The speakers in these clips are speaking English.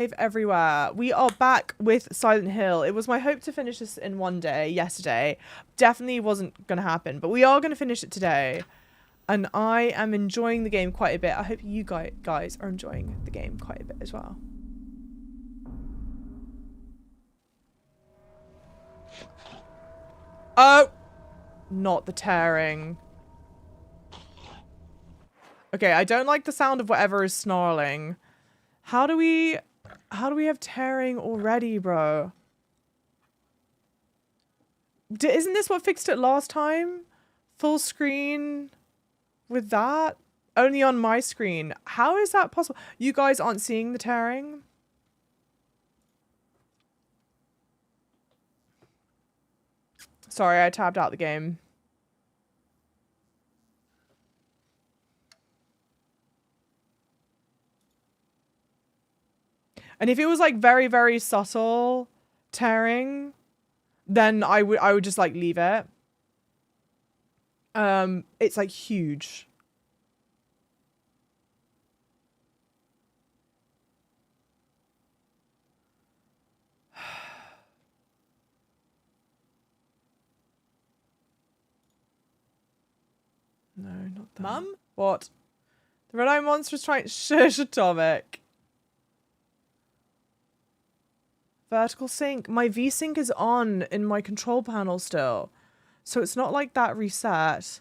Everywhere. We are back with Silent Hill. It was my hope to finish this in one day yesterday. Definitely wasn't going to happen, but we are going to finish it today. And I am enjoying the game quite a bit. I hope you guys are enjoying the game quite a bit as well. Oh! Not the tearing. Okay, I don't like the sound of whatever is snarling. How do we have tearing already, bro? Isn't this what fixed it last time? Full screen with that? Only on my screen. How is that possible? You guys aren't seeing the tearing? Sorry, I tabbed out the game. And if it was like very, very subtle tearing, then I would just like leave it. It's like huge. No, not that. Mum? What? The red-eye monster is trying to shush Atomic. Vertical sync. My V-sync is on in my control panel still. So it's not like that reset.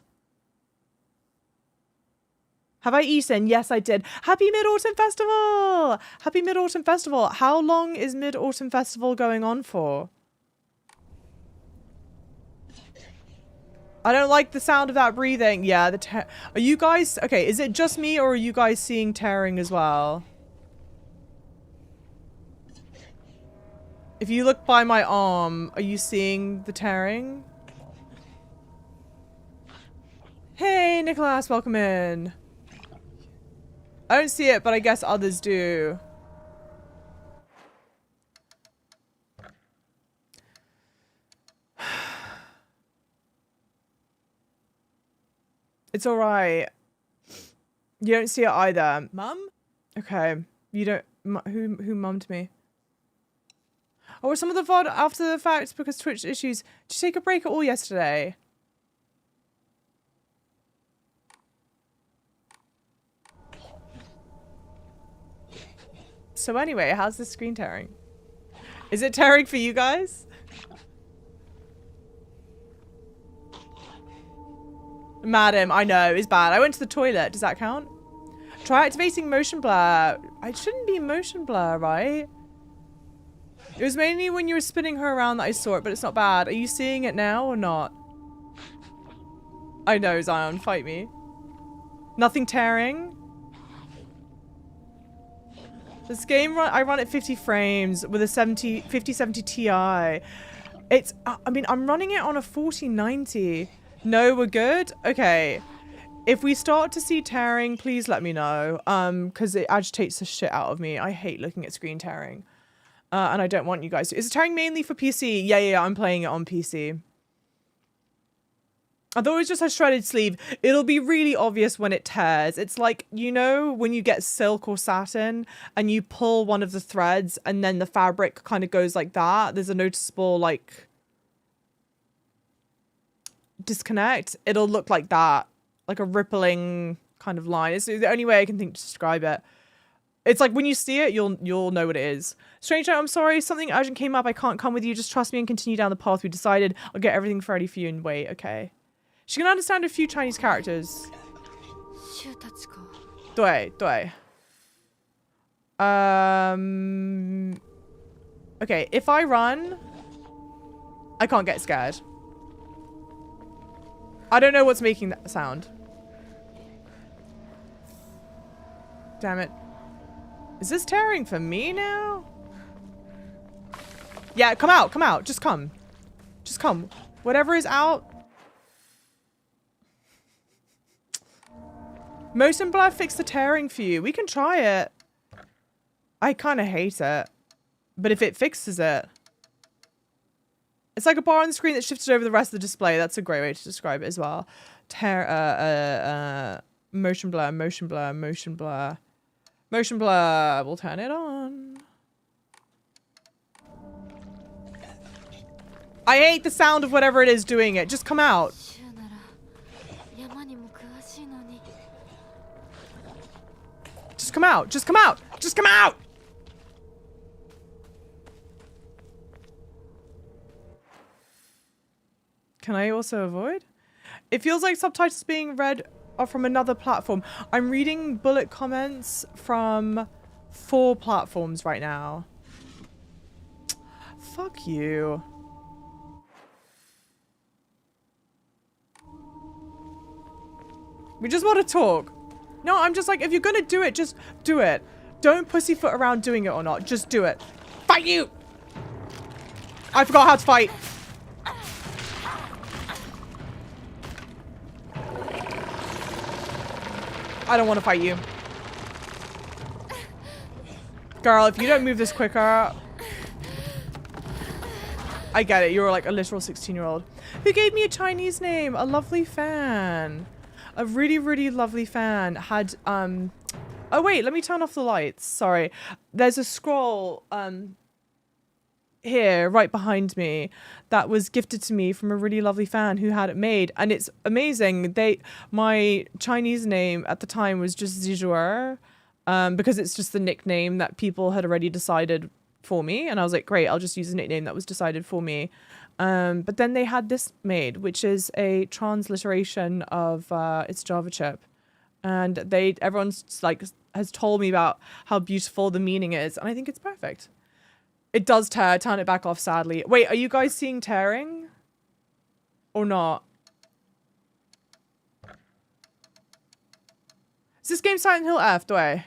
Have I eaten? Yes, I did. Happy Mid-Autumn Festival! Happy Mid-Autumn Festival. How long is Mid-Autumn Festival going on for? I don't like the sound of that breathing. Yeah, are you guys... Okay, is it just me or are you guys seeing tearing as well? If you look by my arm, are you seeing the tearing? Hey, Nicholas, welcome in. I don't see it, but I guess others do. It's alright. You don't see it either. Mum? Okay. You don't... Who mummed me? Oh, some of the VOD after the fact because Twitch issues. Did you take a break at all yesterday? So anyway, how's the screen tearing? Is it tearing for you guys? Madam, I know, it's bad. I went to the toilet. Does that count? Try activating motion blur. I shouldn't be motion blur, right? It was mainly when you were spinning her around that I saw it, but it's not bad. Are you seeing it now or not? I know, Zion. Fight me. Nothing tearing? This game, I run at 50 frames with a 5070 Ti. It's, I mean, I'm running it on a 4090. No, we're good? Okay. If we start to see tearing, please let me know. Because it agitates the shit out of me. I hate looking at screen tearing. And I don't want you guys to. Is it tearing mainly for PC? Yeah, I'm playing it on PC. I thought it was just a shredded sleeve. It'll be really obvious when it tears. It's like, you know, when you get silk or satin and you pull one of the threads and then the fabric kind of goes like that. There's a noticeable, like, disconnect. It'll look like that. Like a rippling kind of line. It's the only way I can think to describe it. It's like when you see it, you'll know what it is. Stranger, I'm sorry. Something urgent came up. I can't come with you. Just trust me and continue down the path we decided. I'll get everything ready for you and wait. Okay. She can understand a few Chinese characters. 对,对. Okay, if I run, I can't get scared. I don't know what's making that sound. Damn it. Is this tearing for me now? Yeah, come out, come out. Just come. Just come. Whatever is out. Motion blur fix the tearing for you. We can try it. I kind of hate it. But if it fixes it. It's like a bar on the screen that shifted over the rest of the display. That's a great way to describe it as well. Motion blur, motion blur, motion blur. Motion blur. We'll turn it on. I hate the sound of whatever it is doing it. Just come out. Just come out. Just come out. Just come out. Can I also avoid? It feels like subtitles being read are from another platform. I'm reading bullet comments from 4 platforms right now. Fuck you. We just want to talk. No, I'm just like, if you're gonna do it, just do it. Don't pussyfoot around doing it or not. Just do it. Fight you! I forgot how to fight. I don't want to fight you. Girl, if you don't move this quicker... I get it. You're like a literal 16-year-old. Who gave me a Chinese name? A lovely fan. A really, really lovely fan had... Oh, wait. Let me turn off the lights. Sorry. There's a scroll here, right behind me, that was gifted to me from a really lovely fan who had it made. And it's amazing. My Chinese name at the time was just Zizhuer, because it's just the nickname that people had already decided for me. And I was like, great, I'll just use a nickname that was decided for me. But then they had this made, which is a transliteration of its Java chip. And everyone's like, has told me about how beautiful the meaning is. And I think it's perfect. It does tear. Turn it back off, sadly. Wait, are you guys seeing tearing? Or not? Is this game Silent Hill F, way?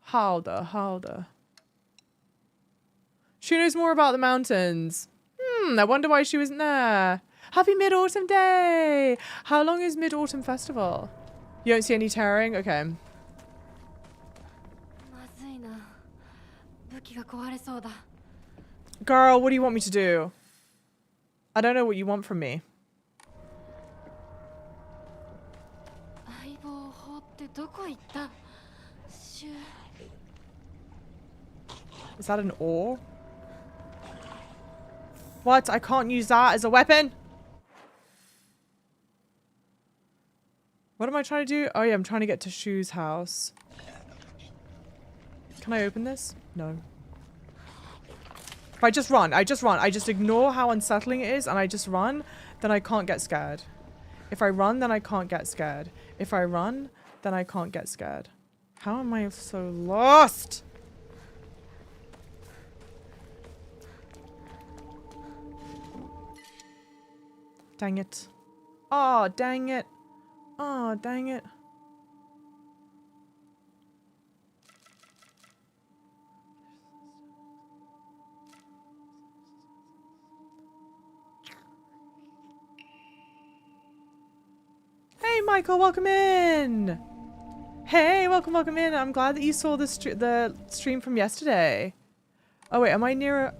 Halda. She knows more about the mountains. I wonder why she wasn't there. Happy Mid-Autumn Day! How long is Mid-Autumn Festival? You don't see any tearing? Okay. Girl, what do you want me to do? I don't know what you want from me. Is that an ore? What? I can't use that as a weapon? What am I trying to do? Oh yeah, I'm trying to get to Shu's house. Can I open this? No. If I just run, I just ignore how unsettling it is and I just run, then I can't get scared. If I run, then I can't get scared. If I run, then I can't get scared. How am I so lost? Dang it. Oh, dang it. Oh, dang it. Hey, Michael, welcome in. Hey, welcome in. I'm glad that you saw the stream from yesterday. Oh, wait, am I near a...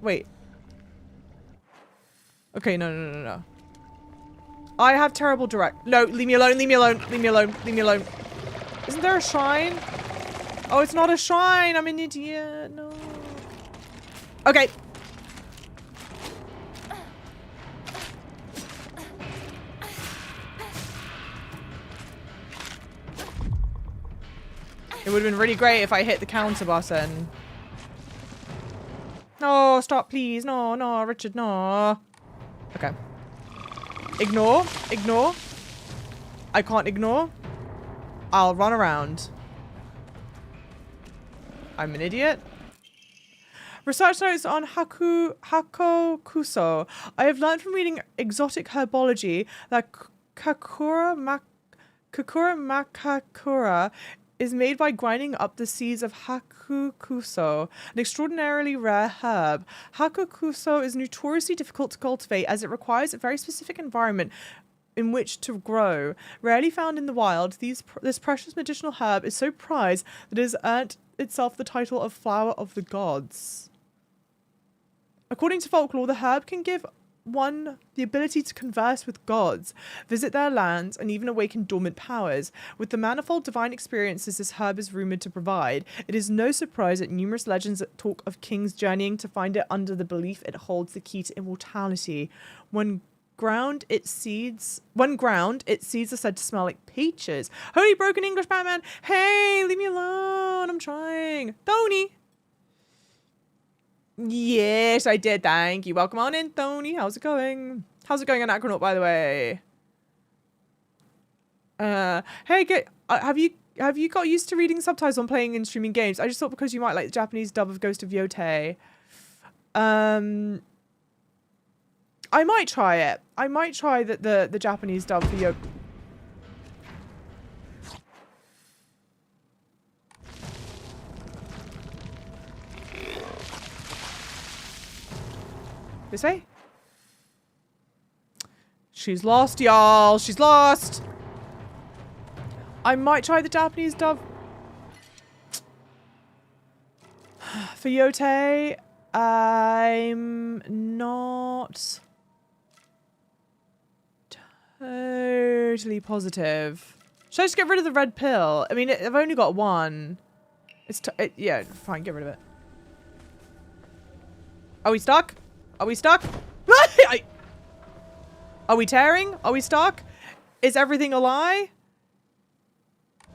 Wait. Okay, no. I have terrible direct... No, leave me alone. Isn't there a shrine? Oh, it's not a shrine. I'm an idiot. No. Okay. It would have been really great if I hit the counter button. No, stop, please. No, Richard, no. Okay. Ignore. I can't ignore. I'll run around. I'm an idiot. Research notes on Hakokuso. I have learned from reading exotic herbology that Kakura makakura is made by grinding up the seeds of Hakukuso, an extraordinarily rare herb. Hakukuso is notoriously difficult to cultivate as it requires a very specific environment in which to grow. Rarely found in the wild, this precious medicinal herb is so prized that it has earned itself the title of Flower of the Gods. According to folklore, the herb can give one the ability to converse with gods, visit their lands, and even awaken dormant powers. With the manifold divine experiences this herb is rumored to provide, it is no surprise that numerous legends talk of kings journeying to find it under the belief it holds the key to immortality. When ground, its seeds are said to smell like peaches. Holy broken English, Batman! Hey, leave me alone! I'm trying. Tony! Yes, I did. Thank you. Welcome on in, Tony. How's it going? How's it going on Acronaut, by the way? Hey, have you got used to reading subtitles when playing and streaming games? I just thought because you might like the Japanese dub of Ghost of Yotei. I might try it. I might try the Japanese dub for Yotei. This way? She's lost, y'all. She's lost. I might try the Japanese dub for Yotei. I'm not totally positive. Should I just get rid of the red pill? I mean, I've only got one. Yeah, fine, get rid of it. Are we stuck? Are we stuck? Are we tearing? Are we stuck? Is everything a lie?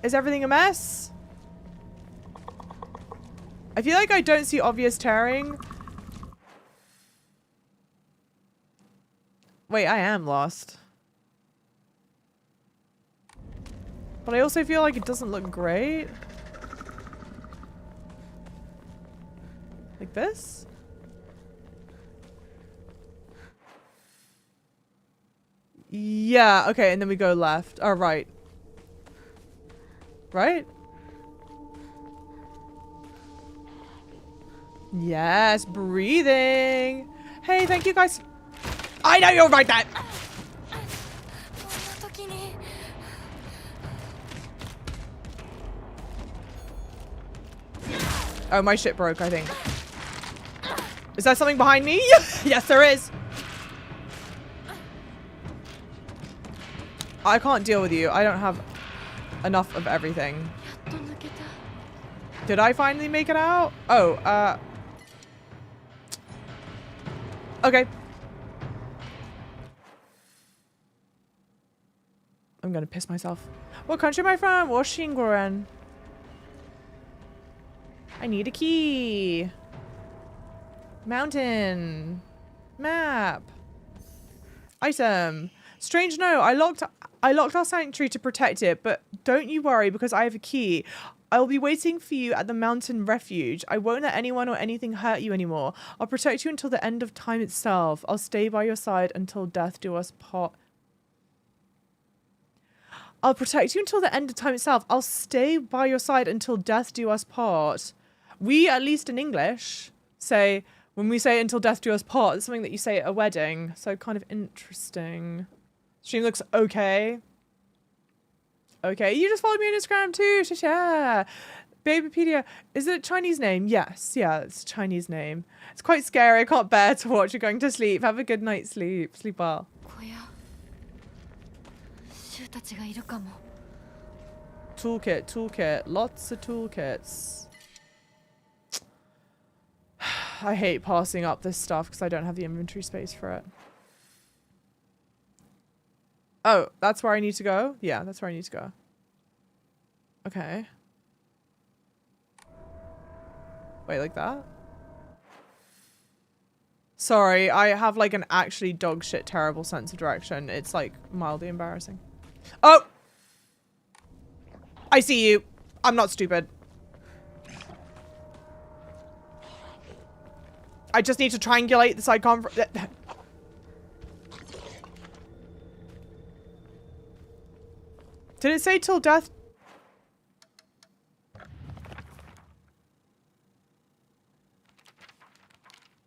Is everything a mess? I feel like I don't see obvious tearing. Wait, I am lost. But I also feel like it doesn't look great. Like this? Yeah, okay, and then we go left. Oh, right. Right? Yes, breathing. Hey, thank you guys. I know you're right there. Oh, my shit broke, I think. Is there something behind me? Yes, there is. I can't deal with you. I don't have enough of everything. Did I finally make it out? Oh, okay. I'm gonna piss myself. What country am I from? Washington. I need a key. Mountain. Map. Item. Strange no, I locked our sanctuary to protect it, but don't you worry because I have a key. I will be waiting for you at the mountain refuge. I won't let anyone or anything hurt you anymore. I'll protect you until the end of time itself. I'll stay by your side until death do us part. I'll protect you until the end of time itself. I'll stay by your side until death do us part. We, at least in English, say, when we say until death do us part, it's something that you say at a wedding. So kind of interesting. Stream looks okay. Okay, you just followed me on Instagram too. Yeah. Babypedia. Is it a Chinese name? Yes. Yeah, it's a Chinese name. It's quite scary. I can't bear to watch you going to sleep. Have a good night's sleep. Sleep well. Toolkit. Lots of toolkits. I hate passing up this stuff because I don't have the inventory space for it. Oh, that's where I need to go? Yeah, that's where I need to go. Okay. Wait, like that? Sorry, I have like an actually dog shit terrible sense of direction. It's like mildly embarrassing. Oh! I see you. I'm not stupid. I just need to triangulate the circumference. Did it say till death?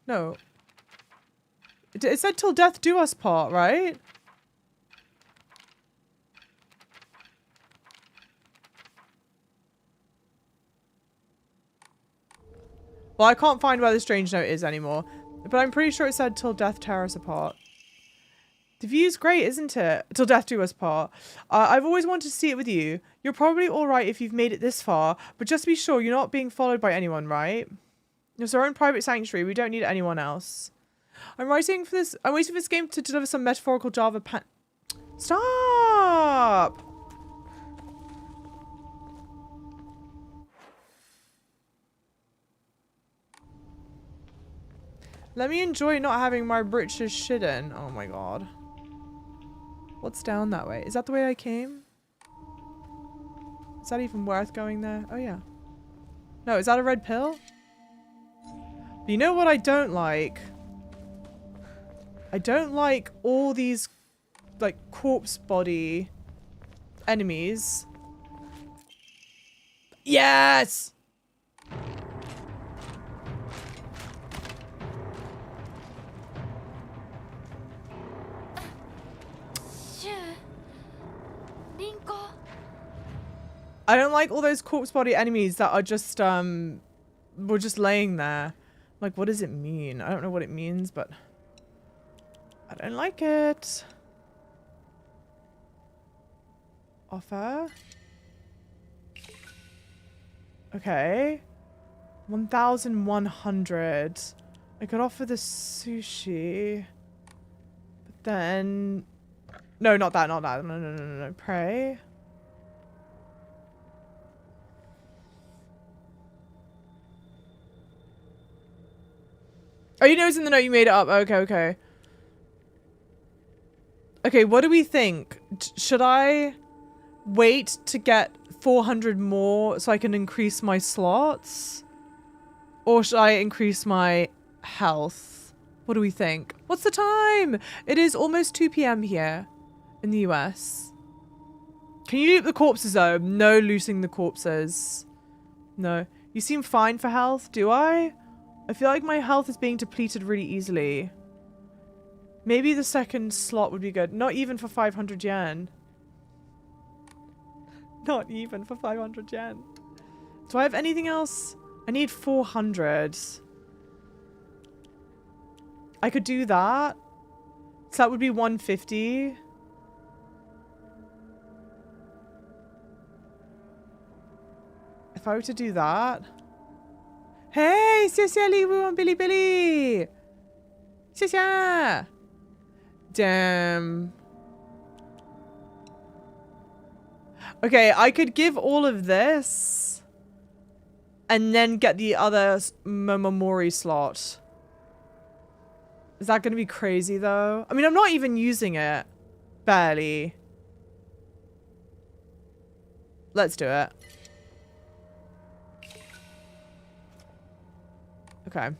No. It said till death do us part, right? Well, I can't find where the strange note is anymore. But I'm pretty sure it said till death tear us apart. The view's great, isn't it? Till death do us part. I've always wanted to see it with you. You're probably alright if you've made it this far, but just be sure you're not being followed by anyone, right? It's our own private sanctuary. We don't need anyone else. I'm waiting for this game to deliver some metaphorical Java Stop! Let me enjoy not having my britches shit in. Oh my god. What's down that way? Is that the way I came? Is that even worth going there? Oh yeah. No, is that a red pill? But you know what I don't like? I don't like all these, like, corpse body enemies. Yes! I don't like all those corpse body enemies that are just, were just laying there. Like, what does it mean? I don't know what it means, but I don't like it. Offer. Okay. 1,100. I could offer the sushi. But then... No, not that, not that. No, no, no, no, no. Pray. Oh, you know it's in the note, you made it up. Okay, okay. Okay, what do we think? Should I wait to get 400 more so I can increase my slots? Or should I increase my health? What do we think? What's the time? It is almost 2 p.m. here in the US. Can you loot the corpses though? No looting the corpses. No. You seem fine for health, do I? I feel like my health is being depleted really easily. Maybe the second slot would be good. Not even for 500 yen. Not even for 500 yen. Do I have anything else? I need 400. I could do that. So that would be 150. If I were to do that. Hey, 谢谢礼物 on Bilibili. 谢谢. Damn. Okay, I could give all of this and then get the other Momomori slot. Is that going to be crazy though? I mean, I'm not even using it. Barely. Let's do it. Okay.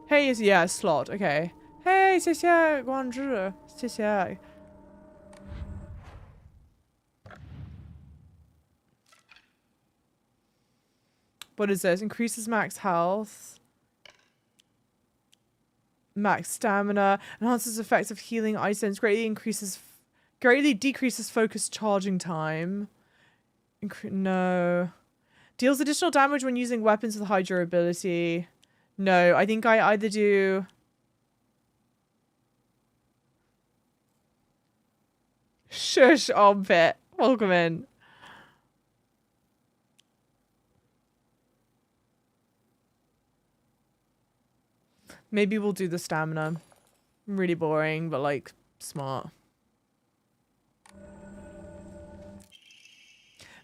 Hey, yeah, slot. Okay. Hey, 谢谢光之，谢谢。What is this? Increases max health. Max stamina. Enhances effects of healing items. Greatly decreases focus charging time. No. Deals additional damage when using weapons with high durability. No, I think I either do... Shush, armpit. Welcome in. Maybe we'll do the stamina. Really boring, but like, smart.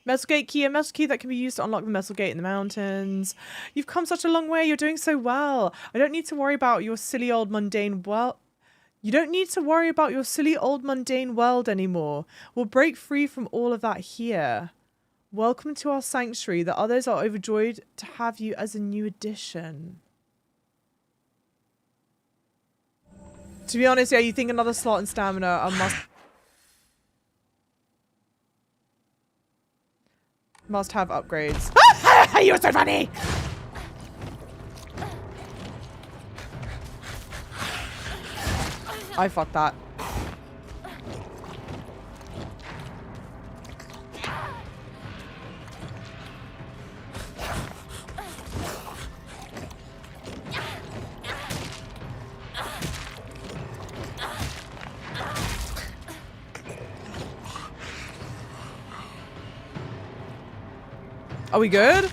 Metal Gate key, a metal key that can be used to unlock the metal gate in the mountains. You've come such a long way, you're doing so well. I don't need to worry about your silly old mundane world. You don't need to worry about your silly old mundane world anymore. We'll break free from all of that here. Welcome to our sanctuary. The others are overjoyed to have you as a new addition. To be honest, yeah, you think another slot in stamina, I must have upgrades. You're so funny! I fucked that. Are we good?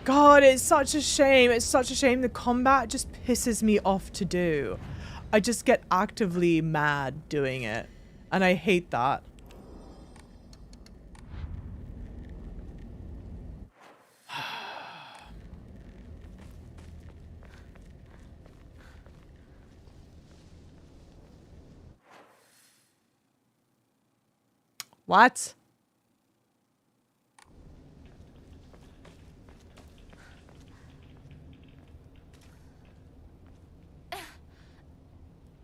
God, it's such a shame. It's such a shame. The combat just pisses me off to do. I just get actively mad doing it. And I hate that. What?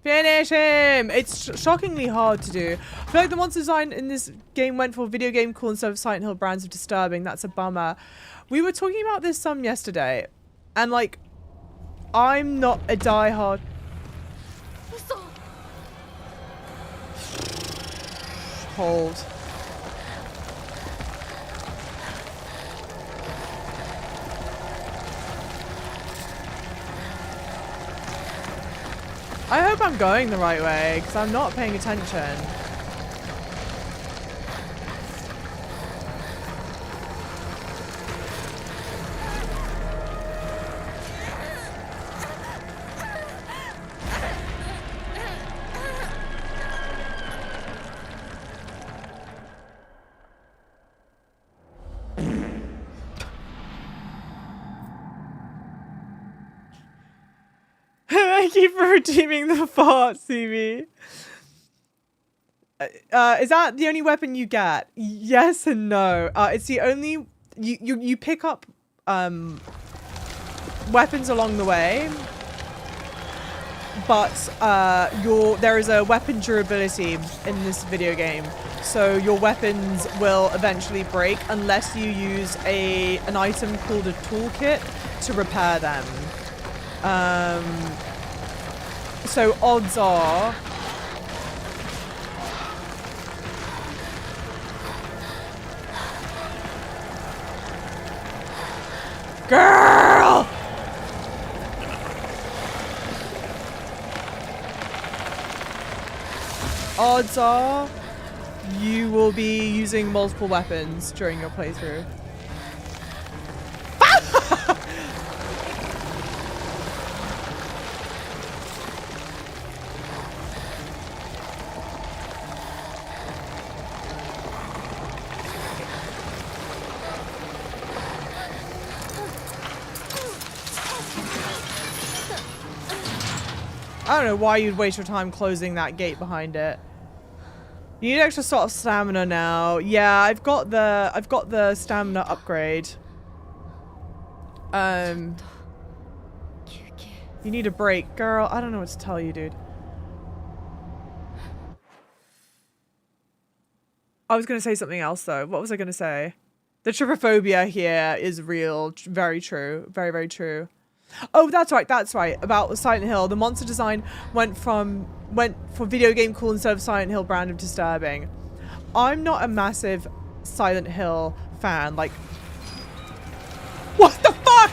Finish him! It's shockingly hard to do. I feel like the monster design in this game went for video game cool instead of Silent Hill brands of disturbing. That's a bummer. We were talking about this some yesterday. And like, I'm not a diehard. Hold. I hope I'm going the right way, because I'm not paying attention. Thank you for redeeming the fart, CV. Is that the only weapon you get? Yes and no. It's the only... You pick up weapons along the way, but there is a weapon durability in this video game. So your weapons will eventually break unless you use an item called a toolkit to repair them. So odds are... Girl! Odds are you will be using multiple weapons during your playthrough. I don't know why you'd waste your time closing that gate behind it. You need extra sort of stamina now. Yeah, I've got the stamina upgrade. You need a break, girl. I don't know what to tell you, dude. I was gonna say something else though. What was I gonna say? The trypophobia here is real. Very true. Very, very true. Oh, that's right. That's right. About Silent Hill, the monster design went for video game cool instead of Silent Hill brand of disturbing. I'm not a massive Silent Hill fan. Like, what the fuck?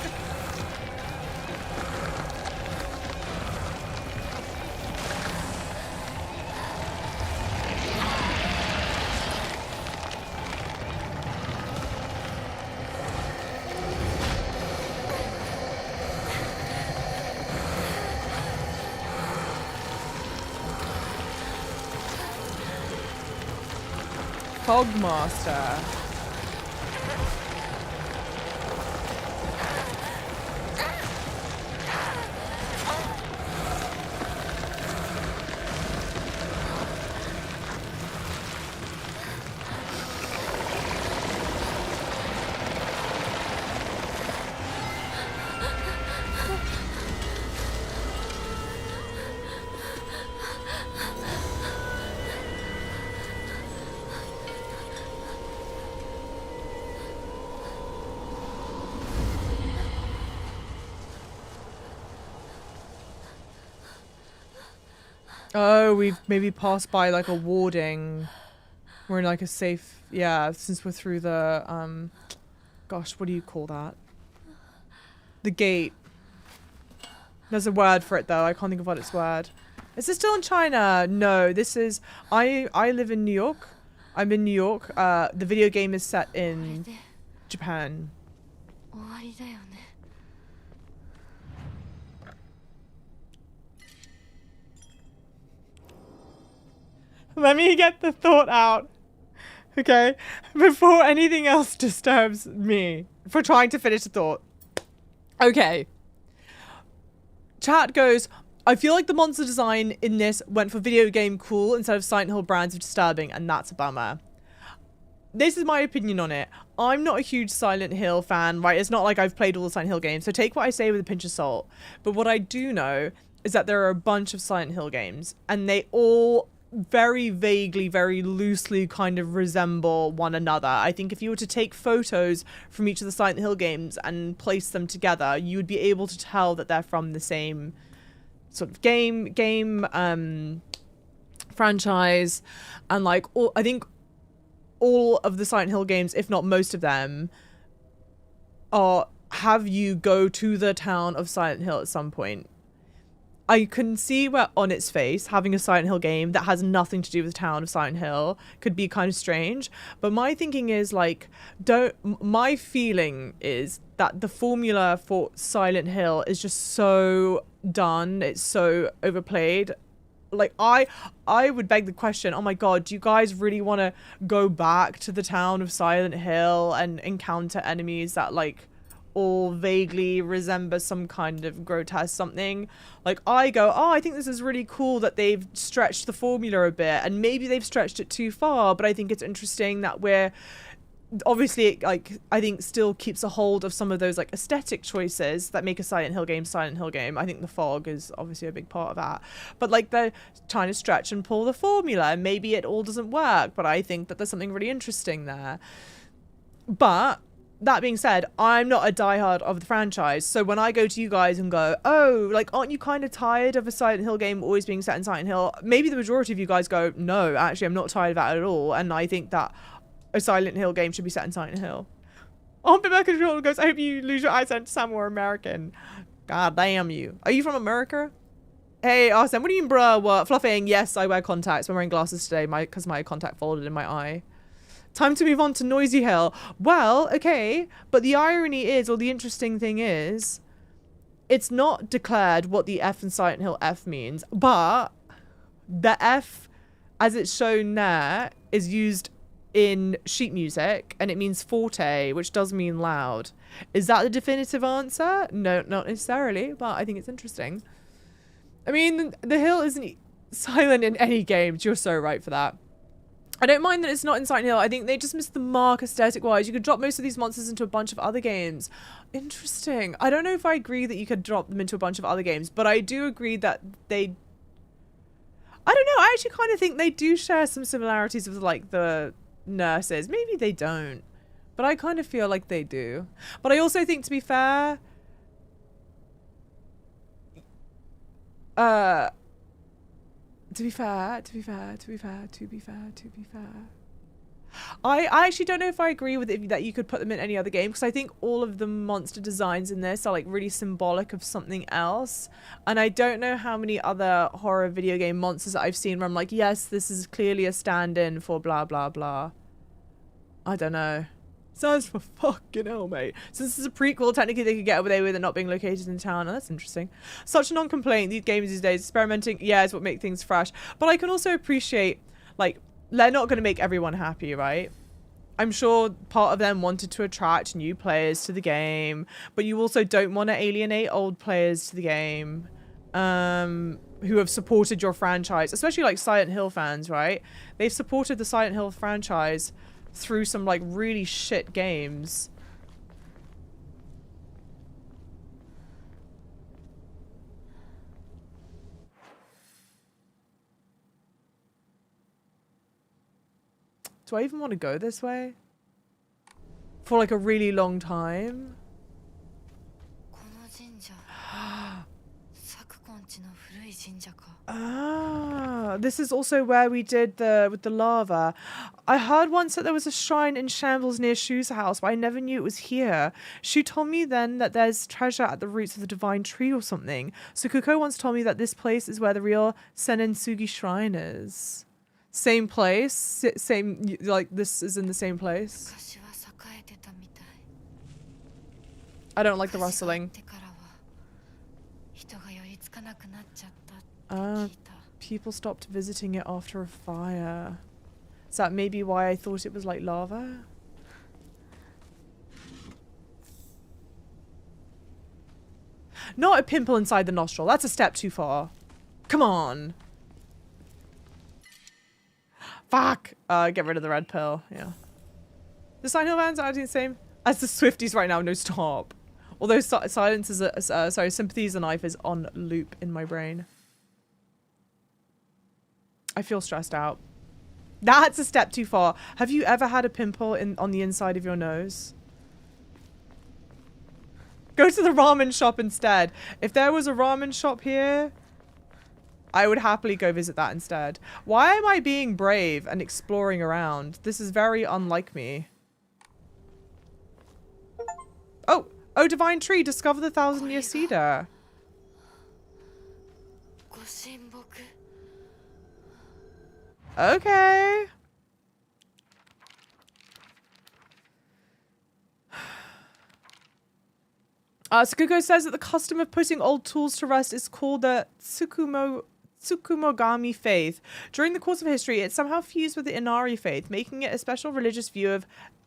Fogmaster. Oh, we've maybe passed by like a warding. We're in like a safe, yeah, since we're through the, gosh, what do you call that? The gate. There's a word for it though, I can't think of what its word. Is this still in China? No, this is, I live in New York. I'm in New York. The video game is set in Japan. Let me get the thought out, okay? Before anything else disturbs me for trying to finish the thought. Okay. Chat goes, I feel like the monster design in this went for video game cool instead of Silent Hill brands of disturbing, and that's a bummer. This is my opinion on it. I'm not a huge Silent Hill fan, right? It's not like I've played all the Silent Hill games, so take what I say with a pinch of salt. But what I do know is that there are a bunch of Silent Hill games, and they all very vaguely, very loosely kind of resemble one another. I think if you were to take photos from each of the Silent Hill games and place them together, you would be able to tell that they're from the same sort of game franchise. And like, I think all of the Silent Hill games, if not most of them, have you go to the town of Silent Hill at some point. I can see where on its face having a Silent Hill game that has nothing to do with the town of Silent Hill could be kind of strange. But my thinking is like, my feeling is that the formula for Silent Hill is just so done. It's so overplayed. Like I would beg the question, oh my god, do you guys really want to go back to the town of Silent Hill and encounter enemies that like all vaguely resemble some kind of grotesque something? Like I go, oh, I think this is really cool that they've stretched the formula a bit, and maybe they've stretched it too far, but I think it's interesting that we're obviously, like, I think still keeps a hold of some of those like aesthetic choices that make a Silent Hill game Silent Hill game. I think the fog is obviously a big part of that, but like they're trying to stretch and pull the formula, and maybe it all doesn't work, but I think that there's something really interesting there. But that being said, I'm not a diehard of the franchise, so when I go to you guys and go, oh, like, aren't you kind of tired of a Silent Hill game always being set in Silent Hill? Maybe the majority of you guys go, no, actually, I'm not tired of that at all, and I think that a Silent Hill game should be set in Silent Hill. Oh, Rebecca goes, I hope you lose your accent to sound more American. God damn you. Are you from America? Hey, Arsene, what do you mean, bruh? What? Fluffing? Yes, I wear contacts. I'm wearing glasses today because my contact folded in my eye. Time to move on to Noisy Hill. Well, okay, but the irony is, or the interesting thing is, it's not declared what the F in Silent Hill F means, but the F, as it's shown there, is used in sheet music, and it means forte, which does mean loud. Is that the definitive answer? No, not necessarily, but I think it's interesting. I mean, the hill isn't silent in any games. You're so right for that. I don't mind that it's not in Silent Hill. I think they just missed the mark aesthetic-wise. You could drop most of these monsters into a bunch of other games. Interesting. I don't know if I agree that you could drop them into a bunch of other games, but I do agree that they... I don't know. I actually kind of think they do share some similarities with, like, the nurses. Maybe they don't, but I kind of feel like they do. But I also think, to be fair, I actually don't know if I agree with it that you could put them in any other game, because I think all of the monster designs in this are like really symbolic of something else, and I don't know how many other horror video game monsters that I've seen where I'm like, yes, this is clearly a stand-in for blah blah blah. I don't know. Sounds for fucking hell, mate. Since this is a prequel, technically they could get away with it not being located in town. Oh, that's interesting. Such a non-complaint. These games these days, experimenting, yeah, is what makes things fresh. But I can also appreciate, like, they're not going to make everyone happy, right? I'm sure part of them wanted to attract new players to the game, but you also don't want to alienate old players to the game, who have supported your franchise, especially like Silent Hill fans, right? They've supported the Silent Hill franchise through some like really shit games. Do I even want to go this way? For like a really long time? Ah, this is also where we did with the lava. I heard once that there was a shrine in shambles near Shu's house, but I never knew it was here. Shu told me then that there's treasure at the roots of the divine tree or something. So Kuko once told me that this place is where the real Senensugi shrine is. Same place? Same, like this is in the same place? I don't like the rustling. People stopped visiting it after a fire. Is that maybe why I thought it was like lava? Not a pimple inside the nostril. That's a step too far. Come on. Fuck. Get rid of the red pill. Yeah. The Silent Hill vans are the same as the Swifties right now. No, stop. Although silence is sorry, sympathy is a knife is on loop in my brain. I feel stressed out. That's a step too far. Have you ever had a pimple on the inside of your nose? Go to the ramen shop instead. If there was a ramen shop here, I would happily go visit that instead. Why am I being brave and exploring around? This is very unlike me. Oh! Oh, Divine Tree! Discover the 1,000-year cedar. Okay. Sakuko says that the custom of putting old tools to rest is called the Tsukumogami faith. During the course of history, it somehow fused with the Inari faith, making it a special religious view of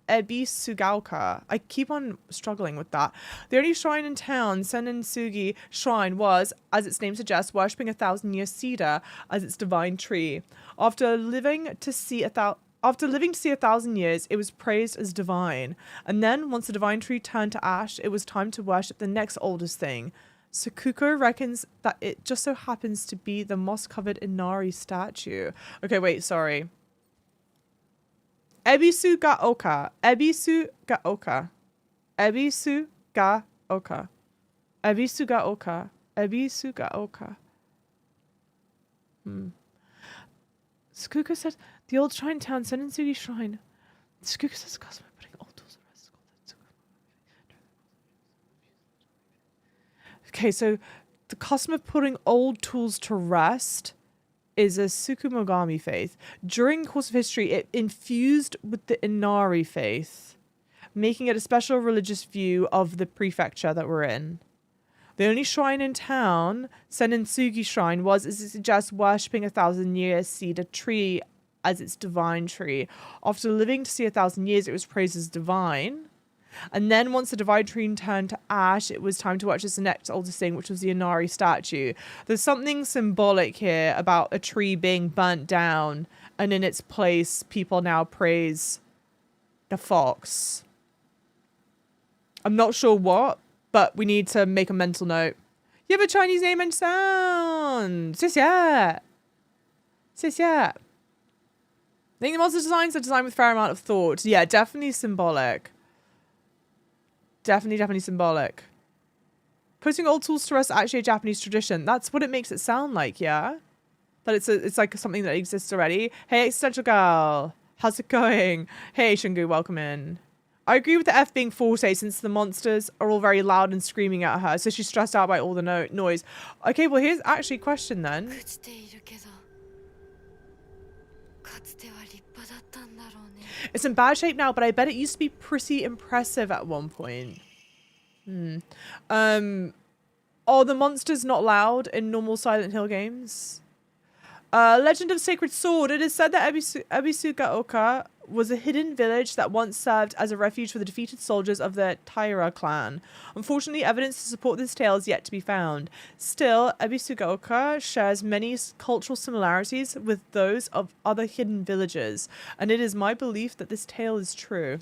Ebisugaoka. I keep on struggling with that. The only shrine in town, Senensugi Shrine, was, as its name suggests, worshipping a 1,000-year cedar as its divine tree. After living to see 1,000 years, it was praised as divine. And then, once the divine tree turned to ash, it was time to worship the next oldest thing. Sakuko reckons that it just so happens to be the moss-covered Inari statue. Okay, wait, sorry. Ebisugaoka. Ebisugaoka. Ebisugaoka. Ebisugaoka. Ebisugaoka. Sakuko said, the old shrine town, Senensugi Shrine. Sakuko says the customer putting old tools to rest. Okay, so the custom of putting old tools to rest is a Tsukumogami faith. During the course of history, it infused with the Inari faith, making it a special religious view of the prefecture that we're in. The only shrine in town, Senensugi Shrine, was, as it suggests, worshipping a 1,000-year cedar tree as its divine tree. After living to see 1,000 years, it was praised as divine. And then once the divine tree turned to ash, it was time to watch the next oldest thing, which was the Inari statue. There's something symbolic here about a tree being burnt down, and in its place, people now praise the fox. I'm not sure what, but we need to make a mental note. You have a Chinese name and sound. 谢谢. 谢谢. I think the monster designs are designed with a fair amount of thought. Yeah, definitely symbolic. Definitely symbolic. Putting old tools to rest is actually a Japanese tradition. That's what it makes it sound like, yeah? That it's like something that exists already. Hey, Essential Girl. How's it going? Hey, Shungu, welcome in. I agree with the F being forte since the monsters are all very loud and screaming at her, so she's stressed out by all the noise. Okay, well, here's actually a question then. It's in bad shape now, but I bet it used to be pretty impressive at one point. Are the monsters not loud in normal Silent Hill games? Legend of Sacred Sword. It is said that Ebisugaoka was a hidden village that once served as a refuge for the defeated soldiers of the Taira clan. Unfortunately, evidence to support this tale is yet to be found. Still, Ebisugaoka shares many cultural similarities with those of other hidden villages, and it is my belief that this tale is true.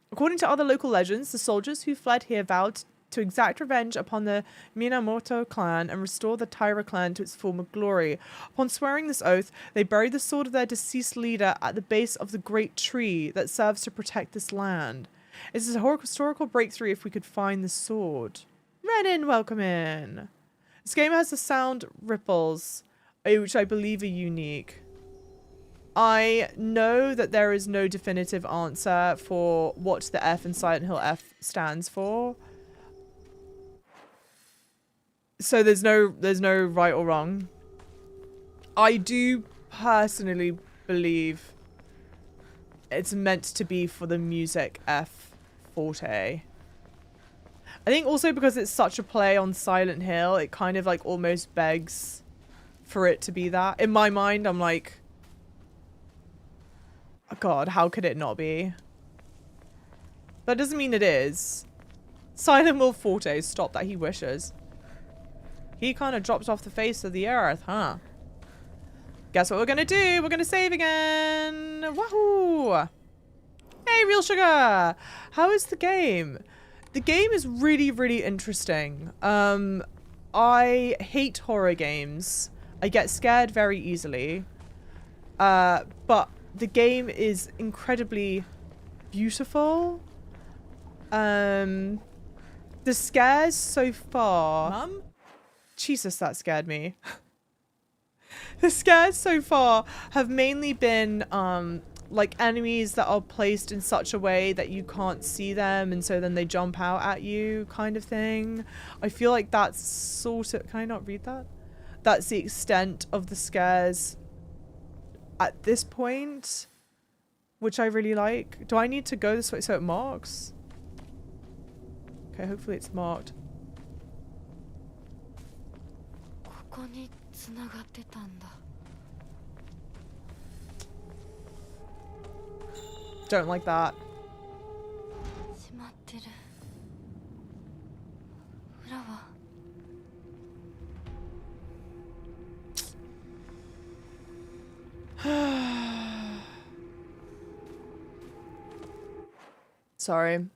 According to other local legends, the soldiers who fled here vowed to exact revenge upon the Minamoto clan and restore the Taira clan to its former glory. Upon swearing this oath, they buried the sword of their deceased leader at the base of the great tree that serves to protect this land. It's a historical breakthrough if we could find the sword. Renin, welcome in. This game has the sound ripples, which I believe are unique. I know that there is no definitive answer for what the F in Silent Hill F stands for. So there's no right or wrong. I do personally believe it's meant to be for the music F forte. I think also because it's such a play on Silent Hill, it kind of like almost begs for it to be that. In my mind, I'm like, oh God, how could it not be? That doesn't mean it is. Silent Hill forte, stop that he wishes. He kind of dropped off the face of the earth, huh? Guess what we're gonna do? We're gonna save again. Wahoo! Hey, Real Sugar! How is the game? The game is really, really interesting. I hate horror games. I get scared very easily. But the game is incredibly beautiful. The scares so far... Mum? Jesus, that scared me. The scares so far have mainly been like enemies that are placed in such a way that you can't see them, and so then they jump out at you kind of thing. I feel like that's sort of... Can I not read that? That's the extent of the scares at this point, which I really like. Do I need to go this way so it marks? Okay, hopefully it's marked. Don't like that. Sorry.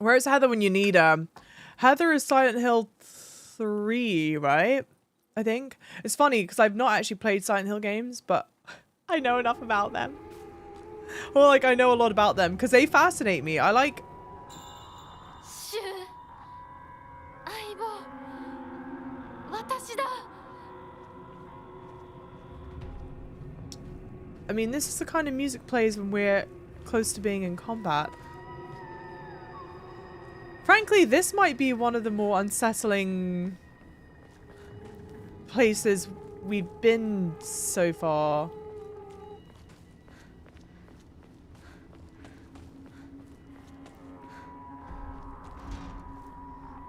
Where's Heather when you need her? Heather is Silent Hill 3, right? I think. It's funny because I've not actually played Silent Hill games, but I know enough about them. Well, like, I know a lot about them because they fascinate me. I like... I mean, this is the kind of music plays when we're close to being in combat. Frankly, this might be one of the more unsettling places we've been so far.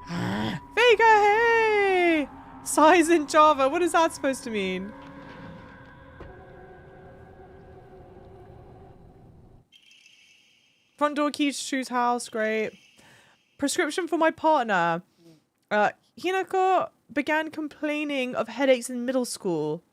Vega, hey! Size in Java, what is that supposed to mean? Front door key to Shu's house, great. Prescription for my partner. Hinako began complaining of headaches in middle school.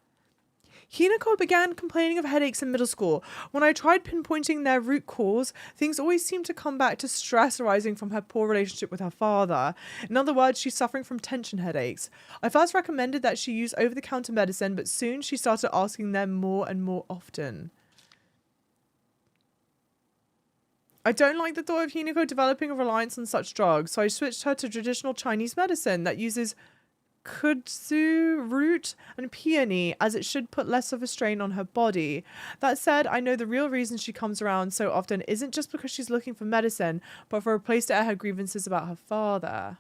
Hinako began complaining of headaches in middle school. When I tried pinpointing their root cause, things always seemed to come back to stress arising from her poor relationship with her father. In other words, she's suffering from tension headaches. I first recommended that she use over-the-counter medicine, but soon she started asking them more and more often. I don't like the thought of Hinako developing a reliance on such drugs, so I switched her to traditional Chinese medicine that uses kudzu root and peony, as it should put less of a strain on her body. That said, I know the real reason she comes around so often isn't just because she's looking for medicine, but for a place to air her grievances about her father.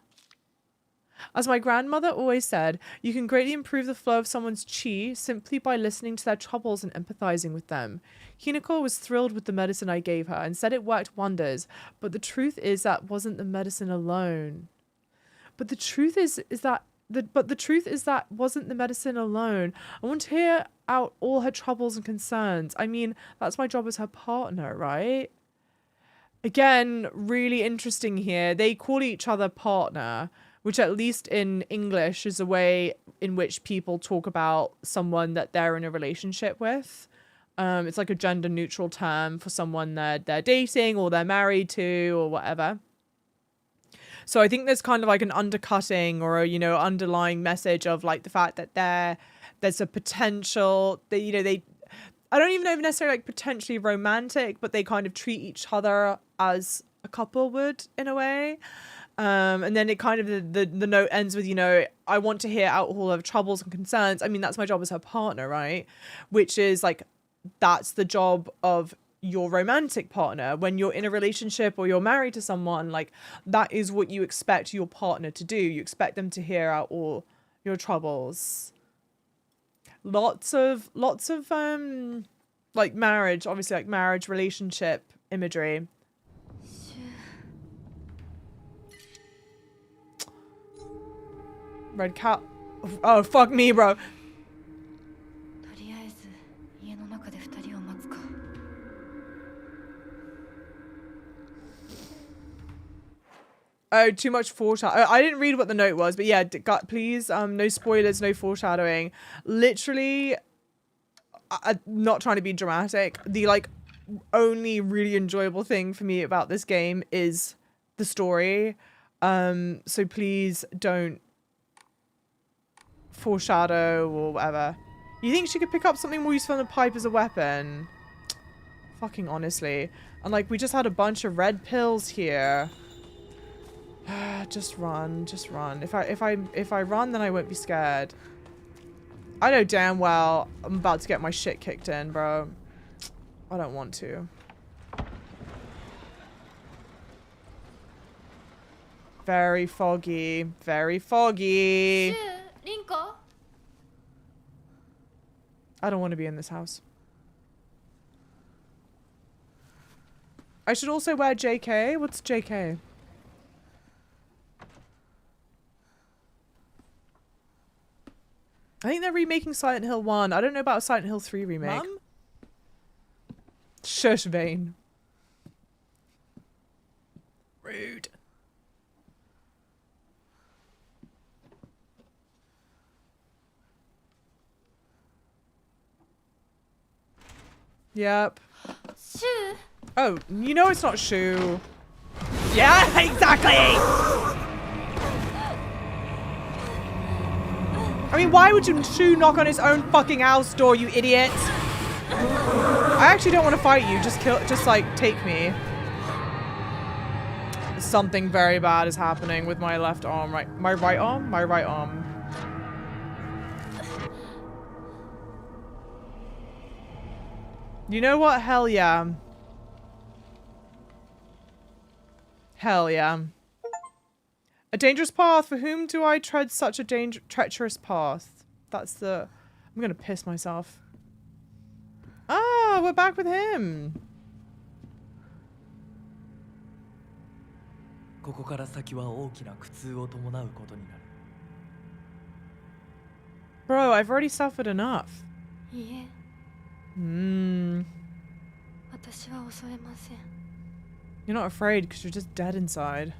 As my grandmother always said, you can greatly improve the flow of someone's chi simply by listening to their troubles and empathizing with them. Hinako was thrilled with the medicine I gave her and said it worked wonders, but the truth is that wasn't the medicine alone. But the truth is that wasn't the medicine alone. I want to hear out all her troubles and concerns. I mean, that's my job as her partner, right? Again, really interesting here. They call each other partner, which at least in English is a way in which people talk about someone that they're in a relationship with. It's like a gender neutral term for someone that they're dating or they're married to or whatever. So I think there's kind of like an undercutting or a, you know, underlying message of like the fact that there's a potential that, you know, I don't even know if necessarily like potentially romantic, but they kind of treat each other as a couple would in a way. And then it kind of, the note ends with, you know, I want to hear out all of troubles and concerns. I mean, that's my job as her partner, right? Which is like, that's the job of your romantic partner. When you're in a relationship or you're married to someone, like that is what you expect your partner to do. You expect them to hear out all your troubles. Lots of like marriage, obviously like marriage, relationship imagery. Red cat. Oh, fuck me, bro. Oh, too much foreshadowing. I didn't read what the note was, but yeah, please, no spoilers, no foreshadowing. Literally, not trying to be dramatic. The like only really enjoyable thing for me about this game is the story. So please don't foreshadow or whatever. You think she could pick up something more useful than a pipe as a weapon? Fucking honestly. And like, we just had a bunch of red pills here. Just run, just run. If I run, then I won't be scared. I know damn well I'm about to get my shit kicked in, bro. I don't want to. Very foggy. Very foggy. I don't want to be in this house. I should also wear JK. What's JK? I think they're remaking Silent Hill 1. I don't know about Silent Hill 3 remake. Mom? Shush, Vane. Rude. Yep. Shoe. Oh, you know it's not Shoe. Yeah, exactly! I mean, why would you Shoe knock on his own fucking house door, you idiot? I actually don't want to fight you. Just like, take me. Something very bad is happening with my left arm, my right arm? My right arm. You know what? Hell yeah. Hell yeah. A dangerous path. For whom do I tread such a treacherous path? That's the... I'm gonna piss myself. Ah, we're back with him. Bro, I've already suffered enough. Hmm. You're not afraid because you're just dead inside.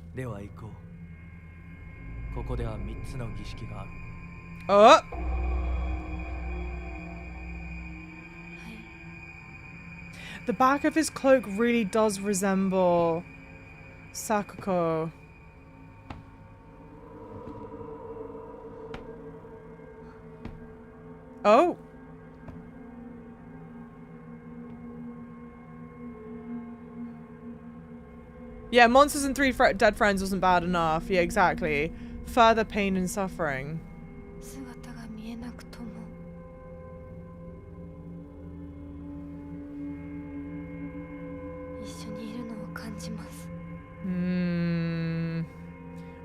Oh! The back of his cloak really does resemble Sakuko. Oh! Yeah, monsters and 3 dead friends wasn't bad enough. Yeah, exactly. Further pain and suffering.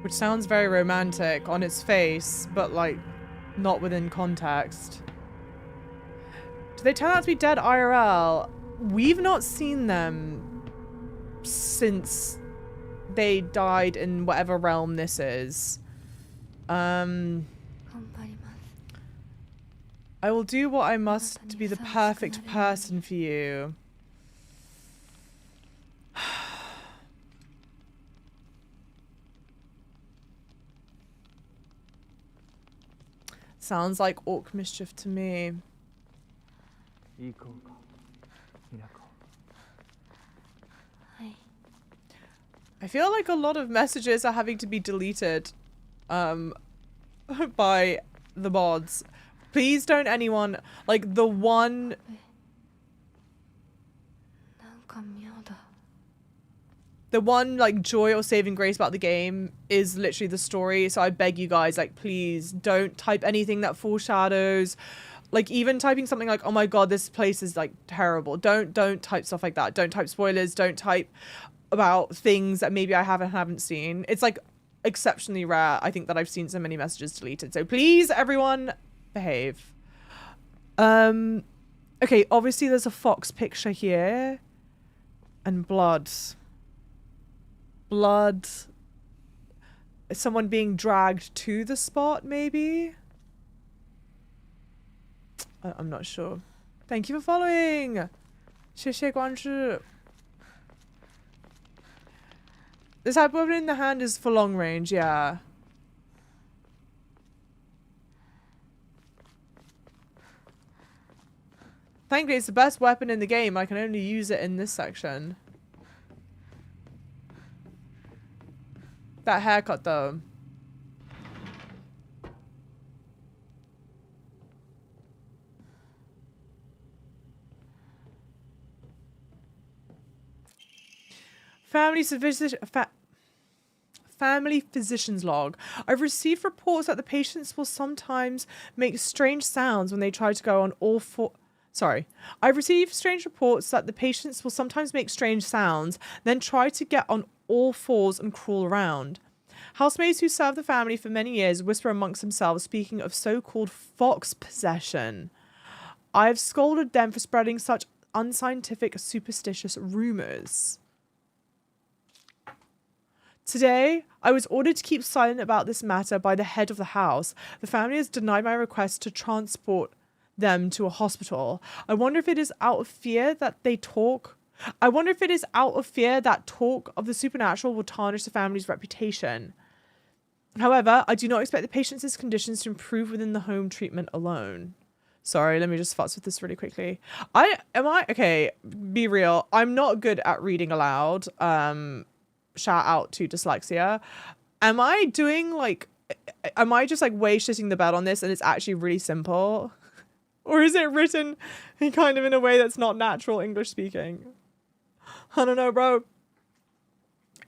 Which sounds very romantic on its face, but like, not within context. Do they turn out to be dead IRL? We've not seen them since they died in whatever realm this is. I will do what I must to be the perfect person for you. Sounds like orc mischief to me. I feel like a lot of messages are having to be deleted by the mods. Please don't anyone, like the one like joy or saving grace about the game is literally the story. So I beg you guys, like, please don't type anything that foreshadows, like even typing something like, oh my god, this place is like terrible. Don't type stuff like that. Don't type spoilers. Don't type about things that maybe I haven't seen. It's like exceptionally rare, I think, that I've seen so many messages deleted. So please, everyone, behave. Okay, obviously there's a fox picture here. And blood. Blood. Someone being dragged to the spot, maybe? I'm not sure. Thank you for following! 谢谢关注. This type of weapon in the hand is for long range, yeah. Thankfully, it's the best weapon in the game. I can only use it in this section. That haircut, though. Family physician's log. I've received reports that the patients will sometimes make strange sounds when they try to go on all four. Sorry. I've received strange reports that the patients will sometimes make strange sounds, then try to get on all fours and crawl around. Housemaids who serve the family for many years whisper amongst themselves, speaking of so-called fox possession. I have scolded them for spreading such unscientific, superstitious rumors. Today, I was ordered to keep silent about this matter by the head of the house. The family has denied my request to transport them to a hospital. I wonder if it is out of fear that talk of the supernatural will tarnish the family's reputation. However, I do not expect the patient's conditions to improve within the home treatment alone. Sorry, let me just futz with this really quickly. Okay, be real. I'm not good at reading aloud. Shout out to dyslexia. Am I just like way shitting the bed on this and it's actually really simple? Or is it written kind of in a way that's not natural English speaking? I don't know, bro.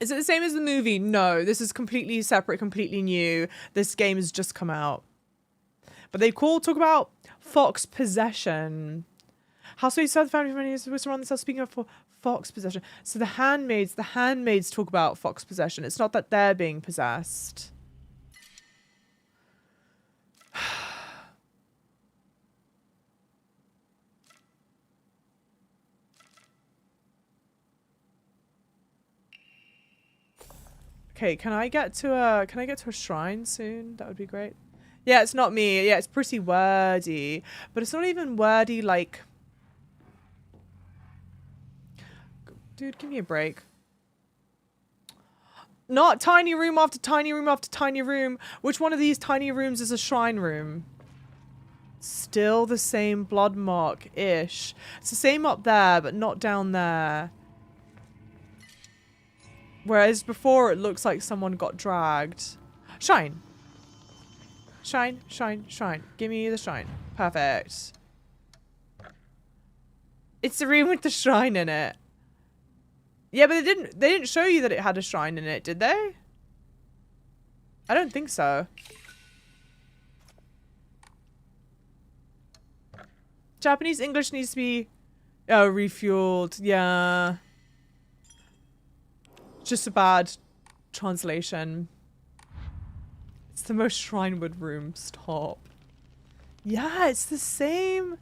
Is it the same as the movie? No, this is completely separate, completely new. This game has just come out. But they talk about fox possession. Housemaids serve the family for many years whisper around themselves, speaking of fox possession. So the handmaids talk about fox possession. It's not that they're being possessed. Okay, can I get to a shrine soon? That would be great. Yeah, it's not me. Yeah, it's pretty wordy, but it's not even wordy like. Dude, give me a break. Not tiny room after tiny room after tiny room. Which one of these tiny rooms is a shrine room? Still the same blood mark-ish. It's the same up there, but not down there. Whereas before it looks like someone got dragged. Shine. Shine, shine, shine. Give me the shine. Perfect. It's the room with the shrine in it. Yeah, but they didn't show you that it had a shrine in it, did they? I don't think so. Japanese English needs to be refueled. Yeah. Just a bad translation. It's the most Shrinewood room. Stop. Yeah, it's the same.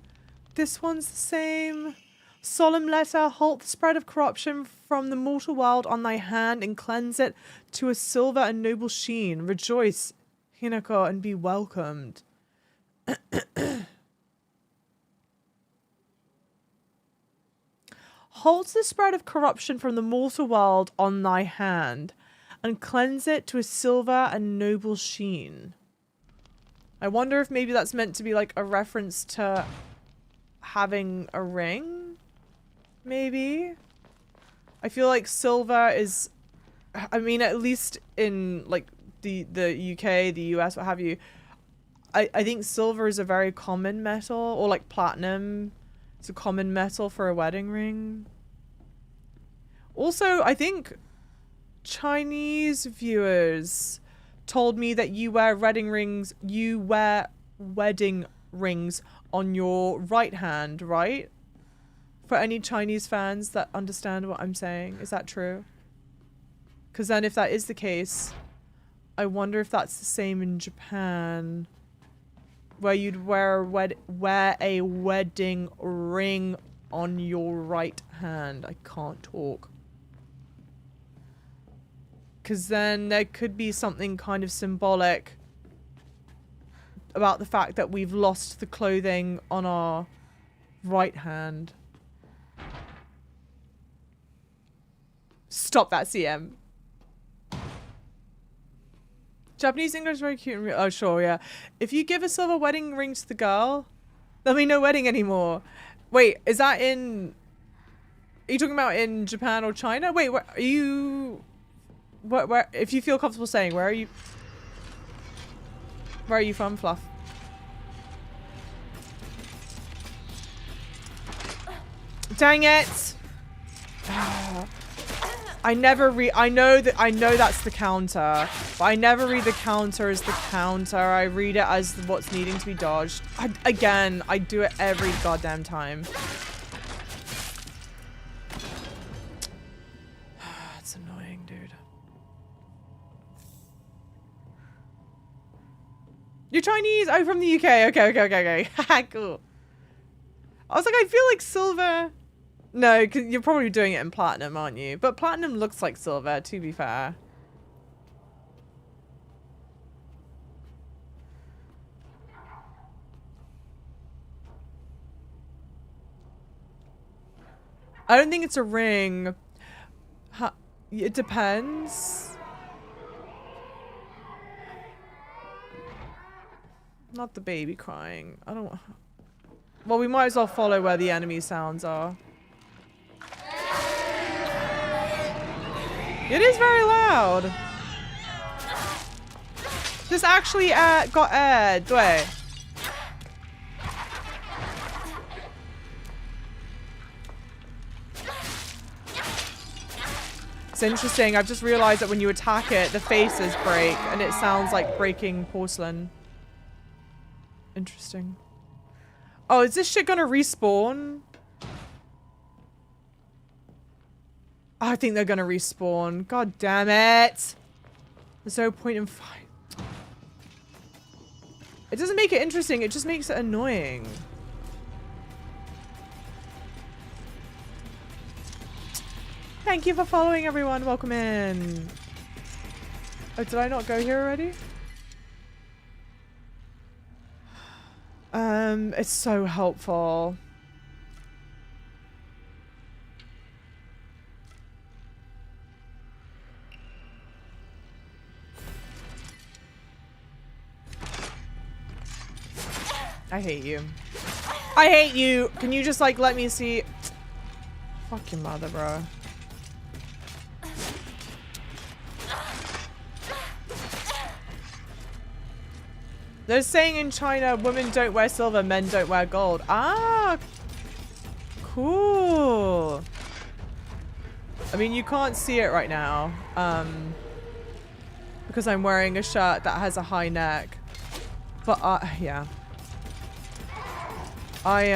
This one's the same. Solemn letter, halt the spread of corruption from the mortal world on thy hand and cleanse it to a silver and noble sheen. Rejoice, Hinako, and be welcomed. Halt the spread of corruption from the mortal world on thy hand and cleanse it to a silver and noble sheen. I wonder if maybe that's meant to be like a reference to having a ring? Maybe? I feel like silver is I mean, at least in like the UK, the US, what have you, I think silver is a very common metal, or like platinum. It's a common metal for a wedding ring. Also, I think Chinese viewers told me that you wear wedding rings on your right hand, right? For any Chinese fans that understand what I'm saying, is that true? Because then if that is the case, I wonder if that's the same in Japan, where you'd wear a wedding ring on your right hand. I can't talk. Because then there could be something kind of symbolic about the fact that we've lost the clothing on our right hand. Stop that, CM. Japanese English very cute and real. Oh, sure, yeah. If you give a silver wedding ring to the girl, there'll be no wedding anymore. Wait, is that in... Are you talking about in Japan or China? Wait, where are you... Where, if you feel comfortable saying, where are you... Where are you from, Fluff? Dang it! I know that's the counter, but I never read the counter as the counter. I read it as what's needing to be dodged. Again, I do it every goddamn time. It's annoying, dude. You're Chinese? Oh, from the UK. Okay. Cool. I was like, I feel like silver... No, because you're probably doing it in platinum, aren't you? But platinum looks like silver, to be fair. I don't think it's a ring. It depends. Not the baby crying. I don't... Well, we might as well follow where the enemy sounds are. It is very loud. This actually got aired. Wait. It's interesting. I've just realized that when you attack it, the faces break and it sounds like breaking porcelain. Interesting. Oh, is this shit gonna respawn? I think they're gonna respawn. God damn it. There's no point in fight. It doesn't make it interesting, it just makes it annoying. Thank you for following, everyone. Welcome in. Oh, did I not go here already? It's so helpful. I hate you. I hate you. Can you just like let me see? Fuck your mother, bro. They're saying in China, women don't wear silver, men don't wear gold. Ah, cool. I mean, you can't see it right now, because I'm wearing a shirt that has a high neck. But yeah. I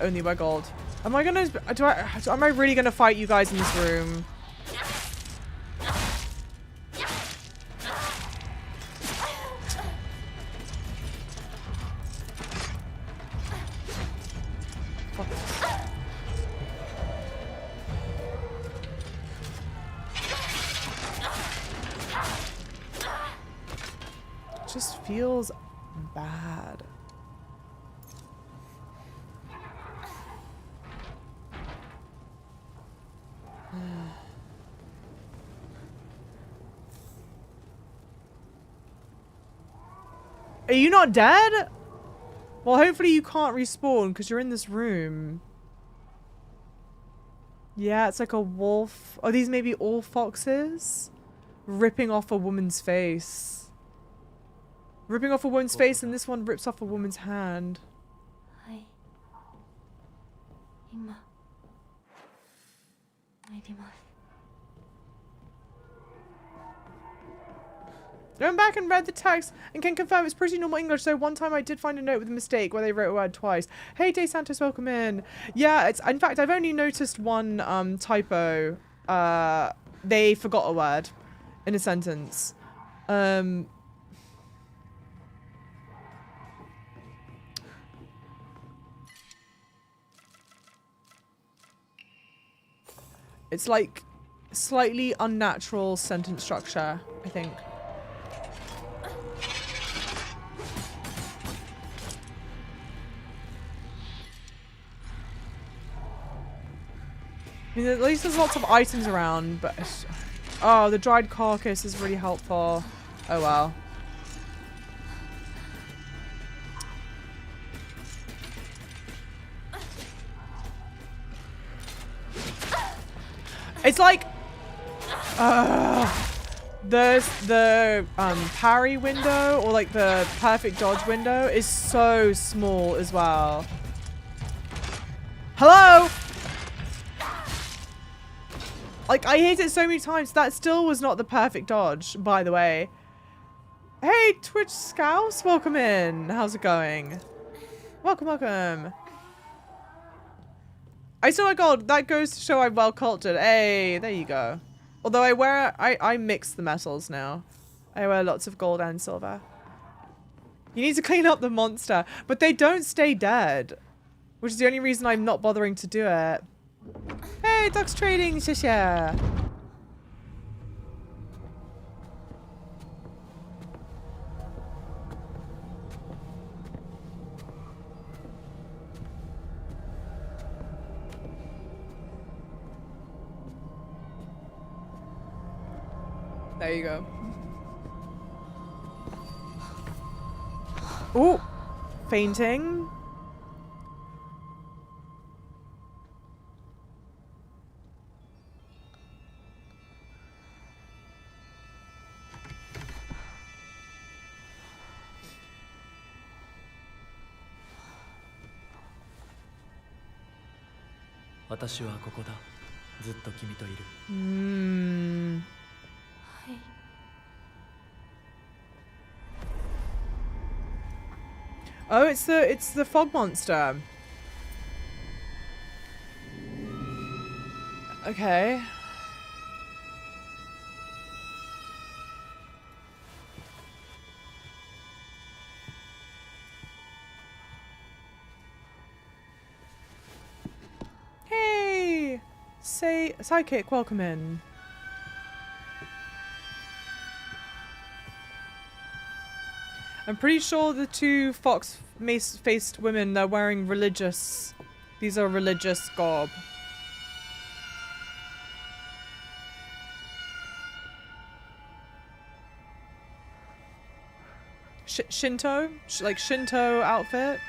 only wear gold. Am I gonna, am I really gonna fight you guys in this room? It just feels bad. Are you not dead? Well, hopefully you can't respawn because you're in this room. Yeah, it's like a wolf. Are these maybe all foxes? Ripping off a woman's face. Ripping off a woman's face, and this one rips off a woman's hand. I went back and read the text and can confirm it's pretty normal English, so one time I did find a note with a mistake where they wrote a word twice. Hey, Day Santos, welcome in. Yeah, it's in fact, I've only noticed one typo. They forgot a word in a sentence. It's like slightly unnatural sentence structure, I think. I mean, at least there's lots of items around, but... Oh, the dried carcass is really helpful. Oh, well. It's like... the parry window, or like the perfect dodge window, is so small as well. Hello? Like, I hit it so many times. That still was not the perfect dodge, by the way. Hey, Twitch Scouse, welcome in. How's it going? Welcome, welcome. I saw my gold. That goes to show I'm well cultured. Hey, there you go. Although I mix the metals now. I wear lots of gold and silver. You need to clean up the monster, but they don't stay dead, which is the only reason I'm not bothering to do it. Hey, Ducks Trading, Shisha. There you go. Ooh, fainting. Oh, it's the fog monster. Okay. Hey! Say, Sidekick, welcome in. I'm pretty sure the two fox-faced women, they're wearing religious... These are religious garb. Shinto? Like Shinto outfit?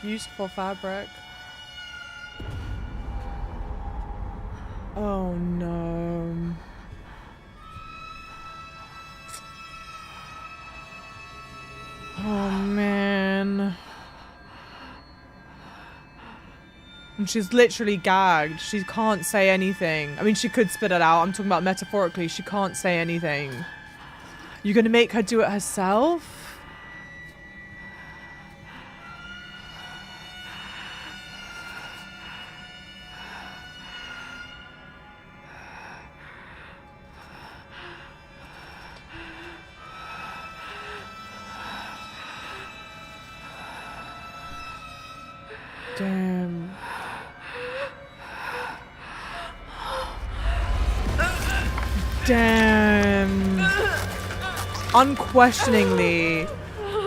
Beautiful fabric. Oh no. Oh man. And she's literally gagged. She can't say anything. I mean, she could spit it out. I'm talking about metaphorically. She can't say anything. You're gonna make her do it herself? Damn. Damn. Unquestioningly.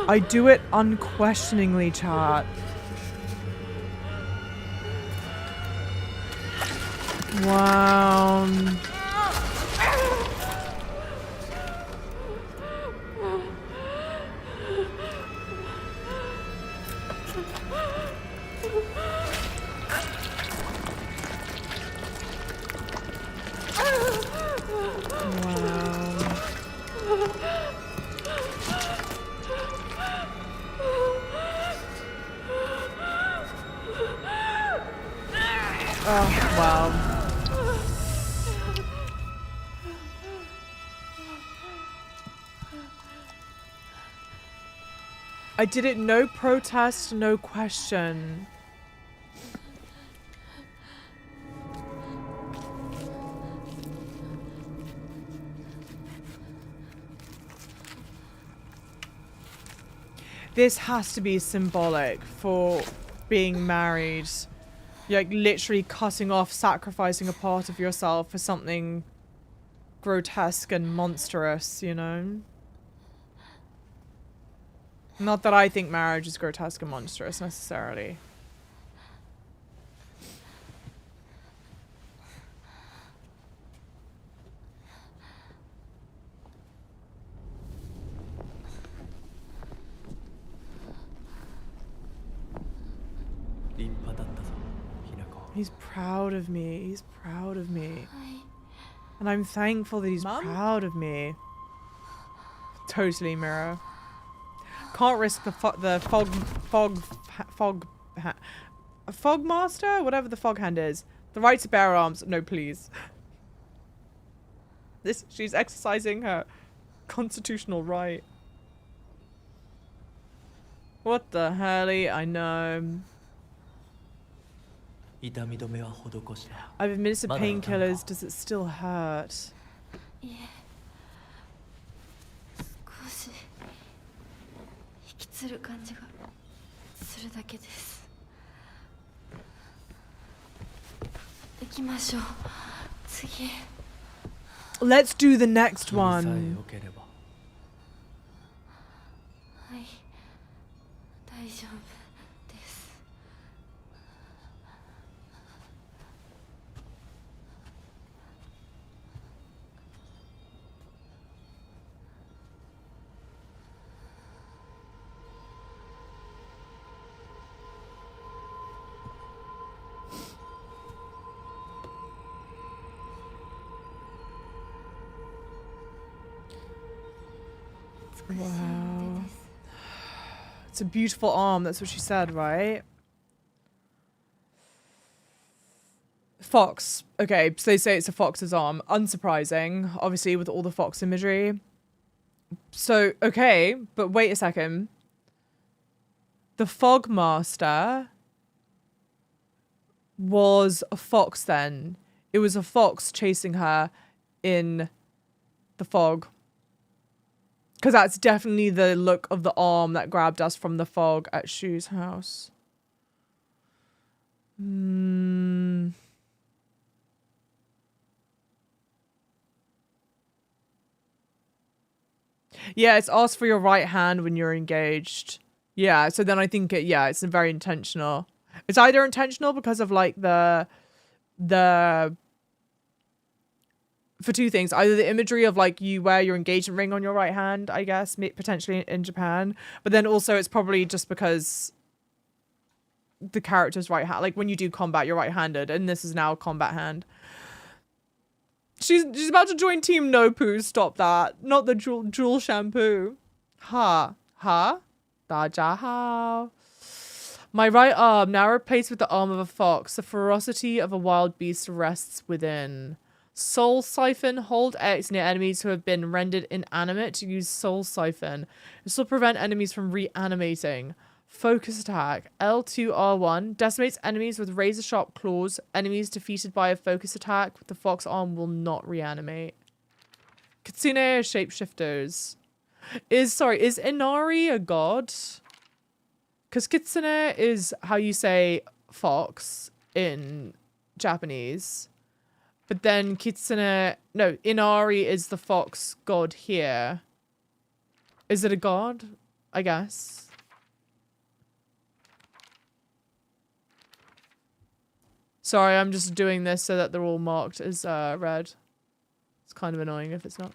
I do it unquestioningly, chat. Wow. Oh, wow. I did it no protest, no question. This has to be symbolic for being married. You're like literally cutting off, sacrificing a part of yourself for something grotesque and monstrous, you know? Not that I think marriage is grotesque and monstrous necessarily. He's proud of me. He's proud of me. And I'm thankful that he's proud of me. Totally, Mirror. Can't risk the fog master, whatever the fog hand is. The right to bear arms. No, please. She's exercising her constitutional right. What the hell? I know. I've administered painkillers. Does it still hurt? Let's do the next one. Wow. It's a beautiful arm, that's what she said, right? Fox. Okay, so they say it's a fox's arm. Unsurprising, obviously, with all the fox imagery. So, okay, but wait a second. The Fog Master was a fox then. It was a fox chasing her in the fog. Because that's definitely the look of the arm that grabbed us from the fog at Shu's house. Yeah, it's ask for your right hand when you're engaged. Yeah, so then I think it's very intentional. It's either intentional because of like the for two things, either the imagery of like you wear your engagement ring on your right hand, I guess, potentially in Japan, but then also it's probably just because the character's right hand, like when you do combat, you're right-handed, and this is now a combat hand. She's about to join Team No Poo. Stop that. Not the jewel shampoo. Ha. Da My right arm, now replaced with the arm of a fox. The ferocity of a wild beast rests within. Soul Siphon. Hold X near enemies who have been rendered inanimate to use Soul Siphon. This will prevent enemies from reanimating. Focus attack. L2R1 decimates enemies with razor sharp claws. Enemies defeated by a focus attack with the fox arm will not reanimate. Kitsune shapeshifters. Is Inari a god? Because Kitsune is how you say fox in Japanese. But then Kitsune... No, Inari is the fox god here. Is it a god? I guess. Sorry, I'm just doing this so that they're all marked as red. It's kind of annoying if it's not.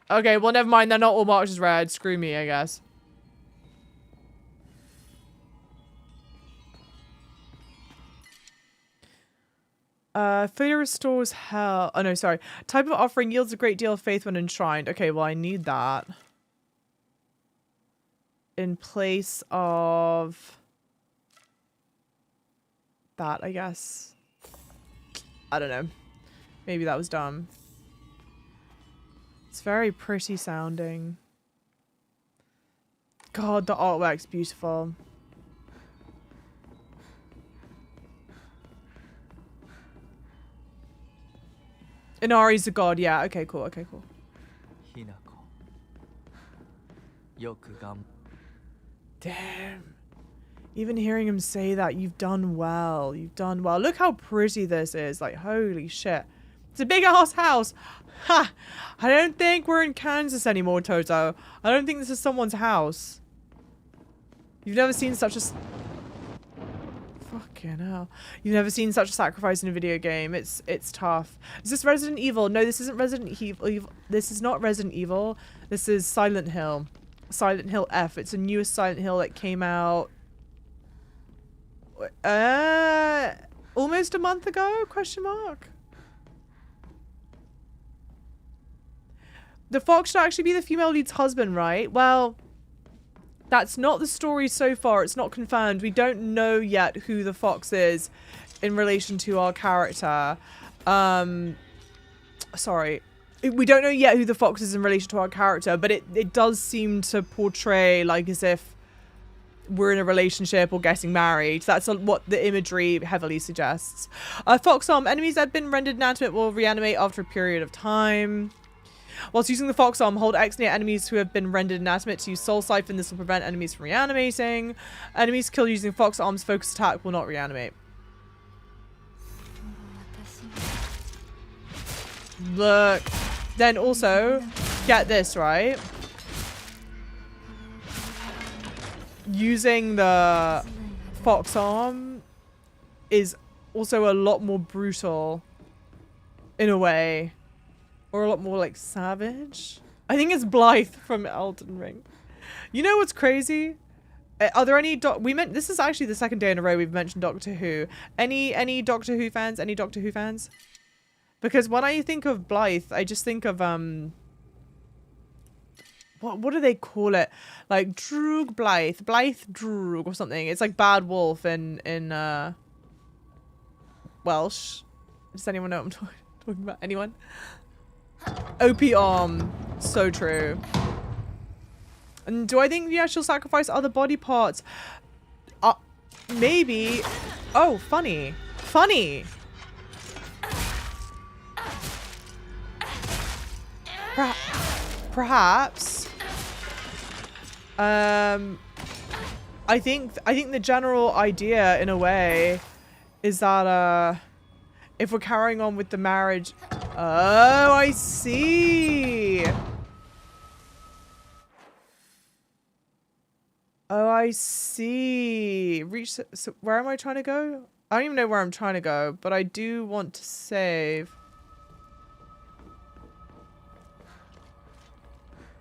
Okay, well, never mind. They're not all marked as red. Screw me, I guess. Failure restores hell. Oh, no, sorry. Type of offering yields a great deal of faith when enshrined. Okay, well, I need that. In place of... that, I guess. I don't know. Maybe that was dumb. It's very pretty sounding. God, the artwork's beautiful. Inari's a god, yeah. Okay, cool, okay, cool. Damn. Even hearing him say that, you've done well. You've done well. Look how pretty this is. Like, holy shit. It's a big ass house. Ha! I don't think we're in Kansas anymore, Toto. I don't think this is someone's house. You've never seen such a... Fucking hell. You've never seen such a sacrifice in a video game. It's tough. Is this Resident Evil? No, this isn't Resident Evil. This is not Resident Evil. This is Silent Hill. Silent Hill F. It's the newest Silent Hill that came out... almost a month ago? Question mark. The fox should actually be the female lead's husband, right? Well, that's not the story so far. It's not confirmed. We don't know yet who the fox is in relation to our character. Sorry. We don't know yet who the fox is in relation to our character, but it does seem to portray like as if we're in a relationship or getting married. That's what the imagery heavily suggests. Fox arm. Enemies that have been rendered inanimate will reanimate after a period of time. Whilst using the fox arm, hold X near enemies who have been rendered inanimate to use soul siphon. This will prevent enemies from reanimating. Enemies killed using fox arm's focus attack will not reanimate. Look. Then also, get this, right? Using the fox arm is also a lot more brutal in a way. Or a lot more like savage. I think it's Blythe from Elden Ring. You know what's crazy? Are there any this is actually the second day in a row we've mentioned Doctor Who. Any Doctor Who fans? Any Doctor Who fans? Because when I think of Blythe, I just think of what do they call it? Like Droog Blythe, Blythe Droog or something. It's like Bad Wolf in Welsh. Does anyone know what I'm talking about? Anyone? OP arm. So true. And do I think yeah, she'll sacrifice other body parts? Maybe. Oh, funny. Funny. Perhaps. I think the general idea in a way is that if we're carrying on with the marriage. Oh, I see. Oh, I see. Reach. So where am I trying to go? I don't even know where I'm trying to go, but I do want to save.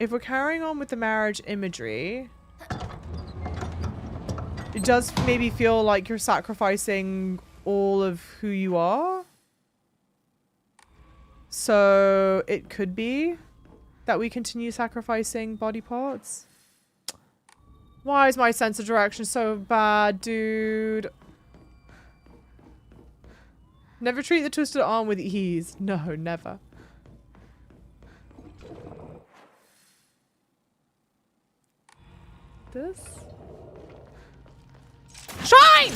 If we're carrying on with the marriage imagery, it does maybe feel like you're sacrificing all of who you are. So it could be that we continue sacrificing body parts. Why is my sense of direction so bad, dude? Never treat the twisted arm with ease. No, never. This? Shrine!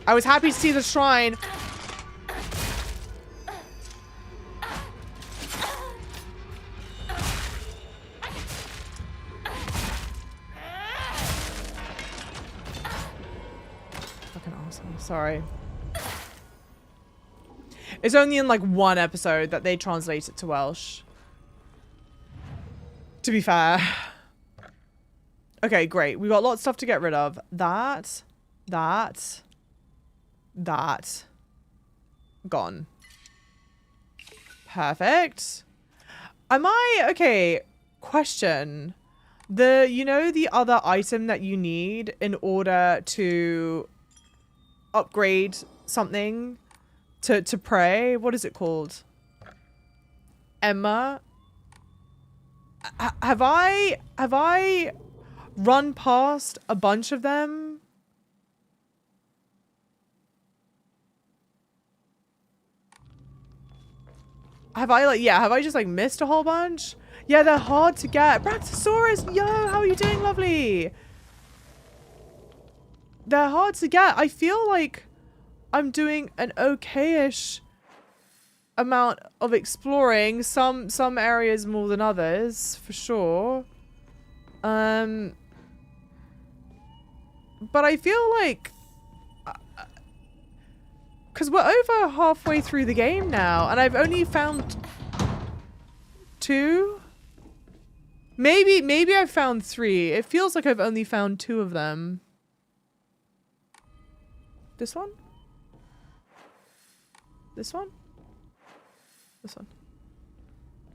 I was happy to see the shrine. Fucking awesome. Sorry. It's only in like one episode that they translate it to Welsh. To be fair. Okay, great. We got lots of stuff to get rid of. That. Gone. Perfect. Okay, question. You know the other item that you need in order to upgrade something to pray? What is it called? Emma? Have I run past a bunch of them? Have I just like missed a whole bunch? Yeah, they're hard to get. Brachiosaurus, yo, how are you doing, lovely? They're hard to get. I feel like I'm doing an okay-ish amount of exploring. Some areas more than others, for sure. But I feel like, because we're over halfway through the game now, and I've only found 2. Maybe I've found 3. It feels like I've only found 2 of them. This one? This one? This one.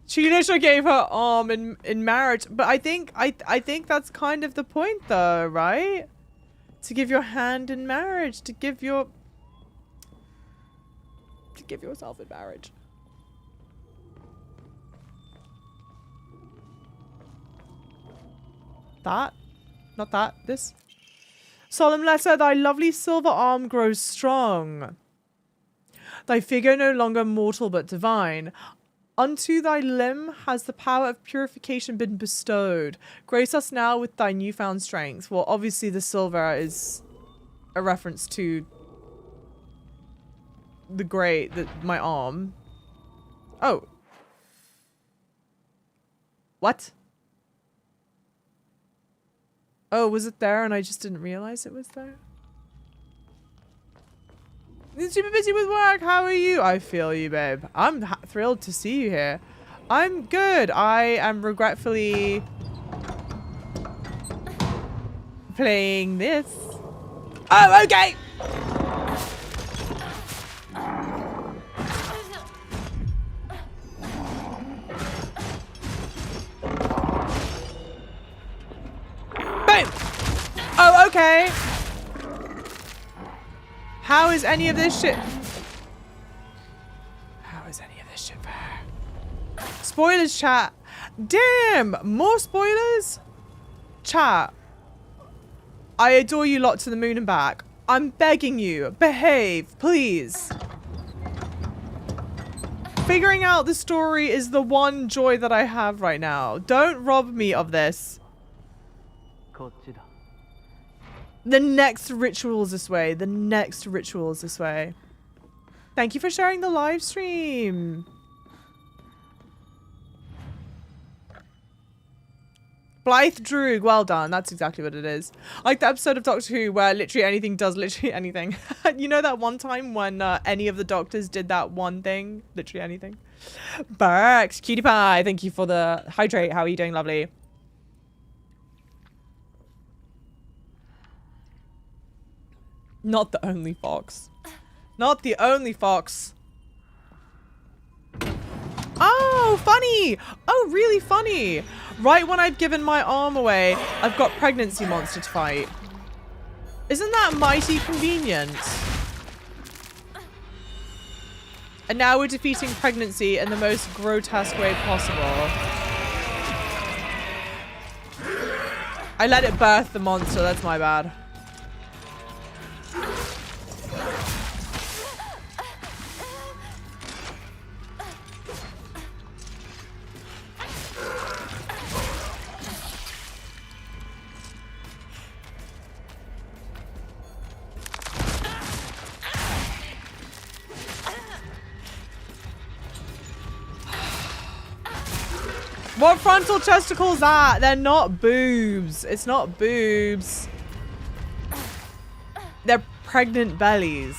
She literally gave her arm in marriage, but I think that's kind of the point, though, right? To give your hand in marriage, to give yourself in marriage. That? Not that. This? Solemn letter, thy lovely silver arm grows strong. Thy figure no longer mortal but divine. Unto thy limb has the power of purification been bestowed. Grace us now with thy newfound strength. Well, obviously the silver is a reference to my arm. Oh. What? Oh, was it there and I just didn't realize it was there? I'm super busy with work. How are you? I feel you, babe. I'm thrilled to see you here. I'm good. I am regretfully playing this. Oh, okay. Boom. Oh, okay. How is any of this shit? How is any of this shit fair? Spoilers, chat. Damn, more spoilers? Chat. I adore you lot to the moon and back. I'm begging you, behave, please. Figuring out the story is the one joy that I have right now. Don't rob me of this. The next ritual is this way. The next ritual is this way. Thank you for sharing the live stream. Blythe Droog, well done. That's exactly what it is. Like the episode of Doctor Who where literally anything does literally anything. You know that one time when any of the doctors did that one thing? Literally anything. Barks, cutie pie. Thank you for the hydrate. How are you doing, lovely? Not the only fox. Not the only fox. Oh, funny. Oh, really funny. Right when I've given my arm away, I've got pregnancy monster to fight. Isn't that mighty convenient? And now we're defeating pregnancy in the most grotesque way possible. I let it birth the monster, that's my bad. What frontal testicles are? They're not boobs. It's not boobs. They're pregnant bellies.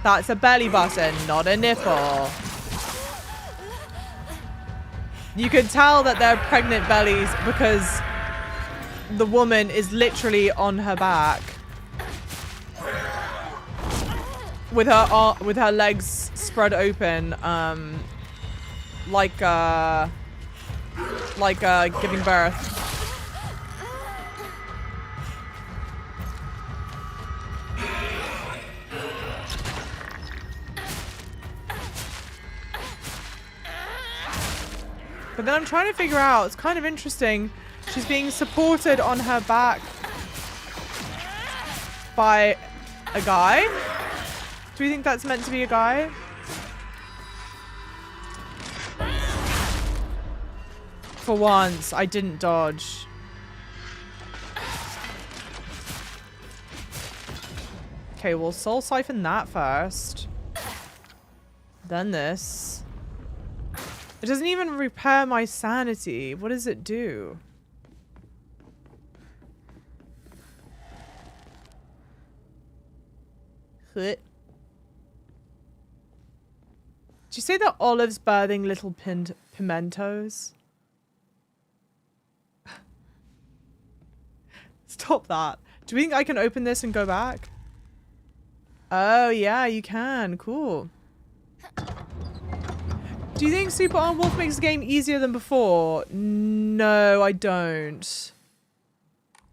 That's a belly button, not a nipple. You can tell that they're pregnant bellies because the woman is literally on her back with her legs spread open, like giving birth. But then I'm trying to figure out, it's kind of interesting. She's being supported on her back by a guy. Do we think that's meant to be a guy? For once, I didn't dodge. Okay, we'll soul siphon that first. Then this. It doesn't even repair my sanity. What does it do? Did you say that Olive's birthing little pimentos? Stop that. Do we think I can open this and go back? Oh, yeah, you can. Cool. Do you think Super Arm Wolf makes the game easier than before? No, I don't.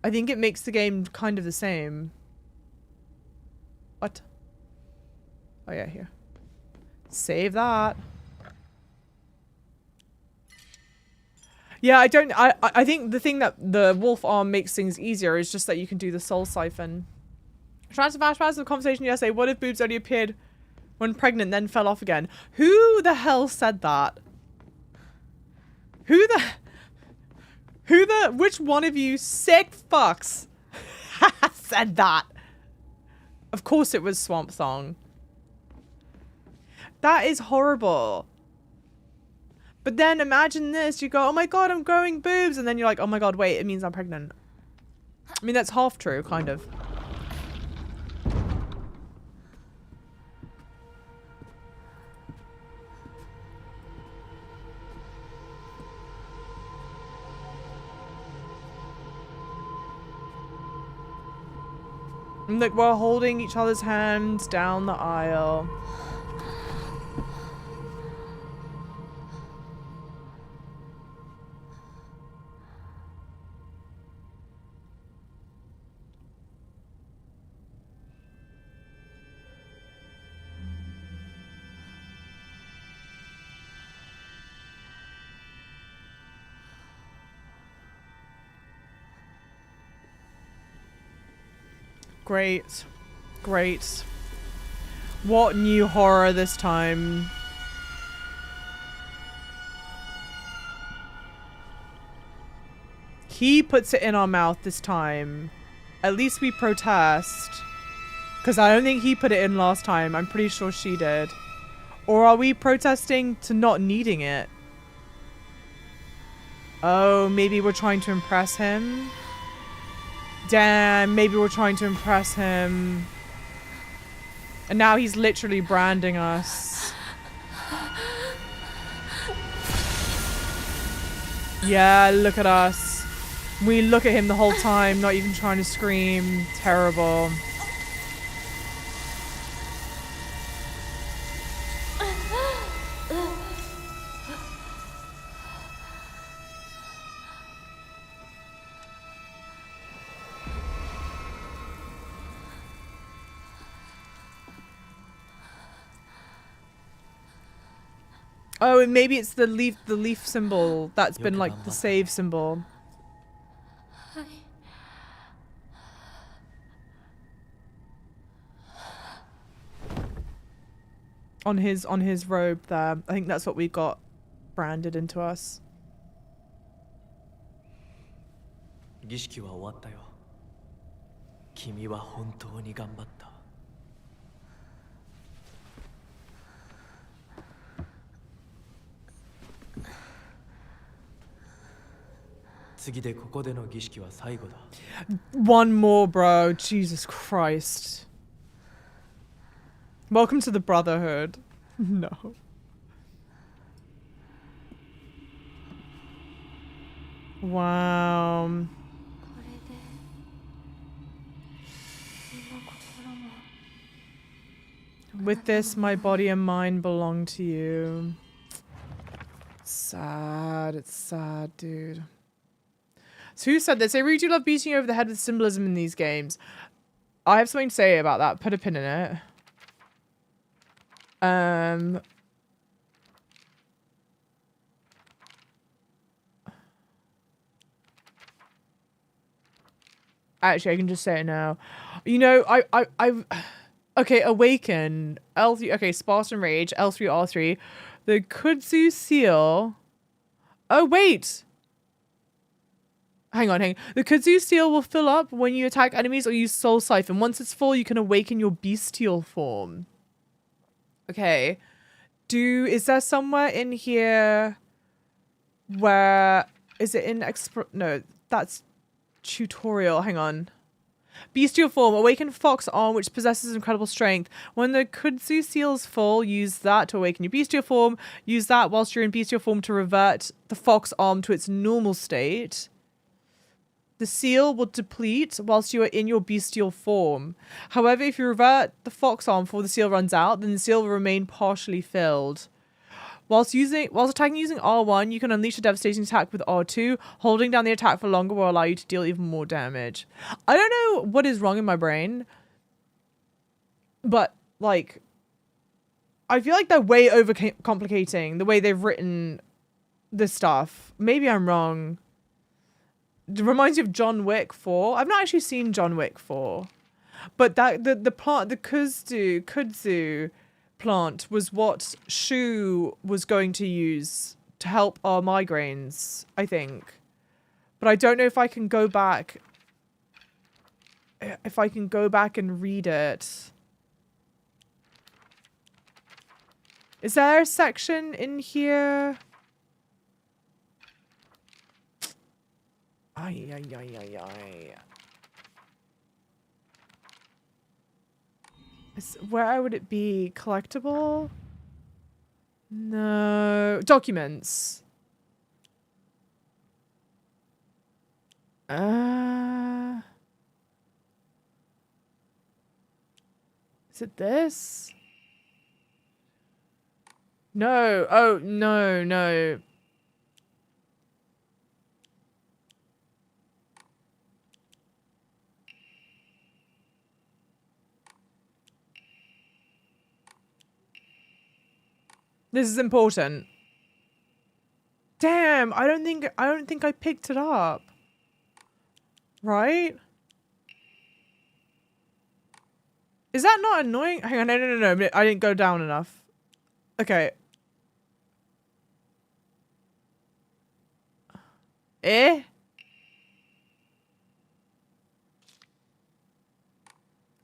I think it makes the game kind of the same. What? Oh yeah, here. Save that. Yeah, I think the thing that the wolf arm makes things easier is just that you can do the soul siphon. Trying to flashbacks of the conversation yesterday. What if boobs only appeared when pregnant, then fell off again? Who the hell said that? Which one of you sick fucks said that? Of course it was Swamp Thong. That is horrible. But then imagine this. You go, oh my god, I'm growing boobs. And then you're like, oh my god, wait, it means I'm pregnant. I mean, that's half true, kind of. And look, we're holding each other's hands down the aisle. Great. Great. What new horror this time? He puts it in our mouth this time. At least we protest. Because I don't think he put it in last time. I'm pretty sure she did. Or are we protesting to not needing it? Oh, maybe we're trying to impress him? Damn, maybe we're trying to impress him. And now he's literally branding us. Yeah, look at us. We look at him the whole time, not even trying to scream. Terrible. Oh, and maybe it's the leaf symbol that's been like the save symbol. On his robe there. I think that's what we got branded into us. 儀式は終わったよ。君は本当に頑張った。次でここでの儀式は最後だ。One more, bro. Jesus Christ. Welcome to the Brotherhood. No. Wow. これで身も心も With this, my body and mind belong to you. Sad. It's sad, dude. So who said this? They really do love beating you over the head with symbolism in these games. I have something to say about that. Put a pin in it. Actually, I can just say it now. You know, I've okay, Awaken, L3, okay, Spartan Rage, L3, R3, the Kudzu Seal. Oh, wait. Hang on. The Kudzu Seal will fill up when you attack enemies or use Soul Siphon. Once it's full, you can awaken your bestial form. Okay. Is there somewhere in here where, is it in no, that's tutorial. Hang on. Bestial form. Awaken Fox arm, which possesses incredible strength. When the Kudzu Seal is full, use that to awaken your bestial form. Use that whilst you're in bestial form to revert the Fox arm to its normal state. The seal will deplete whilst you are in your bestial form. However, if you revert the Fox arm before the seal runs out, then the seal will remain partially filled. Whilst attacking using R1, you can unleash a devastating attack with R2. Holding down the attack for longer will allow you to deal even more damage. I don't know what is wrong in my brain, but like, I feel like they're way overcomplicating the way they've written this stuff. Maybe I'm wrong. It reminds me of John Wick 4. I've not actually seen John Wick 4, but that the plant, the kudzu plant was what Shu was going to use to help our migraines, I think. But I don't know if I can go back. If I can go back and read it. Is there a section in here? Ay, ay, ay, ay, ay. Where would it be? Collectible? No. Documents. Is it this? No. Oh, no, no. This is important. Damn, I don't think I picked it up. Right? Is that not annoying? Hang on, no. I didn't go down enough. Okay. Eh?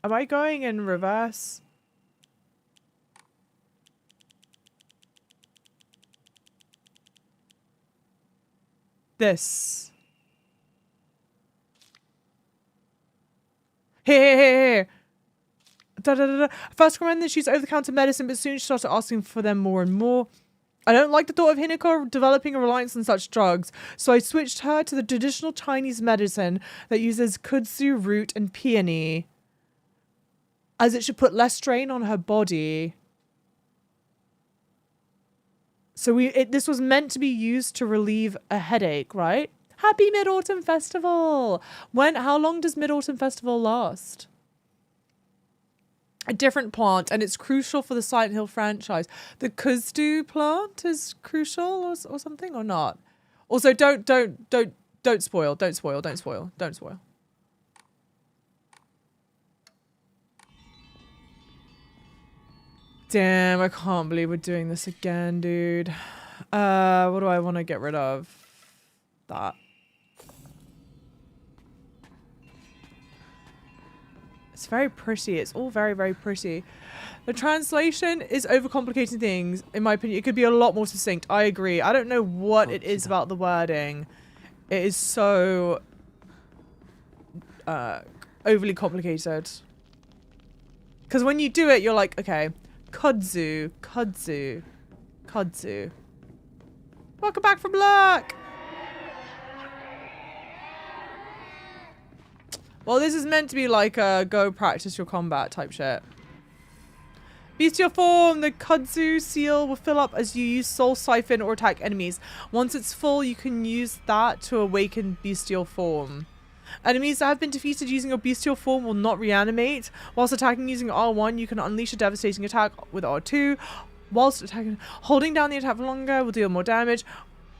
Am I going in reverse? This. Here. First recommend that she's over-the-counter medicine, but soon she started asking for them more and more. I don't like the thought of Hinako developing a reliance on such drugs, so I switched her to the traditional Chinese medicine that uses kudzu root and peony, as it should put less strain on her body. So this was meant to be used to relieve a headache, right? Happy Mid-Autumn Festival! How long does Mid-Autumn Festival last? A different plant, and it's crucial for the Silent Hill franchise. The kudzu plant is crucial or something, or not? Also, don't spoil. Don't spoil. Damn, I can't believe we're doing this again, dude. What do I want to get rid of? That. It's very pretty. It's all very, very pretty. The translation is overcomplicating things, in my opinion. It could be a lot more succinct. I agree. I don't know what it is about the wording. It is so overly complicated. Because when you do it, you're like, okay, kudzu, kudzu, kudzu. Welcome back from luck. Well, this is meant to be like a go practice your combat type shit. Bestial form, the kudzu seal will fill up as you use soul siphon or attack enemies. Once it's full, you can use that to awaken bestial form. Enemies that have been defeated using your bestial form will not reanimate. Whilst attacking using R1, you can unleash a devastating attack with R2. Whilst attacking, holding down the attack for longer will deal more damage.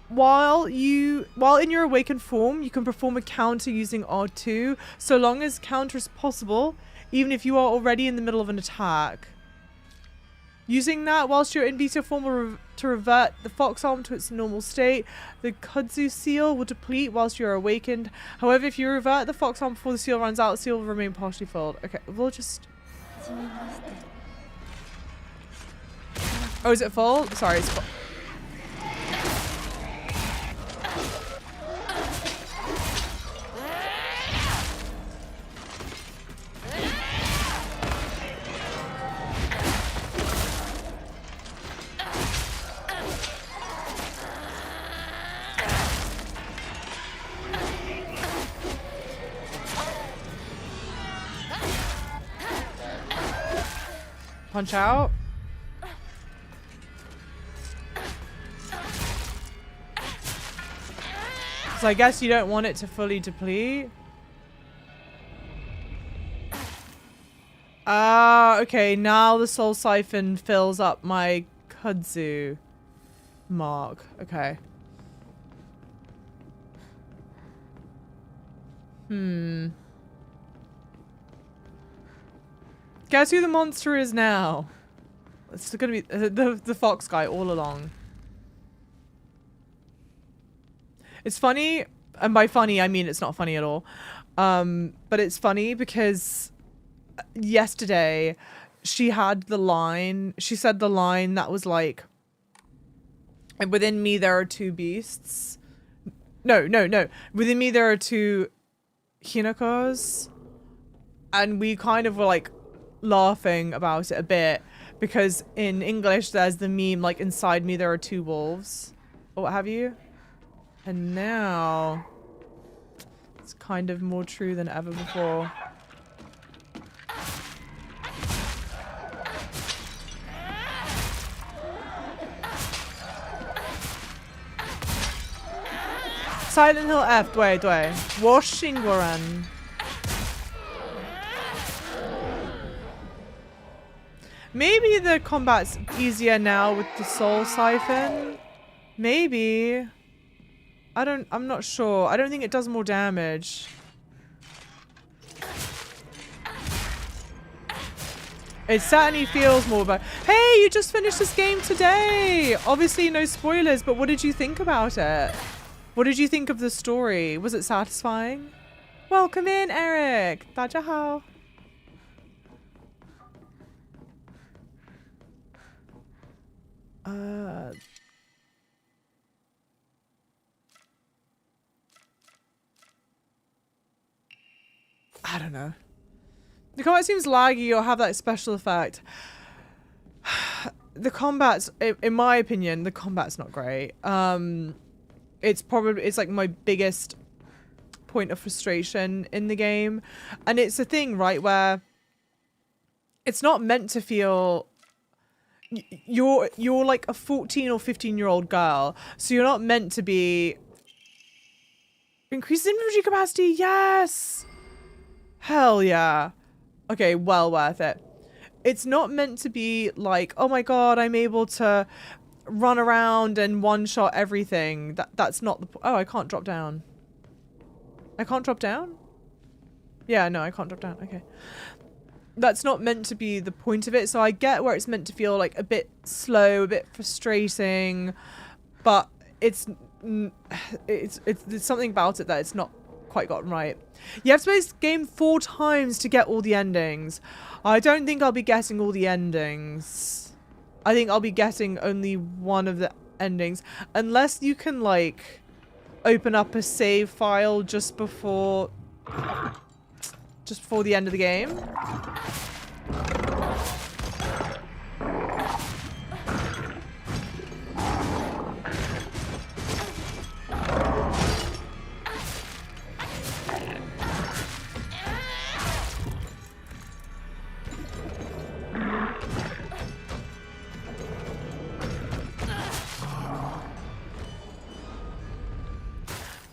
While in your awakened form, you can perform a counter using R2, so long as counter is possible, even if you are already in the middle of an attack. Using that whilst you're in bestial form will to revert the fox arm to its normal state. The kudzu seal will deplete whilst you're awakened. However, if you revert the fox arm before the seal runs out, the seal will remain partially filled. Okay, we'll just... Oh, is it full? Sorry, it's full. Punch out. So I guess you don't want it to fully deplete. Ah, okay. Now the soul siphon fills up my kudzu mark. Okay. Guess who the monster is now? It's gonna be the fox guy all along. It's funny, and by funny I mean it's not funny at all. But it's funny because yesterday she said the line that was like, and within me there are two beasts. No. Within me there are two Hinokos. And we kind of were like laughing about it a bit because in English there's the meme like inside me there are two wolves or what have you. And now it's kind of more true than ever before. Silent Hill F, 对 我信过人 Maybe the combat's easier now with the soul siphon. Maybe. I'm not sure. I don't think it does more damage. It certainly feels more but hey, you just finished this game today! Obviously no spoilers, but what did you think about it? What did you think of the story? Was it satisfying? Welcome in, Eric! 大家好. I don't know. The combat seems laggy or have that special effect. The combat's, in my opinion, the combat's not great. It's like my biggest point of frustration in the game. And it's a thing, right, where it's not meant to feel... You're like a 14 or 15-year-old girl, so you're not meant to be... Increased inventory capacity, yes! Hell yeah. Okay, well worth it. It's not meant to be like, oh my god, I'm able to run around and one-shot everything. That's not the... Oh, I can't drop down. I can't drop down? Yeah, no, I can't drop down. Okay. That's not meant to be the point of it, so I get where it's meant to feel like a bit slow, a bit frustrating, but it's there's something about it that it's not quite gotten right. You have to play this game 4 times to get all the endings. I don't think I'll be getting all the endings. I think I'll be getting only one of the endings, unless you can like open up a save file just before the end of the game.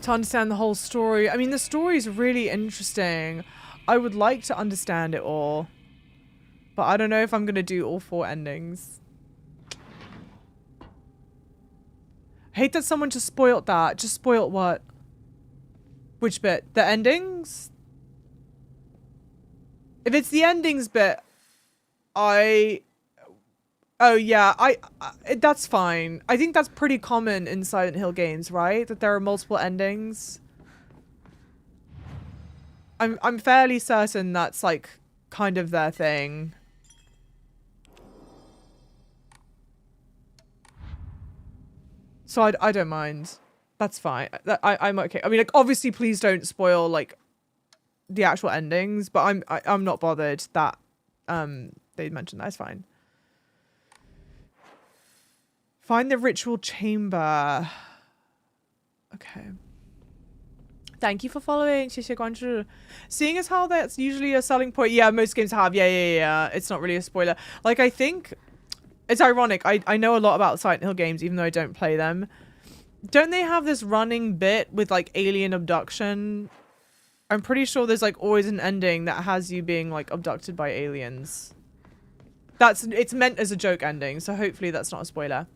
to understand the whole story. I mean, the story is really interesting. I would like to understand it all. But I don't know if I'm going to do all 4 endings. I hate that someone just spoiled that. Just spoiled what? Which bit? The endings? If it's the endings bit, oh yeah, that's fine. I think that's pretty common in Silent Hill games, right? That there are multiple endings. I'm fairly certain that's like kind of their thing. So I don't mind. That's fine. I'm okay. I mean, like, obviously, please don't spoil like the actual endings, but I'm not bothered that they mentioned that. It's fine. Find the ritual chamber. Okay. Thank you for following. 谢谢关注. Seeing as how that's usually a selling point. Yeah, most games have. Yeah. It's not really a spoiler. Like, I think it's ironic. I know a lot about Silent Hill games, even though I don't play them. Don't they have this running bit with like alien abduction? I'm pretty sure there's like always an ending that has you being like abducted by aliens. It's meant as a joke ending, so hopefully that's not a spoiler.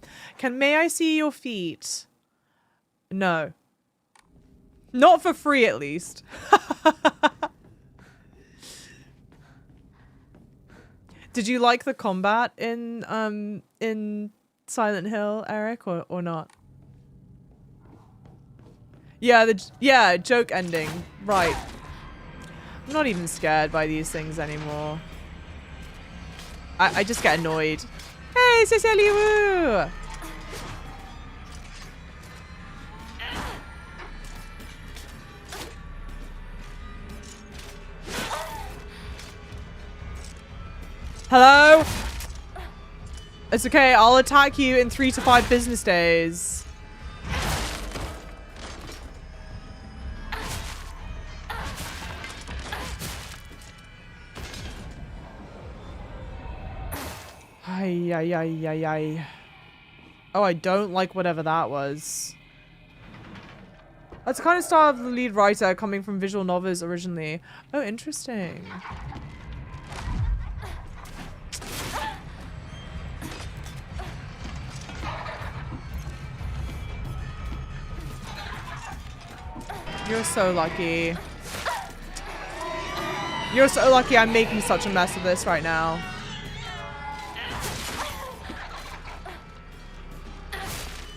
May I see your feet? No. Not for free, at least. Did you like the combat in Silent Hill, Eric, or not? Yeah, joke ending. Right. I'm not even scared by these things anymore. I just get annoyed. Hey, c'est salut! Hello? It's okay, I'll attack you in 3 to 5 business days. Ay. Oh, I don't like whatever that was. That's the kind of style of the lead writer coming from visual novels originally. Oh, interesting. You're so lucky. You're so lucky I'm making such a mess of this right now.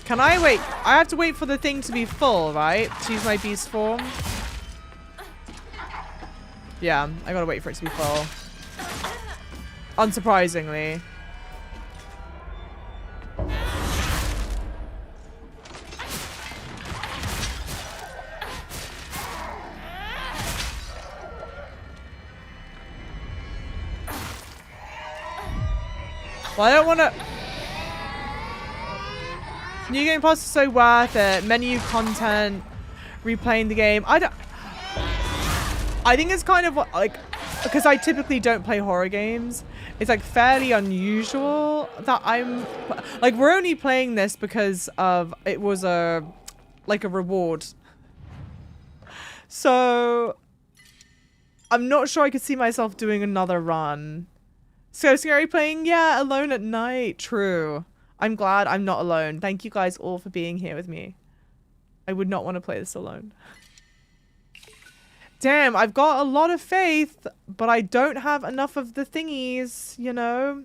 Can I wait? I have to wait for the thing to be full, right? To use my beast form. Yeah, I gotta wait for it to be full. Unsurprisingly. Well, I don't want to... New Game Plus is so worth it. Menu content, replaying the game. I think it's kind of like, because I typically don't play horror games, it's like fairly unusual that I'm like, we're only playing this because of it was a reward. So I'm not sure I could see myself doing another run. So scary playing, yeah, alone at night. True. I'm glad I'm not alone. Thank you guys all for being here with me. I would not want to play this alone. Damn, I've got a lot of faith, but I don't have enough of the thingies, you know?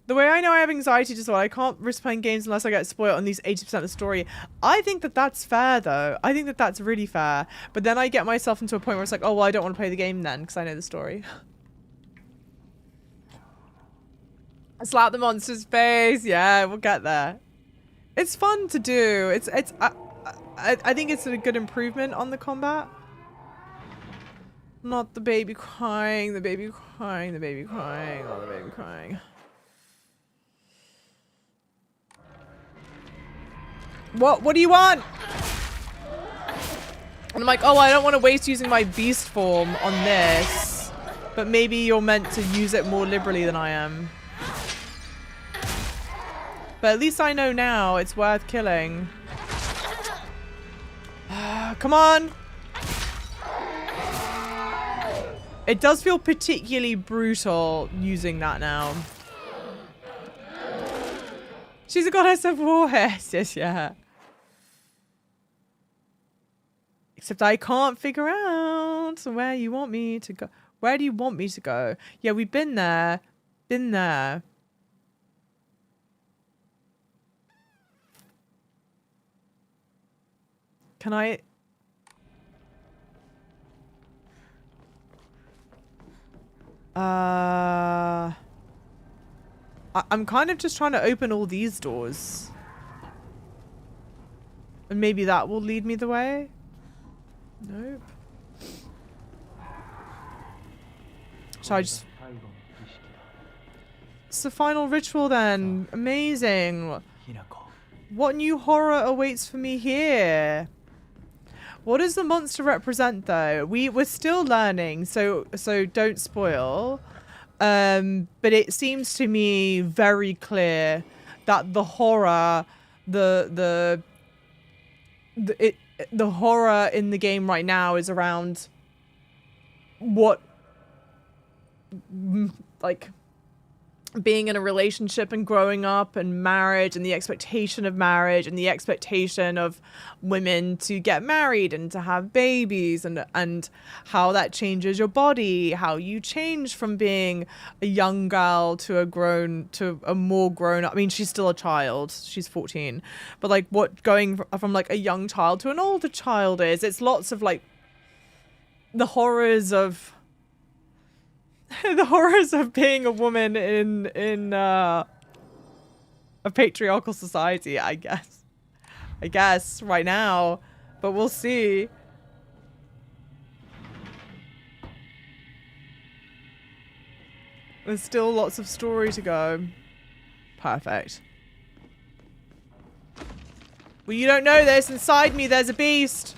The way I know I have anxiety disorder, I can't risk playing games unless I get spoiled on these 80% of the story. I think that that's fair, though. I think that that's really fair. But then I get myself into a point where it's like, oh, well, I don't want to play the game then, because I know the story. Slap the monster's face. Yeah, we'll get there. It's fun to do. I think it's a good improvement on the combat. Not the baby crying, the baby crying, the baby crying, oh, the baby crying. What do you want? And I'm like, oh, I don't want to waste using my beast form on this. But maybe you're meant to use it more liberally than I am. But at least I know now it's worth killing. Come on. It does feel particularly brutal using that now. She's a goddess of war. Yes, yeah. Except I can't figure out where you want me to go. Where do you want me to go? Yeah, we've been there. Been there. Can I... I'm kind of just trying to open all these doors. And maybe that will lead me the way? Nope. Shall I just... It's the final ritual then. Amazing. What new horror awaits for me here? What does the monster represent though? We're still learning, so don't spoil. But it seems to me very clear that the horror, the horror in the game right now is around what, like, being in a relationship and growing up and marriage and the expectation of marriage and the expectation of women to get married and to have babies and how that changes your body, how you change from being a young girl to a more grown up. I mean, she's still a child. She's 14. But like what going from like a young child to an older child is. It's lots of like the horrors of the horrors of being a woman in a patriarchal society, I guess right now, but we'll see. There's still lots of story to go. Perfect. Well, you don't know this. Inside me, there's a beast.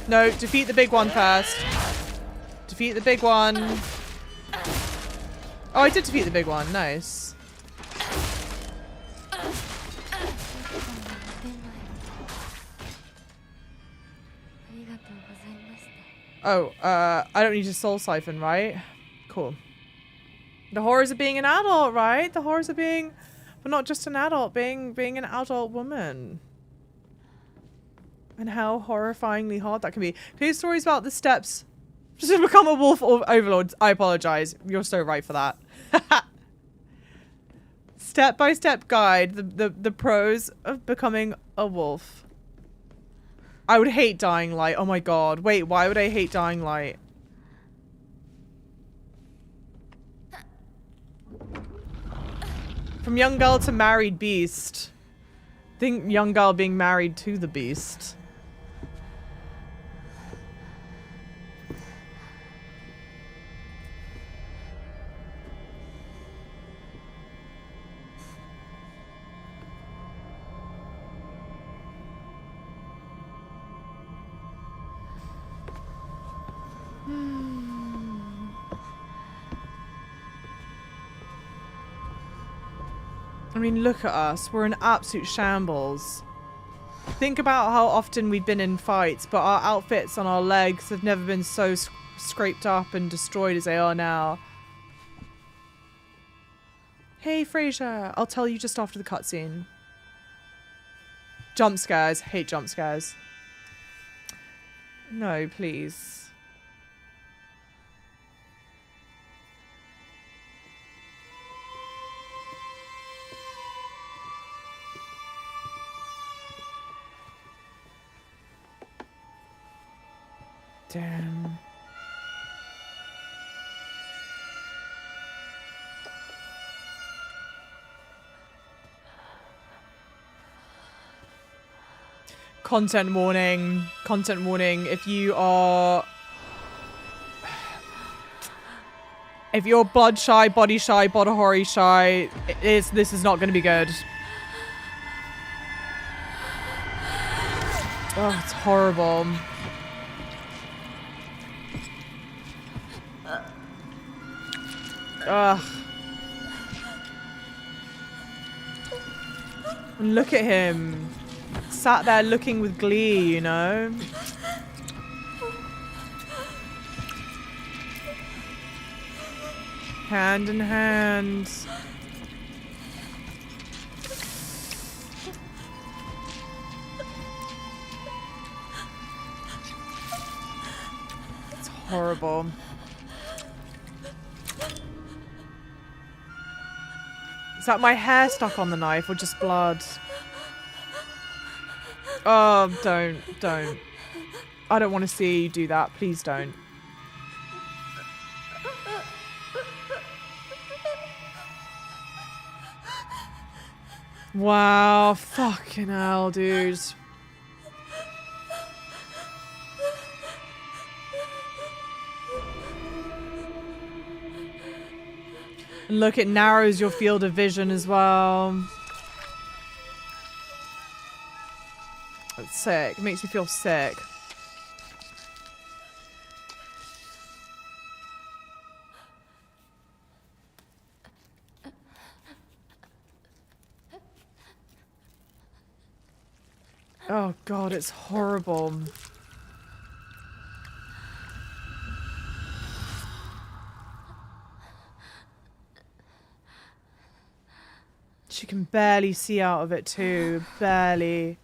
No, defeat the big one first. Defeat the big one. Oh, I did defeat the big one. Nice. Oh, I don't need to soul siphon, right? Cool. The horrors of being an adult, right? The horrors of being, but not just an adult, being an adult woman. And how horrifyingly hard that can be. Please stories about the steps to become a wolf or overlord. I apologize. You're so right for that. Step-by-step guide. The pros of becoming a wolf. I would hate Dying Light. Oh my god. Wait, why would I hate Dying Light? From young girl to married beast. Think young girl being married to the beast. I mean, look at us. We're in absolute shambles. Think about how often we've been in fights, but our outfits on our legs have never been so scraped up and destroyed as they are now. Hey, Frasier. I'll tell you just after the cutscene. Jump scares. Hate jump scares. No, please. Damn. Content warning. Content warning. If you're blood shy, body shy, body horror shy, this is not going to be good. Oh, it's horrible. Ugh. And look at him. Sat there looking with glee, you know? Hand in hand. It's horrible. Is that my hair stuck on the knife or just blood? Oh, don't. I don't want to see you do that. Please don't. Wow, fucking hell, dude. Look, it narrows your field of vision as well. It's sick. It makes me feel sick. Oh god, it's horrible. She can barely see out of it too. Barely.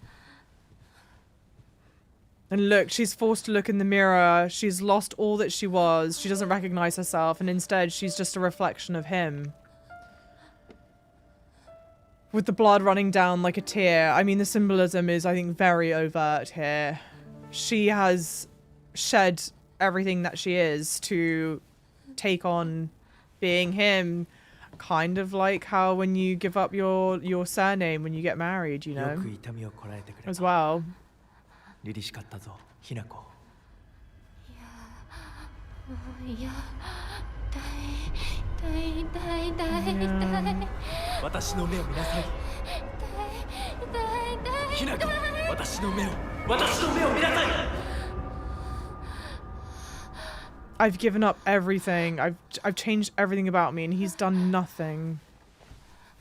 And look, she's forced to look in the mirror. She's lost all that she was. She doesn't recognize herself, and instead she's just a reflection of him. With the blood running down like a tear. I mean, the symbolism is, I think, very overt here. She has shed everything that she is to take on being him. Kind of like how when you give up your surname when you get married, you know? As well. 凛々しかったぞ、ひな子。いや、痛い。私の目を見なさい。ひな子、私の目を見なさい。I've given up everything. I've changed everything about me, and he's done nothing.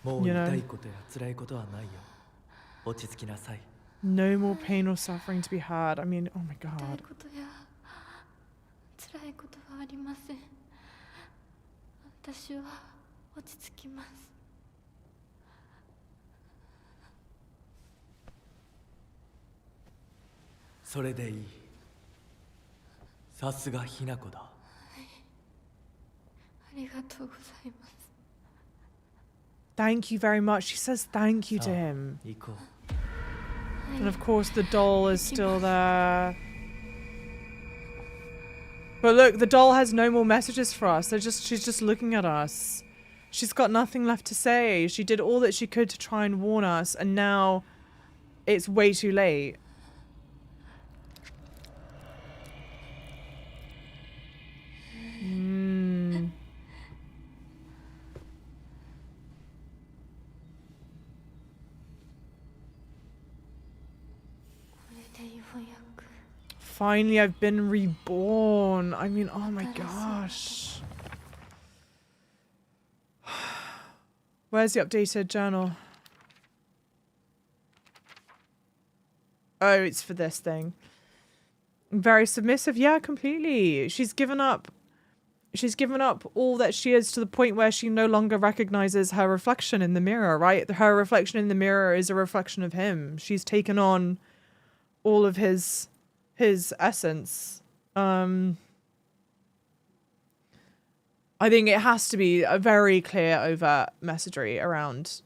もう痛いことや辛いことはないよ。落ち着きなさい。 No more pain or suffering to be had. I mean, oh my god. 痛いことや辛いことはありません。私は落ち着きます。それでいい。さすがひな子だ。はい、ありがとうございます。 Thank you very much. She says thank you to him. 行こう。 And of course the doll is still there. But look, the doll has no more messages for us. She's just looking at us. She's got nothing left to say. She did all that she could to try and warn us, and now it's way too late. Finally, I've been reborn. I mean, oh my gosh. Where's the updated journal? Oh, it's for this thing. Very submissive. Yeah, completely. She's given up all that she is to the point where she no longer recognizes her reflection in the mirror, right? Her reflection in the mirror is a reflection of him. She's taken on all of his essence. I think it has to be a very clear, overt messagery around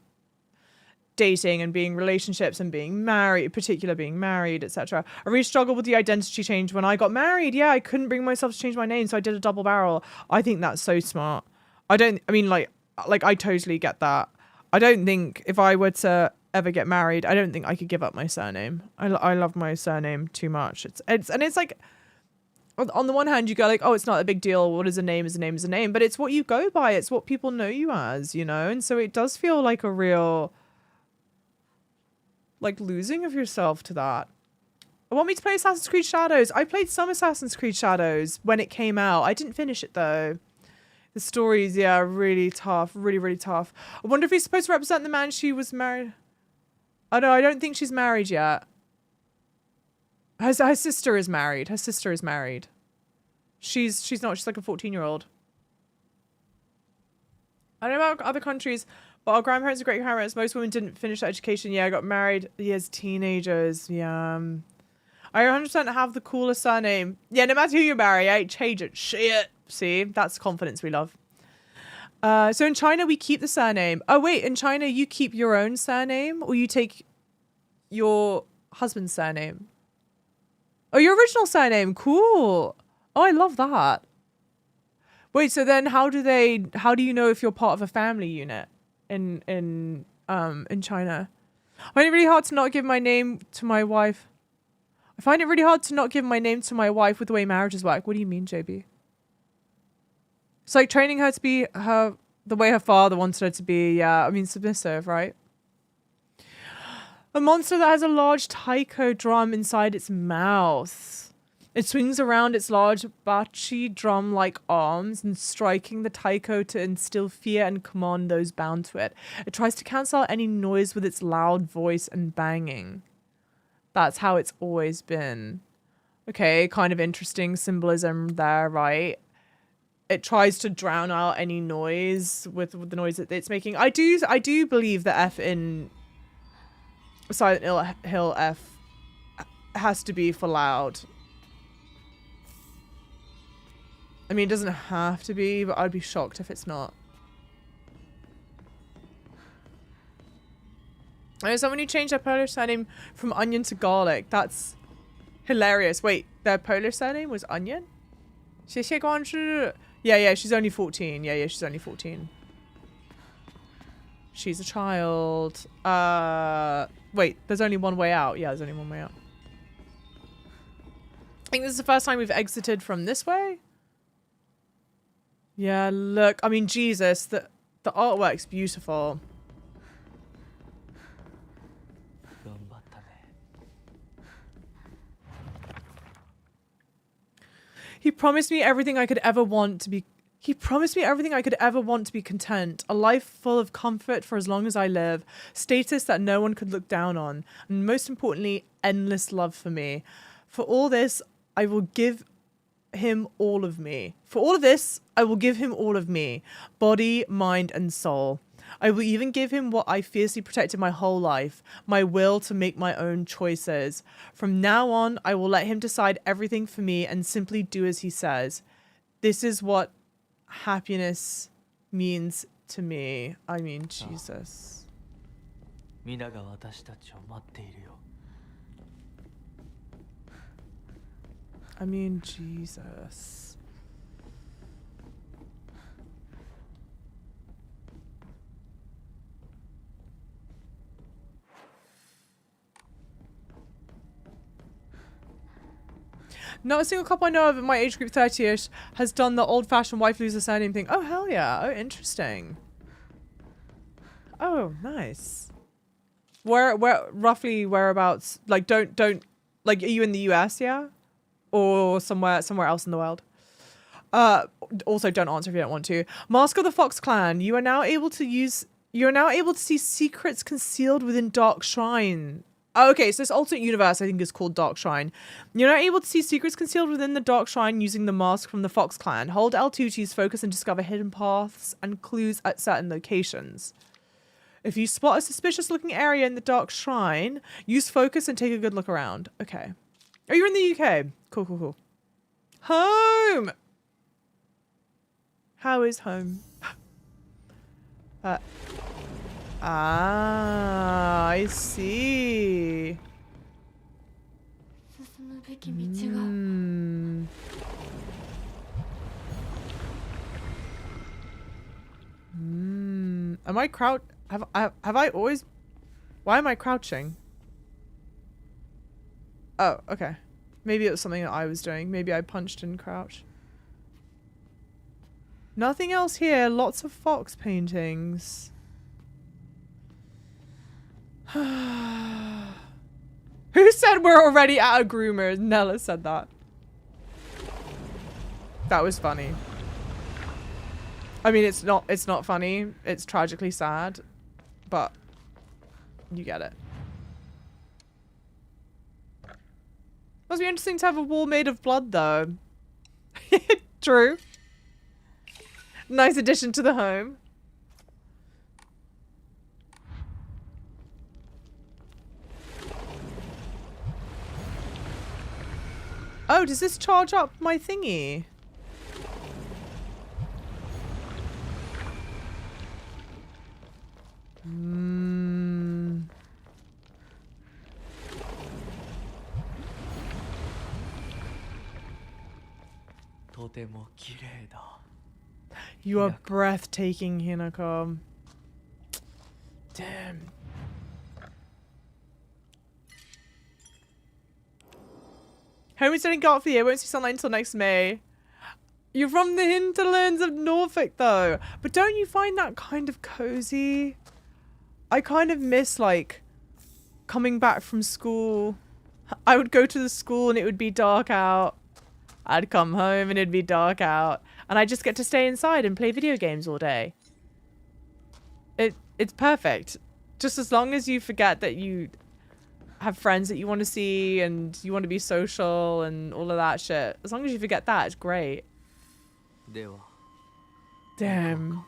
dating and being relationships and being married, particularly being married, etc. I really struggled with the identity change when I got married. Yeah, I couldn't bring myself to change my name, so I did a double barrel. I think that's so smart. I totally get that. I don't think if I were to ever get married, I don't think I could give up my surname. I love my surname too much. It's like, on the one hand you go like, oh, it's not a big deal, what is a name is a name is a name, but it's what you go by, it's what people know you as, you know? And so it does feel like a real like losing of yourself to that. Want me to play Assassin's Creed Shadows? I played some Assassin's Creed Shadows when it came out. I didn't finish it though. The stories, yeah, really tough. Really, really tough. I wonder if he's supposed to represent the man she was married. Oh no, I don't think she's married yet. Her sister is married. Her sister is married. She's not. She's like a 14-year-old. I don't know about other countries, but our grandparents and great-grandparents, most women didn't finish their education. Yeah, got married as teenagers. Yeah. I 100% have the coolest surname. Yeah, no matter who you marry, I ain't change it. Shit. See? That's confidence we love. So in China, we keep the surname. Oh, wait. In China, you keep your own surname or you take your husband's surname? Oh, your original surname. Cool. Oh, I love that. Wait, so then how do you know if you're part of a family unit in China? I find it really hard to not give my name to my wife. I find it really hard to not give my name to my wife with the way marriages work. What do you mean, JB? It's like training her to be the way her father wanted her to be. Yeah, I mean, submissive, right? A monster that has a large taiko drum inside its mouth. It swings around its large bachi drum-like arms and striking the taiko to instill fear and command those bound to it. It tries to cancel out any noise with its loud voice and banging. That's how it's always been. Okay, kind of interesting symbolism there, right? It tries to drown out any noise with the noise that it's making. I do believe the F in Silent Hill F has to be for loud. I mean, it doesn't have to be, but I'd be shocked if it's not. I know someone who changed their Polish surname from onion to garlic. That's hilarious. Wait, their Polish surname was onion? Yeah, she's only 14. Yeah, she's only 14. She's a child. Wait, there's only one way out. Yeah, there's only one way out. I think this is the first time we've exited from this way. Yeah, look. I mean, Jesus, the artwork's beautiful. He promised me everything I could ever want to be. He promised me everything I could ever want to be content. A life full of comfort for as long as I live. Status that no one could look down on. And most importantly, endless love for me. For all this, I will give him all of me. For all of this, I will give him all of me. Body, mind, and soul. I will even give him what I fiercely protected my whole life. My will to make my own choices. From now on, I will let him decide everything for me and simply do as he says. This is what happiness means to me. I mean, Jesus. I mean, Jesus. Not a single couple I know of in my age group 30ish has done the old-fashioned wife loses surname thing. Oh, hell yeah. Oh, interesting. Oh, nice. Where roughly whereabouts? Like, don't, like, are you in the US, yeah? Or somewhere else in the world? Also, don't answer if you don't want to. Mask of the Fox Clan. You are now able to see secrets concealed within Dark Shrine. Oh, okay, so this alternate universe, I think, is called Dark Shrine. You're now able to see secrets concealed within the Dark Shrine using the mask from the Fox Clan. Hold L2 to use focus and discover hidden paths and clues at certain locations. If you spot a suspicious-looking area in the Dark Shrine, use focus and take a good look around. Okay. Oh, you're in the UK. Cool. Home! How is home? I see. Am I have I always... Why am I crouching? Oh, okay. Maybe it was something that I was doing. Maybe I punched and crouched. Nothing else here. Lots of fox paintings. Who Who said we're already at a groomer? Nella said that. That was funny. I mean, it's not funny. It's tragically sad, but you get it. Must be interesting to have a wall made of blood, though. True. Nice addition to the home. Oh, does this charge up my thingy? You are breathtaking, Hinako. Damn. Homesteading got for the year. Won't see sunlight until next May. You're from the hinterlands of Norfolk, though. But don't you find that kind of cozy? I kind of miss, like, coming back from school. I would go to the school and it would be dark out. I'd come home and it'd be dark out. And I just get to stay inside and play video games all day. It's perfect. Just as long as you forget that you have friends that you want to see and you want to be social and all of that shit. As long as you forget that, it's great. Damn.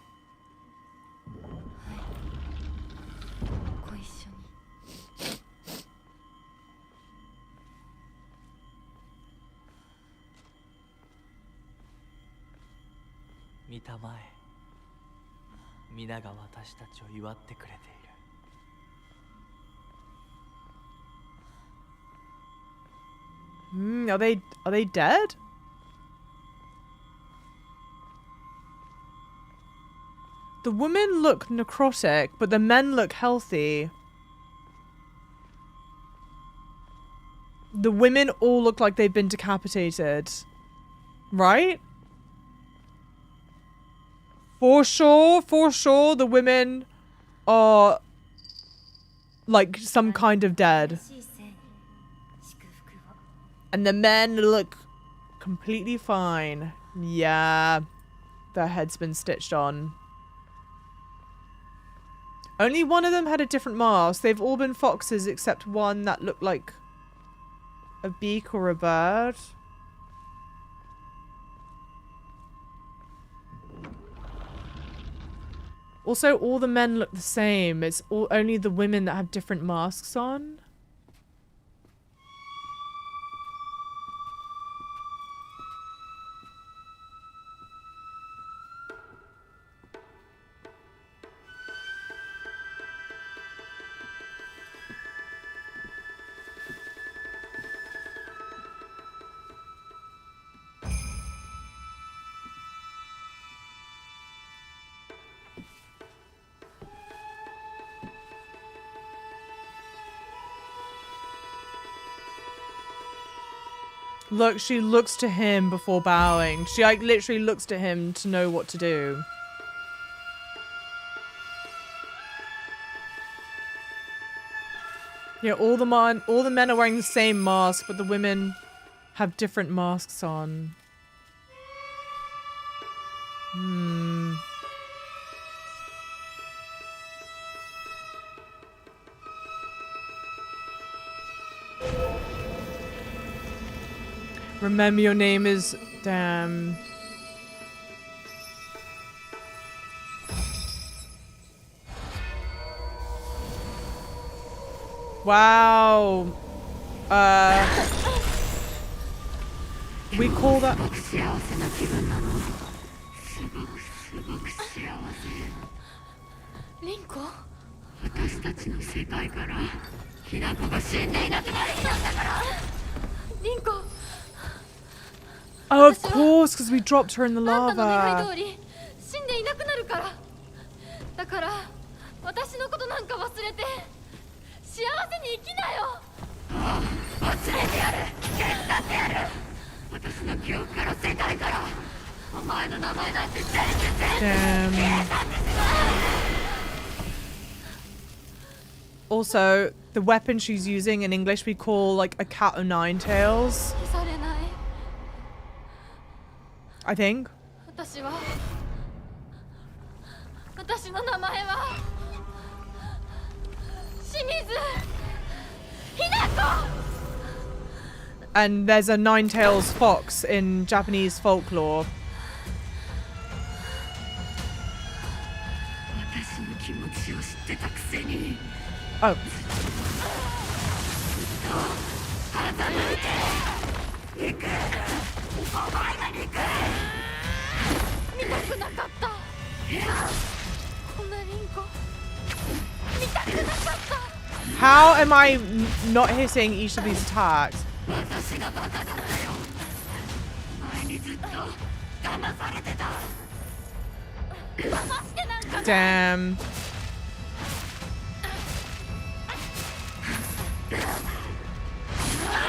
Are they dead? The women look necrotic, but the men look healthy. The women all look like they've been decapitated. Right? For sure, the women are like some kind of dead. And the men look completely fine. Yeah, their head's been stitched on. Only one of them had a different mask. They've all been foxes except one that looked like a beak or a bird. Also, all the men look the same. It's only the women that have different masks on. Look, she looks to him before bowing. She like literally looks to him to know what to do. Yeah, all the men are wearing the same mask, but the women have different masks on. Remember your name is... Damn. Wow. We call that... Rinko? Rinko! Oh, of course, because we dropped her in the lava. Damn. Also, the weapon she's using in English we call like a cat o' nine tails. されない。 I think. 私の名前は清水ひな子。 And there's a nine-tails fox in Japanese folklore. 私の気持ちを知ってたくせに Oh. 見たくなかった。こんなリンコ見たくなかった。 How am I not hitting each of these attacks? 私がバカだったよ前にずっと騙されてた騙してなんかない。 Damn.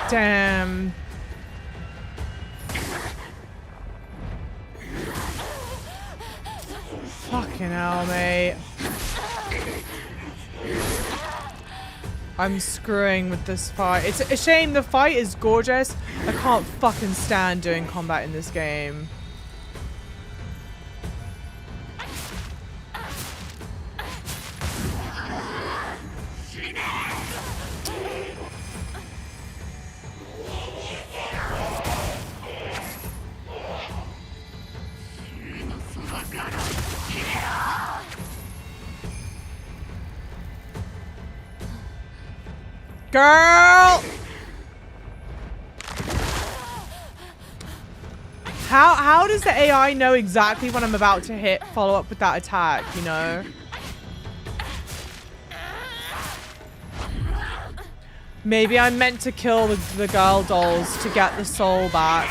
Damn. Fucking hell, mate. I'm screwing with this fight. It's a shame the fight is gorgeous. I can't fucking stand doing combat in this game. Girl! How does the AI know exactly when I'm about to hit follow up with that attack, you know? Maybe I'm meant to kill the girl dolls to get the soul back.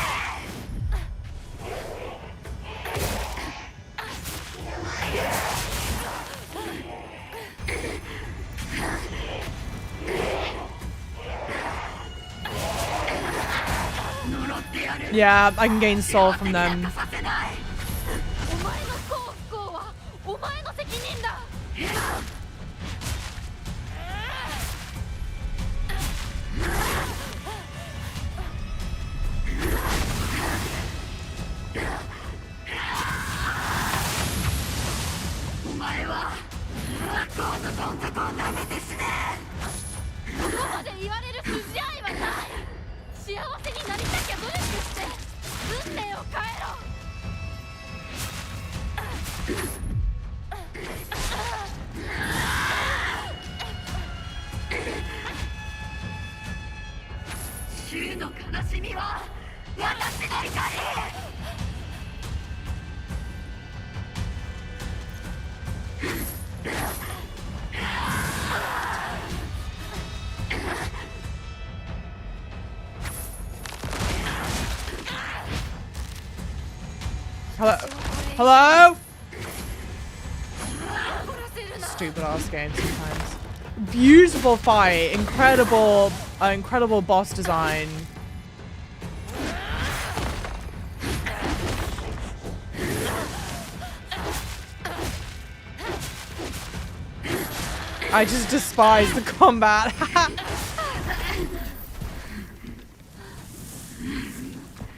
Yeah, I can gain soul from them. お前の幸不幸はお前の責任だ。 お前はこのどんたこを舐めて死ねここまで言われる筋合いはない。幸せになりたきゃ努力して運命を変えろ。 死の悲しみは私の怒り Hello? Hello? Stupid ass game sometimes. Beautiful fight. Incredible, incredible boss design. I just despise the combat.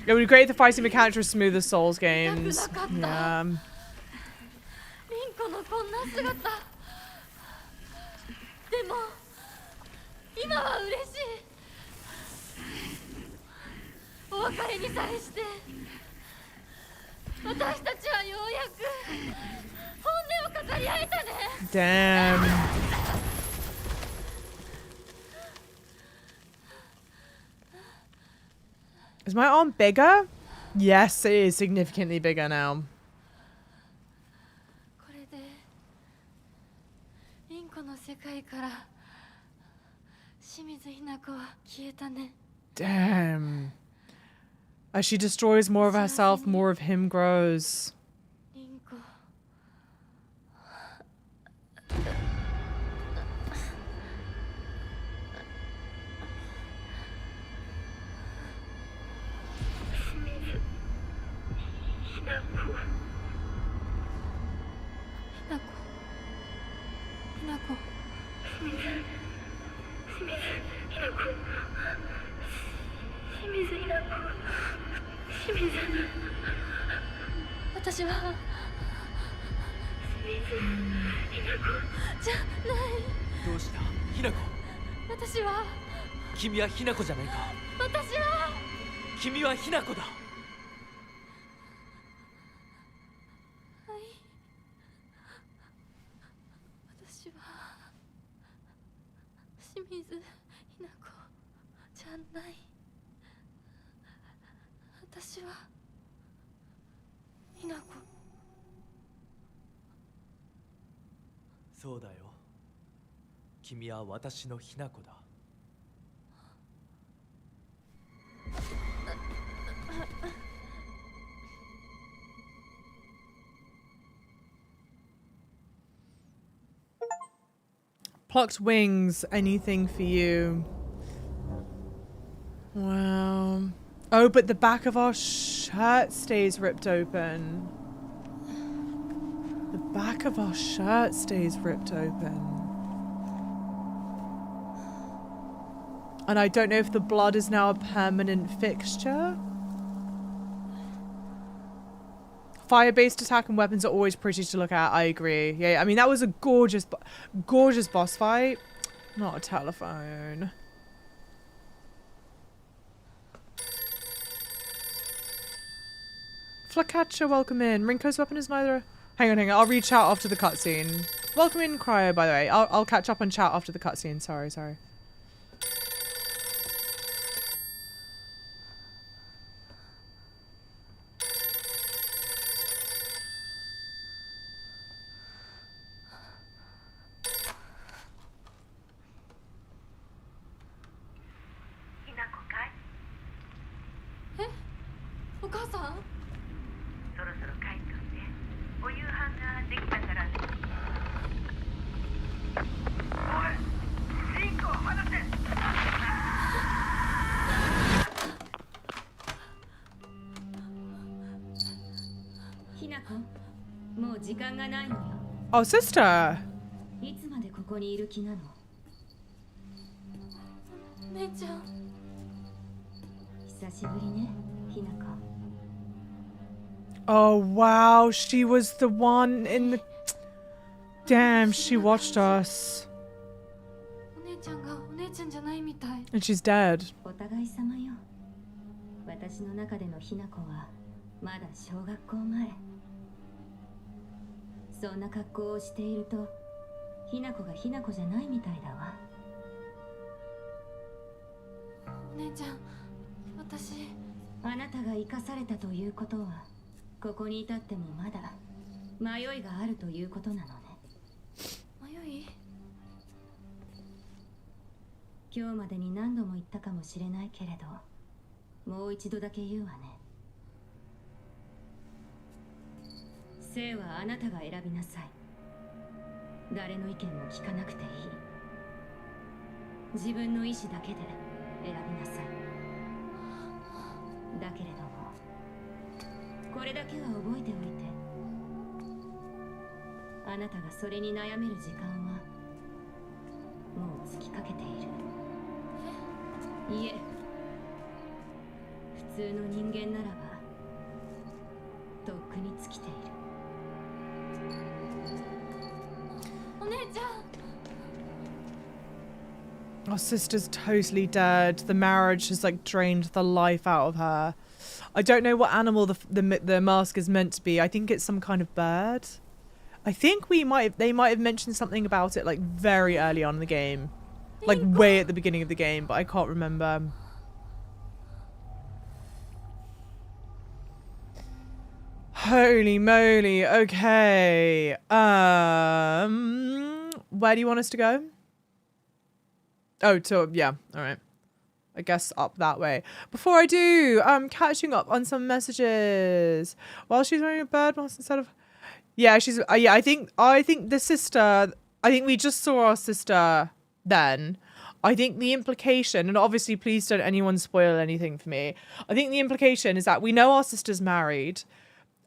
It would be great if the fighting mechanics were smooth as Souls games. Yeah. リンコのこんな姿。でも今は嬉しい。お別れにさえして私たちはようやく本音を語り合えたね。 Damn. Is my arm bigger? Yes, it is significantly bigger now. これでリンコの世界から清水ひな子は消えたね。 Damn. As she destroys more of herself, more of him grows. リンコ。 ひな子。私はじゃないどうしたひなこ私は君はひなこじゃないか私は君はひなこだはい私は清水ひな子じゃない私はひな子そうだよ君は私のひなこだPlucked wings, anything for you. Wow. Oh, but the back of our shirt stays ripped open. The back of our shirt stays ripped open. And I don't know if the blood is now a permanent fixture. Fire-based attack and weapons are always pretty to look at. I agree. Yeah, I mean, that was a gorgeous boss fight. Not a telephone. Flakatcha, welcome in. Rinko's weapon is neither... Hang on. I'll read chat after the cutscene. Welcome in, Cryo, by the way. I'll catch up on chat after the cutscene. Sorry. お母さんそろそろ帰っておいでお夕飯ができたからおいリンコを離せひなこもう時間がないのよ Oh, sister! いつまでここにいる気なの姉ちゃん久しぶりねひなこ Oh, wow. She was the one in the... Damn, she watched us. お姉ちゃんがお姉ちゃんじゃないみたい And she's dead. お互い様よ私の中でのひなこはまだ小学校前そんな格好をしているとひなこがひなこじゃないみたいだわお姉ちゃん私あなたが生かされたということはここに至ってもまだ迷いがあるということなのね迷い今日までに何度も言ったかもしれないけれどもう一度だけ言うわね生はあなたが選びなさい誰の意見も聞かなくていい自分の意志だけで選びなさいだけれどもこれだけは覚えておいてあなたがそれに悩める時間はもう尽きかけているいえ普通の人間ならばとっくに尽きているお姉ちゃん Our sister's totally dead. The marriage has like drained the life out of her. I don't know what animal the mask is meant to be. I think it's some kind of bird. I think they might have mentioned something about it like very early on in the game. Like way at the beginning of the game, but I can't remember. Holy moly. Okay. Where do you want us to go? Oh, yeah. All right. I guess up that way. Before I do, I'm catching up on some messages. While she's wearing a bird mask instead of... Yeah, she's... yeah, I think the sister... I think we just saw our sister then. I think the implication... And obviously, please don't anyone spoil anything for me. I think the implication is that we know our sister's married.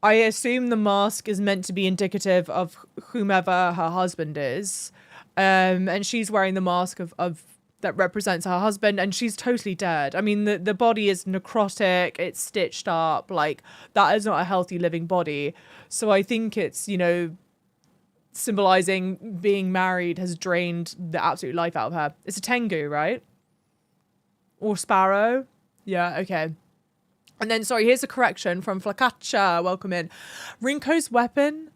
I assume the mask is meant to be indicative of whomever her husband is. And she's wearing the mask of that represents her husband, and she's totally dead. I mean, the body is necrotic, it's stitched up, like, that is not a healthy living body. So I think it's, you know, symbolizing being married has drained the absolute life out of her. It's a Tengu, right? Or Sparrow? Yeah, okay. And then, sorry, here's a correction from Flakacha. Welcome in. Rinko's weapon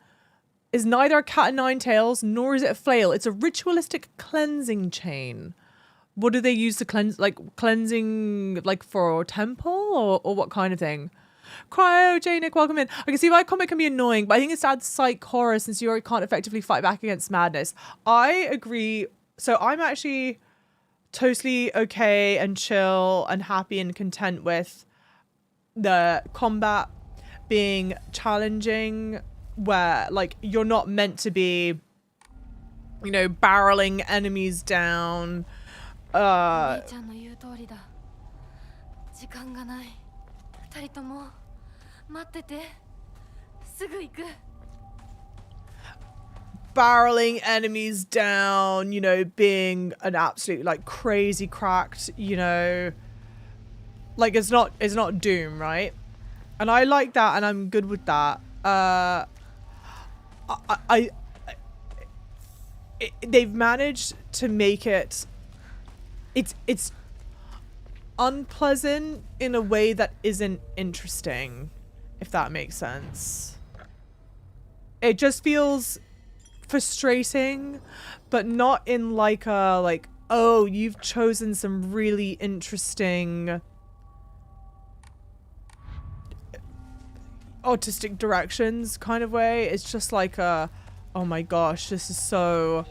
is neither a cat o' nine tails, nor is it a flail. It's a ritualistic cleansing chain. What do they use to cleanse? Like, cleansing, like, for a temple? Or what kind of thing? Cryogenic, welcome in. I can see why a comic can be annoying, but I think it's adds psych horror since you can't effectively fight back against madness. I agree. So I'm actually totally okay and chill and happy and content with the combat being challenging, where, like, you're not meant to be, you know, barreling enemies down. 兄ちゃんの言う通りだ。時間がない。二人とも待ってて。すぐ行く。Barreling enemies down, you know, being an absolute, like, crazy cracked, you know, like, it's not Doom, right? And I like that, and I'm good with that. They've managed to make it's unpleasant in a way that isn't interesting, if that makes sense. It just feels frustrating, but not in like a, like, oh, you've chosen some really interesting artistic directions kind of way. It's just like a, oh my gosh, this is so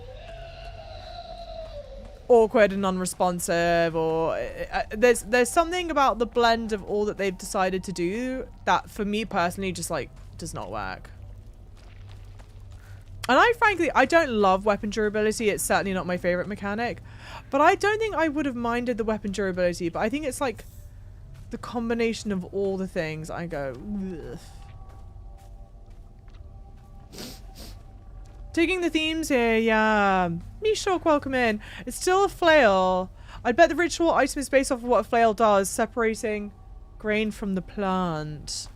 awkward and unresponsive, or there's something about the blend of all that they've decided to do that for me personally just, like, does not work. And I don't love weapon durability. It's certainly not my favorite mechanic, but I don't think I would have minded the weapon durability, but I think it's like the combination of all the things I go, ugh. Digging the themes here, yeah. Mishok, welcome in. It's still a flail. I bet the ritual item is based off of what a flail does, separating grain from the plant.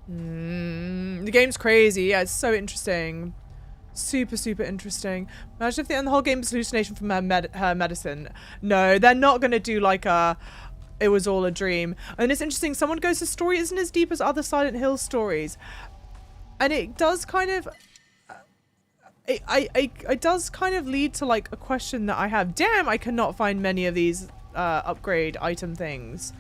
The game's crazy. Yeah, it's so interesting. Super, super interesting. Imagine if the whole game was hallucination from her medicine. No, they're not going to do like a, it was all a dream. And it's interesting, someone goes, the story isn't as deep as other Silent Hill stories. And it does kind of... It does kind of lead to, like, a question that I have. Damn, I cannot find many of these upgrade item things.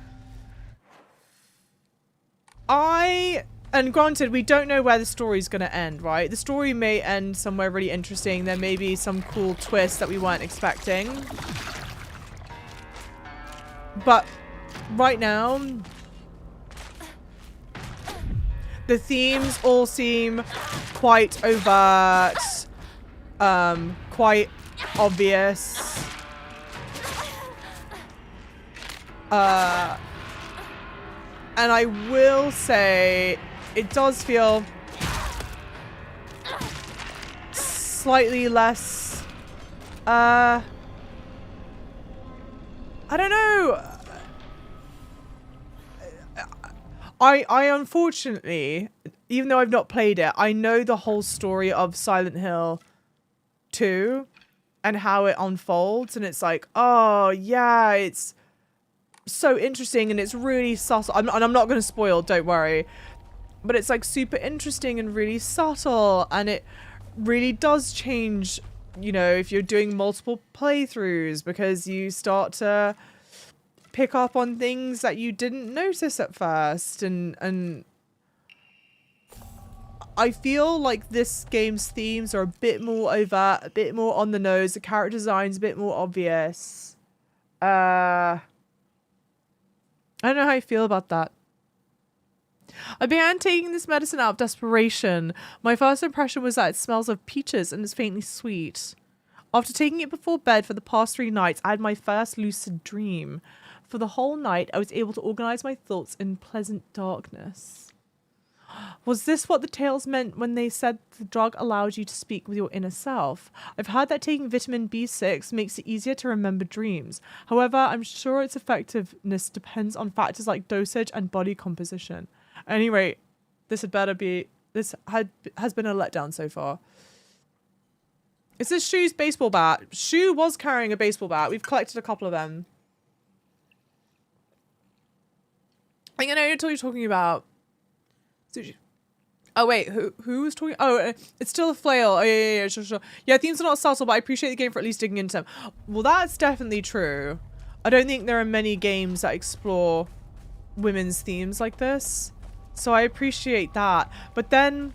And granted, we don't know where the story's going to end, right? The story may end somewhere really interesting. There may be some cool twist that we weren't expecting. But right now, the themes all seem quite overt. Quite obvious. And I will say it does feel slightly less, I don't know. I unfortunately, even though I've not played it, I know the whole story of Silent Hill 2 and how it unfolds, and it's like, oh yeah, it's so interesting and it's really subtle. I'm not going to spoil, don't worry, but it's like super interesting and really subtle, and it really does change, you know, if you're doing multiple playthroughs, because you start to pick up on things that you didn't notice at first, and I feel like this game's themes are a bit more overt, a bit more on the nose. The character design's a bit more obvious. I don't know how I feel about that. I began taking this medicine out of desperation. My first impression was that it smells of peaches and is faintly sweet. After taking it before bed for the past 3 nights, I had my first lucid dream. For the whole night, I was able to organize my thoughts in pleasant darkness. Was this what the tales meant when they said the drug allowed you to speak with your inner self? I've heard that taking vitamin B6 makes it easier to remember dreams. However, I'm sure its effectiveness depends on factors like dosage and body composition. Anyway, this has been a letdown so far. Is this Shu's baseball bat? Shu was carrying a baseball bat. We've collected a couple of them. I think I know what you're talking about. Sushi. Oh wait, who was talking? Oh, it's still a flail. Oh yeah, sure. Yeah, themes are not subtle, but I appreciate the game for at least digging into them. Well, that's definitely true. I don't think there are many games that explore women's themes like this, so I appreciate that. But then,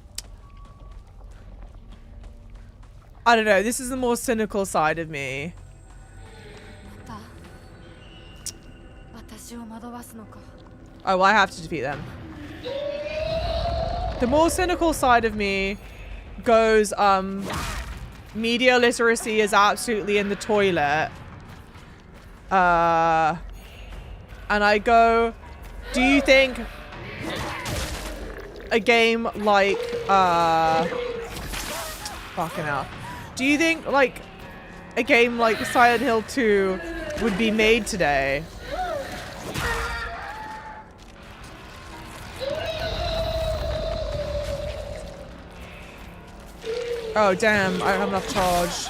I don't know. This is the more cynical side of me. Oh, well, I have to defeat them. The more cynical side of me goes, media literacy is absolutely in the toilet. And I go, do you think a game like, fucking hell. Do you think, like, a game like Silent Hill 2 would be made today? Oh, damn. I don't have enough charge.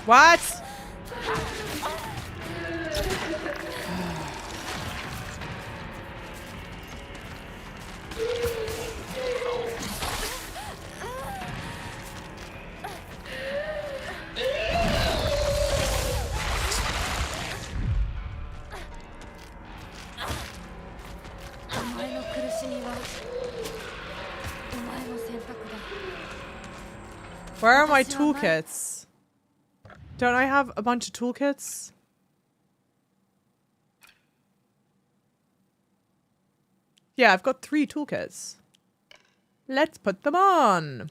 What? Where are my toolkits? Don't I have a bunch of toolkits? Yeah, I've got 3 toolkits. Let's put them on.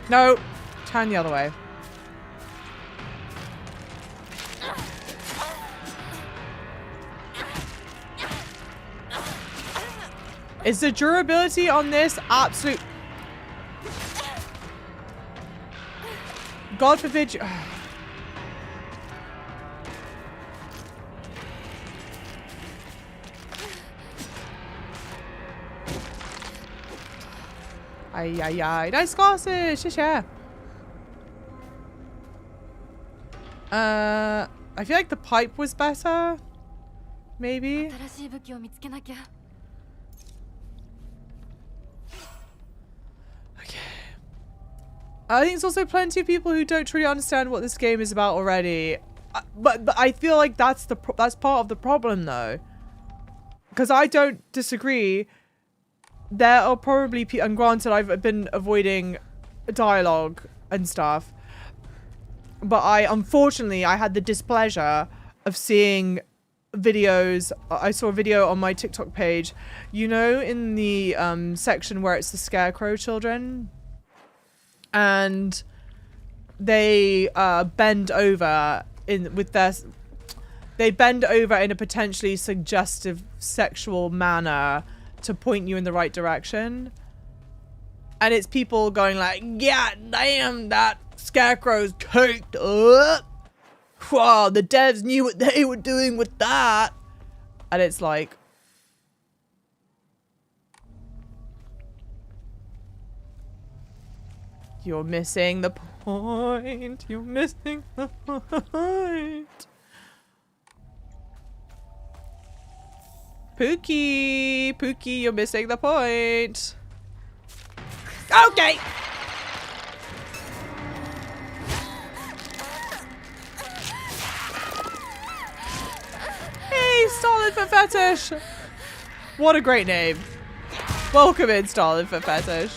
No, turn the other way. Is the durability on this absolute... God forbid you... Ay, ay, ay. Nice glasses! Yeah. I feel like the pipe was better. Maybe. I think there's also plenty of people who don't truly understand what this game is about already. But I feel like that's part of the problem, though. Because I don't disagree. There are probably and granted, I've been avoiding dialogue and stuff. But unfortunately, I had the displeasure of seeing videos. I saw a video on my TikTok page. You know, in the section where it's the Scarecrow children? And they bend over in a potentially suggestive sexual manner to point you in the right direction. And it's people going like, yeah, damn, that Scarecrow's coked up. Wow, the devs knew what they were doing with that. And it's like, you're missing the point. You're missing the point. Pookie! Pookie, you're missing the point. Okay! Hey, Starlit for Fetish! What a great name. Welcome in, Starlit for Fetish.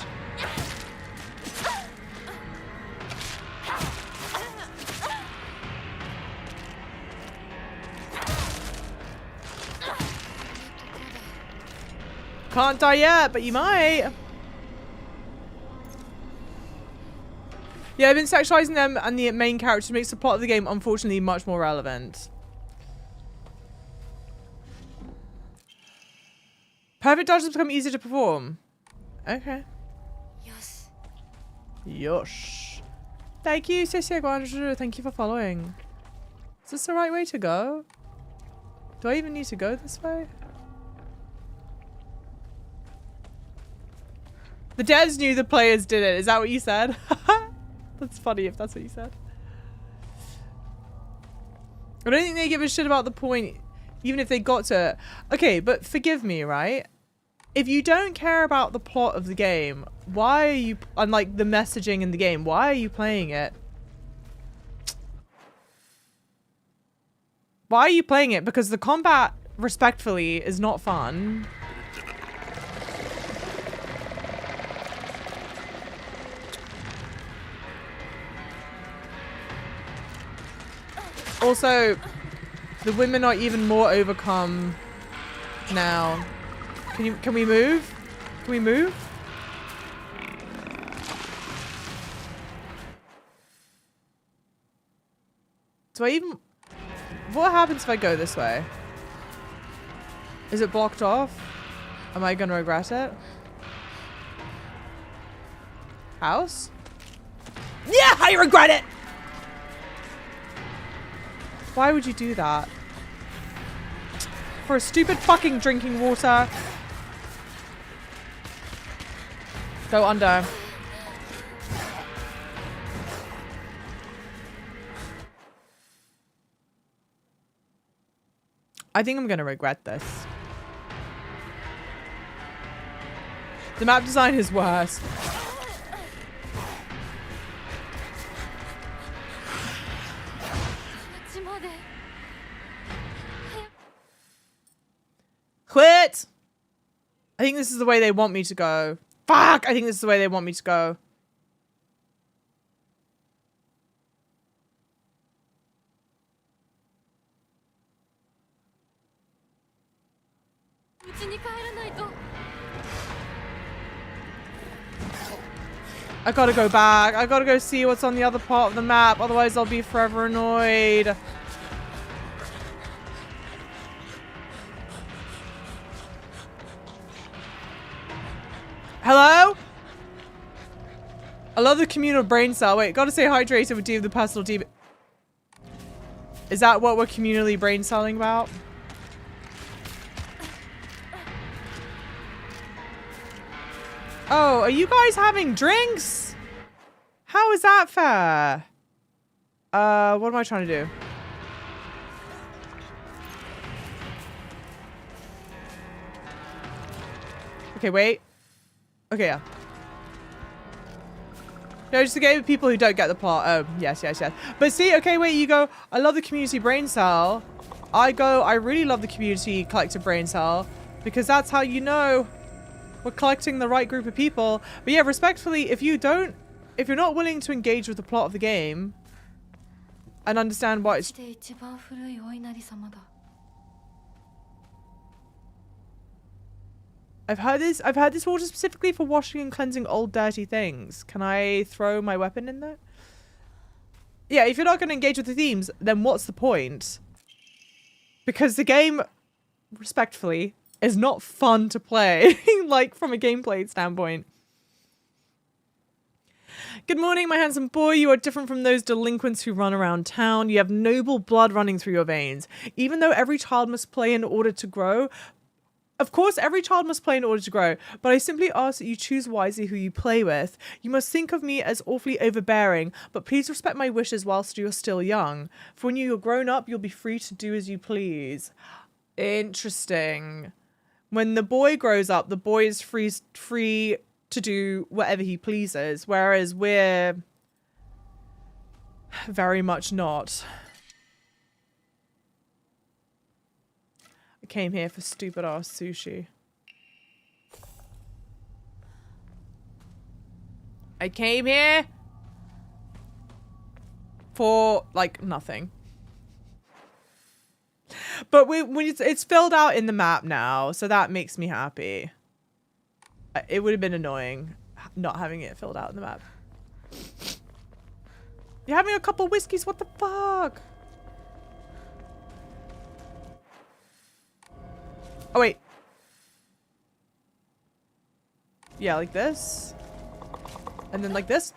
Can't die yet, but you might. Yeah, I've been sexualizing them and the main characters makes the plot of the game, unfortunately, much more relevant. Perfect dodges become easier to perform. Okay. Yes. Yosh. Thank you, Cecilia Guanju. Thank you for following. Is this the right way to go? Do I even need to go this way? The devs knew the players did it. Is that what you said? That's funny if that's what you said. I don't think they give a shit about the point, even if they got to it. Okay, but forgive me, right? If you don't care about the plot of the game, why are you, unlike the messaging in the game, why are you playing it? Why are you playing it? Because the combat, respectfully, is not fun. Also, the women are even more overcome now. Can we move? Can we move? Do I even... What happens if I go this way? Is it blocked off? Am I gonna regret it? House? Yeah, I regret it! Why would you do that? For a stupid fucking drinking water. Go under. I think I'm gonna regret this. The map design is worse. Quit! I think this is the way they want me to go. Fuck! I think this is the way they want me to go. I gotta go back. I gotta go see what's on the other part of the map. Otherwise, I'll be forever annoyed. Hello? I love the communal brain cell. Wait, gotta stay hydrated with D of the personal D. Is that what we're communally brain celling about? Oh, are you guys having drinks? How is that fair? What am I trying to do? Okay, wait. Okay, yeah. No, just a game of people who don't get the plot. Oh, yes, yes, yes. But see, okay, wait, you go, I love the community brain cell. I go, I really love the community collective brain cell. Because that's how you know we're collecting the right group of people. But yeah, respectfully, if you're not willing to engage with the plot of the game and understand why it's... I've heard this water specifically for washing and cleansing old dirty things. Can I throw my weapon in there? Yeah, if you're not going to engage with the themes, then what's the point? Because the game, respectfully, is not fun to play, like from a gameplay standpoint. Good morning, my handsome boy. You are different from those delinquents who run around town. You have noble blood running through your veins. Even though every child must play in order to grow, of course, every child must play in order to grow, but I simply ask that you choose wisely who you play with. You must think of me as awfully overbearing, but please respect my wishes whilst you're still young. For when you're grown up, you'll be free to do as you please. Interesting. When the boy grows up, the boy is free to do whatever he pleases, whereas we're very much not. I came here for stupid ass sushi. I came here for like nothing. But it's filled out in the map now, so that makes me happy. It would have been annoying not having it filled out in the map. You're having a couple whiskeys? What the fuck? Oh, wait. Yeah, like this. And then like this.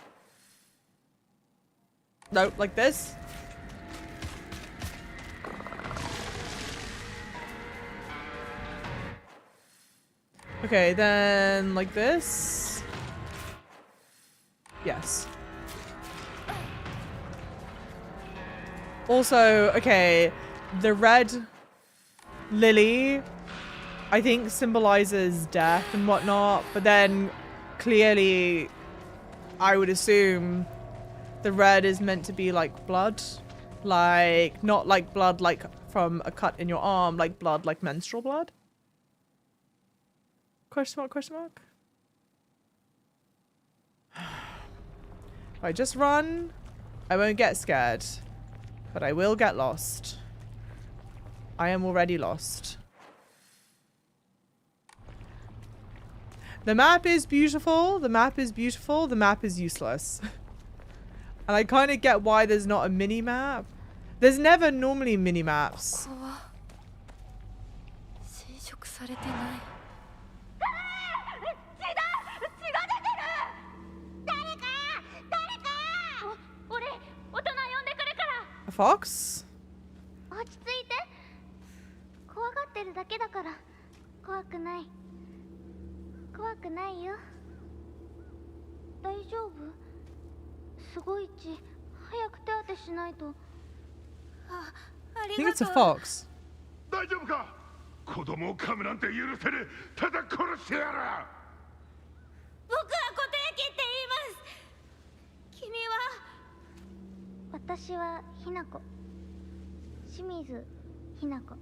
No, like this. Okay, then like this. Yes. Also, okay, the red lily, I think, symbolizes death and whatnot, but then clearly I would assume the red is meant to be like blood. Like, not like blood like from a cut in your arm, like blood like menstrual blood. Question mark, question mark? If I just run, I won't get scared. But I will get lost. I am already lost. The map is beautiful. The map is beautiful. The map is useless. And I kind of get why there's not a mini-map. There's never normally mini-maps. A fox? 落ち着いて。怖がってるだけだから。怖くない。怖くないよ。大丈夫？すごいち。早く手当てしないと。あ、あ I り think が it's と a う。 fox. 大丈夫か？子供を噛むなんて許せねえ。ただ殺してやる。僕は琴焼って言います。君は？私はひなこ。清水ひなこ。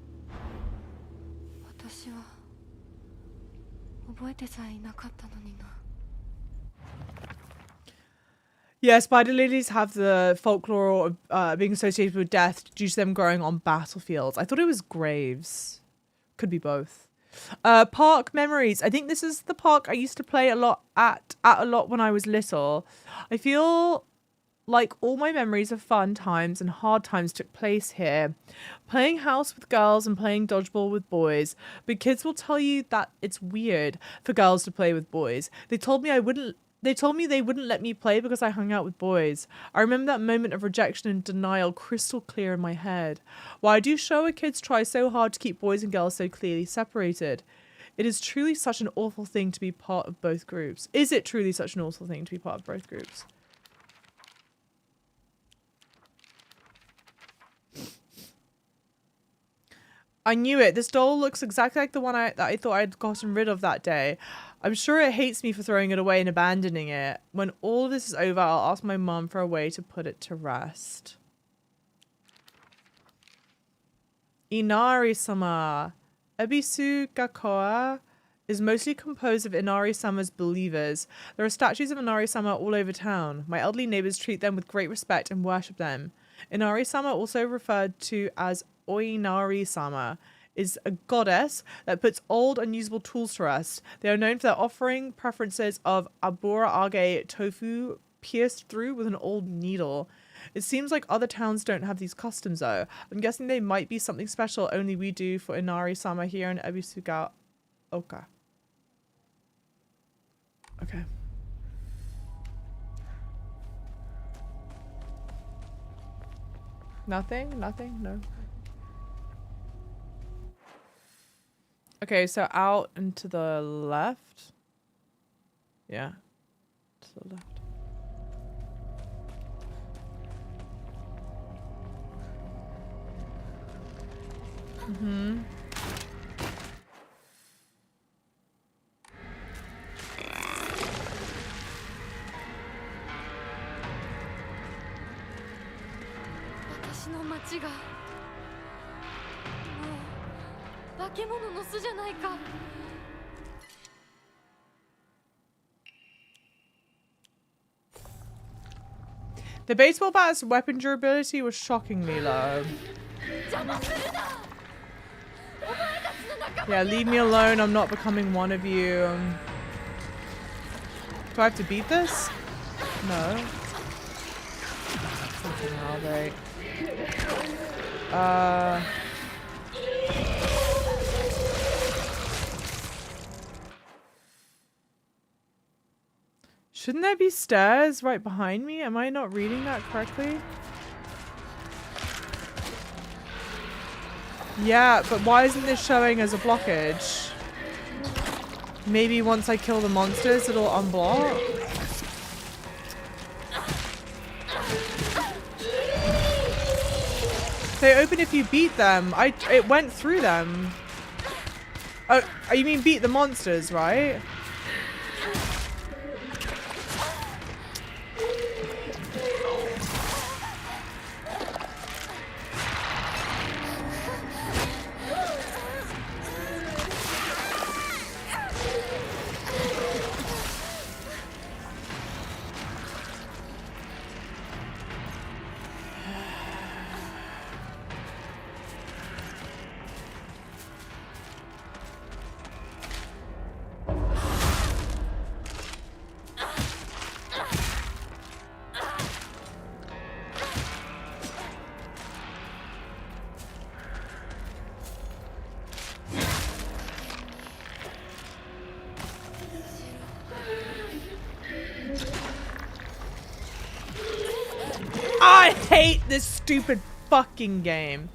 私は覚えてさえいなかったのにな。 Yeah, spider lilies have the folklore of being associated with death due to them growing on battlefields. I thought it was graves. Could be both. Park memories. I think this is the park I used to play a lot at a lot when I was little. I feel like all my memories of fun times and hard times took place here. Playing house with girls and playing dodgeball with boys. But kids will tell you that it's weird for girls to play with boys. They told me they wouldn't let me play because I hung out with boys. I remember that moment of rejection and denial crystal clear in my head. Why do Showa kids try so hard to keep boys and girls so clearly separated? It is truly such an awful thing to be part of both groups. Is it truly such an awful thing to be part of both groups? I knew it. This doll looks exactly like the one that I thought I'd gotten rid of that day. I'm sure it hates me for throwing it away and abandoning it. When all of this is over, I'll ask my mum for a way to put it to rest. Inari-sama. Ebisu Gakoa is mostly composed of Inari-sama's believers. There are statues of Inari-sama all over town. My elderly neighbors treat them with great respect and worship them. Inari-sama, also referred to as Oinari-sama, is a goddess that puts old unusable tools to rest. They are known for their offering preferences of abura age tofu pierced through with an old needle. It seems like other towns don't have these customs though. I'm guessing they might be something special only we do for Inari-sama here in Ebisuga Oka. Okay. Nothing? Nothing? No. Okay, so out and to the left. Yeah. To the left. Mm-hmm. 街がもう化け物の巣じゃないか。 The baseball bat's weapon durability was shockingly low. Yeah, leave me alone. I'm not becoming one of you. Do I have to beat this? No. Fucking hell, right. Shouldn't there be stairs right behind me? Am I not reading that correctly? Yeah, but why isn't this showing as a blockage? Maybe once I kill the monsters, it'll unblock? They open if you beat them. It went through them. Oh, you mean beat the monsters, right? I hate this stupid fucking game.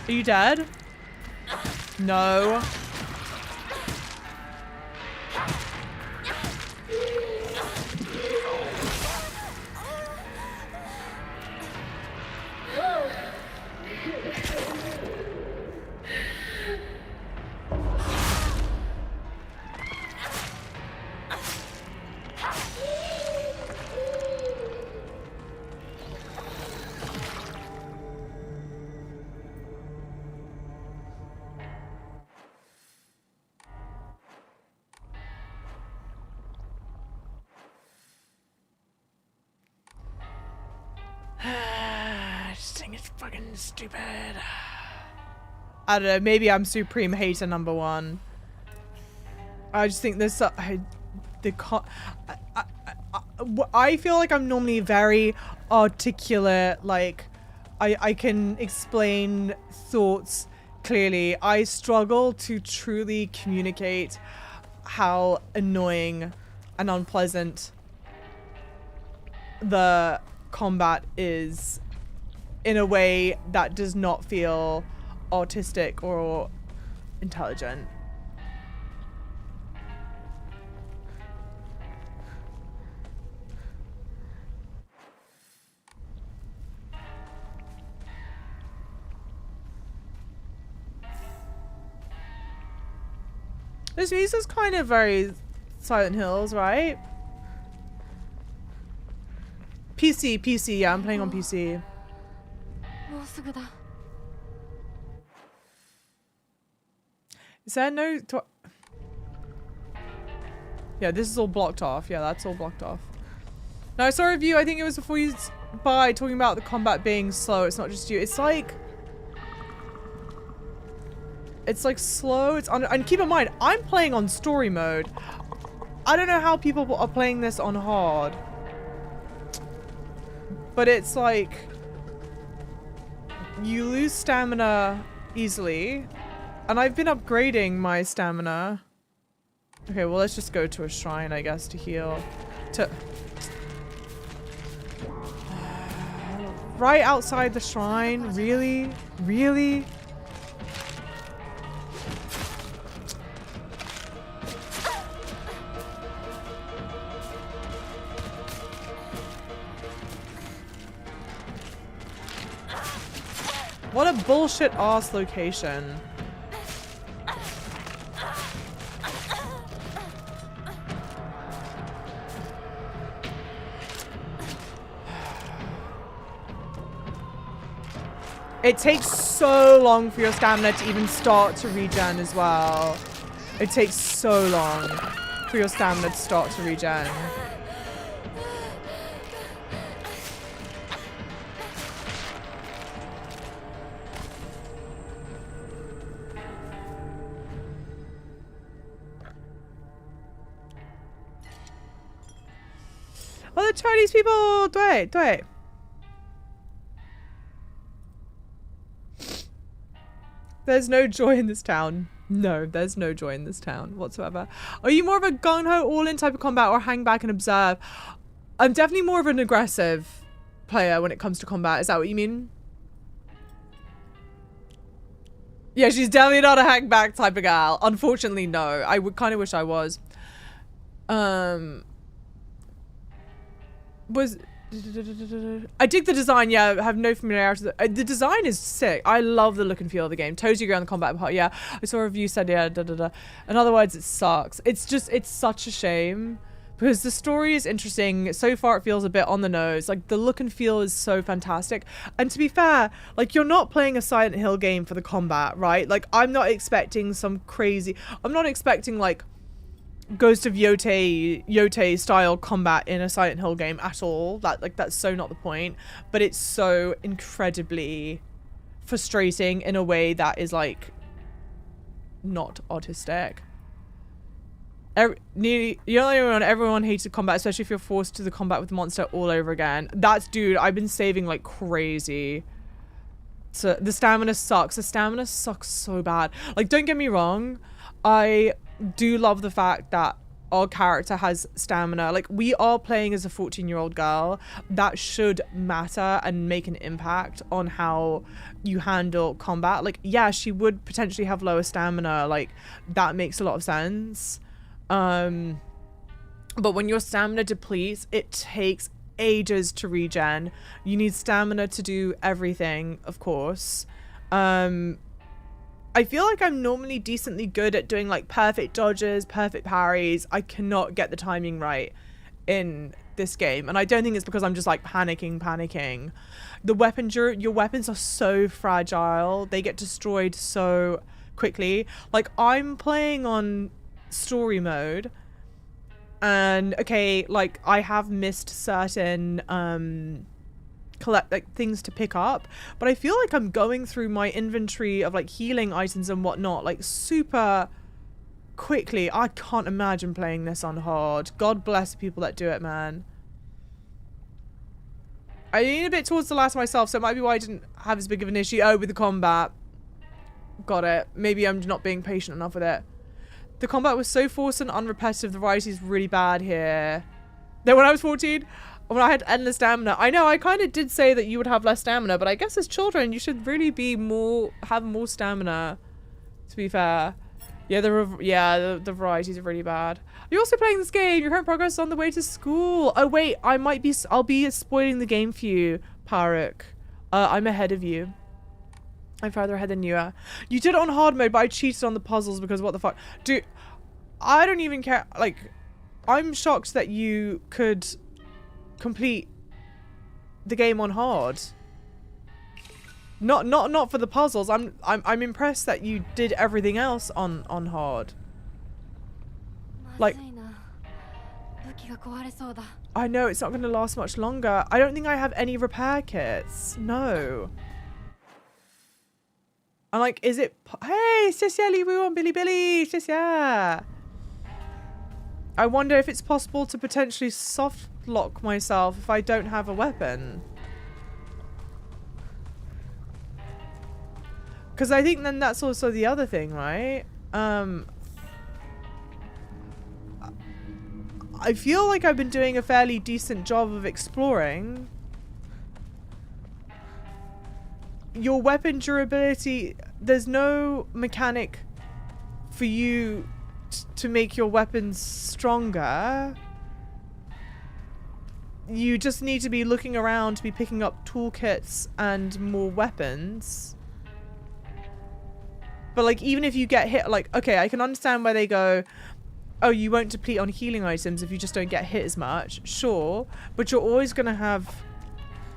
Are you dead? No. This thing is fucking stupid. I don't know, maybe I'm supreme hater number one. I just think there's I feel like I'm normally very articulate, like I can explain thoughts clearly. I struggle to truly communicate how annoying and unpleasant the combat is in a way that does not feel autistic or intelligent. This music's kind of very Silent Hills, right? PC, yeah, I'm playing on PC. Is there no... Yeah, this is all blocked off. Yeah, that's all blocked off. No, I saw a review, I think it was before you by talking about the combat being slow. It's not just you. It's like slow. It's on, and keep in mind, I'm playing on story mode. I don't know how people are playing this on hard. But it's like you lose stamina easily. And I've been upgrading my stamina. Okay, well, let's just go to a shrine, I guess, to heal. Right outside the shrine? Really? Really? What a bullshit ass location. It takes so long for your stamina to even start to regen as well. It takes so long for your stamina to start to regen. Oh, the Chinese people! 对对 There's no joy in this town. No, there's no joy in this town whatsoever. Are you more of a gung-ho all-in type of combat or hang back and observe? I'm definitely more of an aggressive player when it comes to combat. Is that what you mean? Yeah, she's definitely not a hang back type of gal. Unfortunately, no. I would kind of wish I was. I dig the design, yeah, I have no familiarity. The design is sick. I love the look and feel of the game. Totally agree on the combat part, yeah. I saw a review said, yeah, In other words, it sucks. It's such a shame. Because the story is interesting. So far, it feels a bit on the nose. Like, the look and feel is so fantastic. And to be fair, like, you're not playing a Silent Hill game for the combat, right? Like, I'm not expecting some crazy... I'm not expecting, like, Ghost of Yote style combat in a Silent Hill game at all. That's so not the point. But it's so incredibly frustrating in a way that is like not autistic. Everyone hated combat, especially if you're forced to the combat with the monster all over again. Dude, I've been saving like crazy. So the stamina sucks. The stamina sucks so bad. Like, don't get me wrong, I do love the fact that our character has stamina. Like, we are playing as a 14-year-old girl. That should matter and make an impact on how you handle combat. Like, yeah, she would potentially have lower stamina. Like, that makes a lot of sense. But when your stamina depletes, it takes ages to regen. You need stamina to do everything, of course. I feel like I'm normally decently good at doing like perfect dodges, perfect parries. I cannot get the timing right in this game. And I don't think it's because I'm just like panicking. Your weapons are so fragile. They get destroyed so quickly. Like, I'm playing on story mode. And okay, like, I have missed certain things to pick up, but I feel like I'm going through my inventory of like healing items and whatnot like super quickly. I can't imagine playing this on hard. God bless the people that do it, man. I lean a bit towards the last myself, so it might be why I didn't have as big of an issue. Oh, with the combat. Got it. Maybe I'm not being patient enough with it. The combat was so forced and unrepetitive. The variety is really bad here. Then when I was 14, when I had endless stamina, I know I kind of did say that you would have less stamina, but I guess as children, you should really be have more stamina, to be fair. Yeah, the varieties are really bad. You're also playing this game. Your current progress is on the way to school. Oh wait, I'll be spoiling the game for you, Paruk. I'm ahead of you. I'm farther ahead than you are. You did it on hard mode, but I cheated on the puzzles because what the fuck? Dude, I don't even care. Like, I'm shocked that you could complete the game on hard. Not for the puzzles. I'm impressed that you did everything else on hard. Like, I know it's not going to last much longer. I don't think I have any repair kits. No. I'm like, is it... Hey, Cecilia, we want Billy, Cecilia. I wonder if it's possible to potentially soft lock myself if I don't have a weapon. Because I think then that's also the other thing, right? I feel like I've been doing a fairly decent job of exploring. Your weapon durability, there's no mechanic for you to make your weapons stronger. You just need to be looking around to be picking up toolkits and more weapons. But like, even if you get hit, like, okay, I can understand where they go, oh, you won't deplete on healing items if you just don't get hit as much. Sure, but you're always gonna have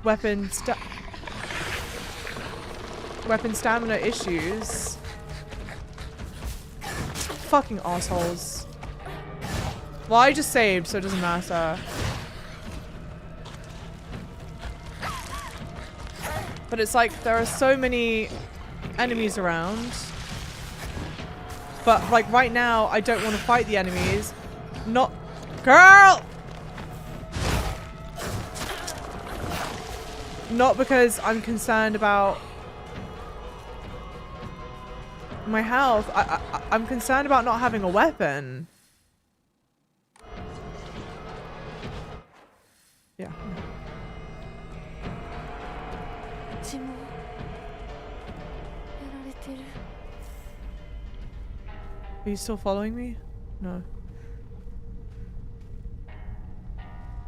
weapon stamina issues. Fucking assholes. Well, I just saved, so it doesn't matter. But it's like, there are so many enemies around. But like right now, I don't want to fight the enemies. Not... Girl! Not because I'm concerned about my health. I'm concerned about not having a weapon. Yeah. Are you still following me? No.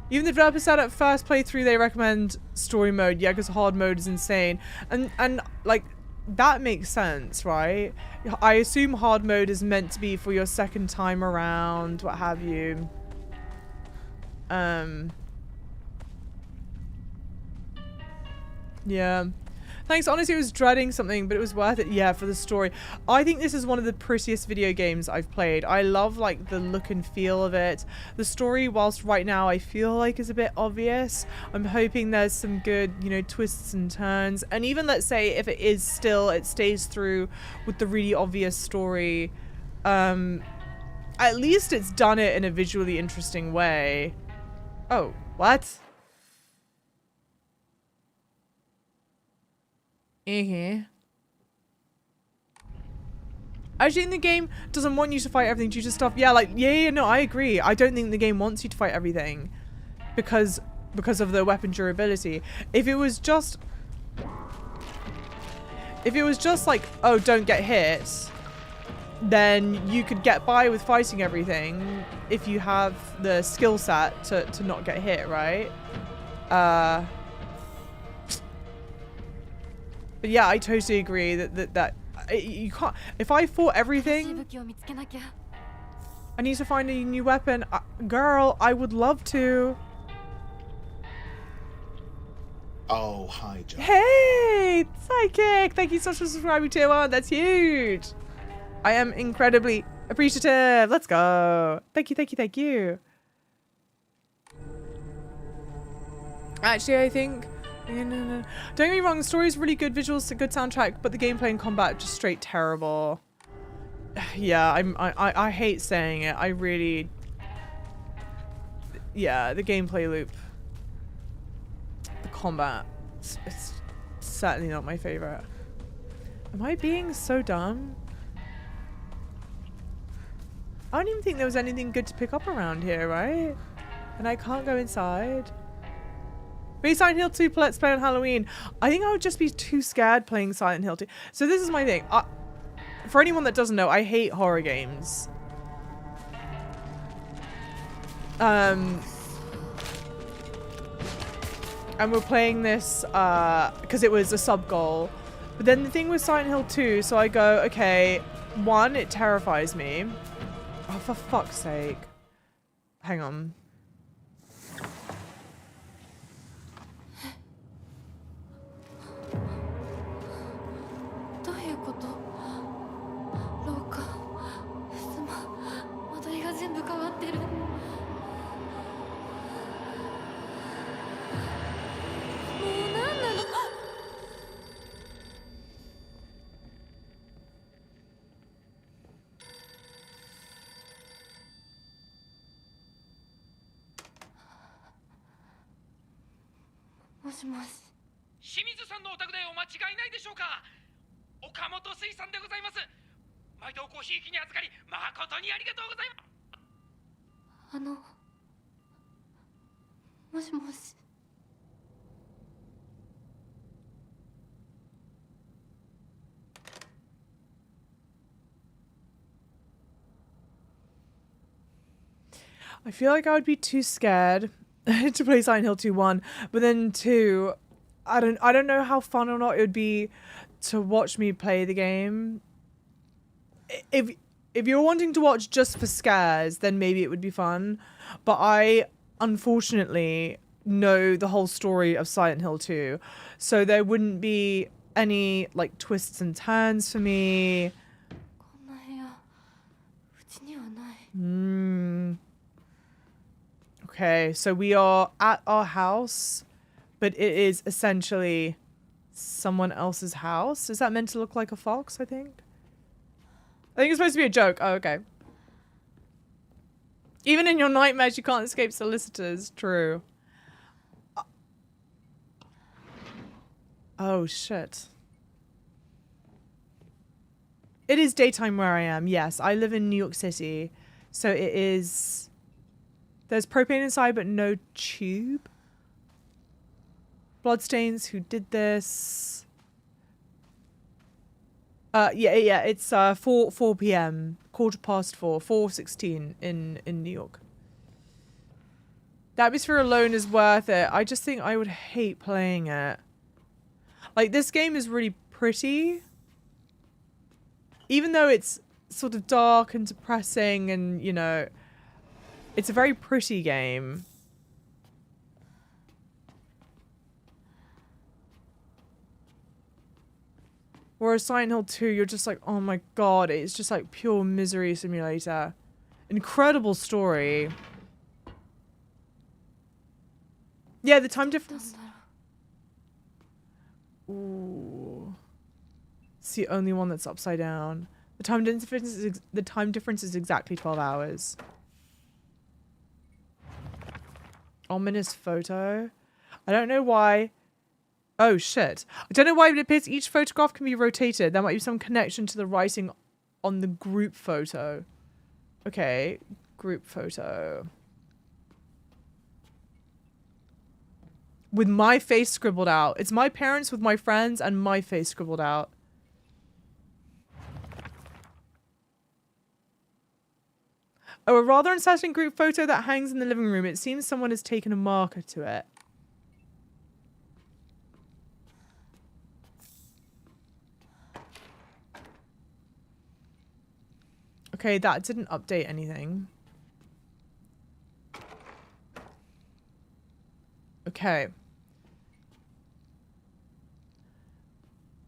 Even the developer said at first playthrough they recommend story mode, yeah, because hard mode is insane. And like, that makes sense, right? I assume hard mode is meant to be for your second time around, what have you. Yeah. Thanks, honestly, I was dreading something, but it was worth it, yeah, for the story. I think this is one of the prettiest video games I've played. I love, like, the look and feel of it. The story, whilst right now I feel like is a bit obvious, I'm hoping there's some good, you know, twists and turns. And even, let's say, if it is still, it stays through with the really obvious story, at least it's done it in a visually interesting way. Oh, what? I think the game doesn't want you to fight everything due to stuff. Yeah, like, yeah, no, I agree. I don't think the game wants you to fight everything because of the weapon durability. If it was just like, oh, don't get hit, then you could get by with fighting everything if you have the skill set to not get hit, right? But yeah, I totally agree that you can't. If I fought everything, I need to find a new weapon. Girl, I would love to. Oh, hi, John. Hey, Psychic! Thank you so much for subscribing to one. That's huge. I am incredibly appreciative. Let's go. Thank you, thank you, thank you. Actually, I think... Yeah, no. Don't get me wrong, the story is really good, visuals, a good soundtrack, but the gameplay and combat just straight terrible. Yeah, I hate saying it. I really... Yeah, the gameplay loop. The combat. It's certainly not my favorite. Am I being so dumb? I don't even think there was anything good to pick up around here, right? And I can't go inside. Maybe Silent Hill 2 Let's Play on Halloween. I think I would just be too scared playing Silent Hill 2. So this is my thing. For anyone that doesn't know, I hate horror games. And we're playing this because it was a sub goal. But then the thing with Silent Hill 2, so I go, okay, one, it terrifies me. Oh, for fuck's sake. Hang on. もしもし。 I feel like I would be too scared to play Silent Hill 2 1, but then 2, I don't know how fun or not it would be to watch me play the game. If you're wanting to watch just for scares, then maybe it would be fun. But I unfortunately know the whole story of Silent Hill 2, so there wouldn't be any like twists and turns for me. こんな部屋うちにはない。 Okay, so we are at our house, but it is essentially someone else's house. Is that meant to look like a fox, I think? I think it's supposed to be a joke. Oh, okay. Even in your nightmares, you can't escape solicitors. True. Oh, shit. It is daytime where I am. Yes, I live in New York City. So it is... There's propane inside, but no tube. Bloodstains, who did this? Yeah, it's 4 p.m. 4:15, 4:16 in New York. The atmosphere alone is worth it. I just think I would hate playing it. Like, this game is really pretty. Even though it's sort of dark and depressing and, you know, it's a very pretty game. Whereas Silent Hill 2, you're just like, oh my god, it's just like pure misery simulator. Incredible story. Yeah, the time difference. Ooh. It's the only one that's upside down. The time difference is exactly 12 hours. Ominous photo. I don't know why. Oh shit. I don't know why it appears each photograph can be rotated. There might be some connection to the writing on the group photo. Okay. Group photo. With my face scribbled out. It's my parents with my friends and my face scribbled out. Oh, a rather unsettling group photo that hangs in the living room. It seems someone has taken a marker to it. Okay, that didn't update anything. Okay.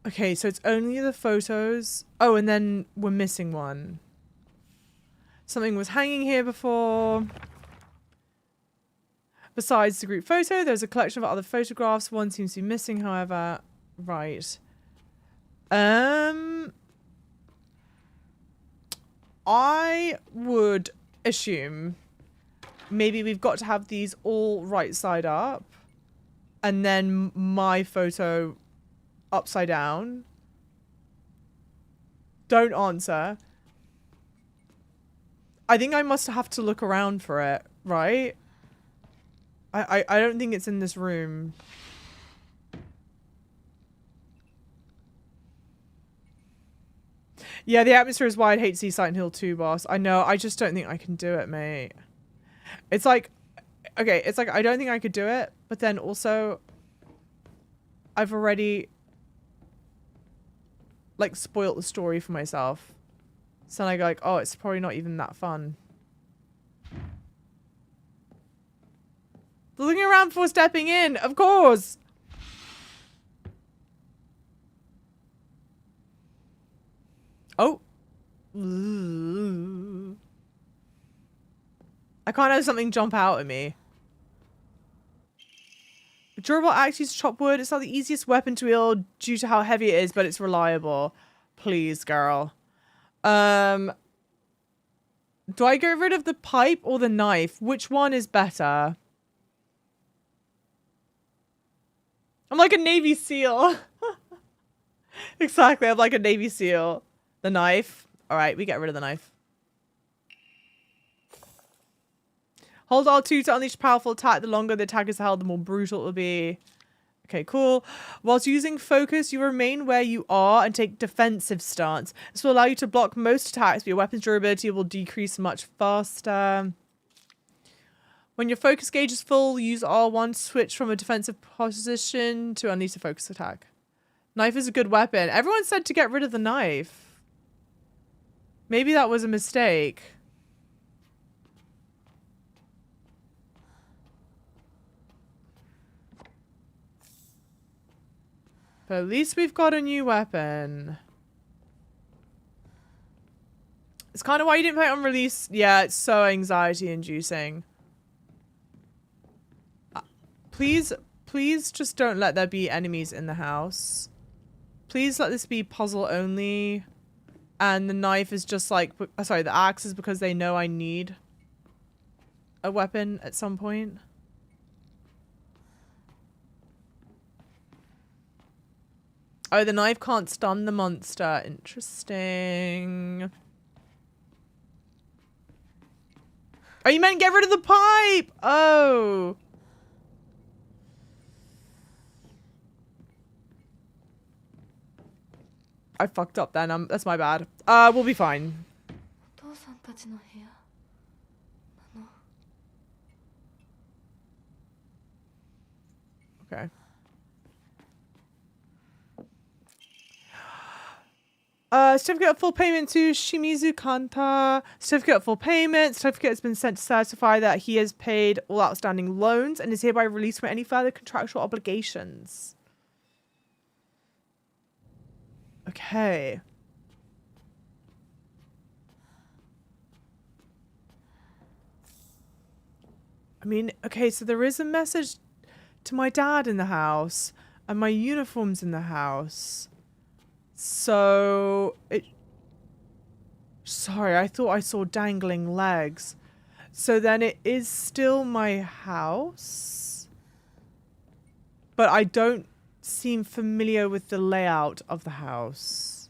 Okay, so it's only the photos. Oh, and then we're missing one. Something was hanging here before. Besides the group photo, there's a collection of other photographs. One seems to be missing, however. Right. I would assume maybe we've got to have these all right side up. And then my photo upside down. Don't answer. I think I must have to look around for it, right? I don't think it's in this room. Yeah, the atmosphere is why I'd hate to see Silent Hill 2, boss. I know, I just don't think I can do it, mate. It's like, okay, it's like I don't think I could do it, but then also I've already like spoilt the story for myself. So then I go like, oh, it's probably not even that fun. Looking around before stepping in, of course. Oh. I can't have something jump out at me. Durable axe used to chop wood. It's not the easiest weapon to wield due to how heavy it is, but it's reliable. Please, girl. Do I get rid of the pipe or the knife? Which one is better? I'm like a Navy SEAL. Exactly, I'm like a Navy SEAL. The knife. Alright, we get rid of the knife. Hold R2 to unleash a powerful attack. The longer the attack is held, the more brutal it will be. Okay, cool. Whilst using focus, you remain where you are and take defensive stance. This will allow you to block most attacks, but your weapon's durability will decrease much faster. When your focus gauge is full, use R1 to switch from a defensive position to unleash a focus attack. Knife is a good weapon. Everyone said to get rid of the knife. Maybe that was a mistake. But at least we've got a new weapon. It's kind of why you didn't play it on release. Yeah, it's so anxiety inducing. Please just don't let there be enemies in the house. Please let this be puzzle only. And the knife is just like, sorry, the axe is because they know I need a weapon at some point. Oh, the knife can't stun the monster. Interesting. Oh, you meant get rid of the pipe! Oh. I fucked up then. That's my bad. We'll be fine. Okay. Certificate of full payment to Shimizu Kanta. Certificate of full payment. Certificate has been sent to certify that he has paid all outstanding loans and is hereby released from any further contractual obligations. Okay. I mean, okay, so there is a message to my dad in the house and my uniform's in the house. So, sorry, I thought I saw dangling legs. So then it is still my house. But I don't seem familiar with the layout of the house.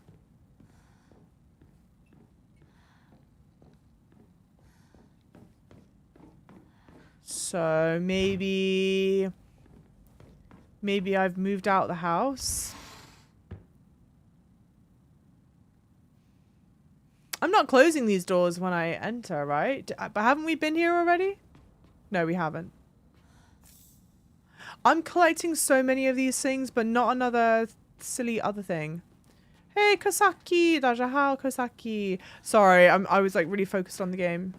So maybe I've moved out the house. I'm not closing these doors when I enter, right? But haven't we been here already? No, we haven't. I'm collecting so many of these things, but not another silly other thing. Hey, Kosaki! Dajahao Kosaki! Sorry, I was like really focused on the game.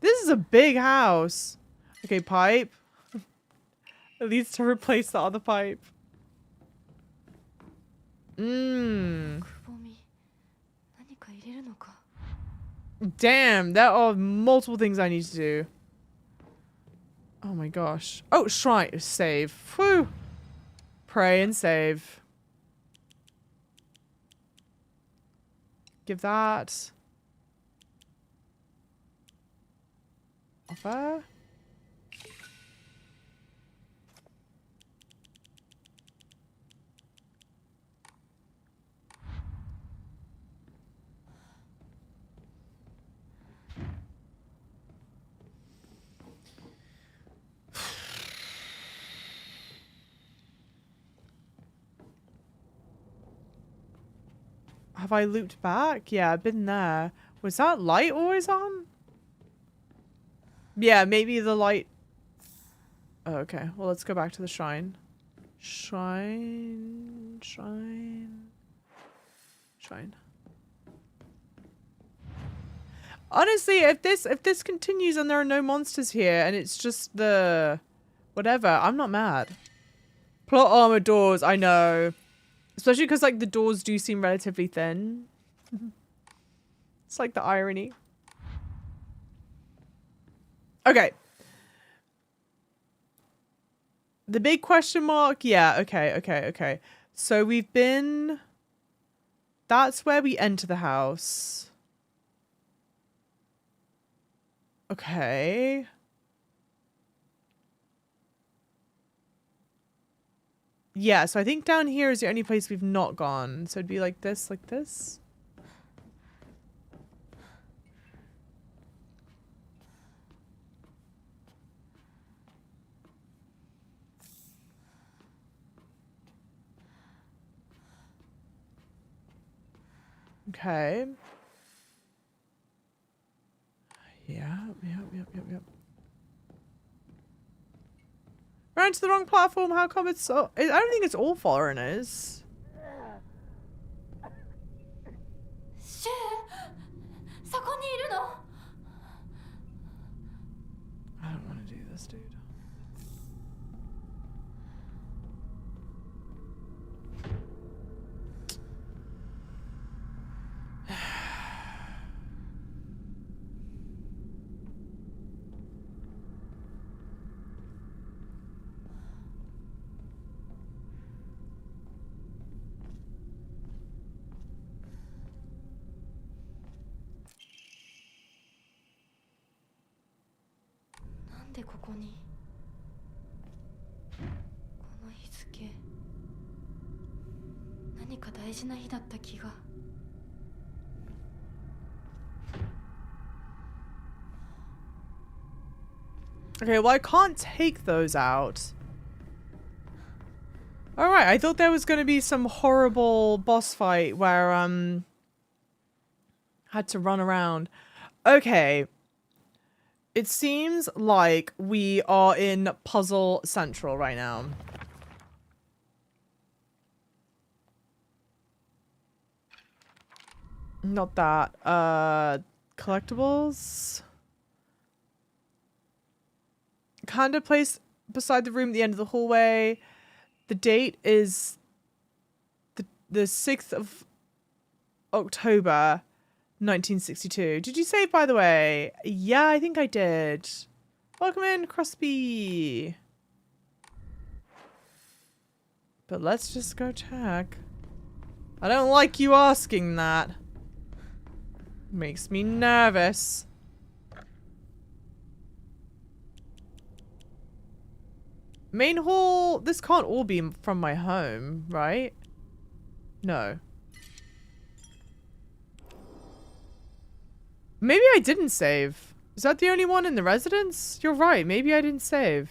This is a big house. Okay, pipe. It needs to replace the other pipe. Damn, there are multiple things I need to do. Oh my gosh. Oh, shrine. Save. Whew. Pray and save. Give that. Offer. Have I looped back? Yeah, I've been there. Was that light always on? Yeah, maybe the light... Oh, okay, well, let's go back to the shrine. Shrine... Honestly, if this continues and there are no monsters here and it's just the... whatever, I'm not mad. Plot armor doors, I know. Especially because, like, the doors do seem relatively thin. It's like the irony. Okay. The big question mark. Yeah, okay. So we've been... That's where we enter the house. Okay. Yeah, so I think down here is the only place we've not gone. So it'd be like this, like this. Okay. Yeah, yep. Ran to the wrong platform. How come it's so... I don't think it's all foreigners. シュウ、そこにいるの？ I don't want to do this, dude. "なんでここに？この日付、何か大事な日だった気が。 Okay, well, I can't take those out. Alright, I thought there was going to be some horrible boss fight where, had to run around. Okay. It seems like we are in Puzzle Central right now. Not that. Collectibles? Kind of place beside the room at the end of the hallway. The date is the 6th of October, 1962. Did you save, by the way? Yeah, I think I did. Welcome in, Crosby. But let's just go check. I don't like you asking that. Makes me nervous. Main hall, this can't all be from my home, right? No. Maybe I didn't save. Is that the only one in the residence? You're right, maybe I didn't save.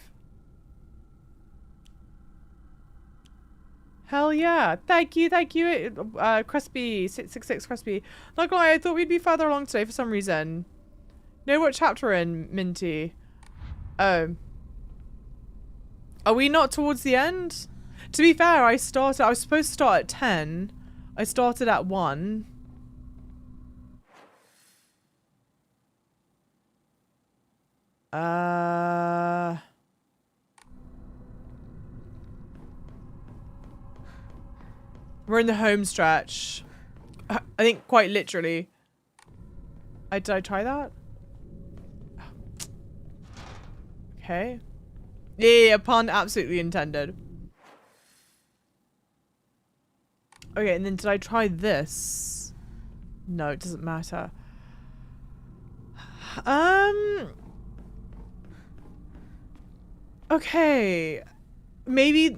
Hell yeah. Thank you, Crispy, 666 Crispy. Not gonna lie, I thought we'd be further along today for some reason. Know what chapter we're in, Minty? Oh. Are we not towards the end? To be fair, I was supposed to start at 10. I started at 1. We're in the home stretch. I think quite literally. Did I try that? Okay. Yeah, pun absolutely intended. Okay, and then did I try this? No, it doesn't matter. Okay. Maybe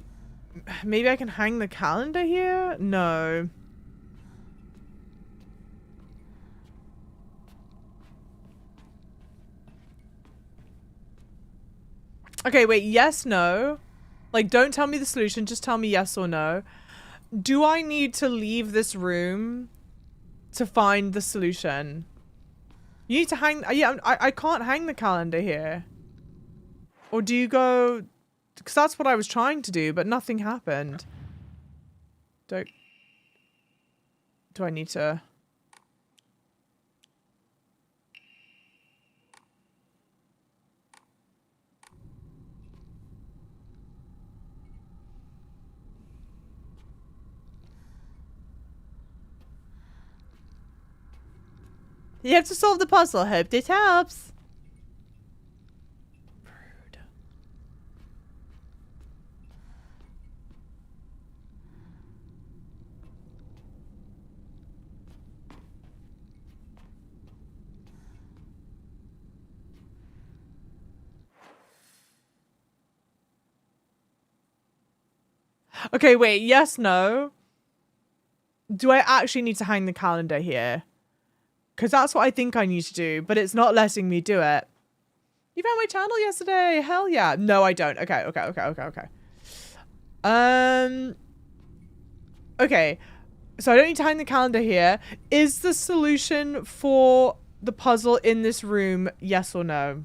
I can hang the calendar here? No. Okay, wait, yes, no. Like, don't tell me the solution, just tell me yes or no. Do I need to leave this room to find the solution? You need to hang, yeah, I can't hang the calendar here. Or do you go, because that's what I was trying to do, but nothing happened. Do I need to? You have to solve the puzzle. Hope this helps. Rude. Okay, wait. Yes, no. Do I actually need to hang the calendar here? Because that's what I think I need to do, but it's not letting me do it. You found my channel yesterday. Hell yeah. No, I don't. Okay. Okay. So I don't need to hang the calendar here. Is the solution for the puzzle in this room yes or no?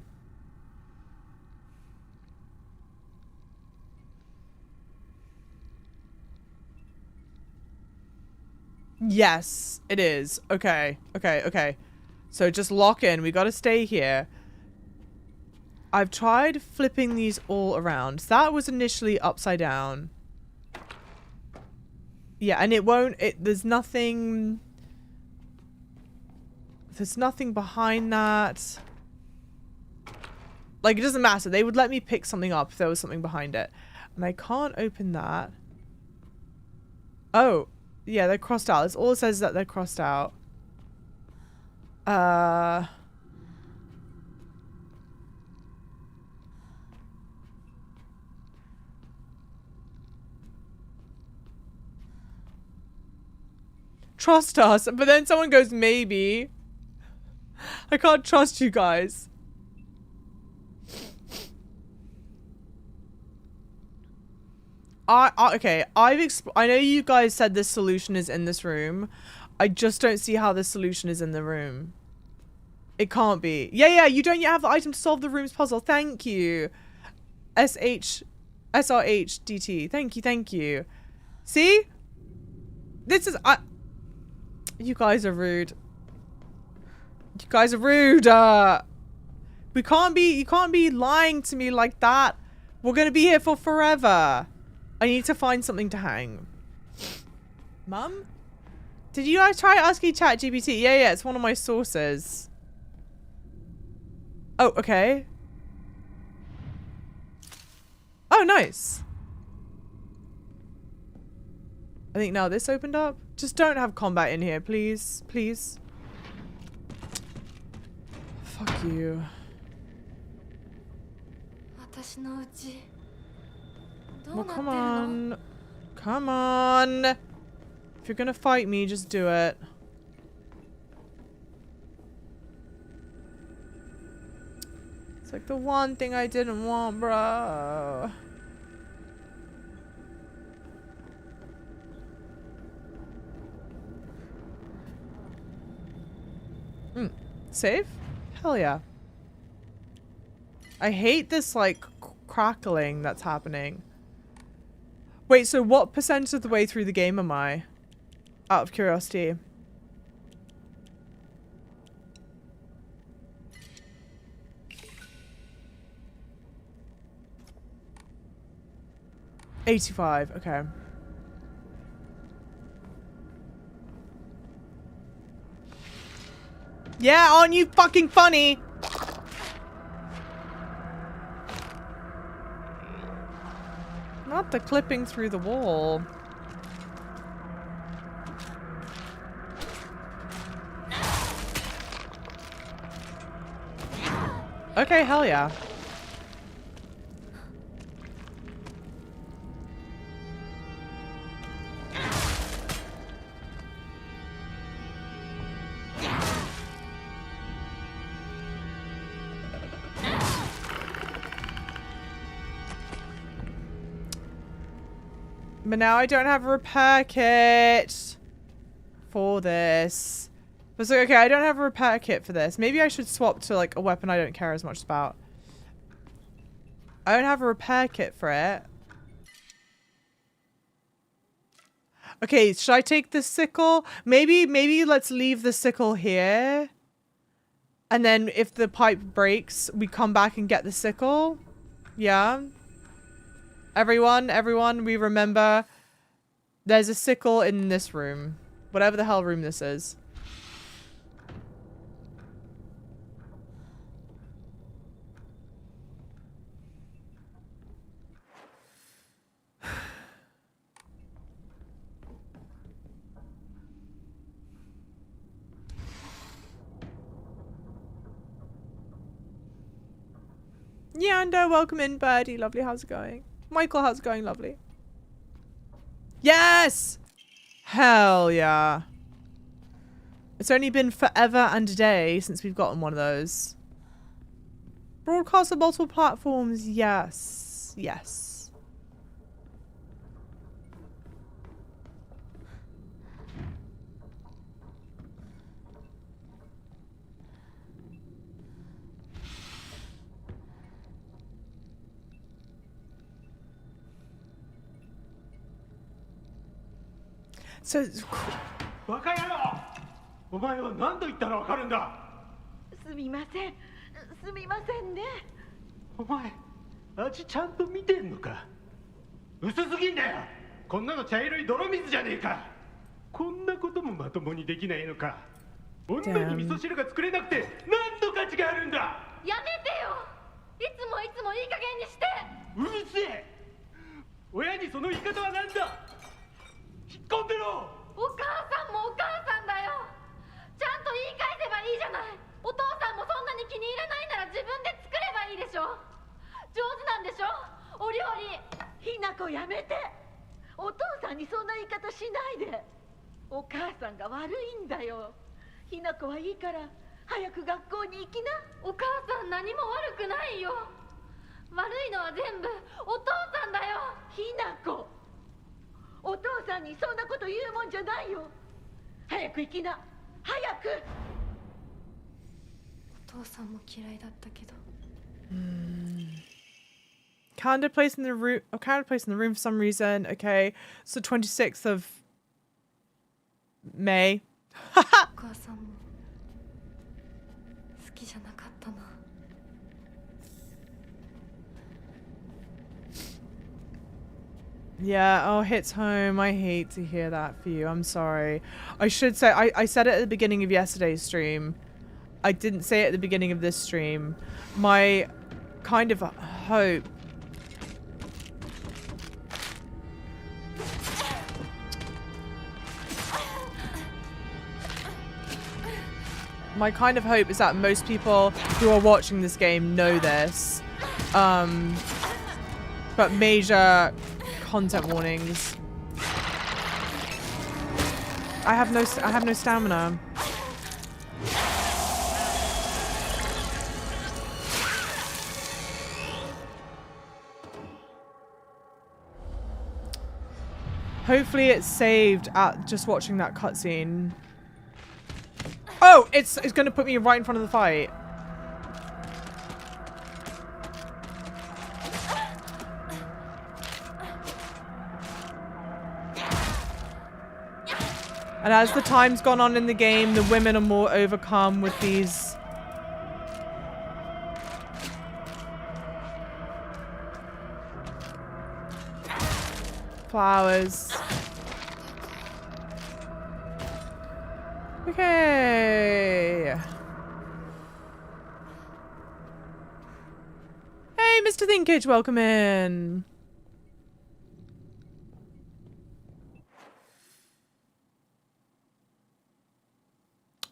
Yes, it is. Okay. So just lock in. We gotta stay here. I've tried flipping these all around. That was initially upside down. Yeah, and it won't... There's nothing... There's nothing behind that. Like, it doesn't matter. They would let me pick something up if there was something behind it. And I can't open that. Oh. Yeah, they're crossed out. That's all it says, that they're crossed out. Trust us. But then someone goes, maybe. I can't trust you guys. Okay, I know you guys said this solution is in this room. I just don't see how this solution is in the room. It can't be. Yeah, you don't yet have the item to solve the room's puzzle. Thank you. SRHDT. Thank you. See? This is... You guys are rude. You guys are rude. You can't be lying to me like that. We're gonna be here for forever. I need to find something to hang. Mum? Did you guys try asking ChatGPT? Yeah, it's one of my sources. Oh, okay. Oh, nice. I think now this opened up. Just don't have combat in here, please. Please. Fuck you. Well, come on. Come on. If you're gonna fight me, just do it. It's like the one thing I didn't want, bro. Save? Hell yeah. I hate this, like, crackling that's happening. Wait, so what percentage of the way through the game am I? Out of curiosity. $85, okay. Yeah, aren't you fucking funny? Not the clipping through the wall. Okay, hell yeah. But now I don't have a repair kit for this. But it's like, okay, I don't have a repair kit for this. Maybe I should swap to like a weapon I don't care as much about. I don't have a repair kit for it. Okay, should I take the sickle? Maybe let's leave the sickle here. And then if the pipe breaks, we come back and get the sickle. Yeah. Everyone, we remember there's a sickle in this room. Whatever the hell room this is. Yanda, welcome in, Birdie. Lovely, how's it going? Michael, how's it going? Lovely. Yes! Hell yeah. It's only been forever and a day since we've gotten one of those. Broadcast on multiple platforms, yes. Yes. So バカ野郎お前は何度言ったらわかるんだすみませんすみませんねお前味ちゃんと見てんのか薄すぎんだよこんなの茶色い泥水じゃねえかこんなこともまともにできないのか女に味噌汁が作れなくて何の価値があるんだやめてよいつもいい加減にしてうるせえ親にその言い方は何だ引っ込んでろお母さんもお母さんだよちゃんと言い返せばいいじゃないお父さんもそんなに気に入らないなら自分で作ればいいでしょ上手なんでしょお料理ひなこやめてお父さんにそんな言い方しないでお母さんが悪いんだよひなこはいいから早く学校に行きなお母さん何も悪くないよ悪いのは全部お父さんだよひなこお父さんにそんなこと言うもんじゃないよ早く行きな早くお父さんも嫌いだったけど calendar place in the room. Oh, calendar place in the room for some reason. Okay, so 26th of May. お母さんも好きじゃなかったな Yeah, oh, hits home. I hate to hear that for you. I'm sorry. I should say, I said it at the beginning of yesterday's stream. I didn't say it at the beginning of this stream. My kind of hope... My kind of hope is that most people who are watching this game know this. But major content warnings. I have no stamina. Hopefully it's saved at just watching that cutscene. Oh, it's going to put me right in front of the fight. And as the time's gone on in the game, the women are more overcome with these... flowers. Okay. Hey, Mr. Thinkage, welcome in.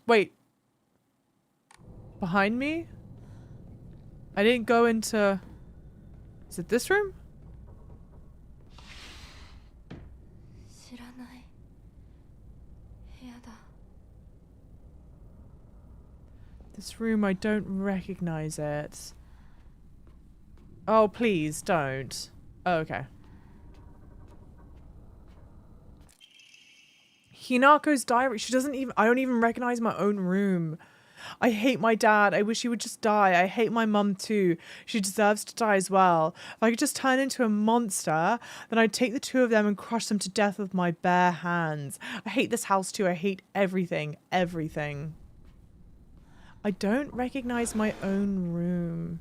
Wait. Behind me? I didn't go into... Is it this room? 知らない部屋だ This room, I don't recognize it. Oh, please, don't. Oh, okay. Hinako's diary. She doesn't even... I don't even recognize my own room. I hate my dad. I wish he would just die. I hate my mum too. She deserves to die as well. If I could just turn into a monster, then I'd take the two of them and crush them to death with my bare hands. I hate this house too. I hate everything. Everything. I don't recognize my own room.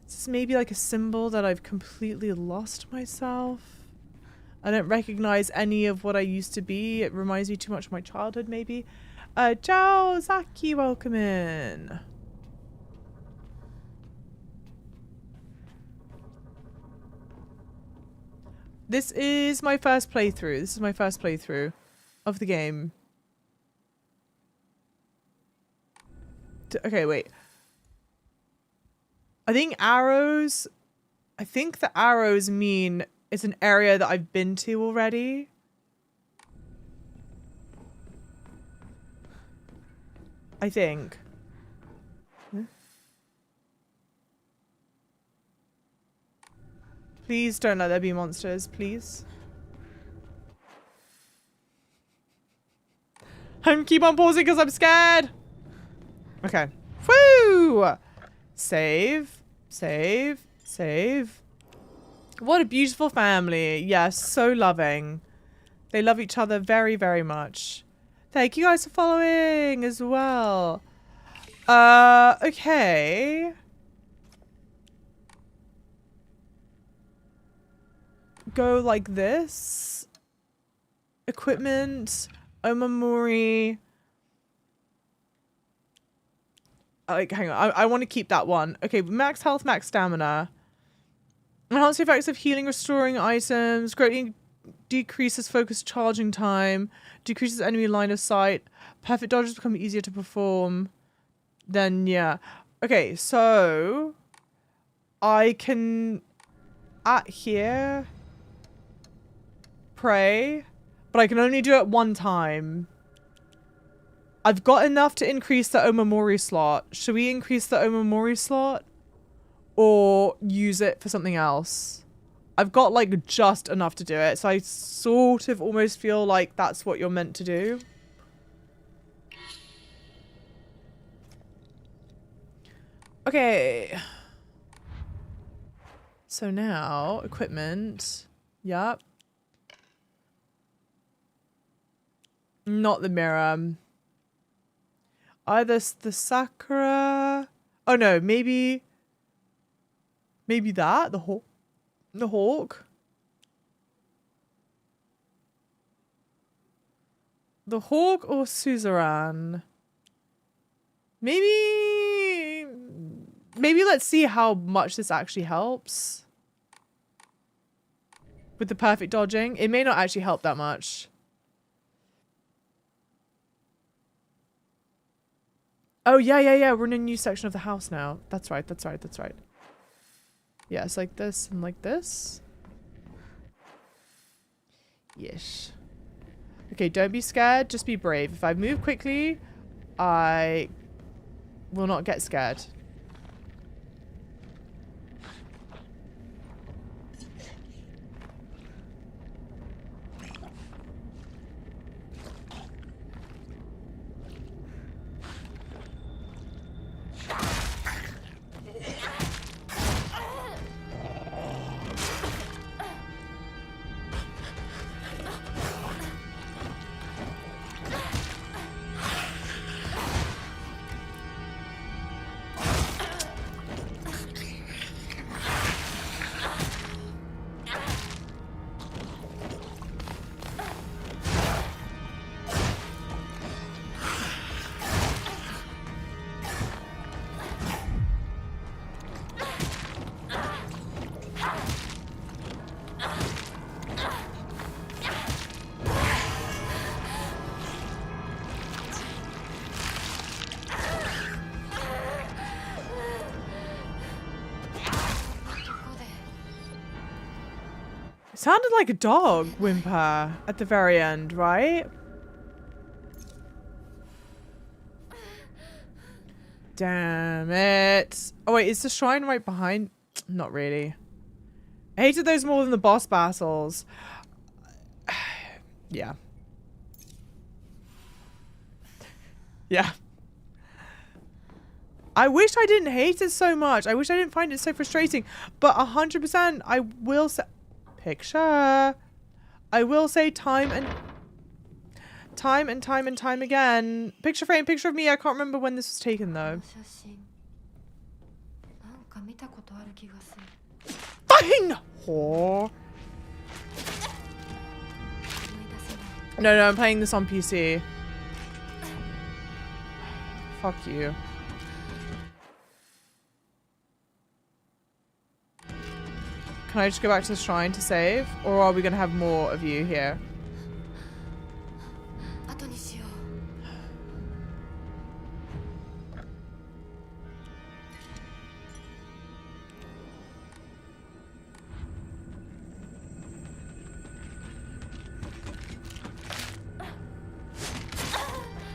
Is this maybe like a symbol that I've completely lost myself? I don't recognize any of what I used to be. It reminds me too much of my childhood, maybe. Ciao, Zaki, welcome in. This is my first playthrough. This is my first playthrough of the game. Okay, wait. I think the arrows mean it's an area that I've been to already. I think. Please don't let there be monsters, please. I'm keep on pausing because I'm scared. Okay. Woo! Save. Save. Save. What a beautiful family. Yes, so loving. They love each other very, very much. Thank you guys for following as well. Okay. Go like this. Equipment. Omamori. Like, hang on. I want to keep that one. Okay, max health, max stamina. Enhance the effects of healing, restoring items. Greatly decreases focus charging time. Decreases enemy line of sight. Perfect dodges become easier to perform. Then, yeah. Okay, so... I can... At here... Pray. But I can only do it one time. I've got enough to increase the Omamori slot. Should we increase the Omamori slot? Or use it for something else? I've got like just enough to do it. So I sort of almost feel like that's what you're meant to do. Okay. So now, equipment. Yup. Not the mirror. Either the Sakura. Oh no, maybe that? The hawk? The hawk? The hawk or suzerain? Maybe let's see how much this actually helps. With the perfect dodging. It may not actually help that much. Oh, yeah. We're in a new section of the house now. That's right. Yeah, it's like this and like this. Yes. Okay, don't be scared. Just be brave. If I move quickly, I will not get scared. Sounded like a dog whimper at the very end, right? Damn it. Oh wait, is the shrine right behind? Not really. I hated those more than the boss battles. Yeah. Yeah. I wish I didn't hate it so much. I wish I didn't find it so frustrating. But 100% I will say... Picture. I will say time and time again. Picture frame, picture of me. I can't remember when this was taken though. Fine! Whore. No, I'm playing this on PC. Fuck you. Can I just go back to the shrine to save? Or are we going to have more of you here?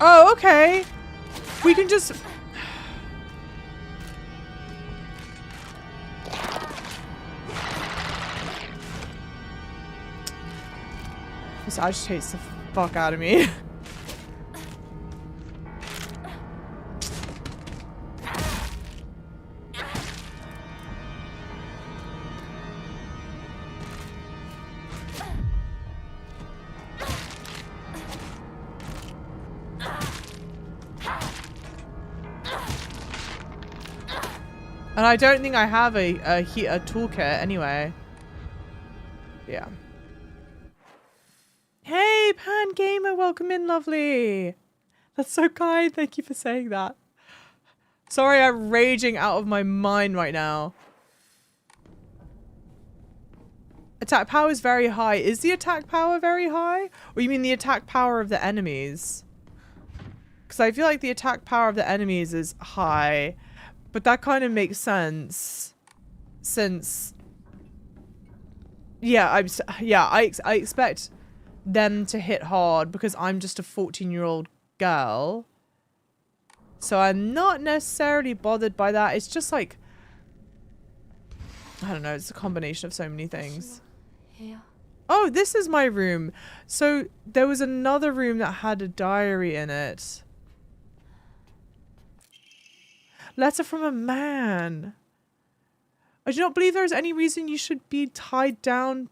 Oh, okay. We can just... This agitates the fuck out of me. And I don't think I have a toolkit anyway. Yeah. Hey, Pan Gamer, welcome in, lovely. That's so kind. Thank you for saying that. Sorry, I'm raging out of my mind right now. Attack power is very high. Is the attack power very high? Or you mean the attack power of the enemies? Because I feel like the attack power of the enemies is high. But that kind of makes sense. Since... Yeah, I expect them to hit hard because I'm just a 14-year-old girl. So I'm not necessarily bothered by that. It's just like... I don't know, it's a combination of so many things. Oh, this is my room. So there was another room that had a diary in it. Letter from a man. I do not believe there is any reason you should be tied down.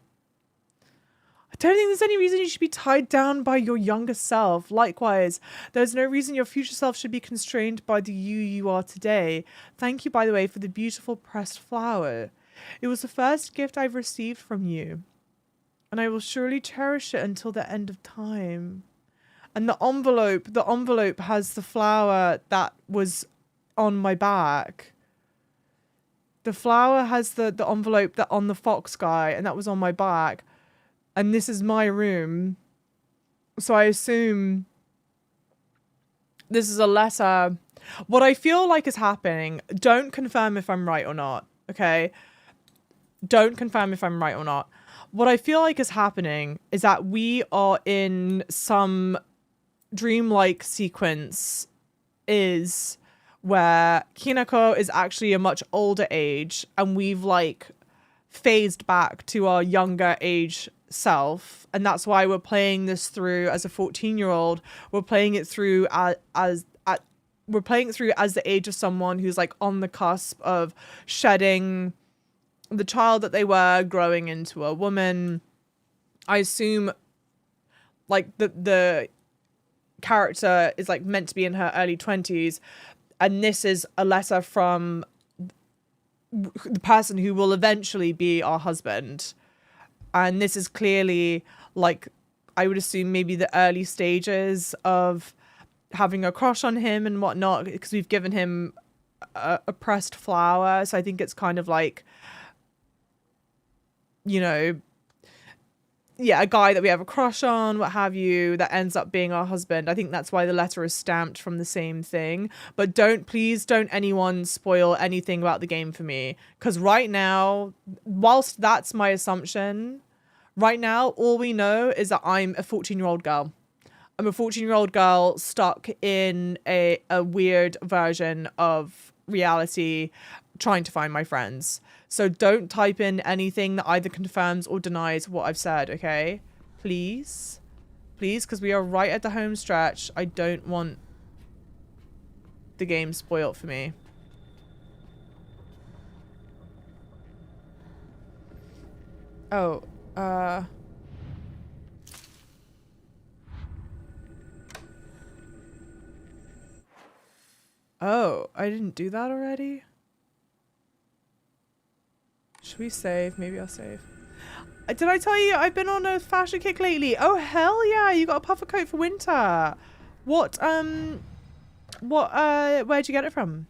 I don't think there's any reason you should be tied down by your younger self. Likewise, there's no reason your future self should be constrained by the you are today. Thank you, by the way, for the beautiful pressed flower. It was the first gift I've received from you, and I will surely cherish it until the end of time. And the envelope has the flower that was on my back. The flower has the envelope that on the fox guy, and that was on my back. And this is my room. So I assume this is a letter. What I feel like is happening, don't confirm if I'm right or not, okay? Don't confirm if I'm right or not. What I feel like is happening is that we are in some dreamlike sequence is where Hinako is actually a much older age and we've like phased back to our younger age self, and that's why we're playing this through as a 14-year-old. We're playing it through as the age of someone who's like on the cusp of shedding the child that they were, growing into a woman. I assume like the character is like meant to be in her early 20s, and this is a letter from the person who will eventually be our husband. And this is clearly like, I would assume maybe the early stages of having a crush on him and whatnot, because we've given him a pressed flower. So I think it's kind of like, you know, yeah, a guy that we have a crush on, what have you, that ends up being our husband. I think that's why the letter is stamped from the same thing. But please don't anyone spoil anything about the game for me. Because right now, whilst that's my assumption, right now, all we know is that I'm a 14-year-old girl. I'm a 14-year-old girl stuck in a weird version of reality, trying to find my friends. So don't type in anything that either confirms or denies what I've said, okay? Please. Please, because we are right at the home stretch. I don't want the game spoiled for me. Oh, oh, I didn't do that already? Should we save? Maybe I'll save. Did I tell you I've been on a fashion kick lately? Oh, hell yeah. You got a puffer coat for winter. Where'd you get it from?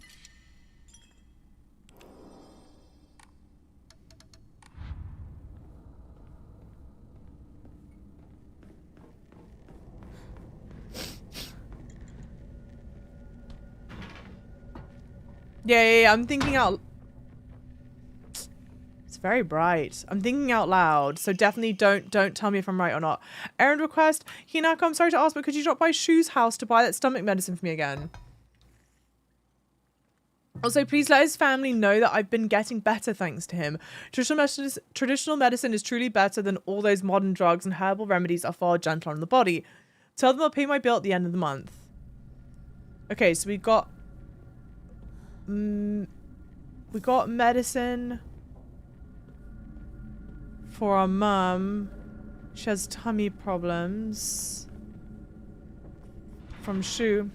Yeah, I'm thinking out... very bright. I'm thinking out loud, so definitely don't tell me if I'm right or not. Errand request. Hinako, I'm sorry to ask, but could you drop by Shu's house to buy that stomach medicine for me again? Also, please let his family know that I've been getting better thanks to him. Traditional medicine is truly better than all those modern drugs, and herbal remedies are far gentler on the body. Tell them I'll pay my bill at the end of the month. Okay, so we got medicine for our mum. She has tummy problems. From Shu.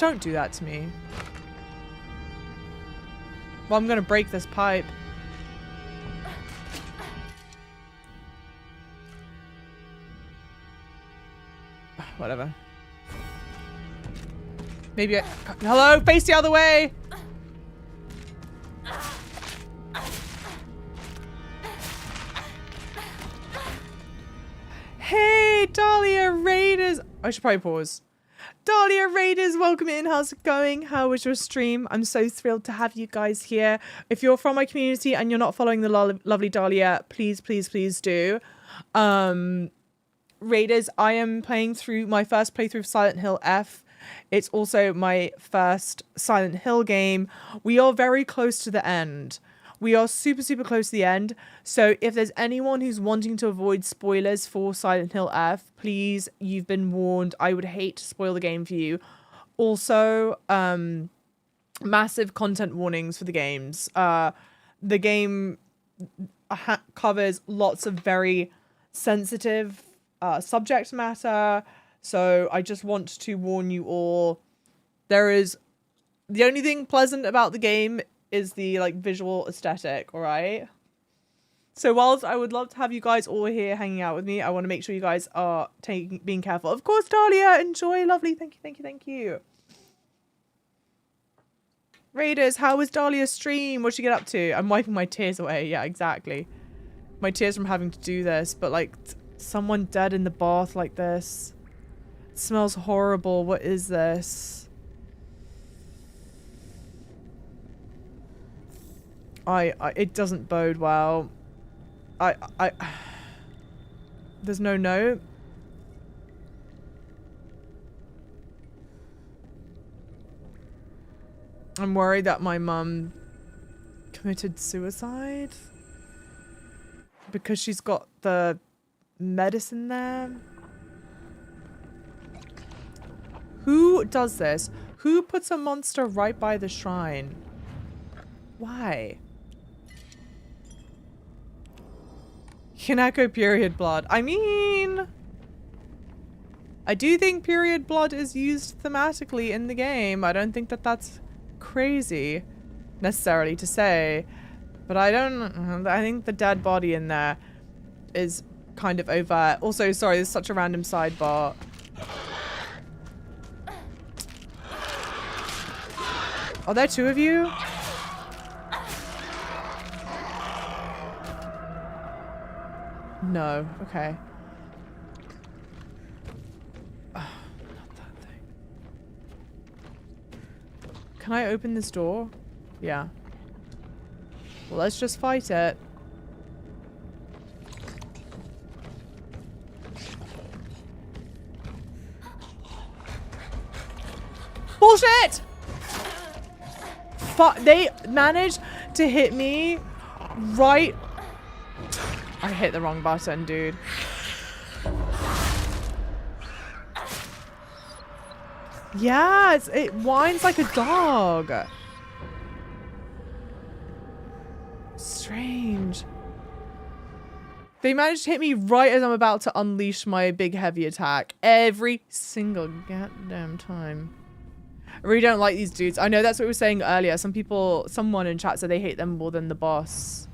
Don't do that to me. Well, I'm gonna break this pipe. Whatever. Maybe I... Hello? Face the other way! Hey, Dahlia Raiders! I should probably pause. Dahlia Raiders, welcome in. How's it going? How was your stream? I'm so thrilled to have you guys here. If you're from my community and you're not following the lovely Dahlia, please, please, please do. Raiders, I am playing through my first playthrough of Silent Hill F. It's also my first Silent Hill game. We are very close to the end. We are super, super close to the end. So if there's anyone who's wanting to avoid spoilers for Silent Hill F, please, you've been warned. I would hate to spoil the game for you. Also, massive content warnings for the games. The game covers lots of very sensitive subject matter. So I just want to warn you all. There is... The only thing pleasant about the game is the like visual aesthetic, all right? So whilst I would love to have you guys all here hanging out with me, I want to make sure you guys are being careful. Of course, Dahlia, enjoy, lovely. Thank you, thank you, thank you. Raiders, how was Dahlia's stream? What'd she get up to? I'm wiping my tears away. Yeah, exactly. My tears from having to do this, but like someone dead in the bath like this. It smells horrible. What is this? It doesn't bode well. There's no note. I'm worried that my mum committed suicide because she's got the medicine there. Who does this? Who puts a monster right by the shrine? Why? Hinako period blood. I mean, I do think period blood is used thematically in the game. I don't think that that's crazy necessarily to say, but I think the dead body in there is kind of overt. Also, sorry, this is such a random sidebar. Are there two of you? No. Okay. Oh, not that thing. Can I open this door? Yeah. Well, let's just fight it. Bullshit! They managed to hit me right... I hit the wrong button, dude. Yeah, it whines like a dog. Strange. They managed to hit me right as I'm about to unleash my big heavy attack. Every single goddamn time. I really don't like these dudes. I know that's what we were saying earlier. Someone in chat said they hate them more than the boss.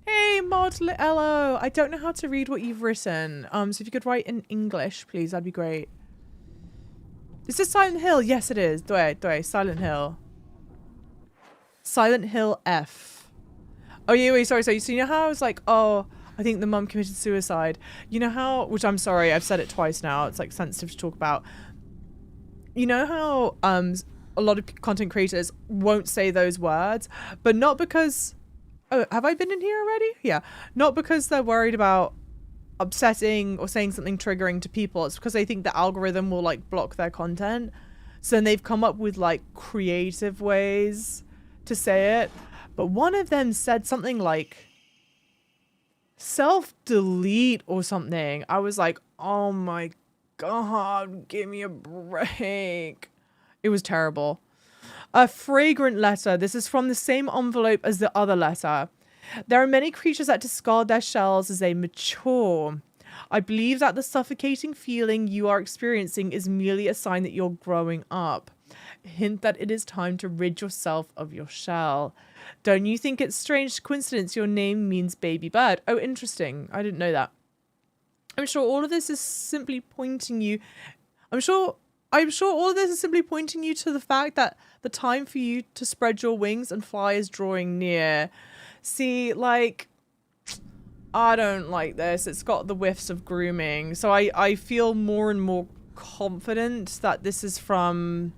Hey, Modlello. I don't know how to read what you've written. So if you could write in English, please, that'd be great. Is this Silent Hill? Yes, it is. Silent Hill. Silent Hill F. Oh, yeah, wait, sorry. So you know how I was like, oh, I think the mum committed suicide. You know how, which I'm sorry, I've said it twice now. It's like sensitive to talk about. You know how a lot of content creators won't say those words, but not because... Oh, have I been in here already? Yeah. Not because they're worried about upsetting or saying something triggering to people, it's because they think the algorithm will like block their content. So then they've come up with like creative ways to say it. But one of them said something like self-delete or something. I was like, oh my God, give me a break. It was terrible. A fragrant letter. This is from the same envelope as the other letter. There are many creatures that discard their shells as they mature. I believe that the suffocating feeling you are experiencing is merely a sign that you're growing up. Hint that it is time to rid yourself of your shell. Don't you think it's strange coincidence your name means baby bird? Oh, interesting. I didn't know that. I'm sure all of this is simply pointing you... I'm sure all of this is simply pointing you to the fact that the time for you to spread your wings and fly is drawing near. See, like, I don't like this. It's got the whiffs of grooming. So I feel more and more confident that this is from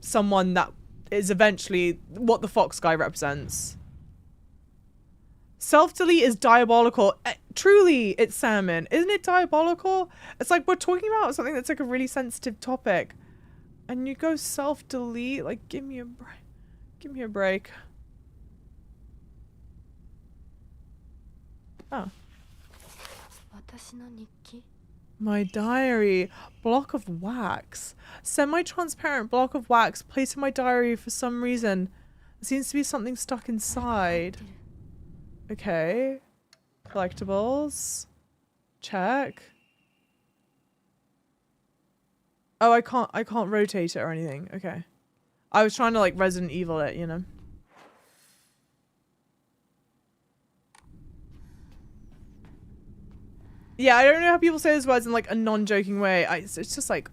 someone that is eventually what the fox guy represents. Self-delete is diabolical. Truly, it's salmon. Isn't it diabolical? It's like we're talking about something that's like a really sensitive topic. And you go self-delete? Like, give me a break. Give me a break. Oh. My diary. Block of wax. Semi-transparent block of wax placed in my diary for some reason. There seems to be something stuck inside. Okay. Collectibles. Check. Oh, I can't rotate it or anything. Okay. I was trying to like Resident Evil it, you know. Yeah, I don't know how people say those words in like a non-joking way. It's just like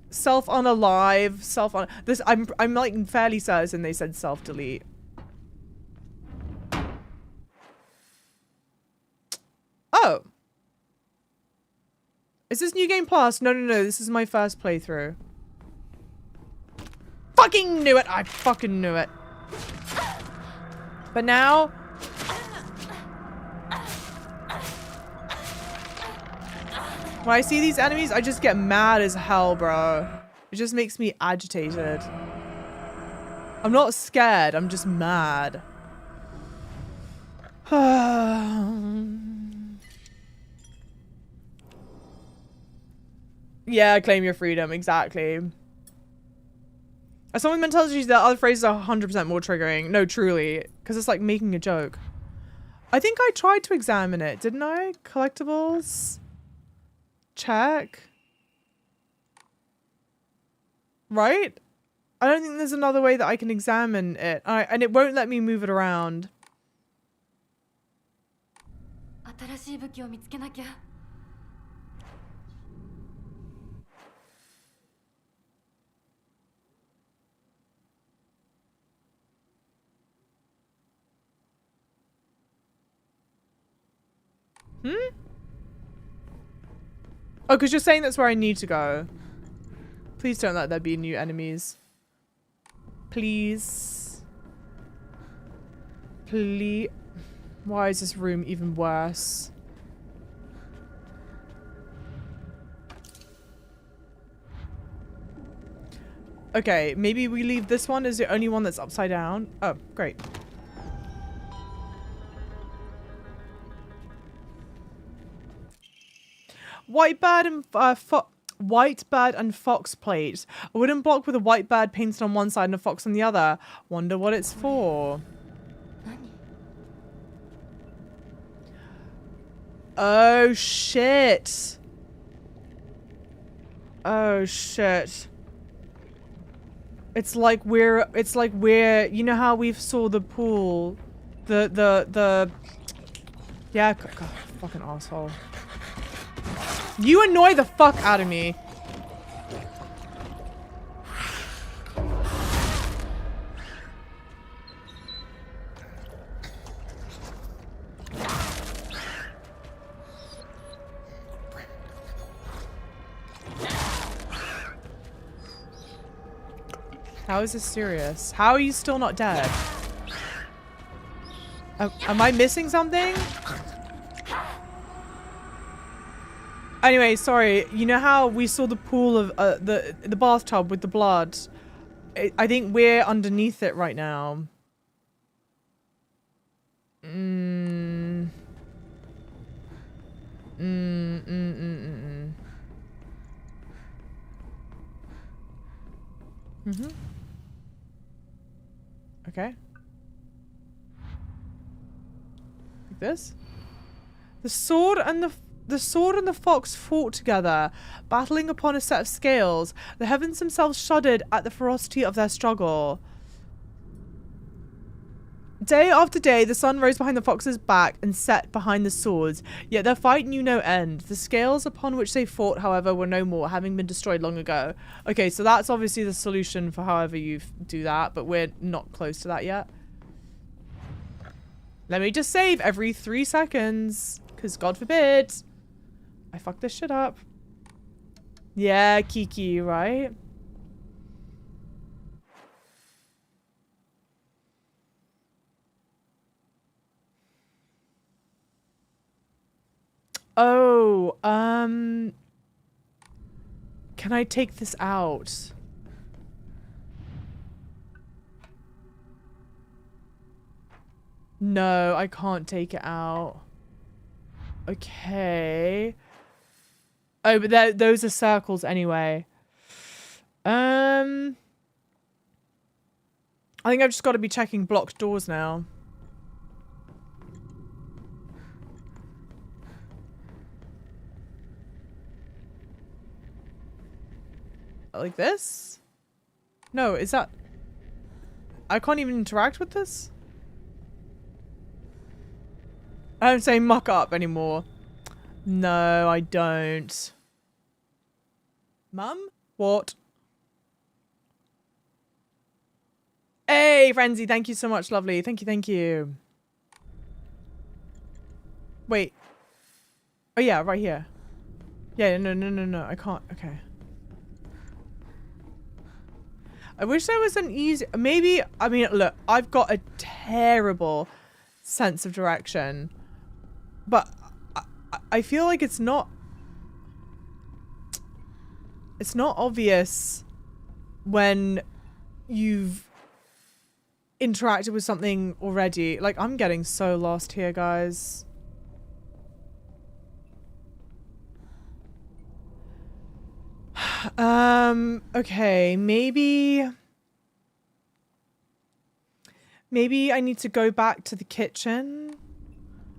self-unalive, this I'm like fairly certain they said self-delete. Oh. Is this New Game Plus? No, this is my first playthrough. Fucking knew it! I fucking knew it. But now... when I see these enemies, I just get mad as hell, bro. It just makes me agitated. I'm not scared, I'm just mad. Yeah, claim your freedom, exactly. As someone tells you that other phrases are 100% more triggering. No, truly. Because it's like making a joke. I think I tried to examine it, didn't I? Collectibles. Check. Right? I don't think there's another way that I can examine it. And it won't let me move it around. Hmm? Oh, because you're saying that's where I need to go. Please don't let there be new enemies. Please. Please. Why is this room even worse? Okay, maybe we leave this one as the only one that's upside down. Oh, great. White bird and fox plate. A wooden block with a white bird painted on one side and a fox on the other. Wonder what it's for. Oh shit. Oh shit. It's like we're you know how we saw the pool, yeah, God, fucking asshole. You annoy the fuck out of me. How is this serious? How are you still not dead? Am I missing something? Anyway, sorry. You know how we saw the pool of the bathtub with the blood? I think we're underneath it right now. Okay. Like this. The sword and the fox fought together, battling upon a set of scales. The heavens themselves shuddered at the ferocity of their struggle. Day after day, the sun rose behind the fox's back and set behind the swords, yet their fight knew no end. The scales upon which they fought, however, were no more, having been destroyed long ago. Okay, so that's obviously the solution for however you do that, but we're not close to that yet. Let me just save every 3 seconds, because God forbid I fuck this shit up. Yeah, Kiki, right? Oh, can I take this out? No, I can't take it out. Okay. Oh, but those are circles anyway. I think I've just got to be checking blocked doors now. Like this? No, is that... I can't even interact with this? I don't say muck up anymore. No, I don't. Mum? What? Hey, Frenzy, thank you so much, lovely. Thank you, thank you. Wait. Oh, yeah, right here. Yeah, no, I can't. Okay. I wish there was an easy... Maybe... I mean, look, I've got a terrible sense of direction. But I feel like it's not... It's not obvious when you've interacted with something already. Like, I'm getting so lost here, guys. Okay, maybe I need to go back to the kitchen.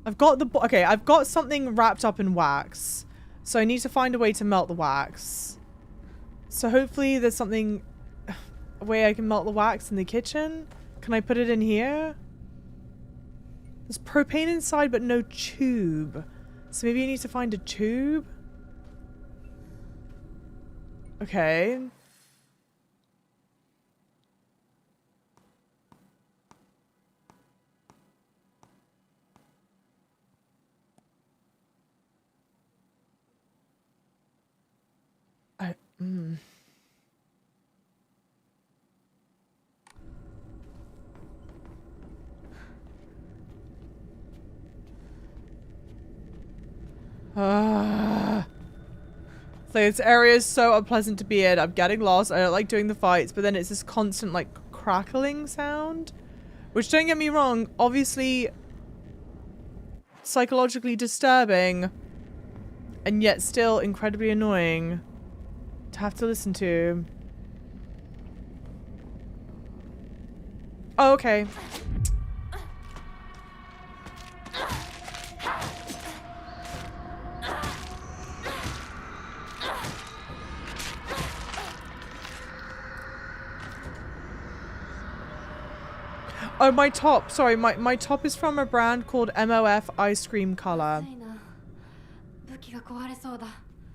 I've got something wrapped up in wax. So I need to find a way to melt the wax. So hopefully there's a way I can melt the wax in the kitchen. Can I put it in here? There's propane inside, but no tube. So maybe I need to find a tube. Okay. So this area is so unpleasant to be in. I'm getting lost. I don't like doing the fights, but then it's this constant like crackling sound, which, don't get me wrong, obviously psychologically disturbing and yet still incredibly annoying to have to listen to. Oh, okay. Oh, my top. Sorry, my top is from a brand called MOF Ice Cream Color.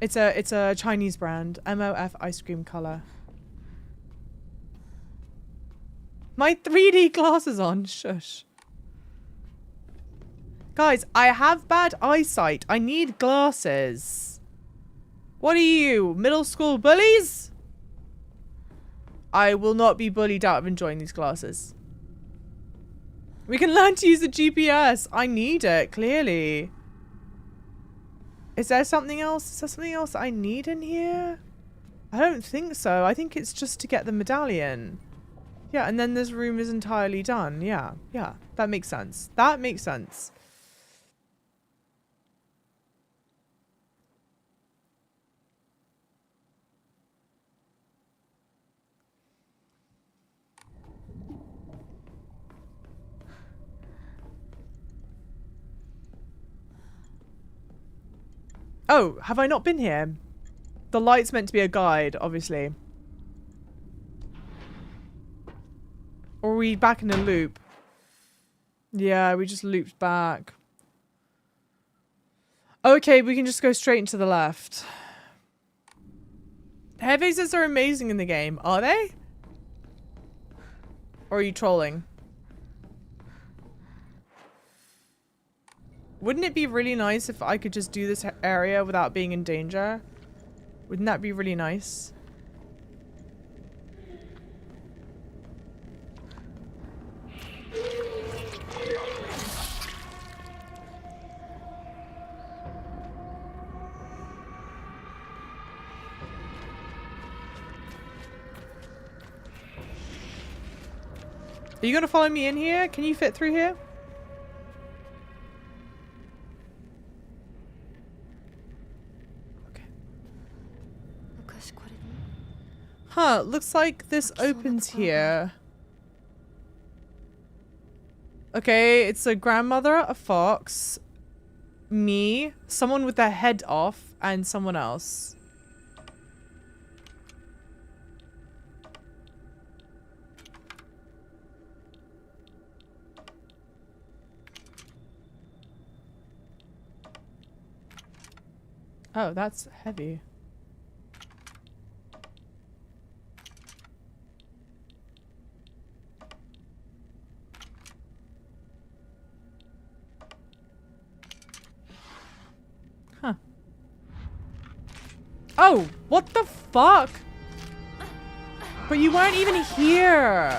It's a Chinese brand. MOF Ice Cream Color. My 3D glasses on. Shush. Guys, I have bad eyesight. I need glasses. What are you, middle school bullies? I will not be bullied out of enjoying these glasses. We can learn to use the GPS. I need it, clearly. Is there something else? Is there something else I need in here? I don't think so. I think it's just to get the medallion. Yeah, and then this room is entirely done. Yeah, yeah. That makes sense. That makes sense. Oh, have I not been here? The light's meant to be a guide, obviously. Or are we back in a loop? Yeah, we just looped back. Okay, we can just go straight into the left. Hair faces are amazing in the game. Are they? Or are you trolling? Wouldn't it be really nice if I could just do this area without being in danger? Wouldn't that be really nice? Are you gonna follow me in here? Can you fit through here? Okay. Huh, looks like this opens here. Okay, it's a grandmother, a fox, me, someone with their head off, and someone else. Oh, that's heavy. Huh. Oh, what the fuck? But you weren't even here.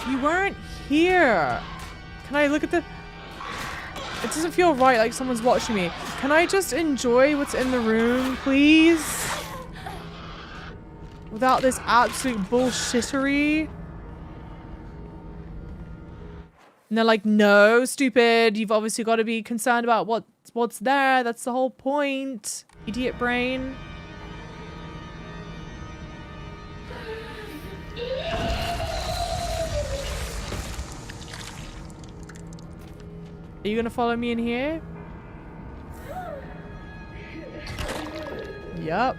You weren't here. Can I look at the... It doesn't feel right, like someone's watching me. Can I just enjoy what's in the room, please? Without this absolute bullshittery. And they're like, no, stupid. You've obviously got to be concerned about what's there. That's the whole point. Idiot brain. Are you gonna follow me in here? Yup.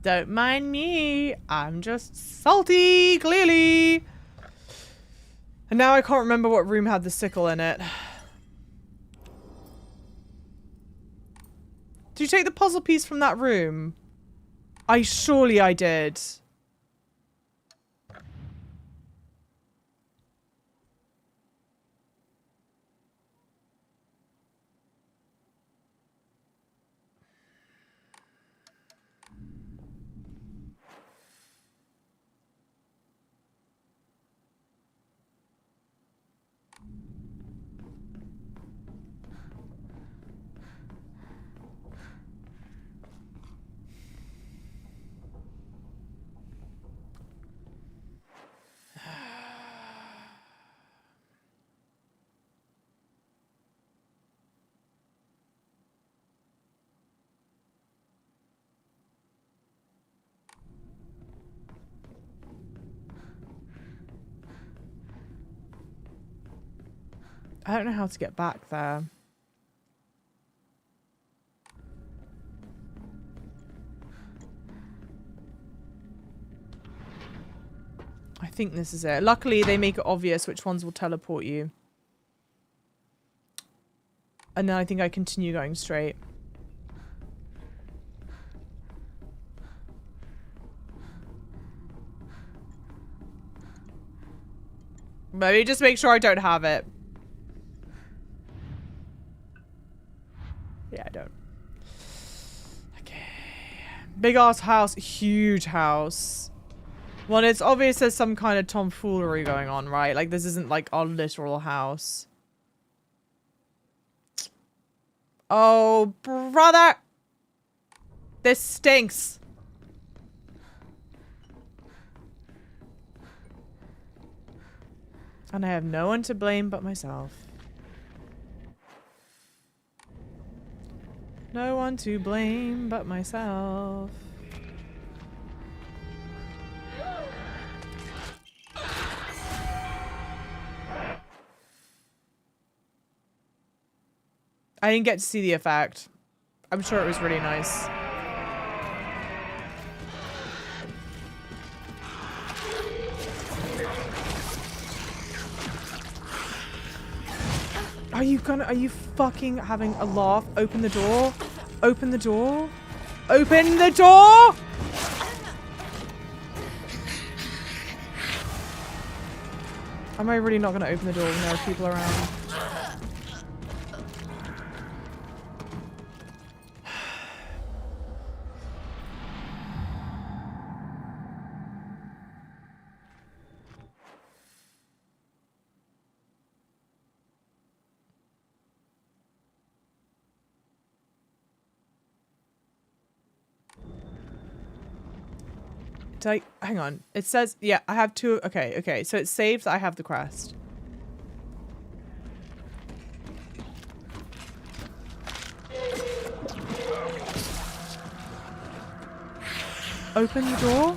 Don't mind me. I'm just salty, clearly. And now I can't remember what room had the sickle in it. Did you take the puzzle piece from that room? Surely I did. I don't know how to get back there. I think this is it. Luckily, they make it obvious which ones will teleport you. And then I think I continue going straight. Maybe just make sure I don't have it. Yeah, I don't. Okay. Big ass house. Huge house. Well, it's obvious there's some kind of tomfoolery going on, right? Like, this isn't like our literal house. Oh, brother! This stinks. And I have no one to blame but myself. No one to blame but myself. I didn't get to see the effect. I'm sure it was really nice. Are you fucking having a laugh? Open the door. Open the door. Open the door! Am I really not gonna open the door when there are people around? Hang on. It says, yeah, I have two. Okay, okay. So it saves that I have the quest. Open the door.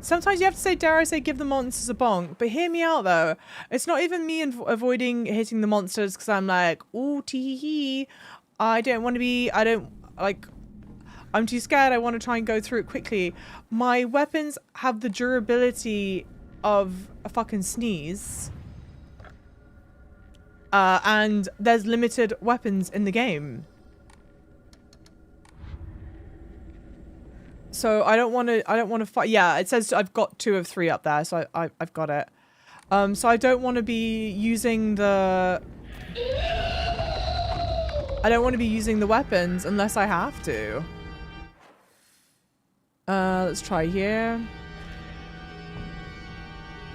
Sometimes you have to say, dare I say, give the monsters a bonk. But hear me out, though. It's not even me avoiding hitting the monsters because I'm like, ooh, tee-hee-hee. I don't want to be, I'm too scared. I want to try and go through it quickly. My weapons have the durability of a fucking sneeze. And there's limited weapons in the game. So I don't want to fight. Yeah, it says I've got 2 of 3 up there, so I've got it. So I don't want to be using the weapons unless I have to. Let's try here.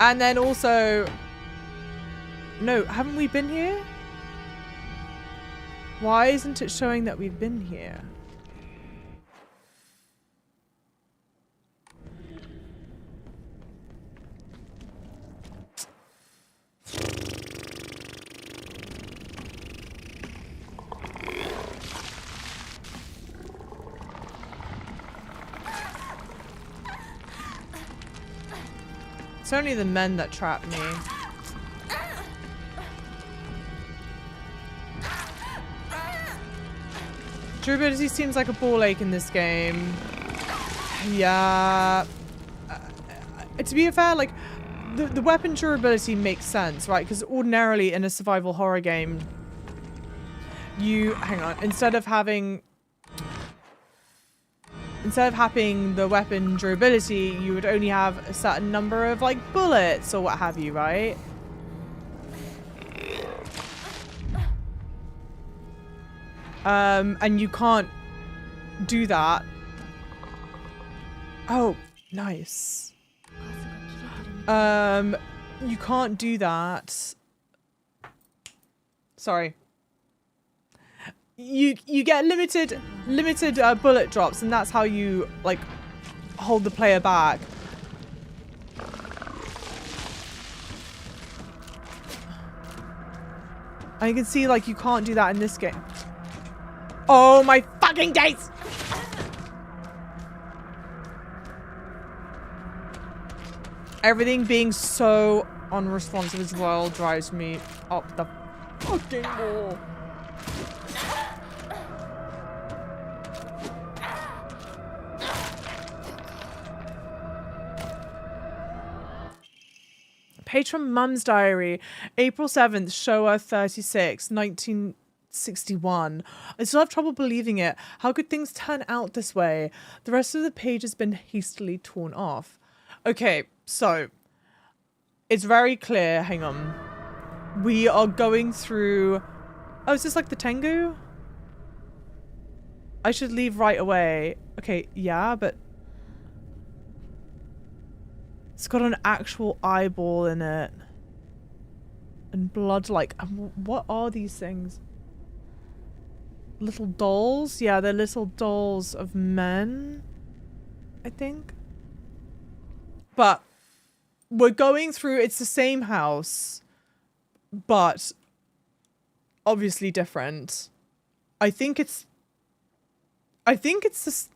And then also, no, haven't we been here? Why isn't it showing that we've been here? It's only the men that trap me. Durability seems like a ball ache in this game. Yeah. To be fair, like, the weapon durability makes sense, right? Because ordinarily in a survival horror game, hang on, instead of having the weapon durability, you would only have a certain number of, like, bullets or what have you, right? And you can't do that. Oh, nice. You can't do that. Sorry. You get limited bullet drops, and that's how you, like, hold the player back. And you can see, like, you can't do that in this game. Oh my fucking days! Everything being so unresponsive as well drives me up the fucking wall. Page from Mum's Diary, April 7th, Showa 36, 1961. I still have trouble believing it. How could things turn out this way? The rest of the page has been hastily torn off. Okay, so it's very clear. Hang on. We are going through... Oh, is this like the Tengu? I should leave right away. Okay, yeah, but... It's got an actual eyeball in it. And blood, like... What are these things? Little dolls? Yeah, they're little dolls of men, I think. But we're going through... It's the same house, but obviously different. I think it's this...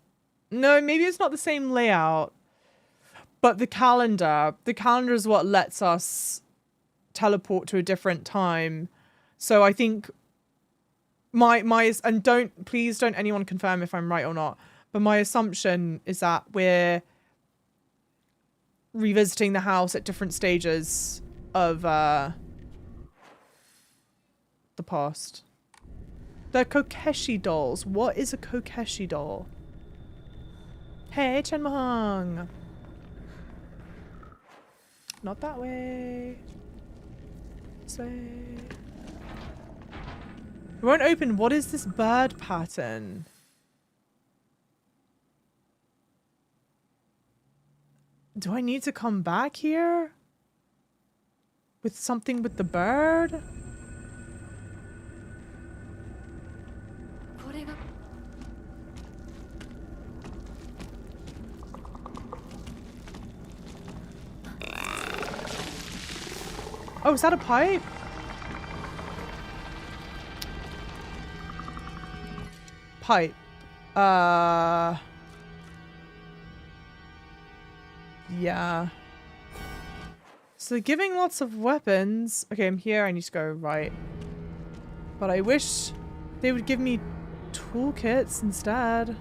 No, maybe it's not the same layout. But the calendar is what lets us teleport to a different time. So I think and please don't anyone confirm if I'm right or not, but my assumption is that we're revisiting the house at different stages of the past. They're Kokeshi dolls. What is a Kokeshi doll? Hey, Chen Mahong. Not that way. This way. It won't open. What is this bird pattern? Do I need to come back here? With something with the bird? Oh, is that a pipe? Pipe. Yeah. So they're giving lots of weapons. Okay, I'm here. I need to go right. But I wish they would give me toolkits instead.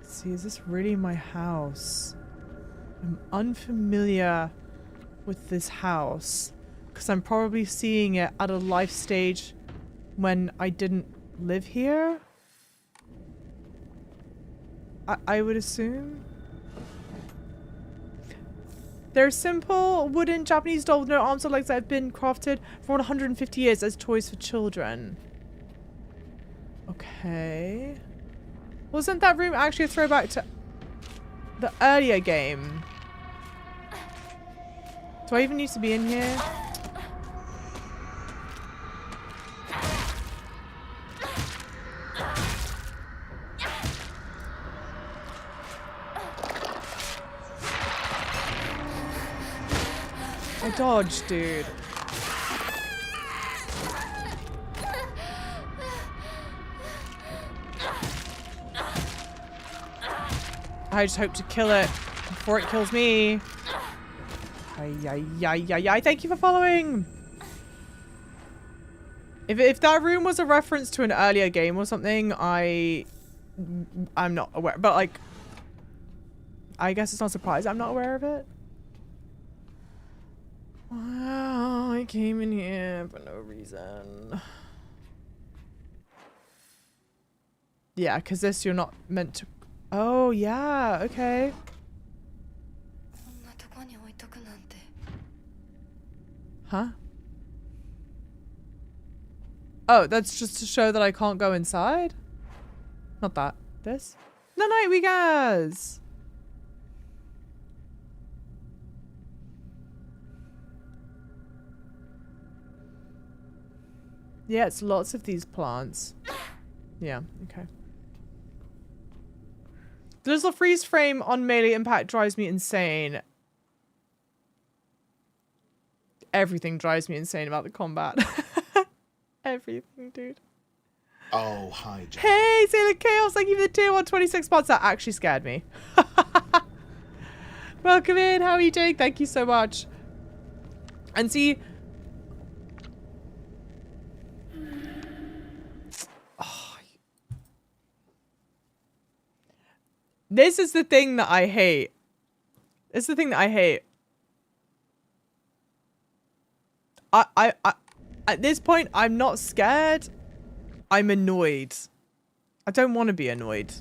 See, is this really my house? I'm unfamiliar with this house because I'm probably seeing it at a life stage when I didn't live here. I would assume. They're simple wooden Japanese dolls with no arms or legs that have been crafted for 150 years as toys for children. Okay. Wasn't that room actually a throwback to the earlier game? Do I even need to be in here? I dodged, dude. I just hope to kill it before it kills me. Ay, thank you for following. If that room was a reference to an earlier game or something, I'm not aware. But like, I guess it's not surprising I'm not aware of it. Wow, I came in here for no reason. Yeah, because this you're not meant to. Oh, yeah, okay. Huh? Oh, that's just to show that I can't go inside? Not that. This? No, we guys. Yeah, it's lots of these plants. Yeah, okay. The little freeze frame on melee impact drives me insane. Everything drives me insane about the combat. Everything, dude. Oh, hi, Jack. Hey, Sailor Chaos, thank you for the tier 126 spots. That actually scared me. Welcome in. How are you doing? Thank you so much. And see... This is the thing that I hate. It's the thing that I hate. I at this point, I'm not scared. I'm annoyed. I don't want to be annoyed.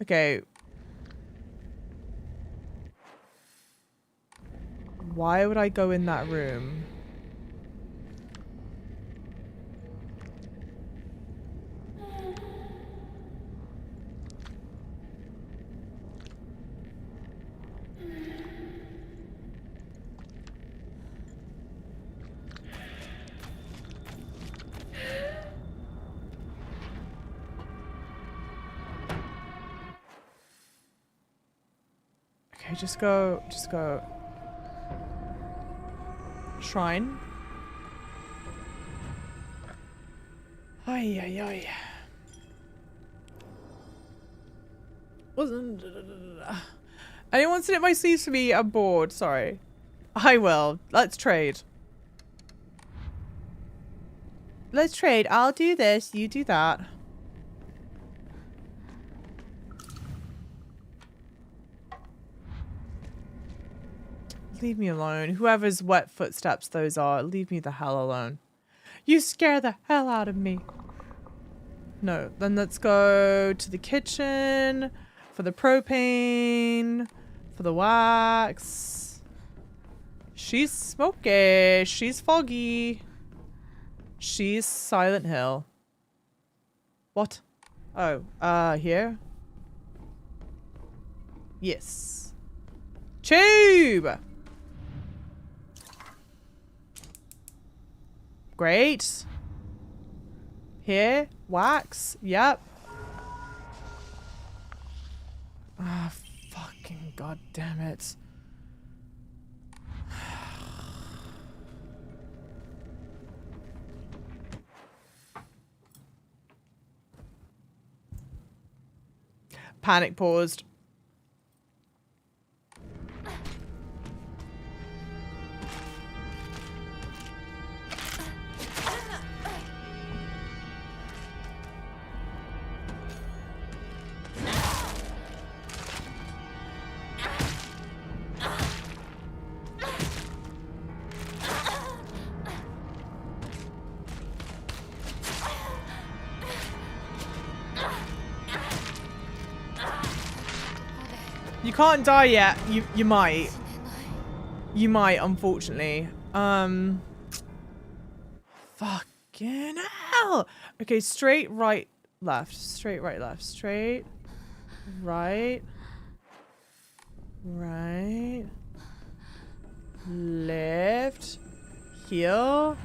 Okay. Why would I go in that room? Okay, just go. Shrine. Ay, ay, ay. Anyone sit at my sleeves for me? I'm bored. Sorry. I will. Let's trade. Let's trade. I'll do this. You do that. Leave me alone. Whoever's wet footsteps those are, leave me the hell alone. You scare the hell out of me. No, then let's go to the kitchen for the propane, for the wax. She's smoky. She's foggy. She's Silent Hill. What? Oh, here? Yes. Tube! Great. Here, wax. Yep. Ah, fucking god damn it. Panic paused. You can't die yet. You might. You might, unfortunately. Fucking hell. Okay, straight, right, left. Straight, right, left. Straight, right, right, left, heal.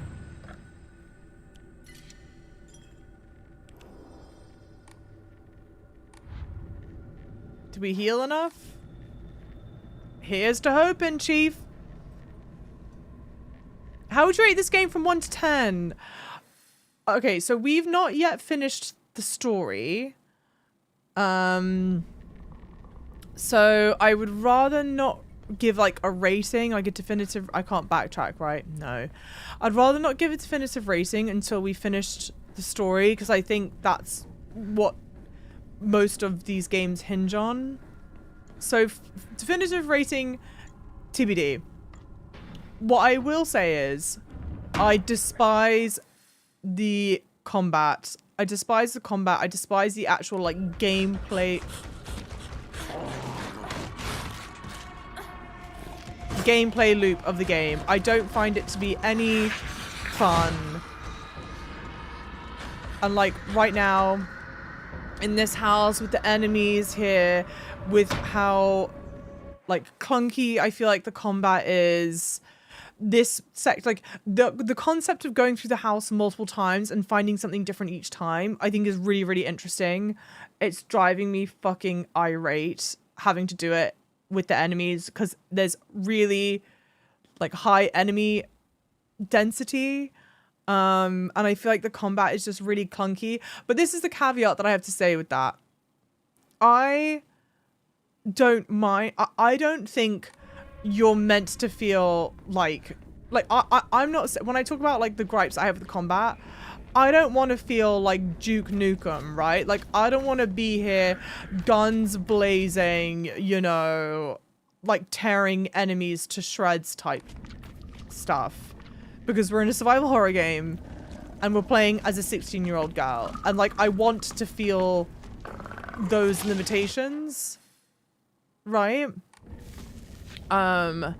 Did we heal enough? Here's to hoping, Chief. How would you rate this game from 1 to 10? Okay, so we've not yet finished the story. So I would rather not give like a rating, like a definitive. I can't backtrack, right? No. I'd rather not give a definitive rating until we finished the story, because I think that's what most of these games hinge on. So definitive rating, TBD. What I will say is I despise the combat. I despise the combat. I despise the actual like gameplay loop of the game. I don't find it to be any fun. And like right now in this house with the enemies here, with how like clunky I feel like the combat is, this like the concept of going through the house multiple times and finding something different each time, I think is really, really interesting. It's driving me fucking irate having to do it with the enemies, because there's really like high enemy density. And I feel like the combat is just really clunky. But this is the caveat that I have to say with that. I don't mind. I don't think you're meant to feel like I'm not, when I talk about like the gripes I have with the combat, I don't want to feel like Duke Nukem, right? Like, I don't want to be here, guns blazing, you know, like tearing enemies to shreds type stuff. Because we're in a survival horror game and we're playing as a 16-year-old girl. And like, I want to feel those limitations, right? But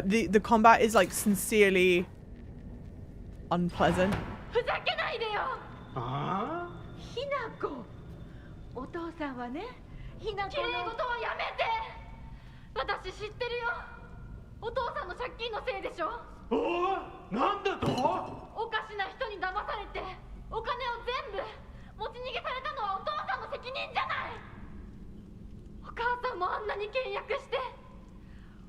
the combat is like sincerely unpleasant. ふざけないでよ。あひなこ、お父さんはね、ひなこ綺麗の事はやめて。私知ってるよ。お父さんの借金のせいでしょ。あ。おお、なんだと？おかしな人に騙されてお金を全部持ち逃げされたのはお父さんの責任じゃない。お母さんもあんなに倹約して、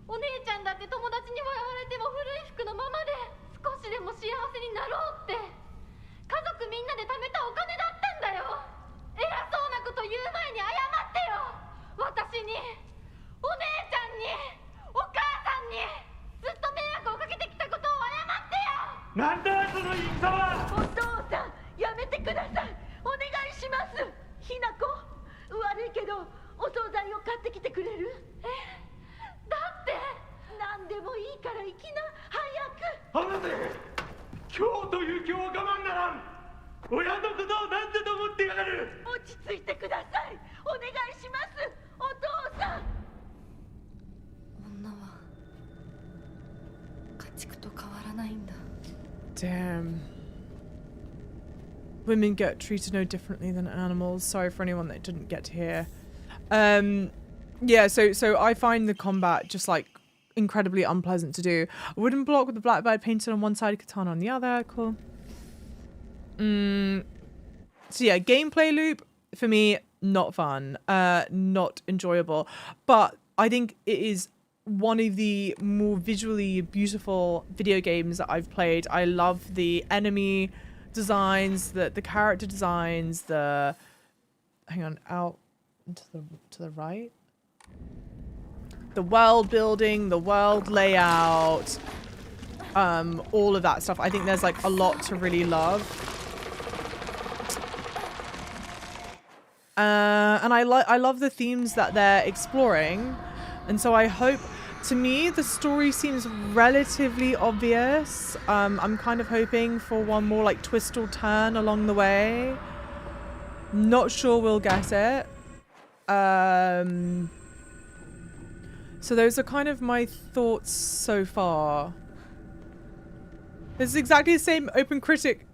お姉ちゃんだって友達に笑われても古い服のままで少しでも幸せになろうって家族みんなで貯めたお金だったんだよ。偉そうなこと言う前に謝ってよ。私に、お姉ちゃんに、お母さんにずっと迷惑をかけてきたことを謝ってよ。なんだその言い草は！お父さん、やめてください。お願いします。ひなこ、悪いけどお惣菜を買ってきてくれる？だって何でもいいから行きな、早く。離せ！今日という今日は我慢ならん。親のことを何だと思ってやがる。落ち着いてください。お願いします。お父さん。女は家畜と変わらないんだ。 Damn. Women get treated no differently than animals. Sorry for anyone that didn't get to hear. Yeah, so I find the combat just like incredibly unpleasant to do. A wooden block with the blackbird painted on one side, katana on the other. Cool. So yeah, gameplay loop for me, not fun, not enjoyable. But I think it is one of the more visually beautiful video games that I've played. I love the enemy designs, the character designs, the hang on, out to the right. The world building, the world layout, all of that stuff. I think there's like a lot to really love. And I love the themes that they're exploring. And so I hope, to me, the story seems relatively obvious. I'm kind of hoping for one more like twist or turn along the way. Not sure we'll get it. So those are kind of my thoughts so far. This is exactly the same open critic.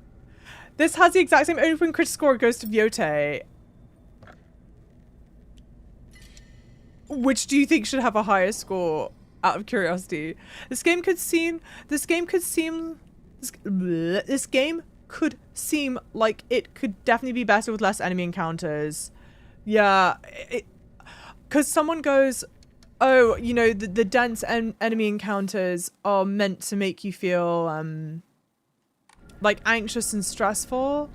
This has the exact same open critic score it goes to Vyote. Which do you think should have a higher score, out of curiosity? This game could seem like it could definitely be better with less enemy encounters. Yeah, because someone goes, oh, you know, the dense enemy encounters are meant to make you feel like anxious and stressful.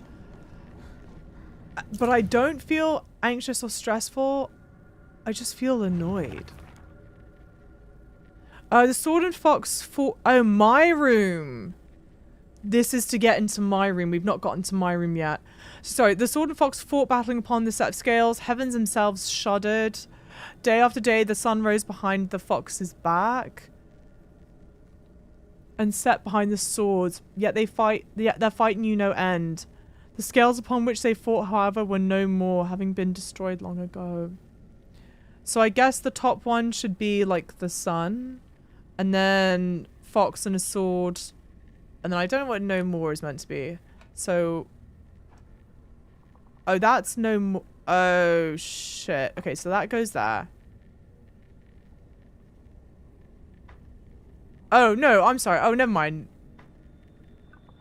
But I don't feel anxious or stressful. I just feel annoyed. The Sword and Fox fought... Oh, my room. This is to get into my room. We've not gotten to my room yet. Sorry, the Sword and Fox fought battling upon the set of scales. Heavens themselves shuddered. Day after day, the sun rose behind the fox's back. And set behind the swords. Yet their fight knew no end. The scales upon which they fought, however, were no more, having been destroyed long ago. So I guess the top one should be like the sun, and then fox and a sword, and then I don't know what no more is meant to be. So, oh, that's no more. Oh shit. Okay, so that goes there. Oh no, I'm sorry. Oh, never mind.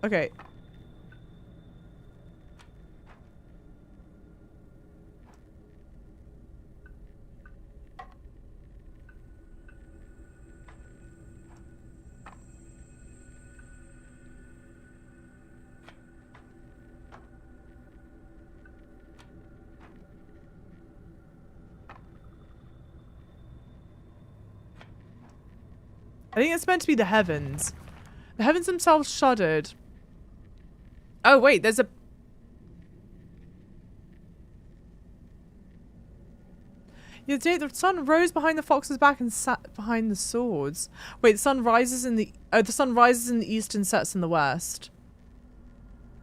Okay. I think it's meant to be the heavens. The heavens themselves shuddered. Oh, wait, there's a... The other day, the sun rose behind the fox's back and sat behind the swords. Wait, the sun rises in the... Oh, the sun rises in the east and sets in the west.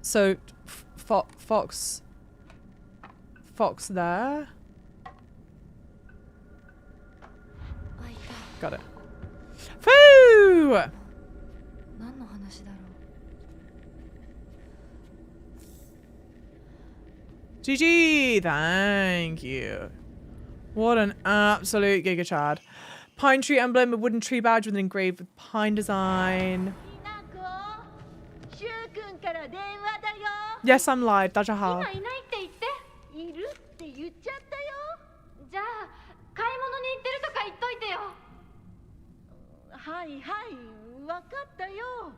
So, fox there. Got it. Foo! 何の話だろう GG! Thank you. What an absolute Giga Chad. Pine tree emblem, a wooden tree badge with an engraved with pine design. ひなこ、しゅうくんから電話だよ。 Yes, I'm live. Dajaha. 今いないって言って。いるって言っちゃったよ。じゃあ買い物に行ってるとか言っといてよ。はいはい、わかったよ。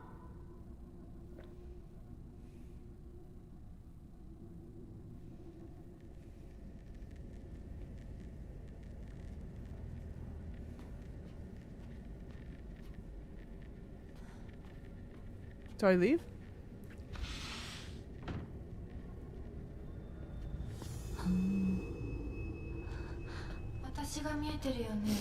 Do I leave? 私が見えてるよね。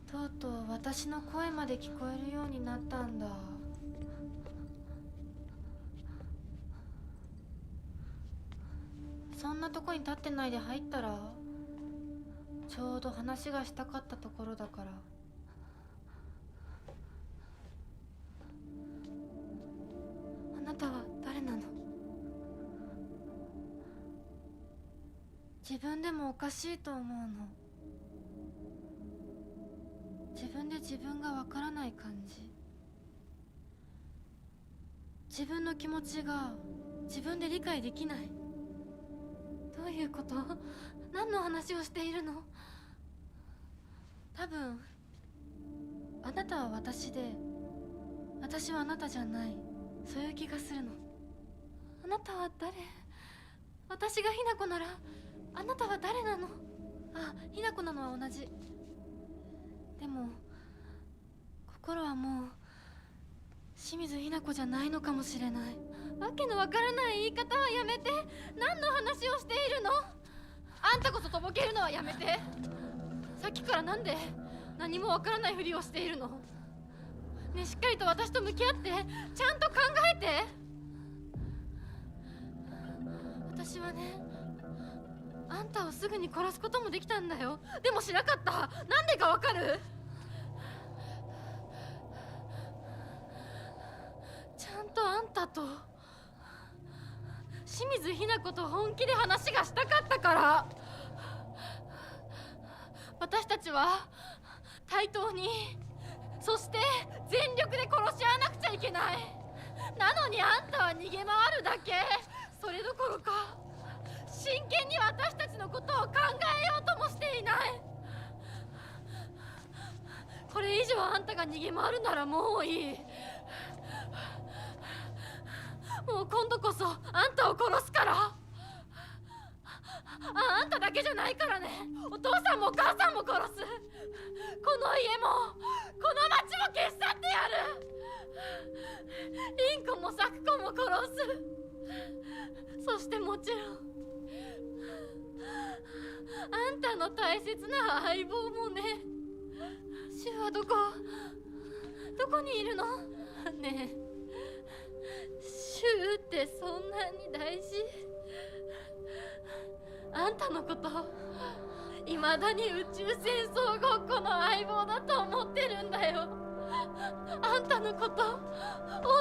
とうとう私の声まで聞こえるようになったんだ。そんなとこに立ってないで入ったら、ちょうど話がしたかったところだから。あなたは誰なの？自分でもおかしいと思うの。自分で自分がわからない感じ。自分の気持ちが自分で理解できない。どういうこと？何の話をしているの？多分あなたは私で、私はあなたじゃない。そういう気がするの。あなたは誰？私がひなこならあなたは誰なの？あ、ひなこなのは同じ。でも心はもう清水ひな子じゃないのかもしれない。わけのわからない言い方はやめて。何の話をしているの？あんたこそとぼけるのはやめて。さっきからなんで何もわからないふりをしているの？ねえ、しっかりと私と向き合って、ちゃんと考えて。私はね、あんたをすぐに殺すこともできたんだよ。でもしなかった。なんでかわかる？ちゃんとあんたと清水ひな子と本気で話がしたかったから。私たちは対等に、そして全力で殺し合わなくちゃいけない。なのにあんたは逃げ回るだけ。それどころか真剣に私たちのことを考えようともしていない。これ以上あんたが逃げ回るならもういい。もう今度こそあんたを殺すから。あんただけじゃないからね。お父さんもお母さんも殺す。この家もこの町も消し去ってやる。凛子も咲子も殺す。そしてもちろんあんたの大切な相棒もね。シュはどこにいるの？ねえ、シュってそんなに大事？あんたのこといまだに宇宙戦争ごっこの相棒だと思ってるんだよ。あんたのこと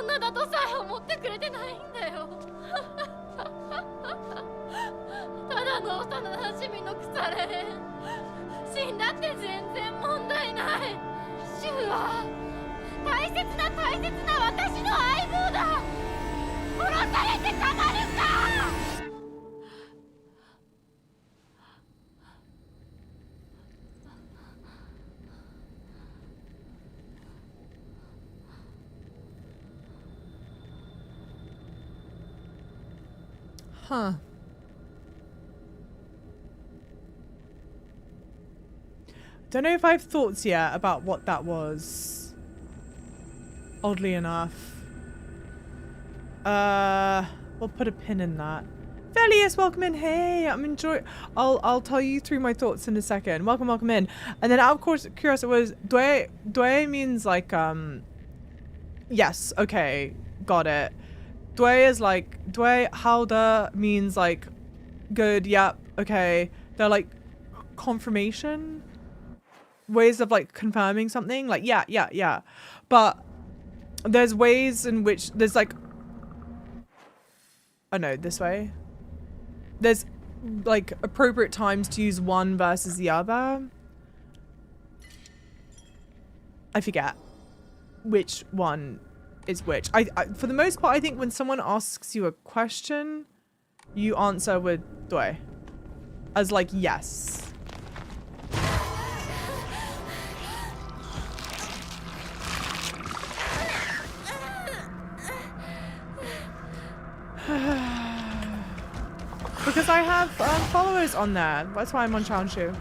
女だとさえ思ってくれてないんだよ。ただの幼なじみの腐れ死んだって全然問題ない。シュは大切な私の相棒だ。殺されてたまるか。Huh. Don't know if I have thoughts yet about what that was. Oddly enough. We'll put a pin in that. Velius, welcome in. Hey, I'm enjoying. I'll tell you through my thoughts in a second. Welcome in. And then out of course, curiosity was due means like yes, okay, got it. Due is like due halda means like good, yep, okay. They're like confirmation ways of like confirming something, like yeah. But there's ways in which there's like, oh no, this way. There's like appropriate times to use one versus the other. I forget which one is which. I for the most part, I think when someone asks you a question, you answer with doi. As like yes. Because I have followers on there. That's why I'm on Chanshu.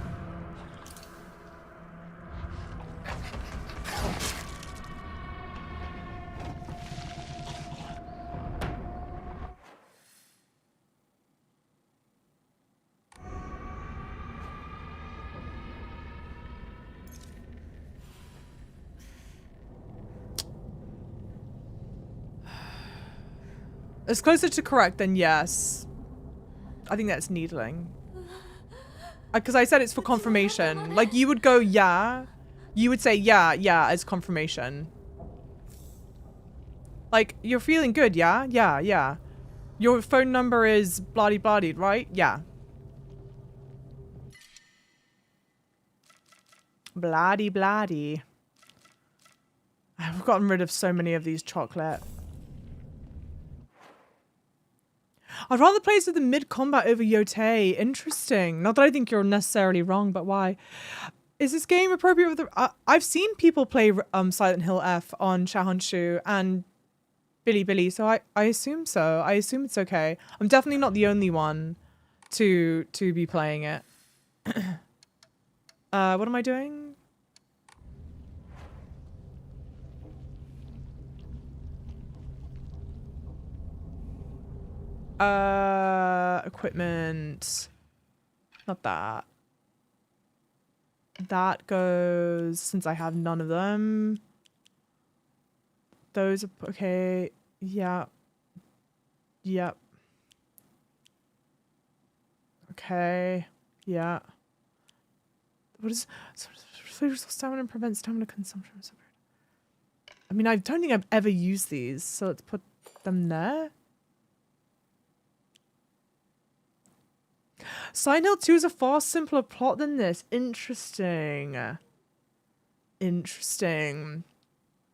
It's closer to correct than yes. I think that's needling. Because I said it's for confirmation. Like you would go yeah. You would say yeah as confirmation. Like you're feeling good, yeah? Yeah. Your phone number is bloody, right? Yeah. Bloody. I've gotten rid of so many of these chocolate. I'd rather play as with the mid-combat over Yotei. Interesting. Not that I think you're necessarily wrong, but why? Is this game appropriate with the... I've seen people play Silent Hill F on Shahanshu and Billy, so I assume so. I assume it's okay. I'm definitely not the only one to be playing it. What am I doing? Equipment. Not that. That goes, since I have none of them. Those are, okay. Yeah. Yep. Okay. Yeah. What is, stamina and prevent stamina consumption. I mean, I don't think I've ever used these, so let's put them there. Silent Hill 2 is a far simpler plot than this. Interesting.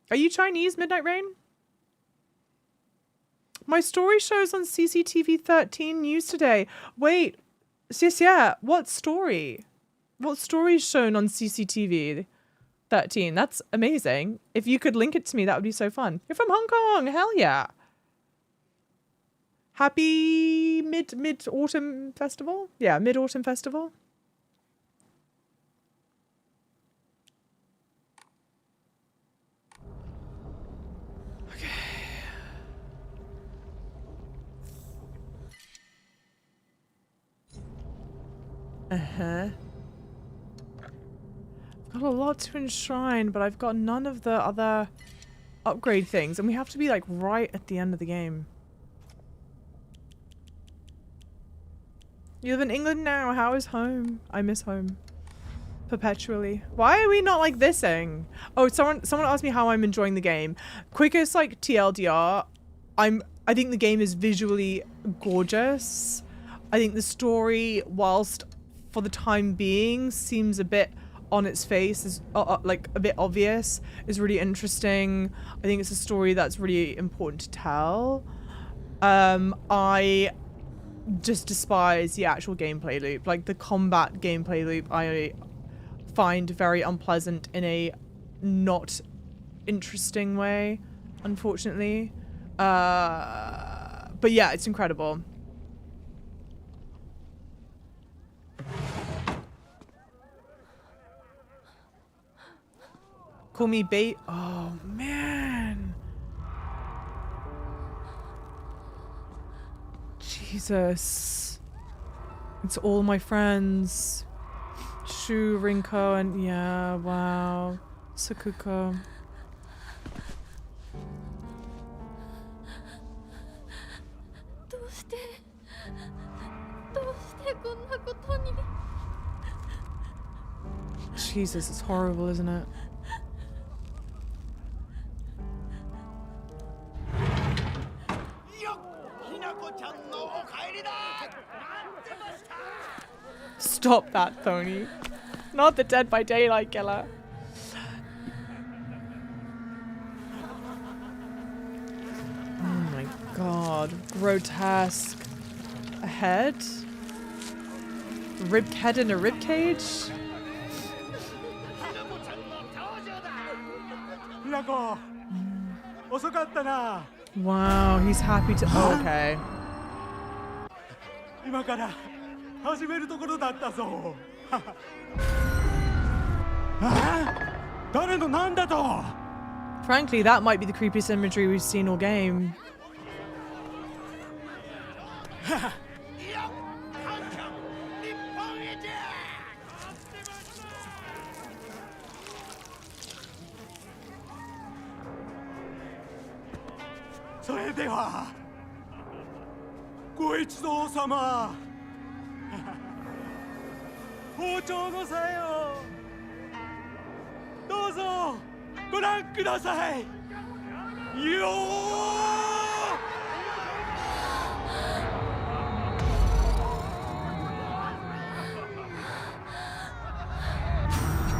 Are you Chinese, Midnight Rain? My story shows on CCTV 13 news today. Wait. Yeah. What story? What story is shown on CCTV 13? That's amazing. If you could link it to me, that would be so fun. You're from Hong Kong. Hell yeah. Happy mid-autumn festival? Yeah, mid-autumn festival. Okay. I've got a lot to enshrine, but I've got none of the other upgrade things, and we have to be like right at the end of the game. You live in England now. How is home? I miss home. Perpetually. Why are we not like thising? Oh, someone asked me how I'm enjoying the game. Quickest like TLDR. I think the game is visually gorgeous. I think the story, whilst for the time being seems a bit on its face, is like a bit obvious, is really interesting. I think it's a story that's really important to tell. I just despise the actual gameplay loop. Like the combat gameplay loop I find very unpleasant in a not interesting way, unfortunately. But yeah, it's incredible. call me bait. Oh, man. Jesus. It's all my friends. Shu, Rinko, and yeah, wow. Sakuko. Jesus, it's horrible, isn't it? Stop that, Tony. Not the Dead by Daylight killer. Oh my god. Grotesque. A head? Head in a ribcage? Wow, he's happy to. Oh, okay. 今から始めるところだったぞ。誰のなんだと Frankly, that might be the creepiest imagery we've seen all game. So, ご一同様包丁のさよどうぞご覧くださいよ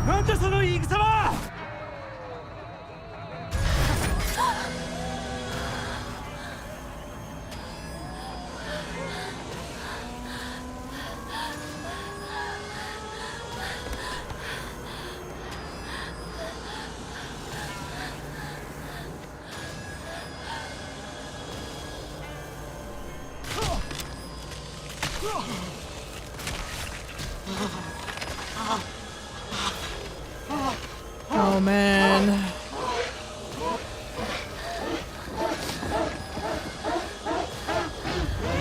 なんだその言い草はOh man.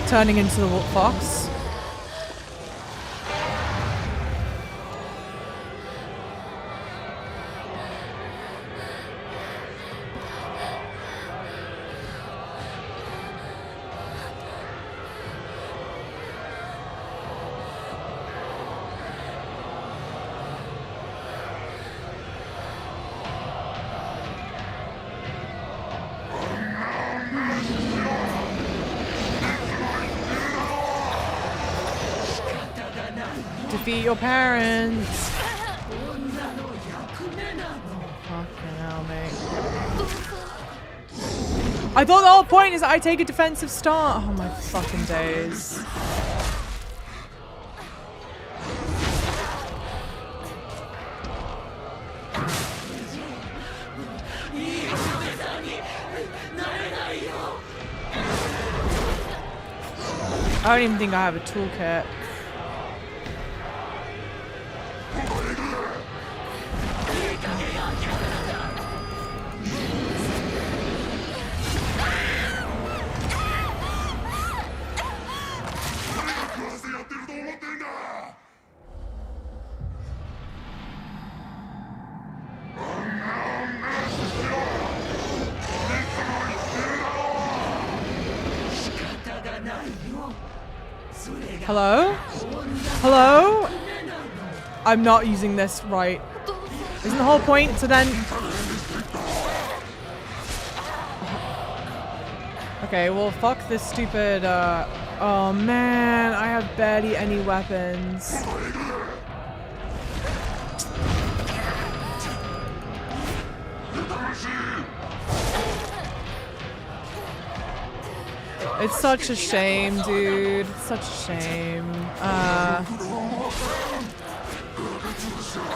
Turning into the fox. Defeat your parents. Fucking hell, mate. I thought the whole point is that I take a defensive stance. Oh my fucking days. I don't even think I have a toolkit. Hello? Hello? I'm not using this right. Isn't the whole point to then... Okay, well, fuck this stupid, Oh man, I have barely any weapons. It's such a shame, dude. It's such a shame.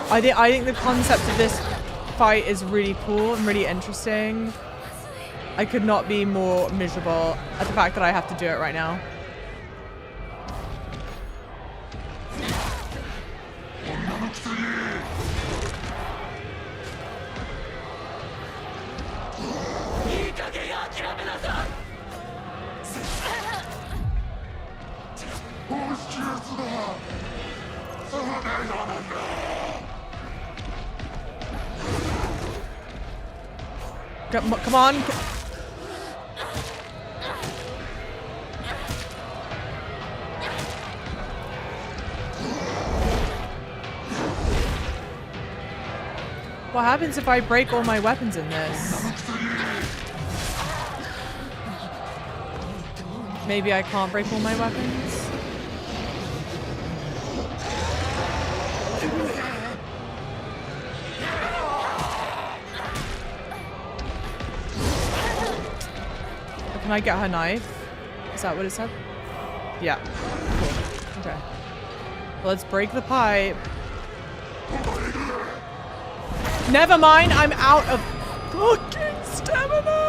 I think the concept of this fight is really cool and really interesting. I could not be more miserable at the fact that I have to do it right now. Come on. What happens if I break all my weapons in this? Maybe I can't break all my weapons? Can I get her knife? Is that what it said? Yeah. Cool. Okay. Well, let's break the pipe. Never mind, I'm out of fucking stamina!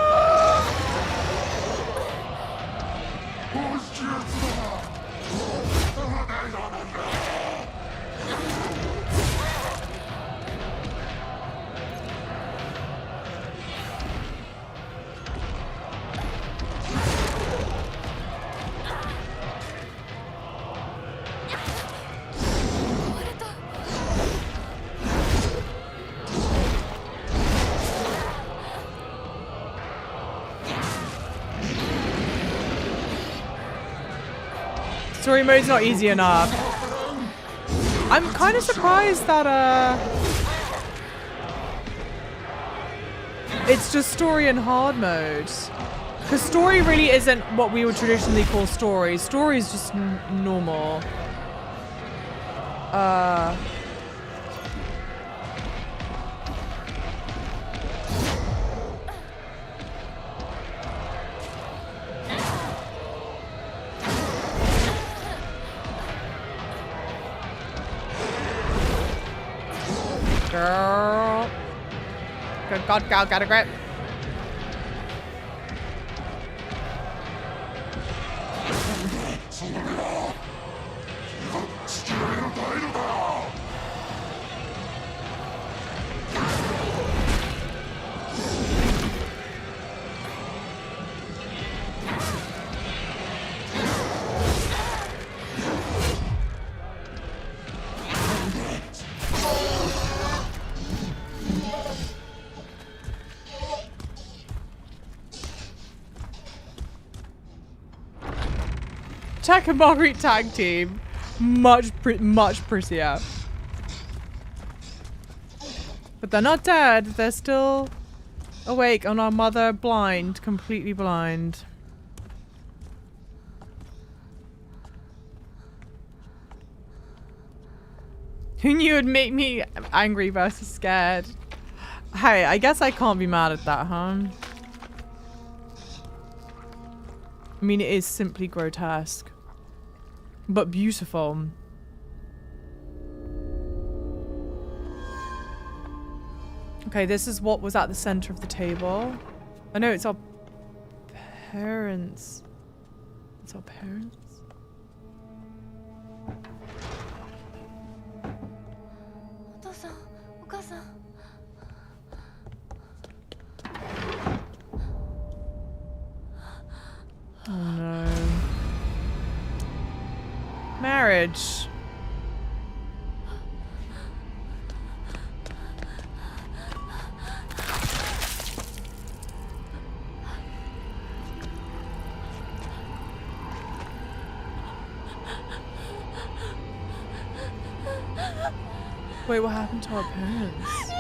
Story mode's not easy enough. I'm kind of surprised that it's just story and hard mode. Because story really isn't what we would traditionally call story. Story is just normal. Girl. Good God, gal, got a grip. Jack and Marguerite tag team. Much prettier. But they're not dead. They're still awake and our mother blind. Completely blind. Who knew it'd make me angry versus scared? Hey, I guess I can't be mad at that, huh? I mean, it is simply grotesque. But beautiful. Okay, this is what was at the center of the table. I know it's our parents. It's our parents. Oh no. Marriage. Wait, what happened to our parents?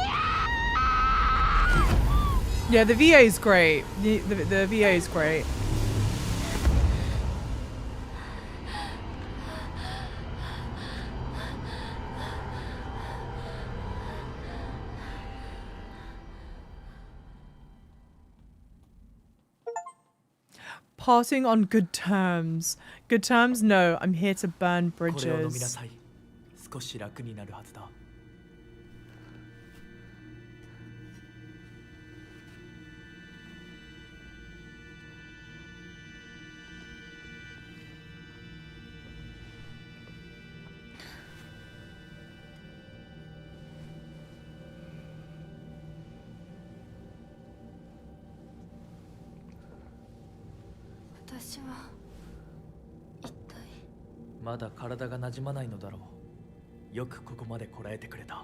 Yeah, the VA is great. The VA is great. Parting on good terms. Good terms? No, I'm here to burn これを飲みな bridges. さい。少し楽になるはずだ。私は一体まだ体が馴染まないのだろう。よくここまでこらえてくれた。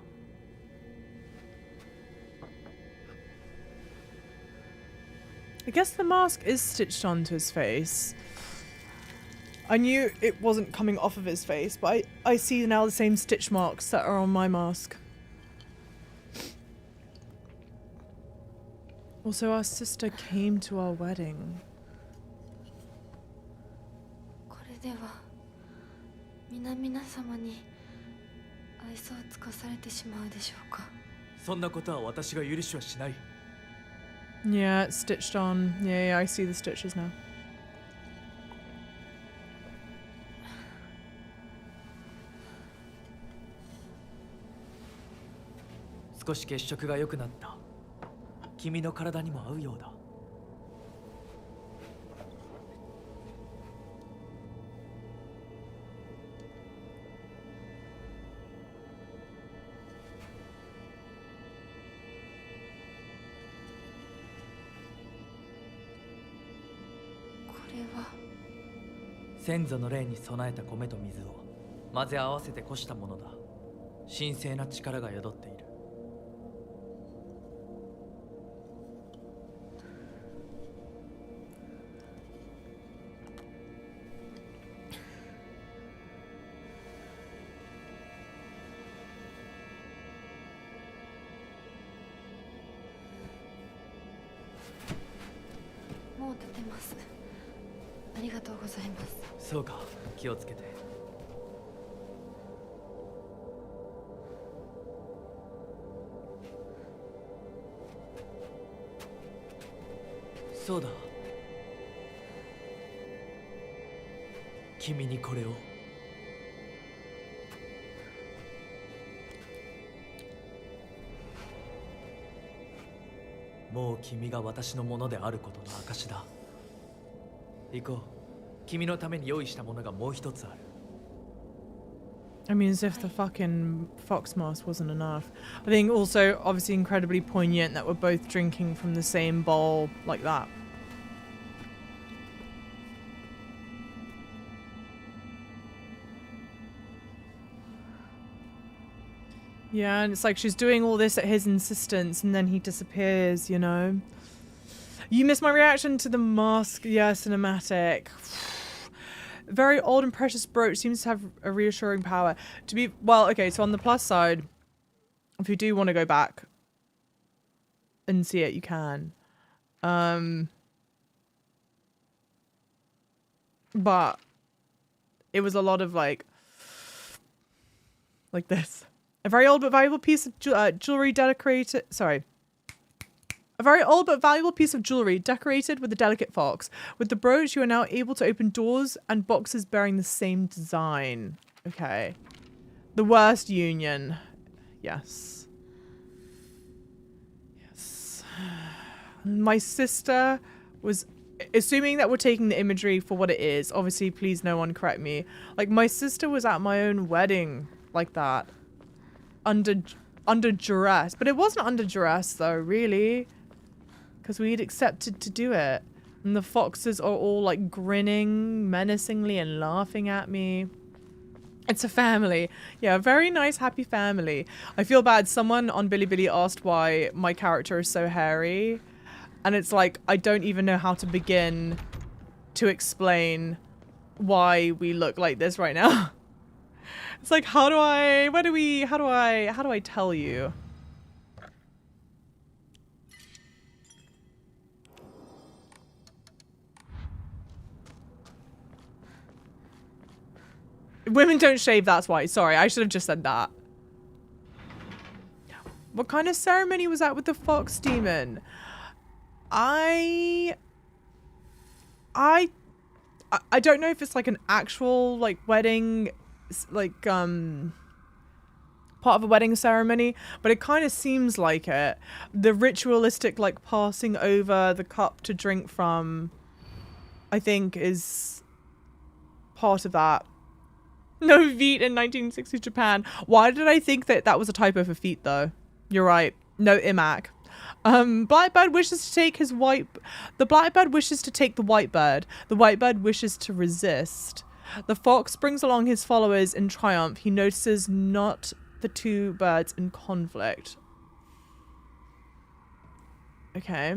I guess the mask is stitched onto his face. I knew it wasn't coming off of his face, but I see now the same stitch marks that are on my mask. Also, our sister came to our wedding. これでは皆様に愛想を尽かされてしまうでしょうか。そんなことは私が許しはしない。 Yeah, it's stitched on. Yeah, I see the stitches now. 少し血色が良くなった。君の体にも合うようだ。これは先祖の霊に備えた米と水を混ぜ合わせてこしたものだ。神聖な力が宿っている。もう立てます。ありがとうございます。そうか、気をつけて。そうだ。君にこれを。もう君が私のものであることの証だ。行こう。君のために用意したものがもう一つある。I mean, as if the fucking fox mask wasn't enough. I think also, obviously, incredibly poignant that we're both drinking from the same bowl like that. Yeah, and it's like she's doing all this at his insistence and then he disappears, you know? You missed my reaction to the mask. Yeah, cinematic. Very old and precious brooch seems to have a reassuring power. To be, well, okay, so on the plus side, if you do want to go back and see it, you can. But it was a lot of like this. A very old but valuable piece of jewelry decorated. Sorry. A very old but valuable piece of jewelry decorated with a delicate fox. With the brooch, you are now able to open doors and boxes bearing the same design. Okay. The worst union. Yes. Yes. My sister was... Assuming that we're taking the imagery for what it is. Obviously, please no one correct me. Like, my sister was at my own wedding like that. Under duress. But it wasn't under duress, though, really. Because we'd accepted to do it. And the foxes are all, like, grinning menacingly and laughing at me. It's a family. Yeah, a very nice, happy family. I feel bad. Someone on Bilibili asked why my character is so hairy. And it's like, I don't even know how to begin to explain why we look like this right now. It's like, how do I tell you? Women don't shave, that's why. Sorry, I should have just said that. What kind of ceremony was that with the fox demon? I don't know if it's like an actual like wedding, like part of a wedding ceremony, but it kind of seems like it. The ritualistic like passing over the cup to drink from, I think, is part of that. No feet in 1960s Japan. Why did I think that that was a typo for feet though? You're right. No imac. Blackbird wishes to take his white... The blackbird wishes to take the white bird. The white bird wishes to resist. The fox brings along his followers in triumph. He notices not the two birds in conflict. Okay.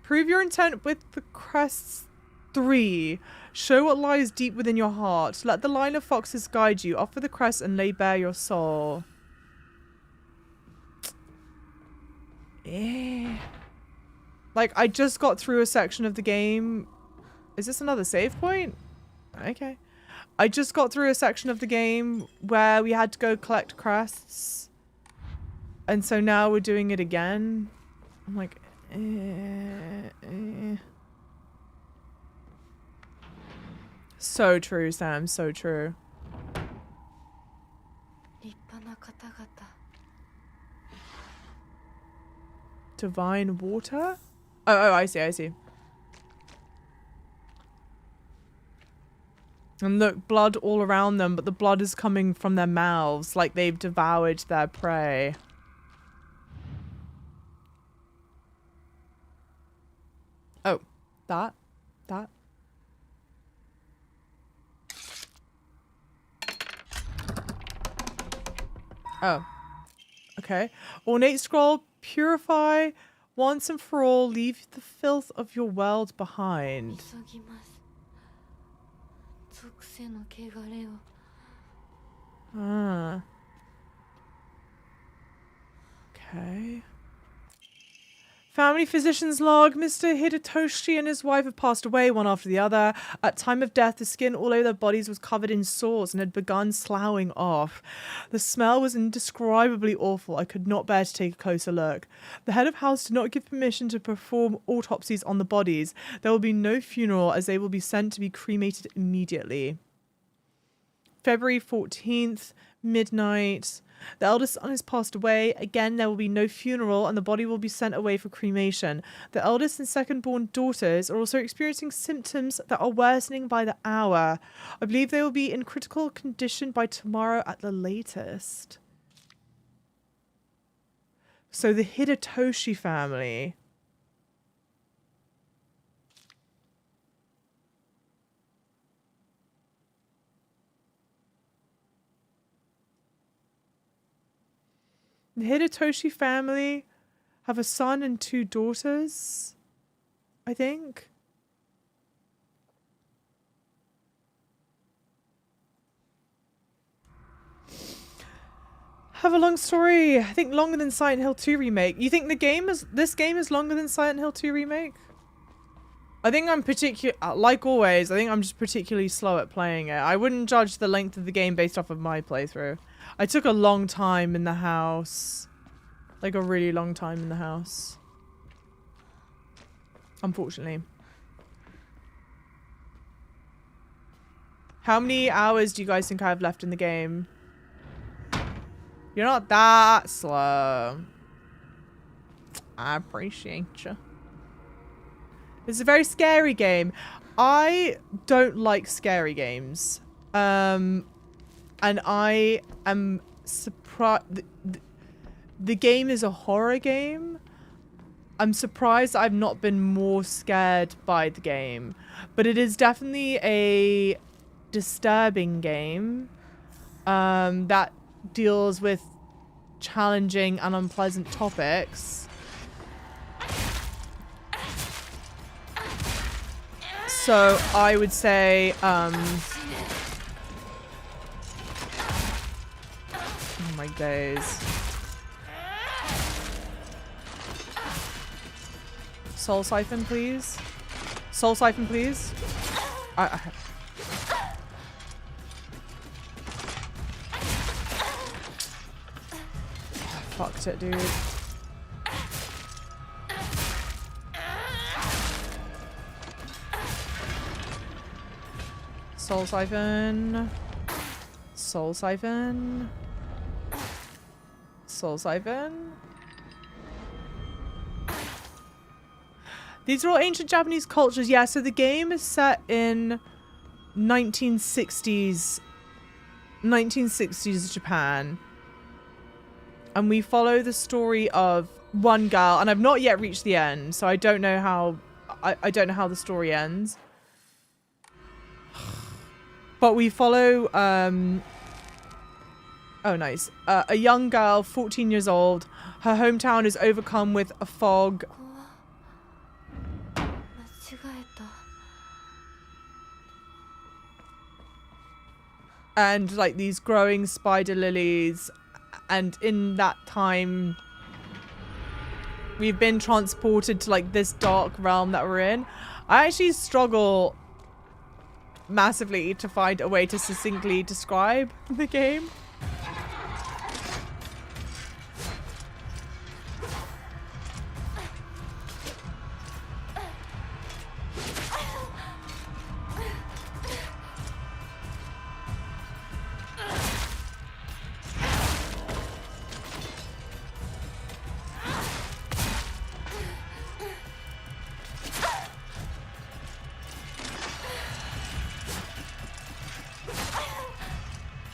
Prove your intent with the crests 3. Show what lies deep within your heart. Let the line of foxes guide you. Offer the crest and lay bare your soul. Like, I just got through a section of the game. Is this another save point? Okay. I just got through a section of the game where we had to go collect crests. And so now we're doing it again. I'm like, So true, Sam. So true. Divine water? Oh, I see, I see. And look, blood all around them, but the blood is coming from their mouths, like they've devoured their prey. Oh, that. Oh, okay. Ornate scroll, purify once and for all, leave the filth of your world behind. Ah. Okay. Family physician's log. Mr. Hidetoshi and his wife have passed away one after the other. At time of death, the skin all over their bodies was covered in sores and had begun sloughing off. The smell was indescribably awful. I could not bear to take a closer look. The head of house did not give permission to perform autopsies on the bodies. There will be no funeral as they will be sent to be cremated immediately. February 14th, midnight. The eldest son has passed away. Again, there will be no funeral and the body will be sent away for cremation. The eldest and second-born daughters are also experiencing symptoms that are worsening by the hour. I believe they will be in critical condition by tomorrow at the latest. So the Hidetoshi family. The Hidetoshi family have a son and 2 daughters, I think. Have a long story. I think longer than Silent Hill 2 remake. You think this game is longer than Silent Hill 2 remake? I think I'm like always, I think I'm just particularly slow at playing it. I wouldn't judge the length of the game based off of my playthrough. I took a long time in the house. Like a really long time in the house. Unfortunately. How many hours do you guys think I have left in the game? You're not that slow. I appreciate you. It's a very scary game. I don't like scary games. And I am surprised. The game is a horror game. I'm surprised I've not been more scared by the game. But it is definitely a disturbing game that deals with challenging and unpleasant topics. So I would say, oh my days. Soul Siphon, please. Soul Siphon, please. Fucked it, dude. Soul Siphon. Soul Siphon. Soul Siphon. These are all ancient Japanese cultures. Yeah, so the game is set in 1960s 1960s Japan. And we follow the story of one girl, and I've not yet reached the end, so I don't know how I don't know how the story ends. But we follow oh nice. A young girl, 14 years old. Her hometown is overcome with a fog. And like these growing spider lilies, and in that time we've been transported to like this dark realm that we're in. I actually struggle massively to find a way to succinctly describe the game.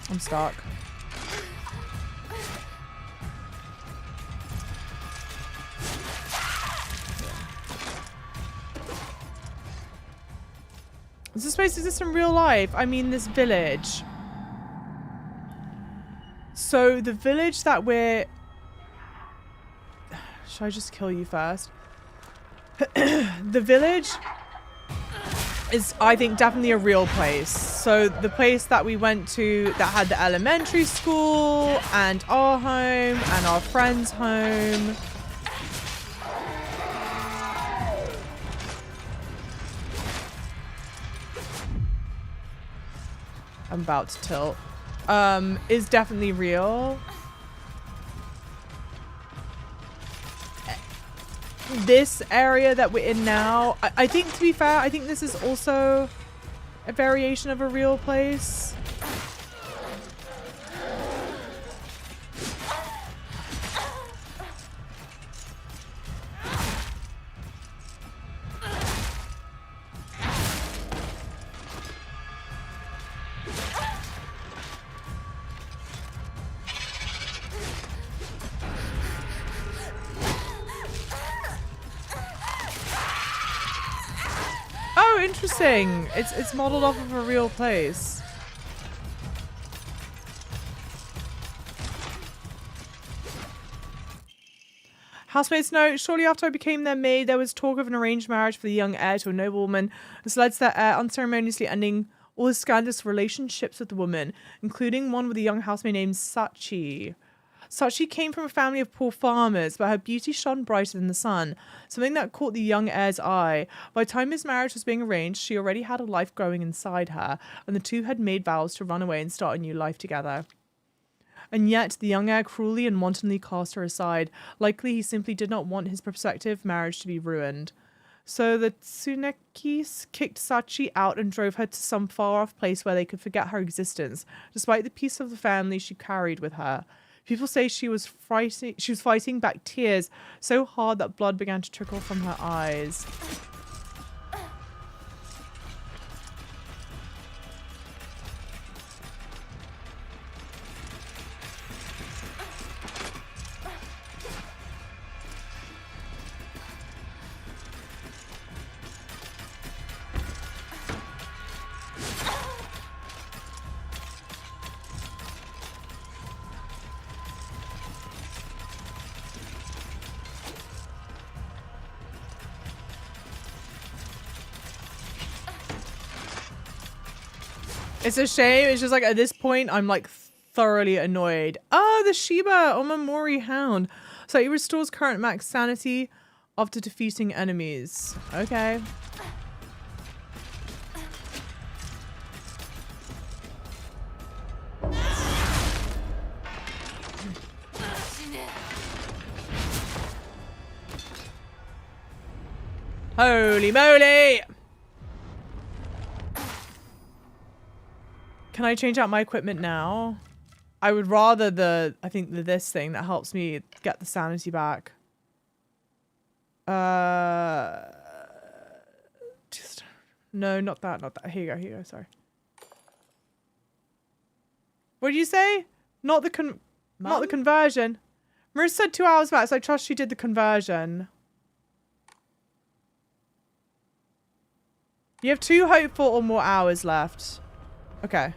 I'm stuck. Is this supposed to exist in real life? I mean, this village. So the village that we're... Should I just kill you first? The village is, I think, definitely a real place. So the place that we went to that had the elementary school and our home and our friend's home. I'm about to tilt. Is definitely real. This area that we're in now, I think, to be fair, I think this is also a variation of a real place. Oh, interesting. It's modeled off of a real place. Housemaid's note: shortly after I became their maid, there was talk of an arranged marriage for the young heir to a noblewoman. This led to their heir unceremoniously ending all his scandalous relationships with the woman, including one with a young housemaid named Sachi. Sachi came from a family of poor farmers, but her beauty shone brighter than the sun, something that caught the young heir's eye. By the time his marriage was being arranged, she already had a life growing inside her, and the two had made vows to run away and start a new life together. And yet, the young heir cruelly and wantonly cast her aside. Likely, he simply did not want his prospective marriage to be ruined. So the Tsunekis kicked Sachi out and drove her to some far-off place where they could forget her existence, despite the peace of the family she carried with her. People say she was fighting back tears so hard that blood began to trickle from her eyes. It's a shame. It's just like at this point, I'm like thoroughly annoyed. Oh, the Shiba Omamori Hound. So it restores current max sanity after defeating enemies. Okay. Holy moly! Can I change out my equipment now? I would rather this thing that helps me get the sanity back. No, not that. Here you go, sorry. What did you say? Not the conversion. Marissa said 2 hours max. I trust she did the conversion. You have 2 hopeful or more hours left. Okay.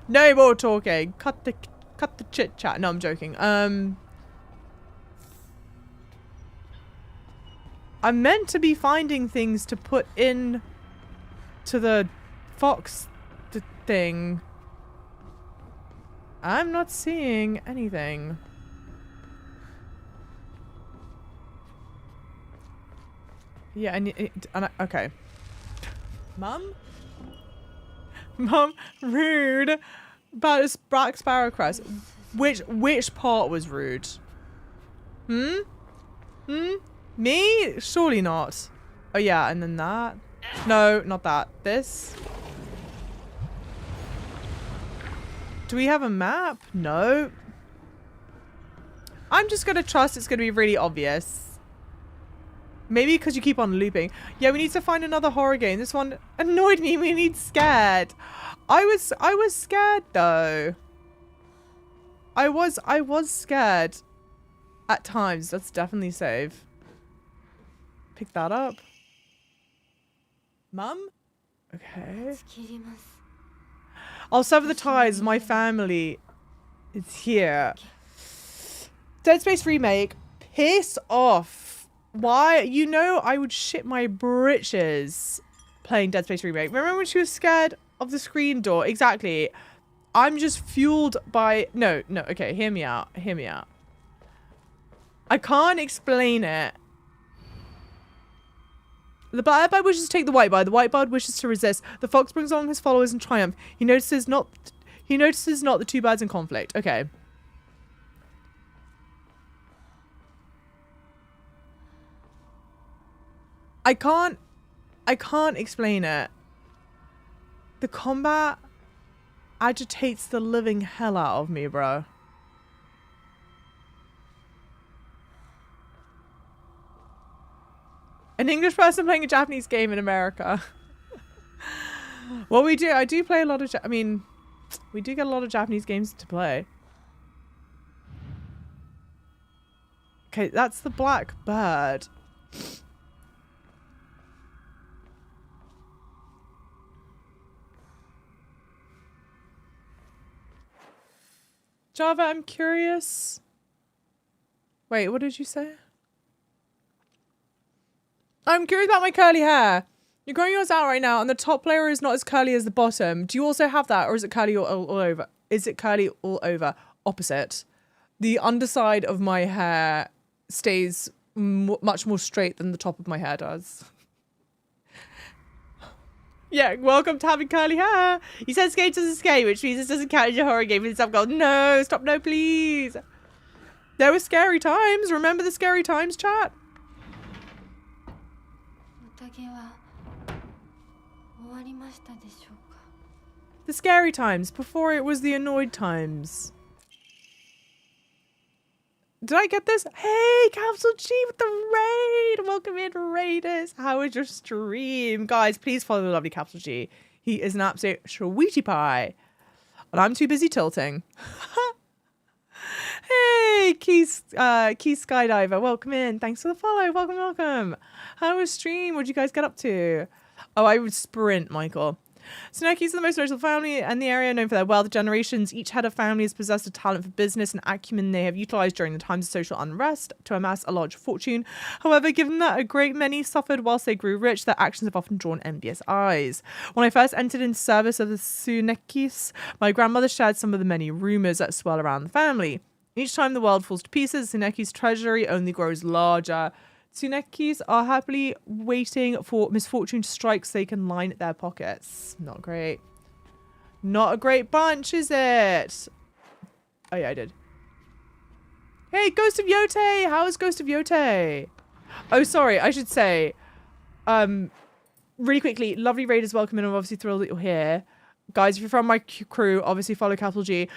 No more talking. Cut the chit chat. No, I'm joking. I'm meant to be finding things to put in to the fox thing. I'm not seeing anything. Yeah, okay. Mum? Mum, rude. About this Black Sparrow crest. Which part was rude? Me? Surely not. Oh yeah, and then that. No, not that. This. Do we have a map? No. I'm just gonna trust it's gonna be really obvious. Maybe because you keep on looping. Yeah, we need to find another horror game. This one annoyed me. We need scared. I was scared though. I was scared at times. Let's definitely save. Pick that up. Mum? Okay. I'll sever the ties. My family is here. Dead Space remake. Piss off. Why? You know I would shit my britches playing Dead Space remake. Remember when she was scared of the screen door? Exactly. I'm just fueled by... No, okay, hear me out. Hear me out. I can't explain it. The blackbird wishes to take the whitebird. The whitebird wishes to resist. The fox brings along his followers in triumph. He notices not the 2 birds in conflict. Okay. I can't explain it. The combat agitates the living hell out of me, bro. An English person playing a Japanese game in America. Well, I do play a lot of, we do get a lot of Japanese games to play. Okay, that's the black bird. Java, I'm curious. Wait, what did you say? I'm curious about my curly hair. You're growing yours out right now, and the top layer is not as curly as the bottom. Do you also have that, or is it curly all over? Is it curly all over? Opposite. The underside of my hair stays much more straight than the top of my hair does. Yeah, welcome to having curly hair. You said skate doesn't skate, which means this doesn't count as your horror game. And stop going, no, stop, no, please. There were scary times. Remember the scary times, chat? The scary times, before it was the annoyed times. Did I get this? Hey, Capsule G with the raid. Welcome in, Raiders. How was your stream? Guys, please follow the lovely Capsule G. He is an absolute sweetie pie. And I'm too busy tilting. Hey, Keith Skydiver. Welcome in. Thanks for the follow. Welcome, welcome. How was stream? What did you guys get up to? Oh, I would sprint, Michael. Tsunekis are the most notable family in the area, known for their wealth. Generations, each head of family has possessed a talent for business and acumen they have utilized during the times of social unrest to amass a large fortune. However, given that a great many suffered whilst they grew rich, their actions have often drawn envious eyes. When I first entered into service of the Tsunekis, my grandmother shared some of the many rumors that swirl around the family. Each time the world falls to pieces, Tsuneki's treasury only grows larger. Tsunekis are happily waiting for misfortune to strike so they can line their pockets. Not great. Not a great bunch, is it? Oh yeah, I did. Hey, Ghost of Yote! How is Ghost of Yote? Oh, sorry, I should say. Really quickly, lovely raiders, welcome in. I'm obviously thrilled that you're here. Guys, if you're from my crew, obviously follow Capital G.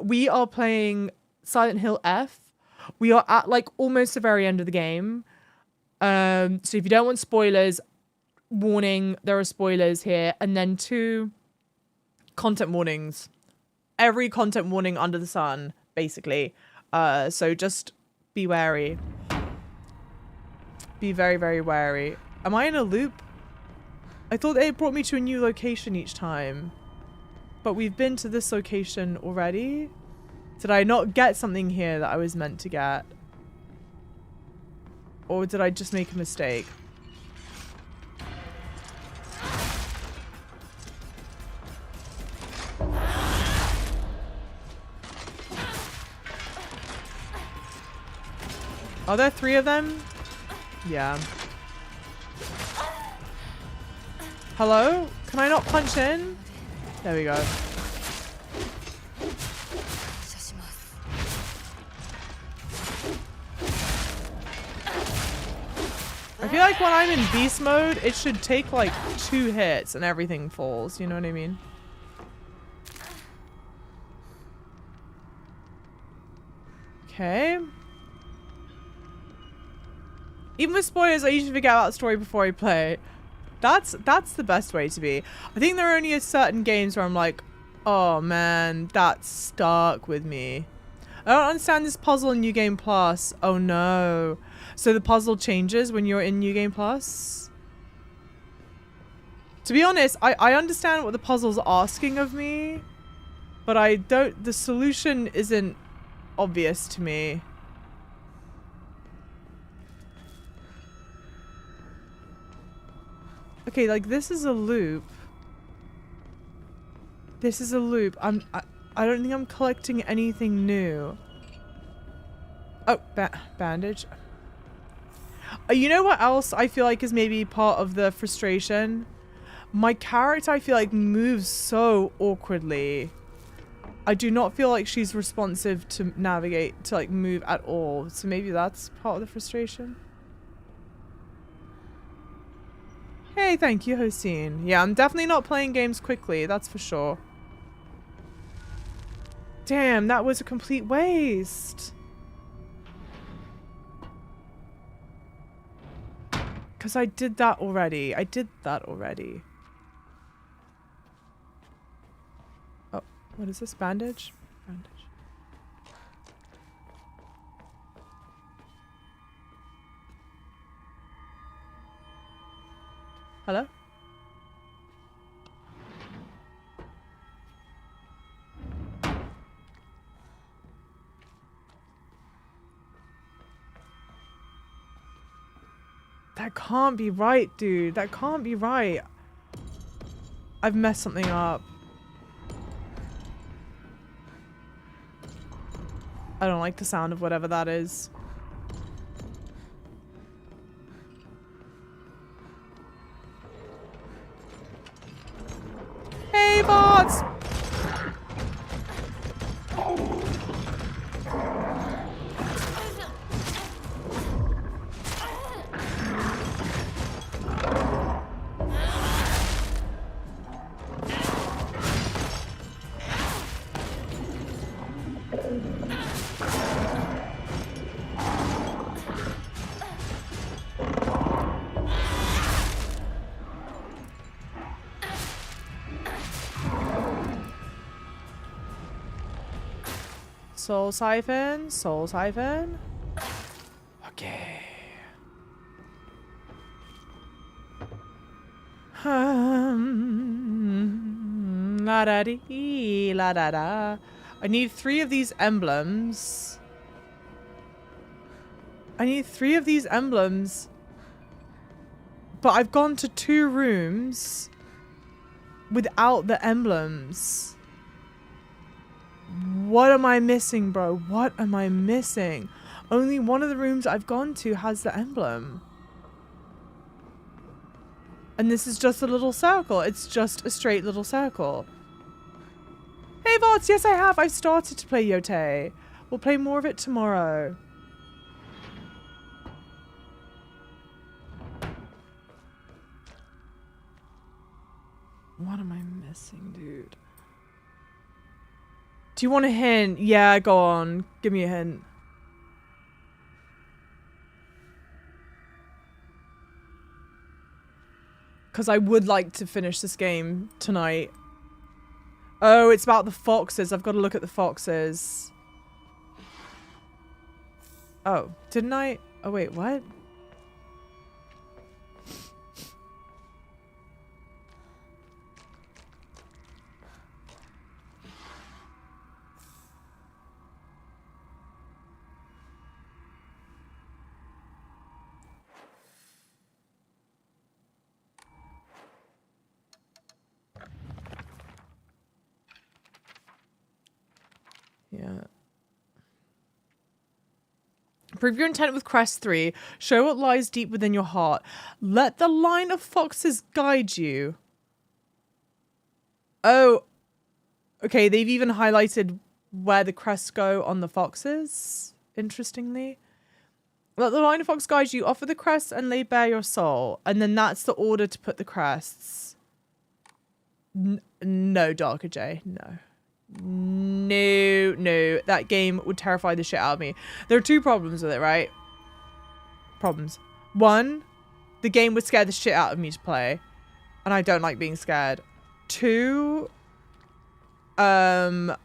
We are playing Silent Hill F. We are at like almost the very end of the game. So if you don't want spoilers, warning, there are spoilers here. And then 2 content warnings. Every content warning under the sun, basically. So just be wary. Be very, very wary. Am I in a loop? I thought it brought me to a new location each time. But we've been to this location already? Did I not get something here that I was meant to get? Or did I just make a mistake? Are there 3 of them? Yeah. Hello? Can I not punch in? There we go. I feel like when I'm in beast mode, it should take like 2 hits and everything falls. You know what I mean? Okay. Even with spoilers, I usually forget about the story before I play. That's the best way to be. I think there are only certain games where I'm like, oh man, that stuck with me. I don't understand this puzzle in New Game Plus. Oh no. So the puzzle changes when you're in New Game Plus? To be honest, I understand what the puzzle's asking of me, but the solution isn't obvious to me. Okay, like this is a loop. This is a loop. I don't think I'm collecting anything new. Oh, bandage. You know what else I feel like is maybe part of the frustration? My character, I feel like, moves so awkwardly. I do not feel like she's responsive to navigate, to like move at all. So maybe that's part of the frustration. Hey, thank you, Hossein. Yeah, I'm definitely not playing games quickly, that's for sure. Damn, that was a complete waste. Because I did that already. Oh, what is this? Bandage? Bandage. Hello? That can't be right, dude. That can't be right. I've messed something up. I don't like the sound of whatever that is. Hey, bots! Soul Siphon, Soul Siphon. Okay. La da dee, la da da. I need 3 of these emblems. But I've gone to 2 rooms without the emblems. What am I missing, bro? What am I missing? Only one of the rooms I've gone to has the emblem. And this is just a little circle. It's just a straight little circle. Hey, Vods! Yes, I have. I've started to play Yote. We'll play more of it tomorrow. What am I missing, dude? Do you want a hint? Yeah, go on. Give me a hint. Because I would like to finish this game tonight. Oh, it's about the foxes. I've got to look at the foxes. Oh, didn't I? Oh, wait, what? Yeah. Prove your intent with Crest 3. Show what lies deep within your heart. Let the line of foxes guide you. Oh. Okay, they've even highlighted where the crests go on the foxes. Interestingly. Let the line of fox guide you. Offer the crest and lay bare your soul. And then that's the order to put the crests. No, Darker J. No. No. That game would terrify the shit out of me. There are two problems with it, right? Problems. One, the game would scare the shit out of me to play. And I don't like being scared. Two, I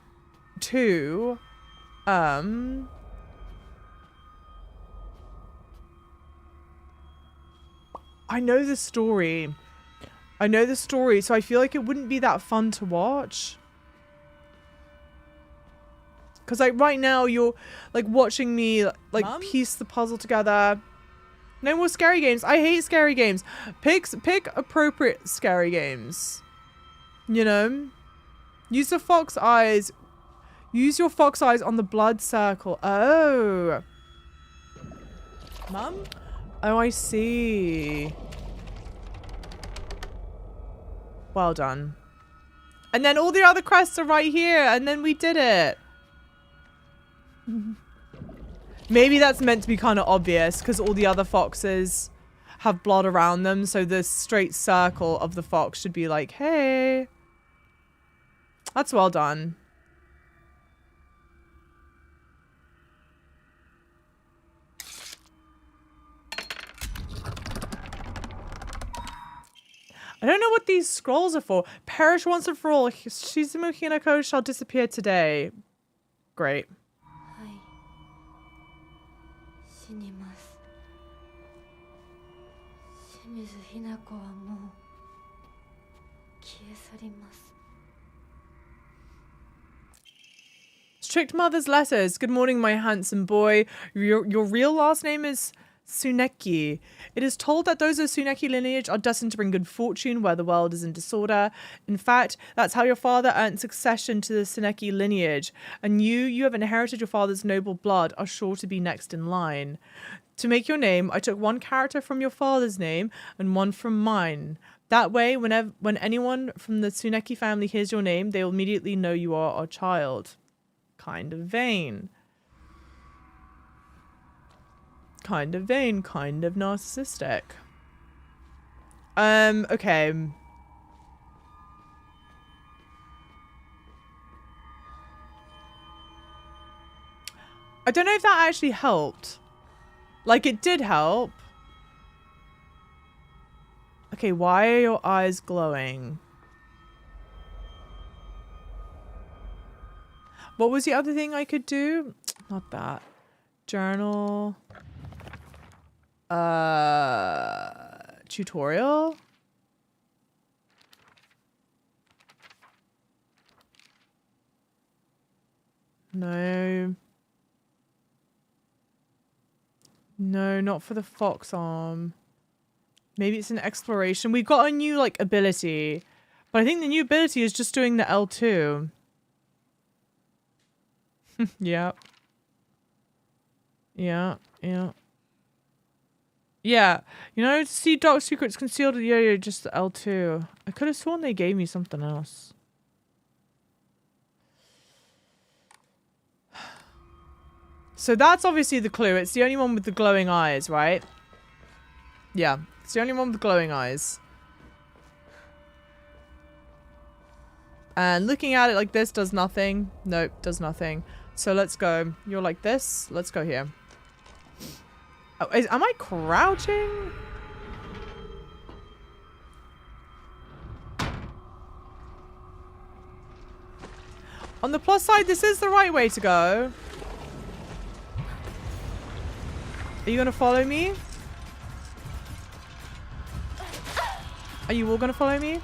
know the story. So I feel like it wouldn't be that fun to watch. Because, like, right now, you're, like, watching me, like, Mom? Piece the puzzle together. No more scary games. I hate scary games. Pick appropriate scary games. You know? Use the fox eyes. Use your fox eyes on the blood circle. Oh. Mum? Oh, I see. Well done. And then all the other crests are right here. And then we did it. Maybe that's meant to be kind of obvious because all the other foxes have blood around them. So the straight circle of the fox should be like, hey. That's well done. I don't know what these scrolls are for. Perish once and for all. Shizumu Hinako shall disappear today. Great. Strict mother's letters. Good morning, my handsome boy. Your real last name is Tsuneki. It is told that those of Tsuneki lineage are destined to bring good fortune where the world is in disorder. In fact, that's how your father earned succession to the Tsuneki lineage. And you have inherited your father's noble blood, are sure to be next in line. To make your name, I took one character from your father's name and one from mine. That way, when anyone from the Tsuneki family hears your name, they will immediately know you are our child. Kind of vain. Kind of vain, kind of narcissistic. Okay. I don't know if that actually helped. Like, it did help. Okay, why are your eyes glowing? What was the other thing I could do? Not that. Journal. Tutorial? No. No, not for the fox arm. Maybe it's an exploration. We got a new, like, ability. But I think the new ability is just doing the L2. Yep. Yeah. Yeah. You know, to see dark secrets concealed, yeah, just the L2. I could have sworn they gave me something else. So that's obviously the clue. It's the only one with the glowing eyes, right? Yeah. It's the only one with the glowing eyes. And looking at it like this does nothing. Nope, does nothing. So let's go. You're like this. Let's go here. Oh, am I crouching? On the plus side, this is the right way to go. Are you gonna follow me? Are you all gonna follow me?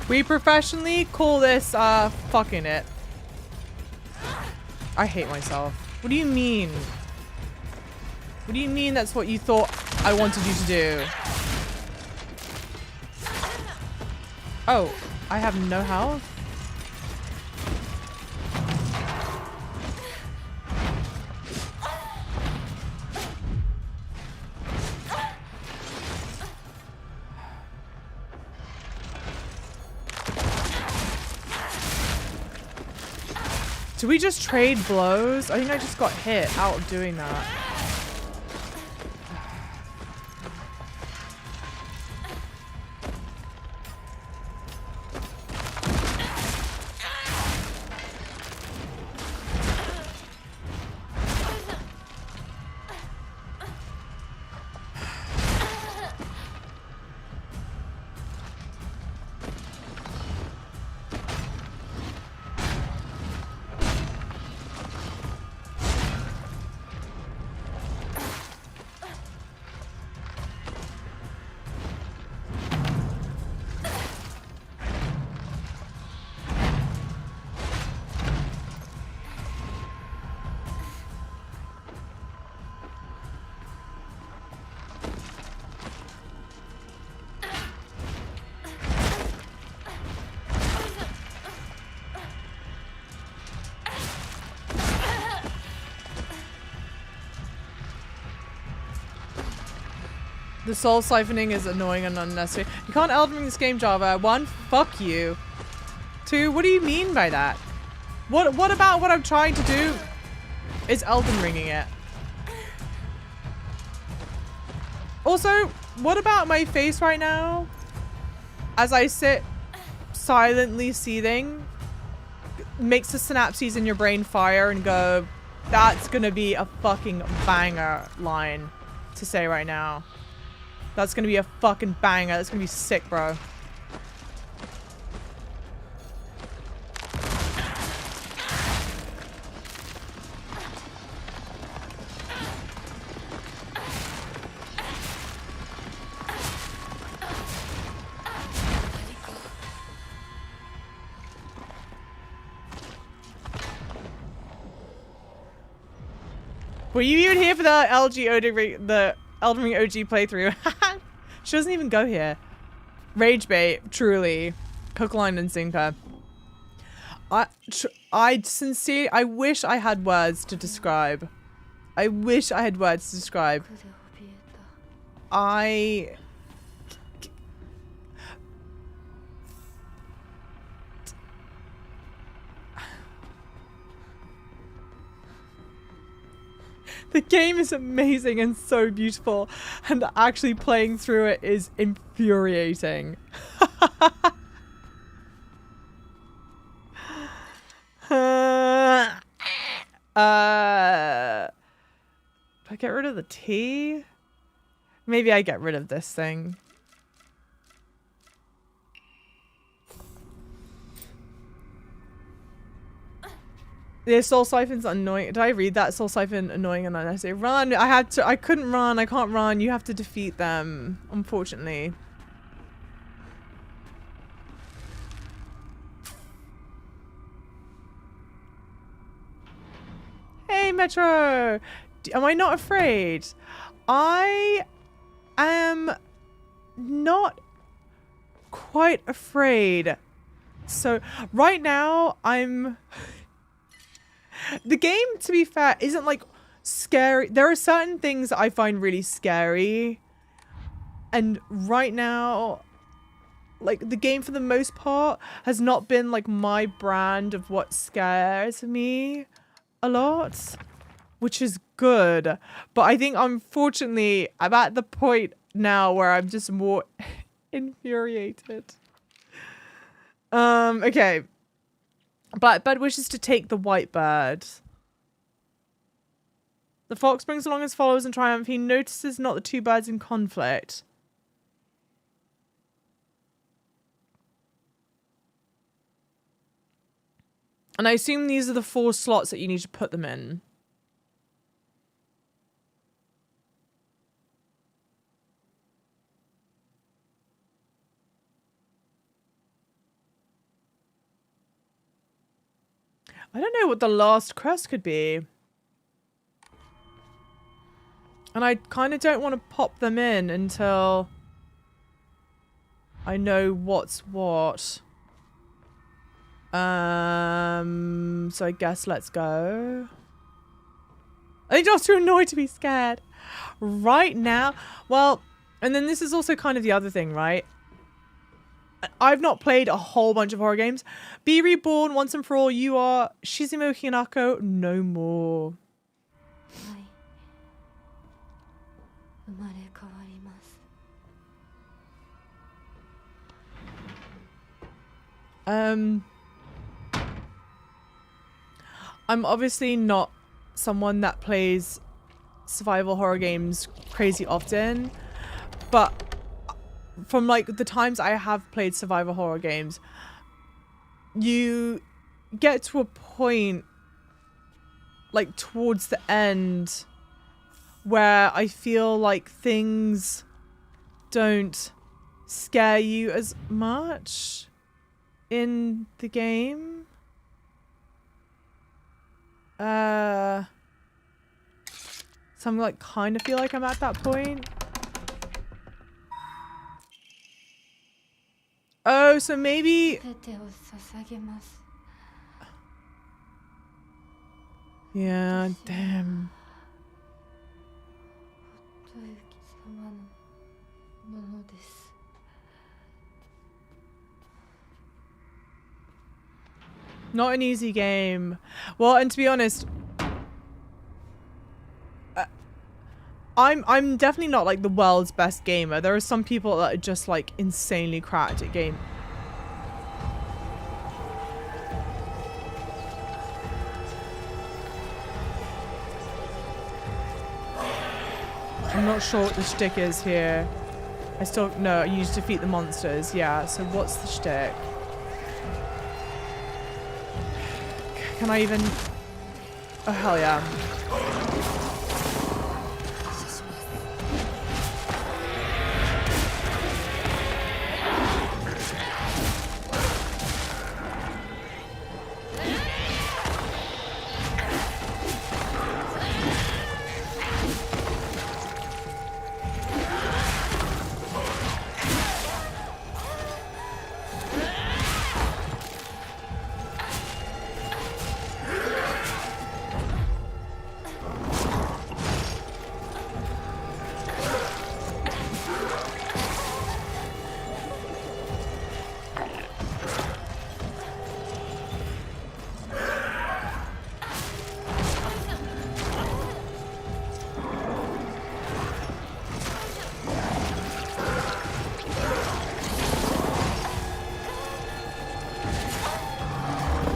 We professionally call this, fucking it. I hate myself. What do you mean? What do you mean that's what you thought I wanted you to do? Oh, I have no health? Do we just trade blows? I think I just got hit out of doing that. The soul siphoning is annoying and unnecessary. You can't Elden Ring this game, Java. 1, fuck you. 2, what do you mean by that? What about what I'm trying to do is Elden Ringing it? Also, what about my face right now? As I sit silently seething, makes the synapses in your brain fire and go, that's gonna be a fucking banger line to say right now. That's gonna be a fucking banger. That's gonna be sick, bro. Were you even here for the Elden Ring OG playthrough? She doesn't even go here. Rage bait, truly. Hook, line, and sinker. I sincerely, I wish I had words to describe. I wish I had words to describe. The game is amazing and so beautiful, and actually playing through it is infuriating. Do I get rid of the tea? Maybe I get rid of this thing. The soul siphon's annoying. Did I read that? Soul siphon annoying and unnecessary. Run! I couldn't run. I can't run. You have to defeat them, unfortunately. Hey, Metro! Am I not afraid? I am not quite afraid. So, right now, I'm... The game, to be fair, isn't like scary. There are certain things that I find really scary. And right now, like the game for the most part has not been like my brand of what scares me a lot, which is good. But I think unfortunately I'm at the point now where I'm just more infuriated. Okay. Blackbird wishes to take the white bird. The fox brings along his followers in triumph. He notices not the two birds in conflict. And I assume these are the 4 slots that you need to put them in. I don't know what the last quest could be. And I kind of don't want to pop them in until I know what's what. So I guess let's go. I think John's too annoyed to be scared. Right now, well, and then this is also kind of the other thing, right? I've not played a whole bunch of horror games. Be reborn once and for all. You are Shizumo Hinako no more. I'm obviously not someone that plays survival horror games crazy often, but from like the times I have played survival horror games, you get to a point like towards the end where I feel like things don't scare you as much in the game. So I'm like kind of feel like I'm at that point. Oh, so maybe... Yeah, damn. Not an easy game. Well, and to be honest, I'm definitely not like the world's best gamer. There are some people that are just like insanely cracked at game. I'm not sure what the shtick is here. I still no. You need to defeat the monsters. Yeah. So what's the shtick? Can I even? Oh hell yeah.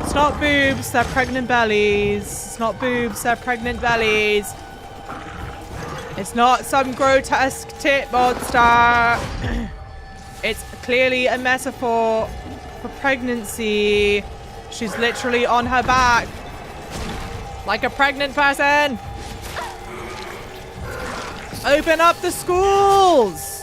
It's not boobs, they're pregnant bellies. It's not boobs, they're pregnant bellies. It's not some grotesque tit monster. It's clearly a metaphor for pregnancy. She's literally on her back. Like a pregnant person. Open up the schools.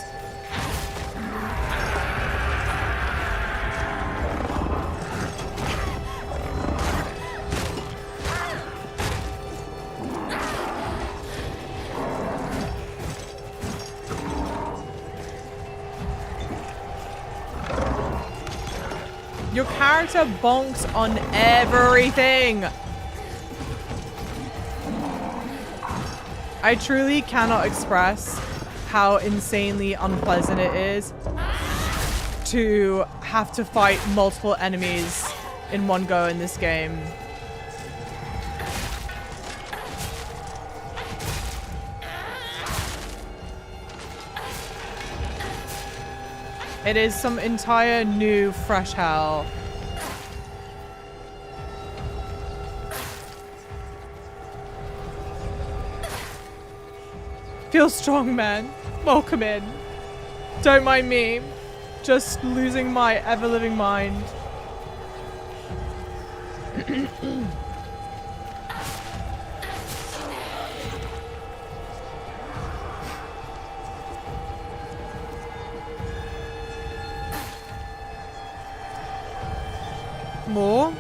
Your character bonks on everything. I truly cannot express how insanely unpleasant it is to have to fight multiple enemies in one go in this game. It is some entire new fresh hell. Feel strong, man. Welcome in. Don't mind me. Just losing my ever-living mind. More?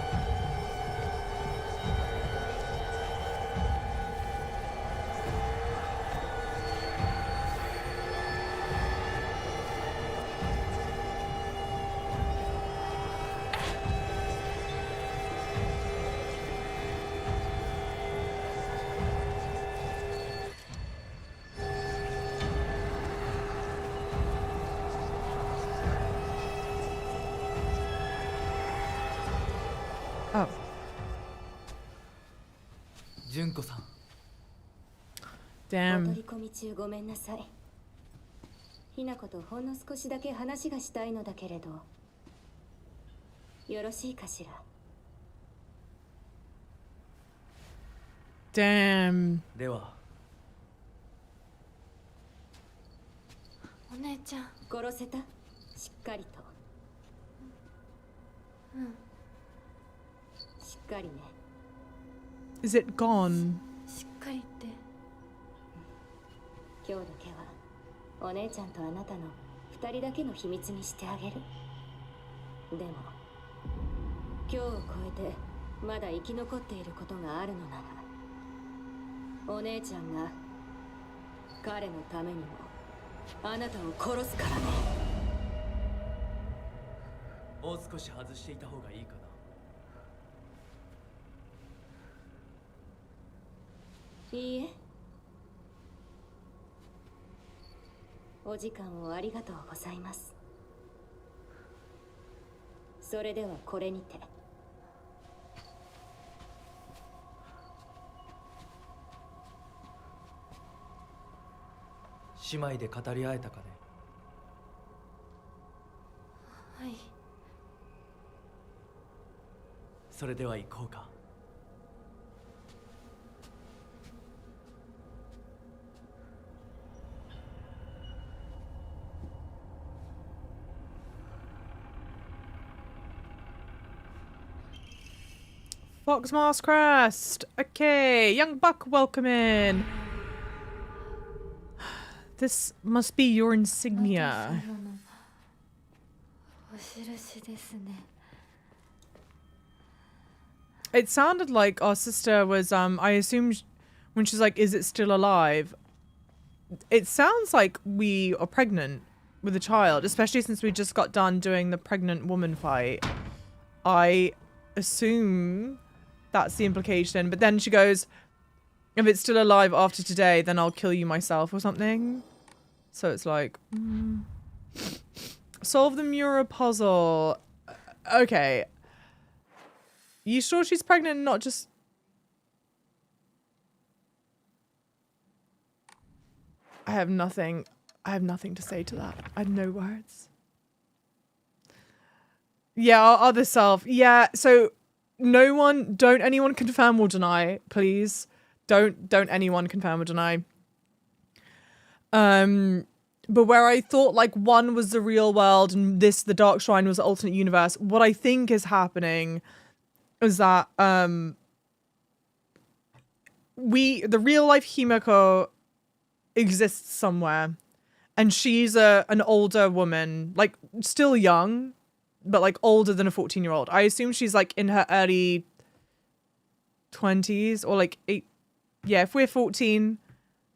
Oh. 純子さん Damn. お取り込み中ごめんなさい。ひなことほんの少しだけ話がしたいのだけれど、よろしいかしら。Damn. ではお姉ちゃん。殺せた？しっかりと。うん。しっかりね。Is it gone? しっかりって。今日だけはお姉ちゃんとあなたの二人だけの秘密にしてあげる。でも今日を超えてまだ生き残っていることがあるのなら、お姉ちゃんが彼のためにもあなたを殺すからね。もう少し外していた方がいいかな。いいえ。お時間をありがとうございます。それではこれにて。姉妹で語り合えたかね。はい。それでは行こうか。Fox Mars Crest. Okay, young buck, welcome in. This must be your insignia. お印ですね。 It sounded like our sister was, I assume when she's like, is it still alive? It sounds like we are pregnant with a child, especially since we just got done doing the pregnant woman fight. I assume that's the implication. But then she goes, if it's still alive after today, then I'll kill you myself or something. So it's like, solve the Mura puzzle. Okay. You sure she's pregnant and not just... I have nothing to say to that. I have no words. Yeah, our other self. Yeah, so don't anyone confirm or deny, please. Don't anyone confirm or deny. But where I thought like one was the real world and the Dark Shrine was the alternate universe, what I think is happening is that the real life Himeko exists somewhere, and she's an older woman, like still young, but like older than a 14-year-old. I assume she's like in her early 20s or like if we're 14,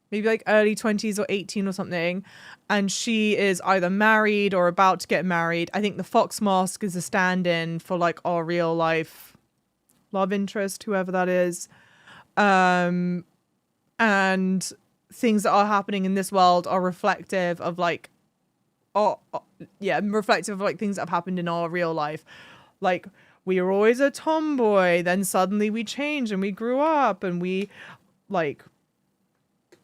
maybe like early 20s or 18 or something, and she is either married or about to get married. I think the Fox Mask is a stand-in for like our real life love interest, whoever that is. And things that are happening in this world are reflective of like yeah, reflective of like things that have happened in our real life. Like, we were always a tomboy, then suddenly we changed and we grew up, and we, like,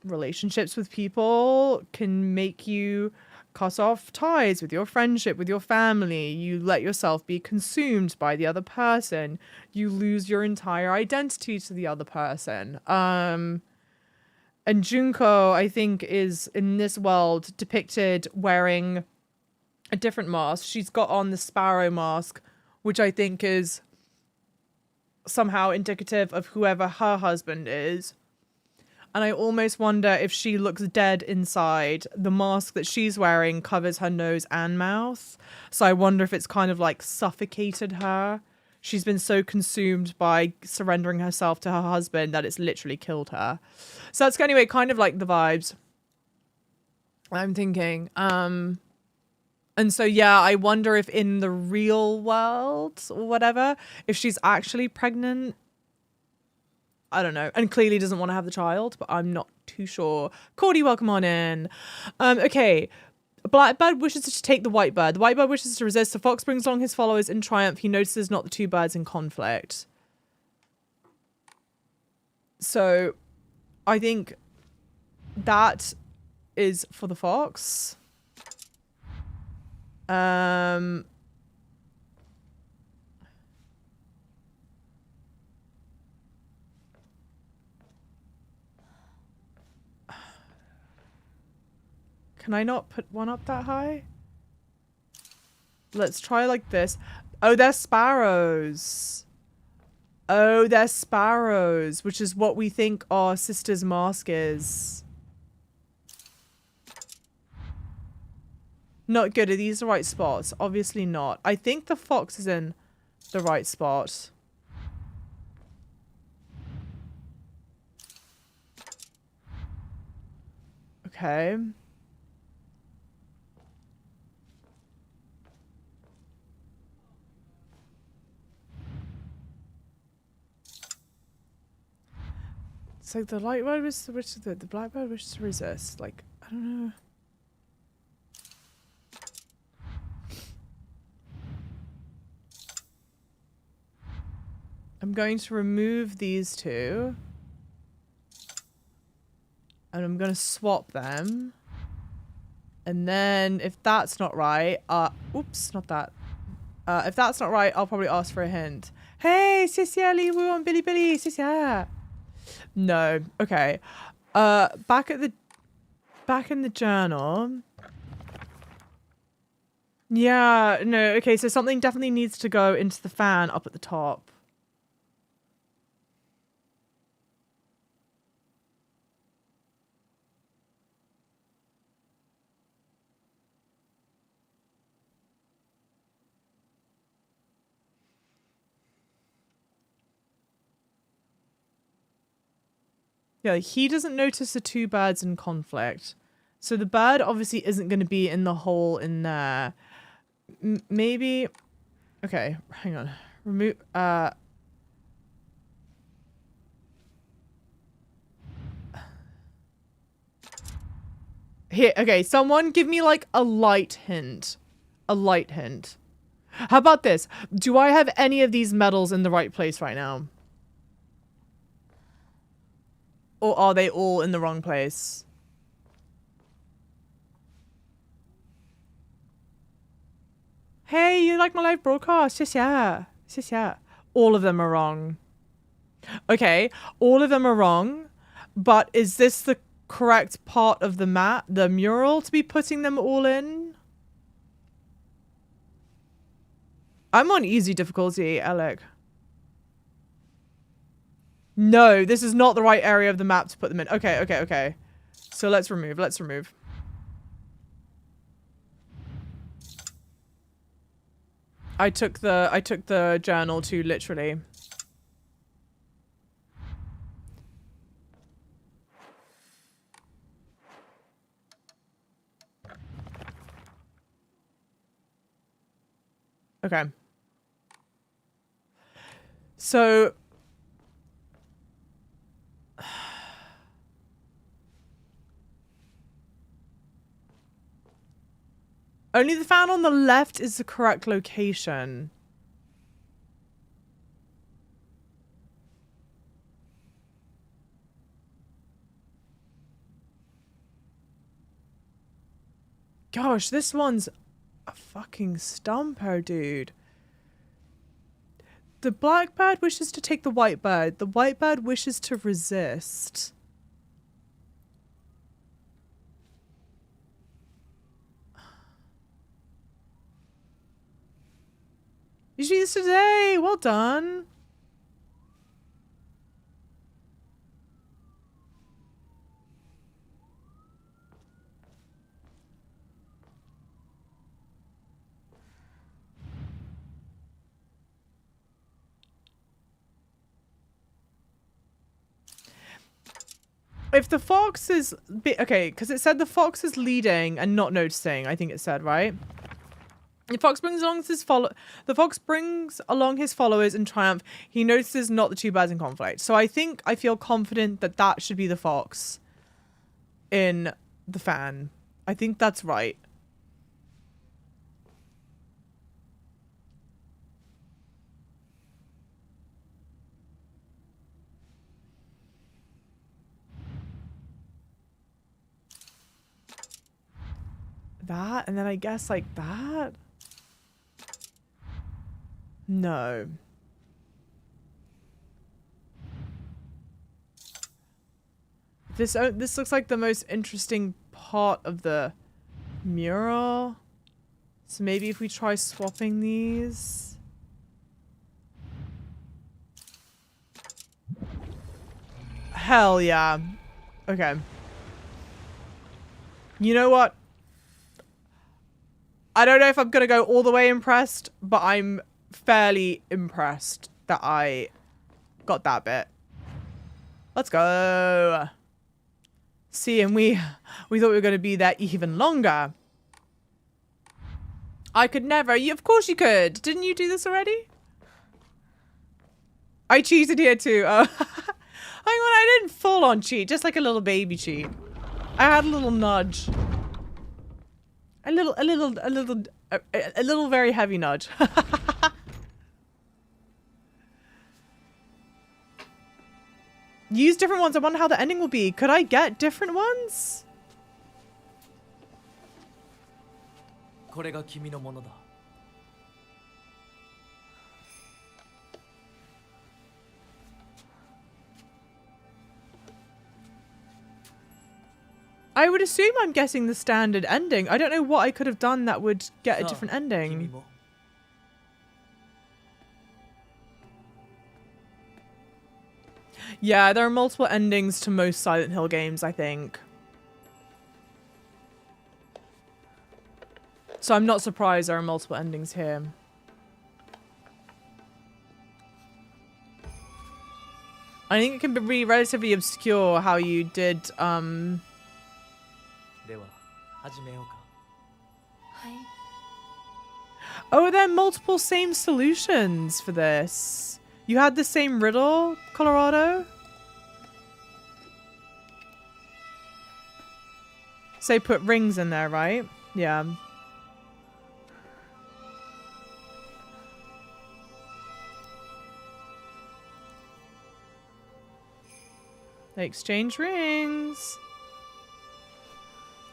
relationships with people can make you cut off ties with your friendship, with your family. You let yourself be consumed by the other person. You lose your entire identity to the other person. And Junko, I think, is in this world depicted wearing a different mask. She's got on the sparrow mask, which I think is somehow indicative of whoever her husband is. And I almost wonder if she looks dead inside. The mask that she's wearing covers her nose and mouth. So I wonder if it's kind of like suffocated her. She's been so consumed by surrendering herself to her husband that it's literally killed her. So that's anyway kind of like the vibes I'm thinking. And so, yeah, I wonder if in the real world or whatever, if she's actually pregnant. I don't know. And clearly doesn't want to have the child, but I'm not too sure. Cordy, welcome on in. Okay. Blackbird wishes to take the Whitebird. The Whitebird wishes to resist. The fox brings along his followers in triumph. He notices not the two birds in conflict. So I think that is for the fox. Can I not put one up that high? Let's try like this. Oh, they're sparrows. Oh, they're sparrows, which is what we think our sister's mask is. Not good. Are these the right spots? Obviously not. I think the fox is in the right spot. Okay. It's like the lightbird wishes to the blackbird wishes to resist. Like, I don't know. I'm going to remove these two. And I'm going to swap them. And then if that's not right, oops, not that. If that's not right, I'll probably ask for a hint. Hey, Sisia, Lee Woo on Billy Billy, Sisia. No, okay. Back in the journal. Yeah, no, okay, so something definitely needs to go into the fan up at the top. Yeah, he doesn't notice the two birds in conflict. So the bird obviously isn't going to be in the hole in there. Maybe... Okay, hang on. Remove... Here, okay, someone give me like a light hint. A light hint. How about this? Do I have any of these medals in the right place right now? Or are they all in the wrong place? Hey, you like my live broadcast? Yes, yeah. Yes, yeah. All of them are wrong. Okay, all of them are wrong. But is this the correct part of the map, the mural, to be putting them all in? I'm on easy difficulty, Alec. No, this is not the right area of the map to put them in. Okay, okay, okay. So let's remove, let's remove. I took the journal too literally. Okay. So Only the fan on the left is the correct location. Gosh, this one's a fucking stumper, dude. The black bird wishes to take the white bird. The white bird wishes to resist. You should do this today. Well done. If the fox is... Okay, because it said the fox is leading and not noticing, I think it said, right? The fox brings along his followers in triumph. He notices not the two birds in conflict. So I feel confident that that should be the fox in the fan. I think that's right. That, and then I guess like that? No. This looks like the most interesting part of the mural. So maybe if we try swapping these. Hell yeah. Okay. You know what? I don't know if I'm gonna go all the way impressed, but I'm fairly impressed that I got that bit. Let's go. See, and we thought we were gonna be there even longer. I could never. Of course you could. Didn't you do this already? I cheated here too. Oh. Hang on, I didn't full on cheat, just like a little baby cheat. I had a little nudge. A little very heavy nudge. Use different ones. I wonder how the ending will be. Could I get different ones? I would assume I'm guessing the standard ending. I don't know what I could have done that would get a different ending. Yeah, there are multiple endings to most Silent Hill games, I think. So I'm not surprised there are multiple endings here. I think it can be relatively obscure how you did, Oh, there are multiple same solutions for this. You had the same riddle, Colorado? So put rings in there, right? Yeah. They exchange rings.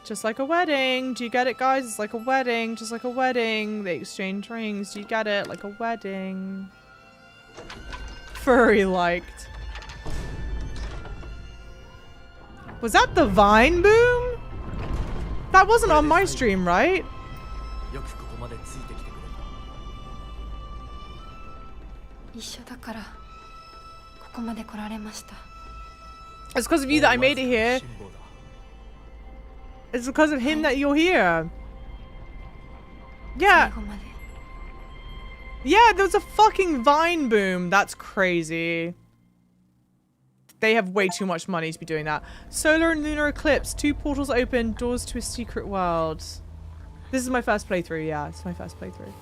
Just like a wedding. Do you get it, guys? It's like a wedding. Just like a wedding. They exchange rings. Do you get it? Like a wedding. Furry liked. Was that the Vine boom? That wasn't on my stream, right? It's because of you that I made it here. It's because of him that you're here. Yeah. Yeah, there was a fucking Vine boom. That's crazy. They have way too much money to be doing that. Solar and lunar eclipse. 2 portals open. Doors to a secret world. This is my first playthrough. Yeah, it's my first playthrough.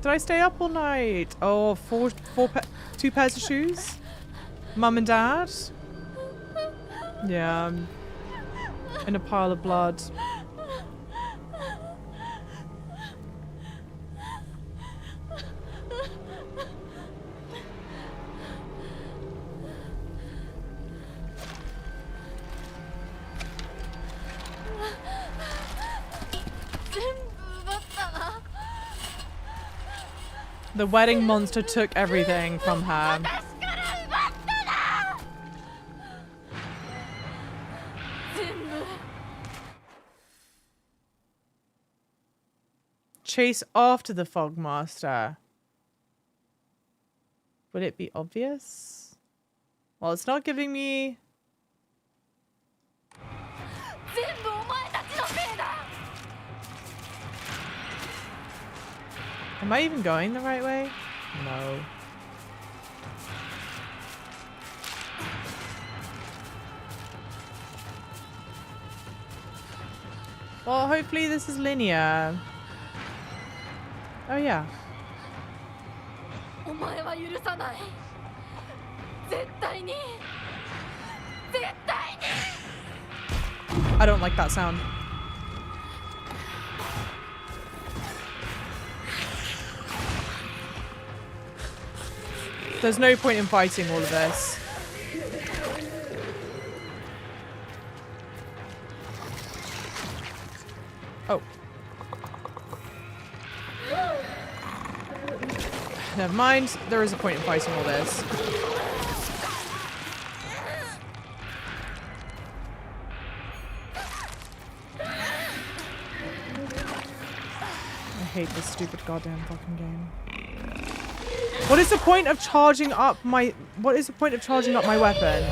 Did I stay up all night? Oh, 2 pairs of shoes? Mum and Dad? Yeah. In a pile of blood. The wedding monster took everything from her. Chase after the fog master. Would it be obvious? Well, it's not giving me... Am I even going the right way? No. Well, hopefully this is linear. Oh, yeah. I don't like that sound. There's no point in fighting all of this. Oh. Never mind. There is a point in fighting all this. I hate this stupid goddamn fucking game. What is the point of charging up my... What is the point of charging up my weapon?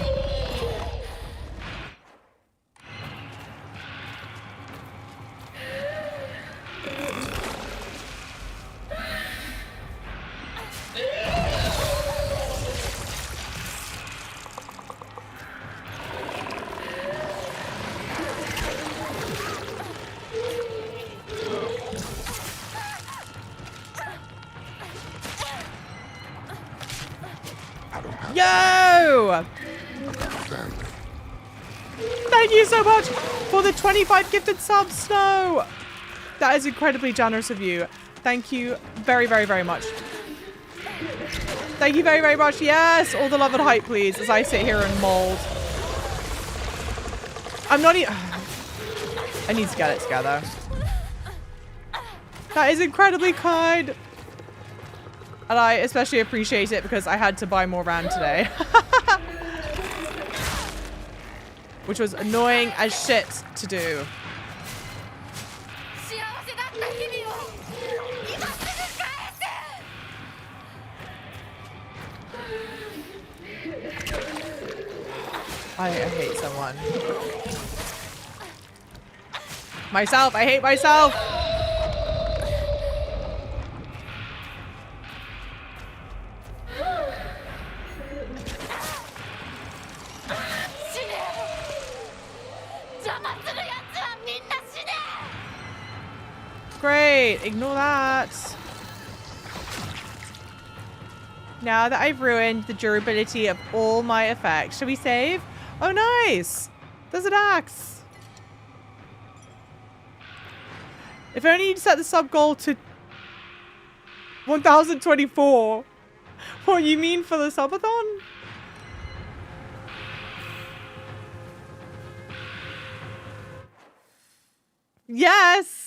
Yo! Thank you so much for the 25 gifted subs, Snow! That is incredibly generous of you. Thank you very, very, very much. Thank you very, very much. Yes! All the love and hype, please, as I sit here and mold. I'm not even... I need to get it together. That is incredibly kind. And I especially appreciate it because I had to buy more RAM today. Which was annoying as shit to do. I hate someone. Myself, I hate myself! Great, ignore that. Now that I've ruined the durability of all my effects, shall we save? Oh, nice! There's an axe. If only you'd set the sub goal to 1024. What you mean for the subathon? Yes!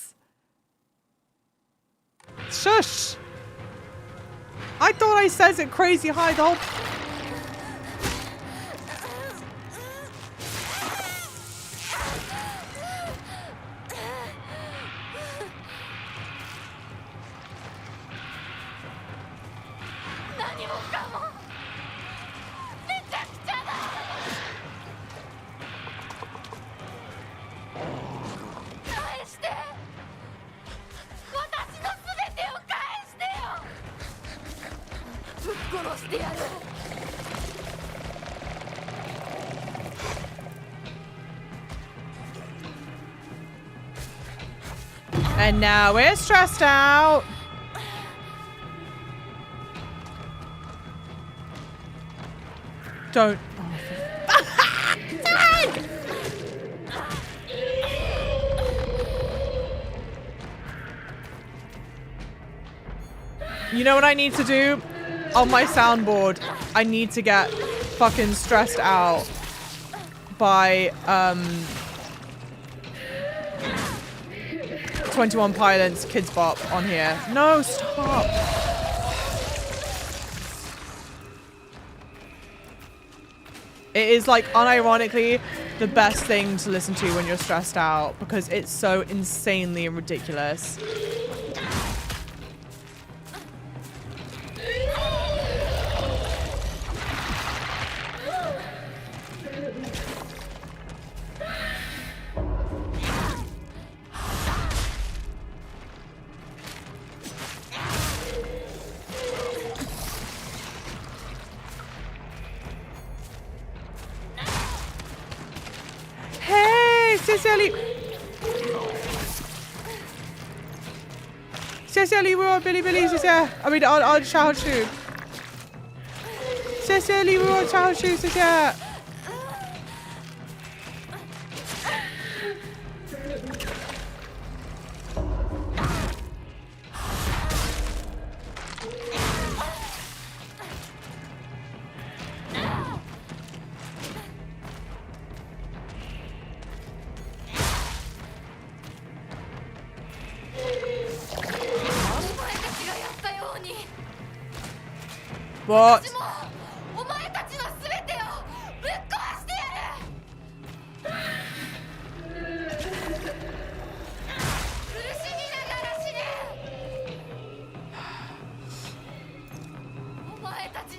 Shush! I thought I says it crazy high the whole... And now we're stressed out. Don't. Oh, You know what I need to do? On my soundboard, I need to get fucking stressed out by 21 Pilots Kids Bop on here. No, stop. It is like unironically the best thing to listen to when you're stressed out because it's so insanely ridiculous. Cecily, we're on Billy, Cecily. I mean, on Child Shoe. Cecily, we're on Child Shoe, Cecily. What?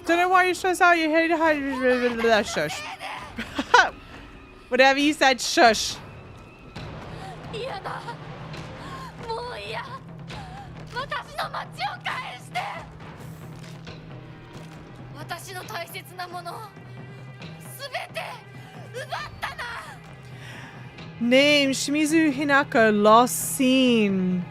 Don't know why you're stressed out. You hate to shush. Whatever you said, shush. Name Shimizu Hinako, lost scene.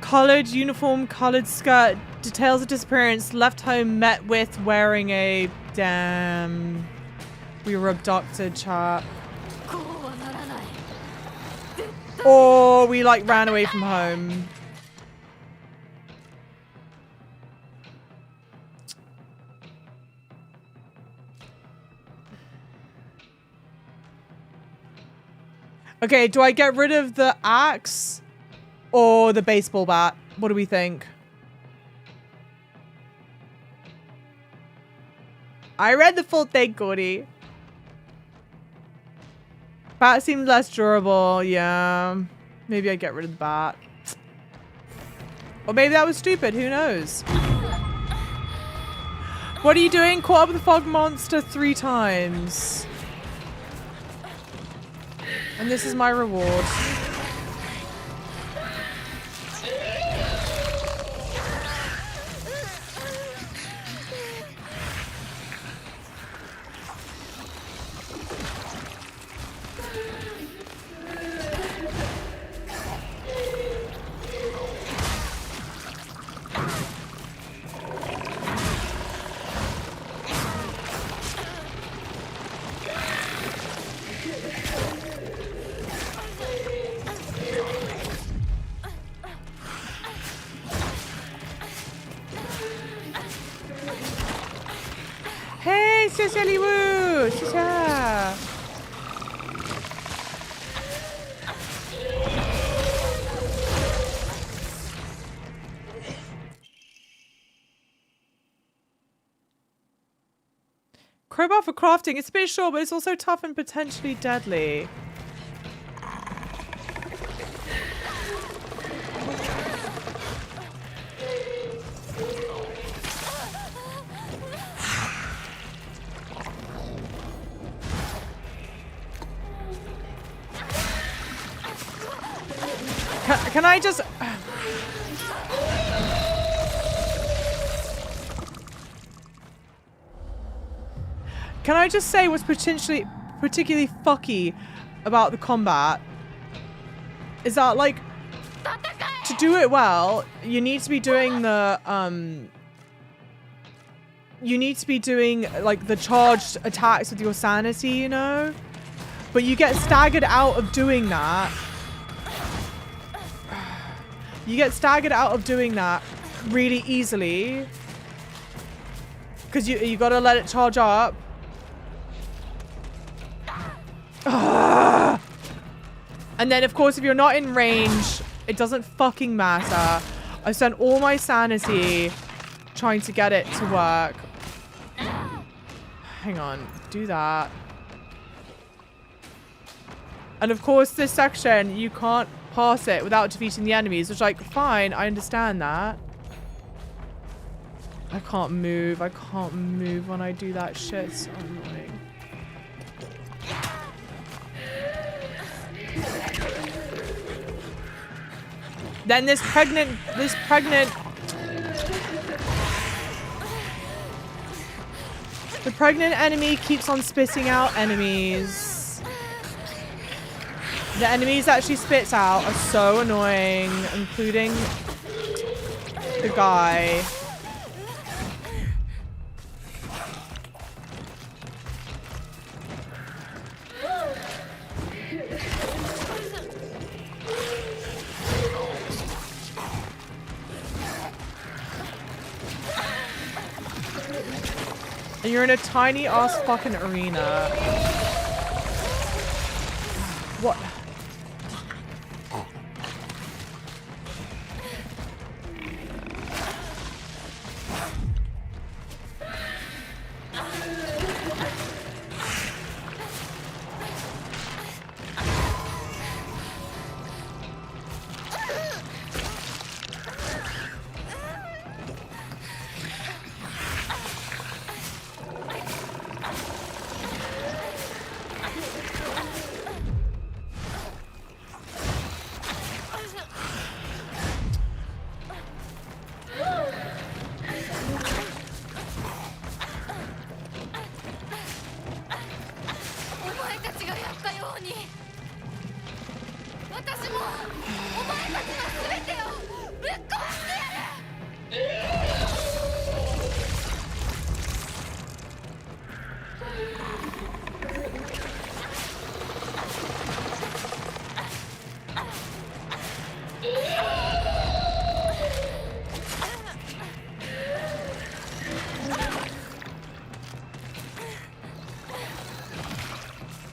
Colored uniform, colored skirt, details of disappearance, left home, met with wearing a damn. We were abducted, chat. Or we like ran away from home. Okay, do I get rid of the axe or the baseball bat? What do we think? I read the full thing, Cody. Bat seems less durable. Yeah. Maybe I get rid of the bat. Or maybe that was stupid. Who knows? What are you doing? Caught up with the fog monster 3 times. And this is my reward. Cecily Woo! Shisha! Crowbar for crafting. It's a bit short, but it's also tough and potentially deadly. Can I just... Can I just say what's particularly fucky about the combat? Is that, like, to do it well, you need to be doing the, you need to be doing, like, the charged attacks with your sanity, you know? But you get staggered out of doing that. You get staggered out of doing that really easily. Because you gotta let it charge up. Ugh. And then, of course, if you're not in range, it doesn't fucking matter. I spent all my sanity trying to get it to work. Hang on. Do that. And, of course, this section, you can't pass it without defeating the enemies. Which, like, fine. I understand that. I can't move. I can't move when I do that shit. It's so annoying. Then this pregnant the pregnant enemy keeps on spitting out enemies. The enemies that she spits out are so annoying, including the guy. And you're in a tiny ass fucking arena. What?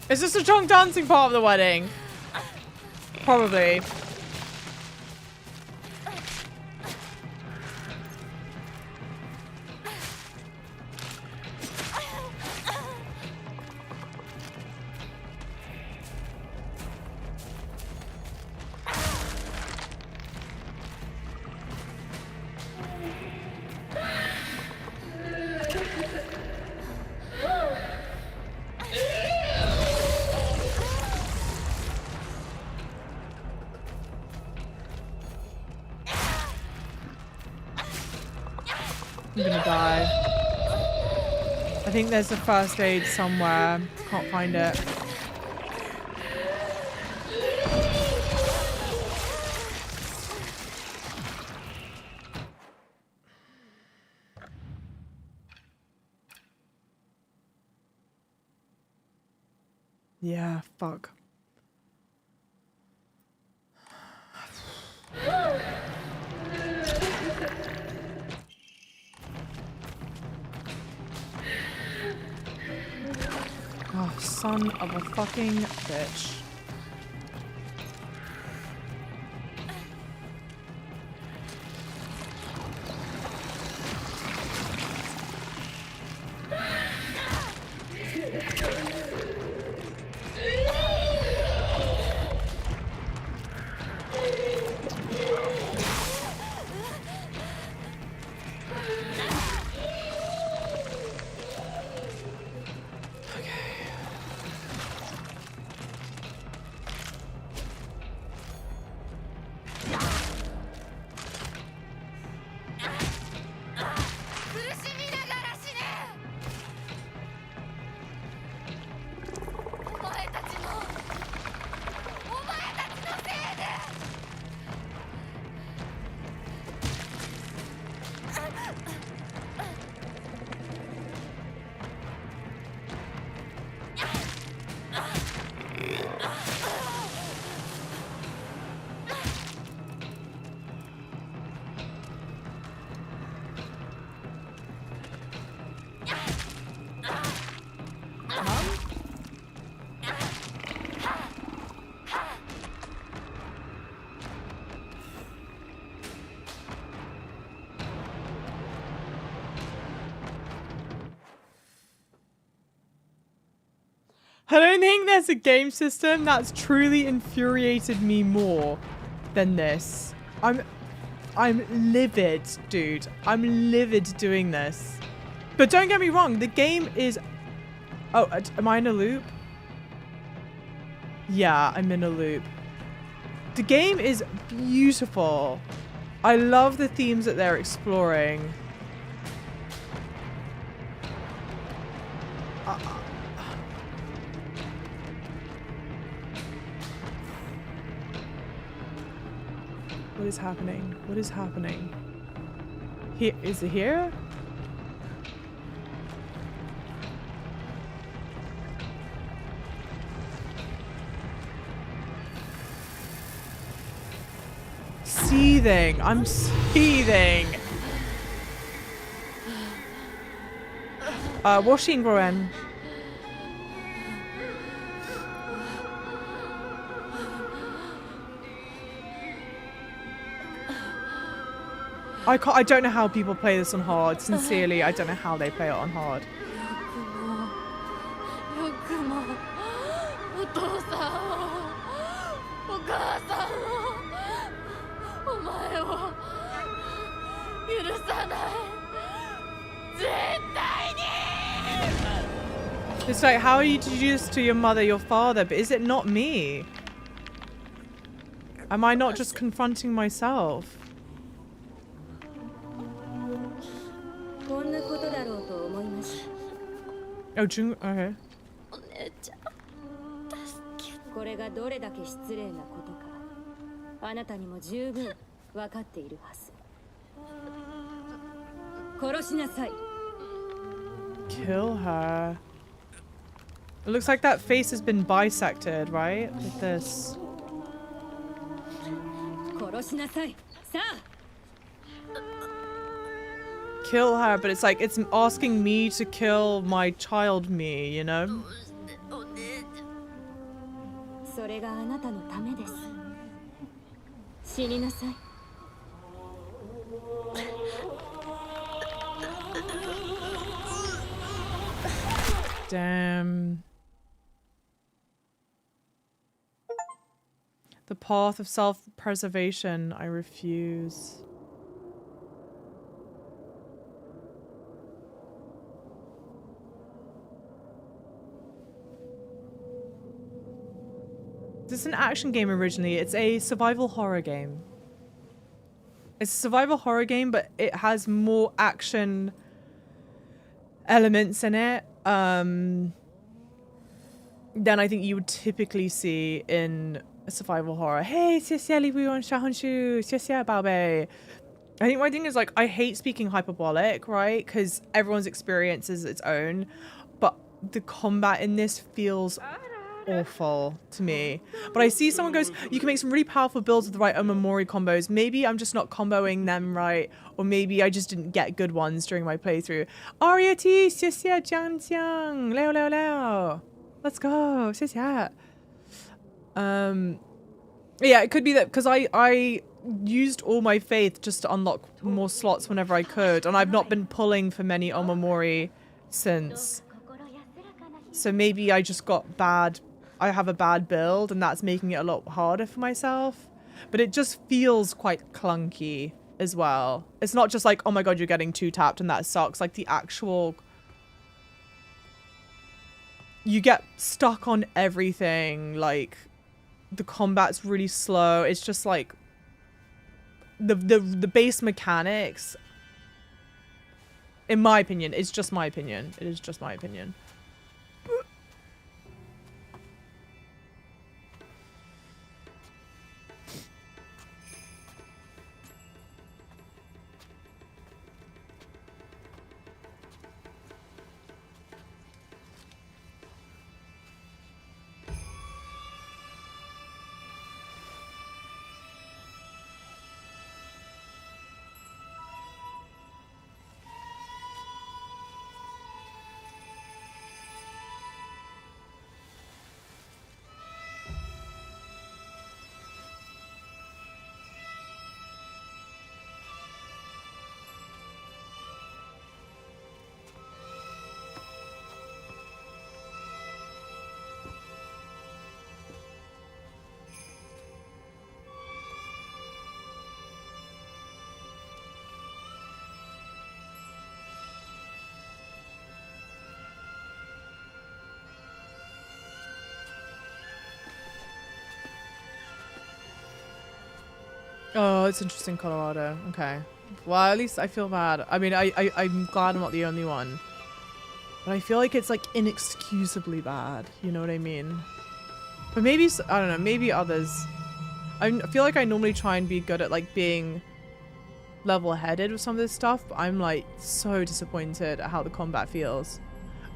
Is this the drunk dancing part of the wedding? Probably. I'm gonna die. I think there's a first aid somewhere. Can't find it. Yeah, fuck. Oh, son of a fucking bitch. I don't think there's a game system that's truly infuriated me more than this. I'm livid, dude. I'm livid doing this. But don't get me wrong, the game is... Oh, am I in a loop? Yeah, I'm in a loop. The game is beautiful. I love the themes that they're exploring. What is happening? What is happening? Here, is it here? Seething. I'm seething. Washing Rowan. I don't know how people play this on hard. Sincerely, I don't know how they play it on hard. It's like, how did you do this to your mother, your father? But is it not me? Am I not just confronting myself? Oh, Jung, okay. これがどれだけ失礼なことか、あなたにも十分分かっているはず。殺しなさい。Kill her. It looks like that face has been bisected, right? Like this. 殺しなさい。さあ。 Kill her, but it's like it's asking me to kill my child me, you know? それがあなたのためです。死になさい。 Damn. The path of self-preservation, I refuse. This is an action game originally. It's a survival horror game. It's a survival horror game, but it has more action elements in it than I think you would typically see in a survival horror. Hey, 谢谢礼物小红书，谢谢宝贝. I think my thing is like I hate speaking hyperbolic, right? Because everyone's experience is its own, but the combat in this feels awful to me. But I see someone goes, you can make some really powerful builds with the right Omamori combos. Maybe I'm just not comboing them right, or maybe I just didn't get good ones during my playthrough. Aria T, 谢谢江江, Leo Leo Leo. Let's go, 谢谢. Yeah, it could be that because I used all my faith just to unlock more slots whenever I could, and I've not been pulling for many Omamori since. So maybe I just got bad. I have a bad build, and that's making it a lot harder for myself. But it just feels quite clunky as well. It's not just like, oh my god, you're getting two tapped and that sucks. Like the actual... You get stuck on everything. Like, the combat's really slow. It's just like... The base mechanics, in my opinion, it's just my opinion. It is just my opinion. Oh, it's interesting, Colorado. Okay. Well, at least I feel bad. I mean, I'm glad I'm not the only one. But I feel like it's like inexcusably bad. You know what I mean? But maybe, I don't know, maybe others. I feel like I normally try and be good at like being level-headed with some of this stuff, but I'm like so disappointed at how the combat feels.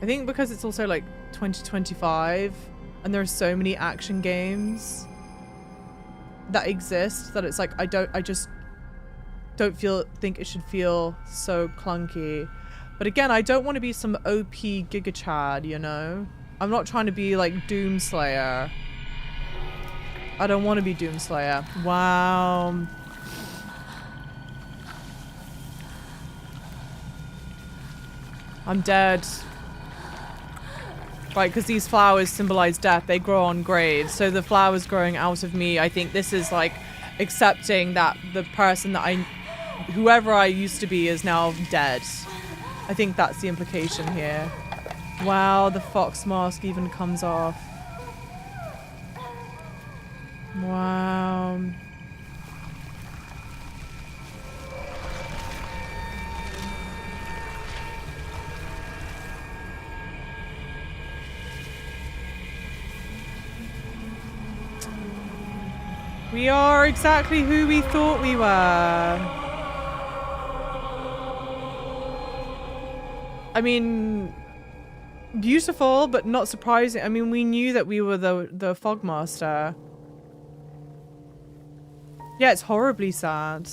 I think because it's also like 2025 and there are so many action games that exist that it's like I just don't think it should feel so clunky. But again, I don't want to be some OP Giga Chad, you know? I'm not trying to be like Doomslayer. I don't want to be Doomslayer. Wow. I'm dead. Right, because these flowers symbolize death. They grow on graves. So the flowers growing out of me, I think this is like accepting that the person that whoever I used to be is now dead. I think that's the implication here. Wow, the fox mask even comes off. Wow. We are exactly who we thought we were. I mean, beautiful, but not surprising. I mean, we knew that we were the Fogmaster. Yeah, it's horribly sad.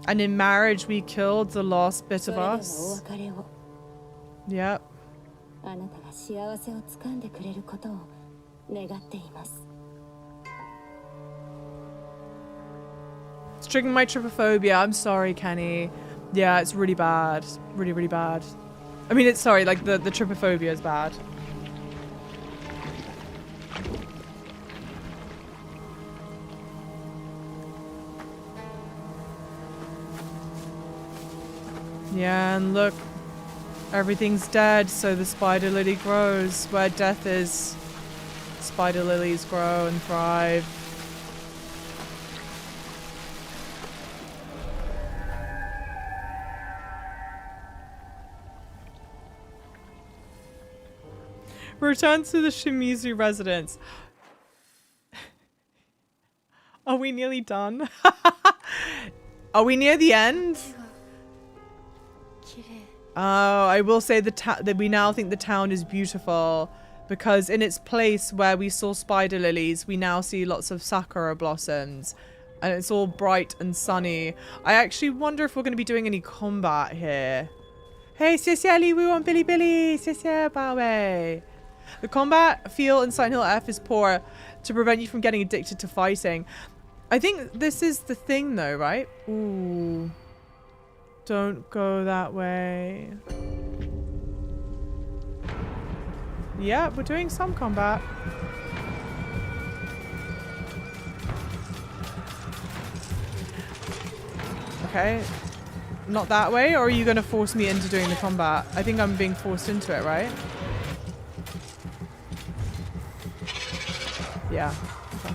And in marriage, we killed the last bit of us. Yep. It's triggering my trypophobia. I'm sorry, Kenny. Yeah, it's really bad. Really, really bad. I mean, it's sorry, like the trypophobia is bad. Yeah, and look. Everything's dead, so the spider lily grows. Where death is, spider lilies grow and thrive. Return to the Shimizu residence. Are we nearly done? Are we near the end? Oh, I will say that we now think the town is beautiful because in its place where we saw spider lilies, we now see lots of sakura blossoms and it's all bright and sunny. I actually wonder if we're going to be doing any combat here. Hey, Cecilie, we want Billy Billy. Cecilie, Bowie. The combat feel in Silent Hill F is poor to prevent you from getting addicted to fighting. I think this is the thing though, right? Ooh. Don't go that way. Yeah, we're doing some combat. Okay. Not that way, or are you going to force me into doing the combat? I think I'm being forced into it, right? Yeah. Okay.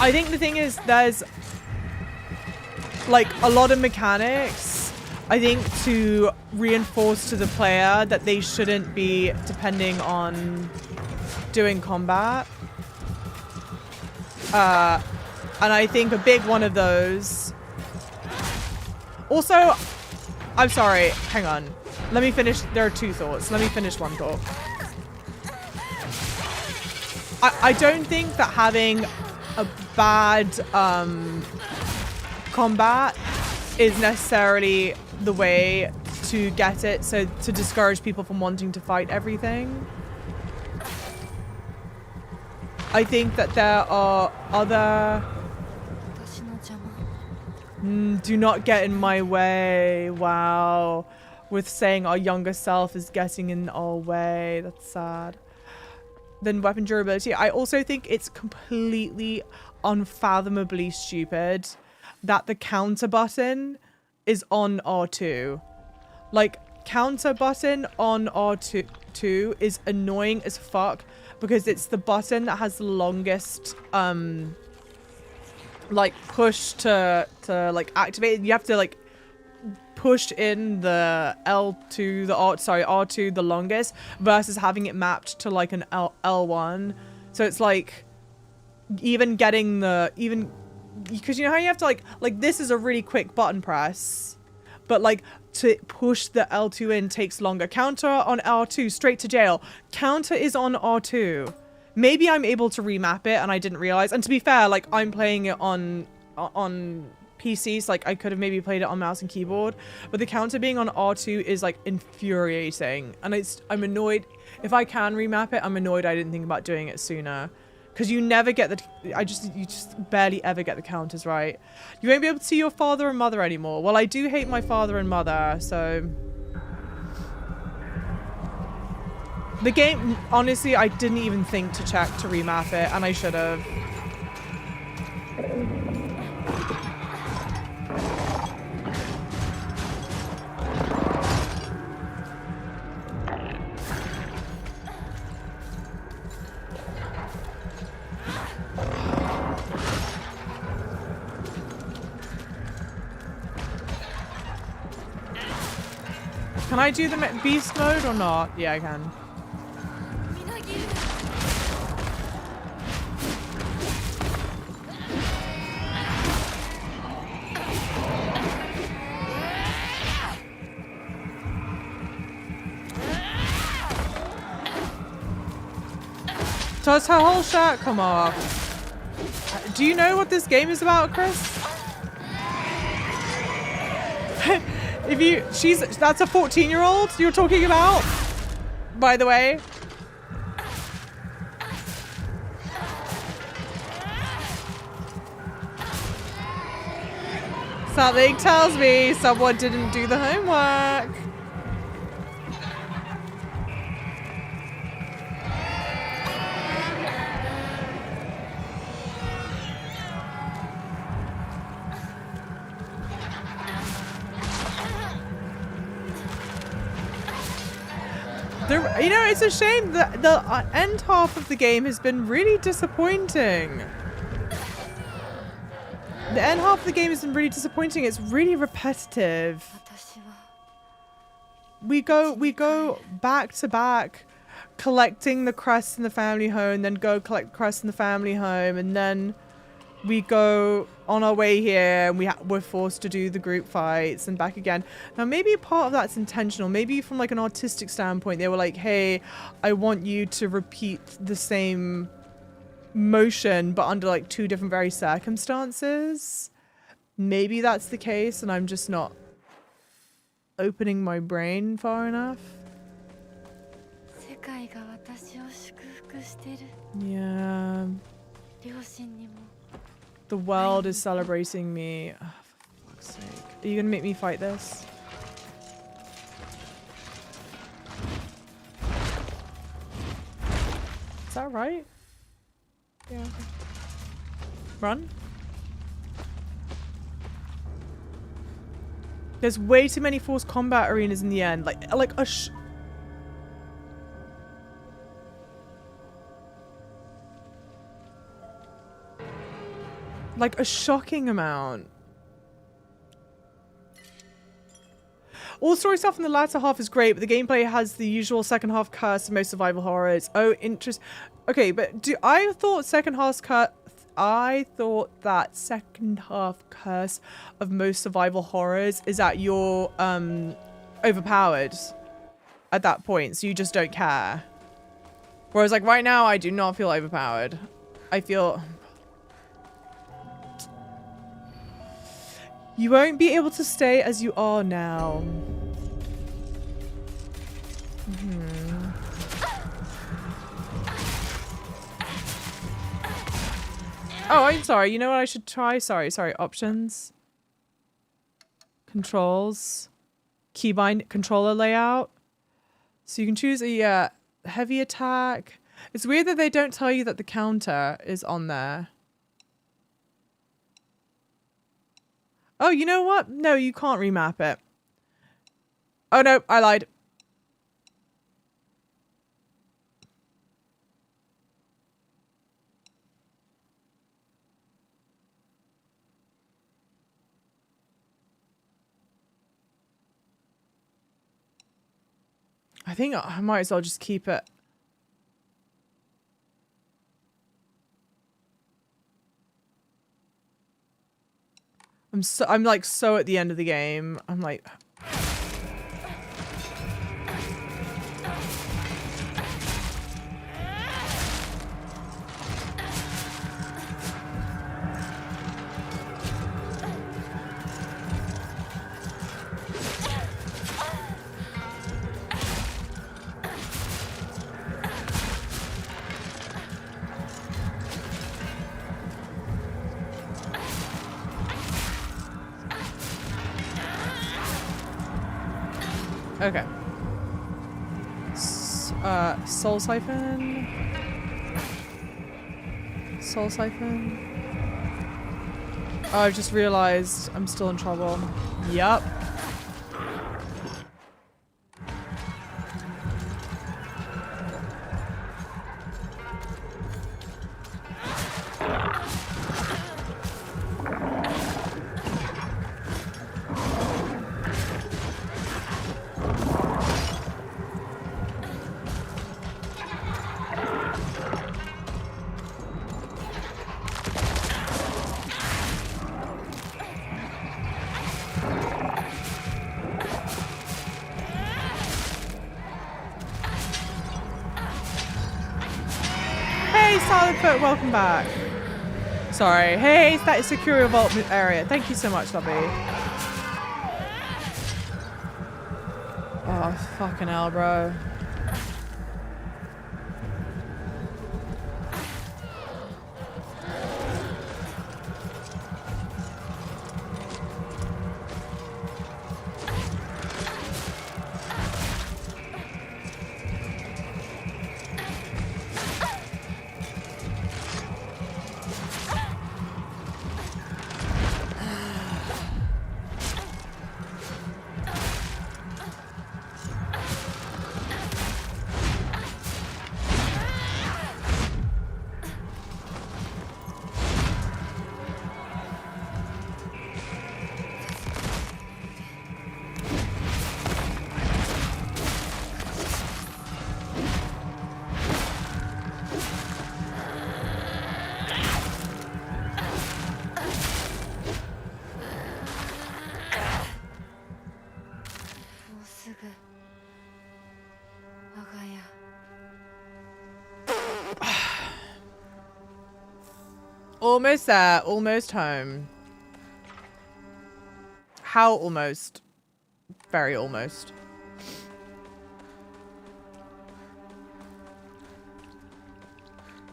I think the thing is there's like a lot of mechanics, I think, to reinforce to the player that they shouldn't be depending on doing combat. And I think a big one of those. Also, I'm sorry, hang on. Let me finish. There are two thoughts. Let me finish one thought. I don't think that having a bad combat is necessarily the way to get it, so to discourage people from wanting to fight everything. I think that there are other... do not get in my way. Wow. With saying our younger self is getting in our way. That's sad. Then weapon durability. I also think it's completely unfathomably stupid that the counter button is on R2. Like, counter button on R2. L2 is annoying as fuck because it's the button that has the longest like push to like activate. You have to like push in the L2, the R2 the longest versus having it mapped to like an L1. So it's like even getting because you know how you have to like this is a really quick button press, but like to push the L2 in takes longer. Counter on R2, straight to jail. Counter is on R2. Maybe I'm able to remap it and I didn't realize. And to be fair, like I'm playing it on PCs, like I could have maybe played it on mouse and keyboard, but the counter being on R2 is like infuriating. And I'm annoyed. If I can remap it, I'm annoyed I didn't think about doing it sooner. Because you never get you just barely ever get the counters right. You won't be able to see your father and mother anymore. Well, I do hate my father and mother, so... The game, honestly, I didn't even think to check to remap it, and I should have. Can I do the beast mode or not? Yeah, I can. Does her whole shirt come off? Do you know what this game is about, Chris? That's a 14-year-old you're talking about, by the way. Something tells me someone didn't do the homework. You know, it's a shame that the end half of the game has been really disappointing. The end half of the game has been really disappointing. It's really repetitive. We go back to back collecting the crests in the family home, then go collect the crests in the family home, and then we go on our way here and we're forced to do the group fights and back again. Now maybe part of that's intentional. Maybe from like an artistic standpoint they were like, hey, I want you to repeat the same motion but under like two different very circumstances. Maybe that's the case and I'm just not opening my brain far enough. Yeah. The world is celebrating me. Oh, for fuck's sake. Are you gonna make me fight this? Is that right? Yeah. Run. There's way too many forced combat arenas in the end. Like a like a shocking amount. All story stuff in the latter half is great, but the gameplay has the usual second half curse of most survival horrors. Oh, okay, but I thought that second half curse of most survival horrors is that you're overpowered at that point, so you just don't care. Whereas like right now, I do not feel overpowered. I feel... You won't be able to stay as you are now. Oh, I'm sorry. You know what I should try? Sorry. Options. Controls. Keybind controller layout. So you can choose a heavy attack. It's weird that they don't tell you that the counter is on there. Oh, you know what? No, you can't remap it. Oh, no, I lied. I think I might as well just keep it. I'm like so at the end of the game. I'm like okay. Soul Siphon. Soul Siphon. Oh, I've just realized I'm still in trouble. Yup. Welcome back. Sorry. Hey, that is secure your vault area. Thank you so much, lovely. Oh, fucking hell, bro. Almost there. Almost home. How almost? Very almost.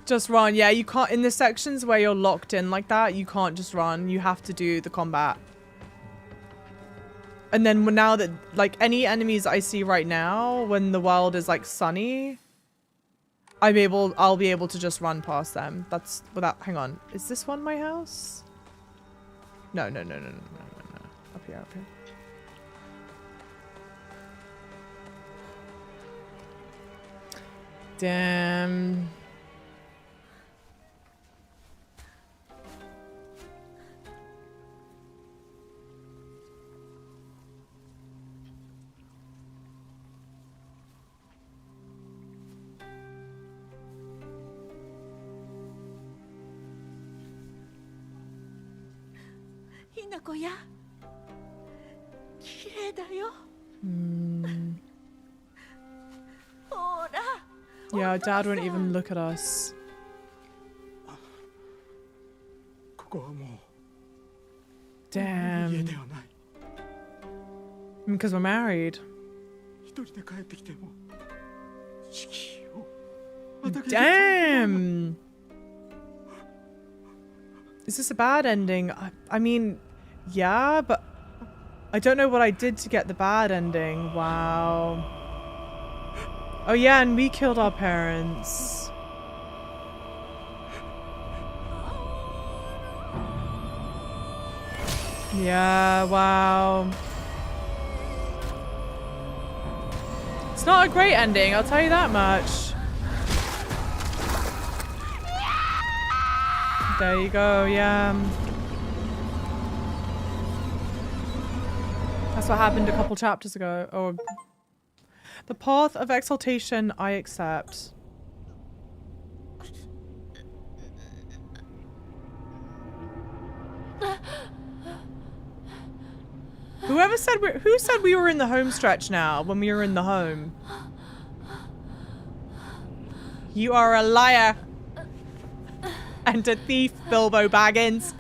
Just run. Yeah, you can't. In the sections where you're locked in like that, you can't just run. You have to do the combat. And then now that, like, any enemies I see right now, when the world is, like, sunny, I'll be able to just run past them. That's without, hang on. Is this one my house? No. Up here, up here. Damn. Yeah, Dad wouldn't even look at us. Damn. Because we're married. Damn. Is this a bad ending? I mean, yeah, but I don't know what I did to get the bad ending. Wow. Oh yeah, and we killed our parents. Yeah, wow. It's not a great ending, I'll tell you that much. There you go, yeah. That's what happened a couple chapters ago. Or The path of exaltation I accept. Who said we were in the home stretch now when we were in the home? You are a liar and a thief, Bilbo Baggins.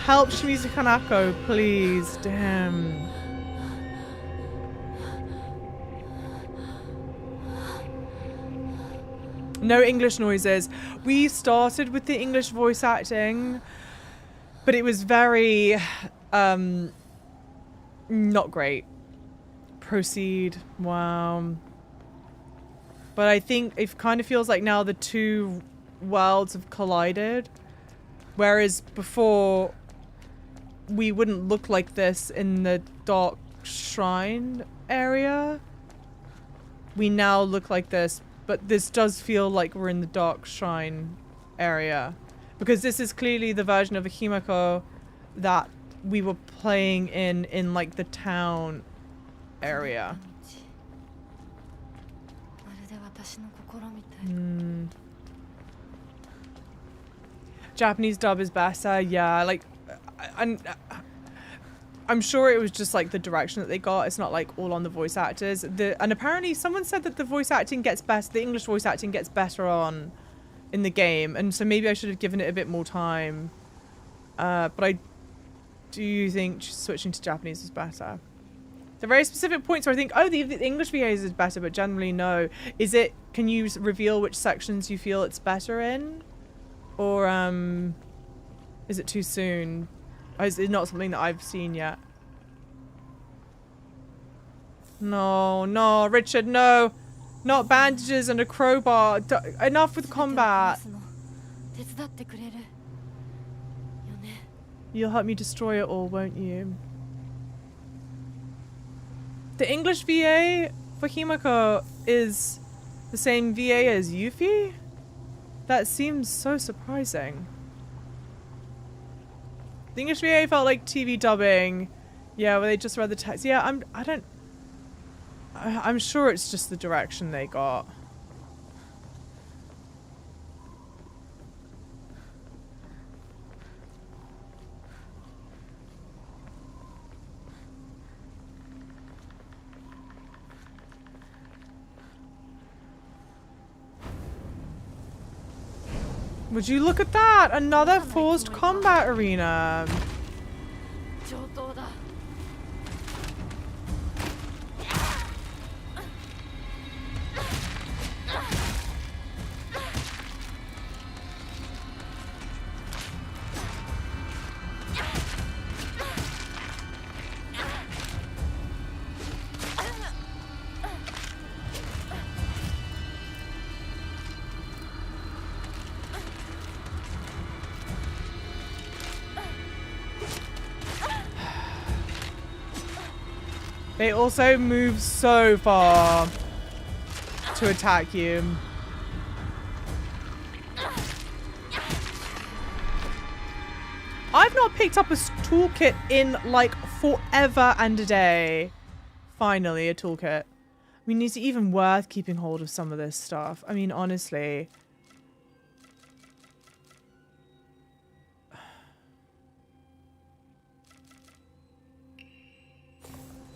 Help Shimizu Kanako, please. Damn. No English noises. We started with the English voice acting, but it was very, not great. Proceed. Wow. But I think it kind of feels like now the two worlds have collided. Whereas before, we wouldn't look like this in the Dark Shrine area. We now look like this. But this does feel like we're in the Dark Shrine area. Because this is clearly the version of a Himeko that we were playing in like the town area. Japanese dub is better, yeah, like I'm sure it was just like the direction that they got. It's not like all on the voice actors. And apparently someone said that the voice acting gets better, the English voice acting gets better on in the game. And so maybe I should have given it a bit more time. But I do think switching to Japanese is better. There are very specific points where I think, oh, the English VAs is better, but generally no. Is it, can you reveal which sections you feel it's better in? Or is it too soon? It's not something that I've seen yet. No, no, Richard, no. Not bandages and a crowbar. Enough with combat. You'll help me destroy it all, won't you? The English VA for Himeko is the same VA as Yuffie? That seems so surprising. The English VA felt like TV dubbing. Yeah, where they just read the text. Yeah, I'm sure it's just the direction they got. Would you look at that? Another forced combat arena. They also move so far to attack you. I've not picked up a toolkit in like forever and a day. Finally, a toolkit. I mean, is it even worth keeping hold of some of this stuff? I mean, honestly.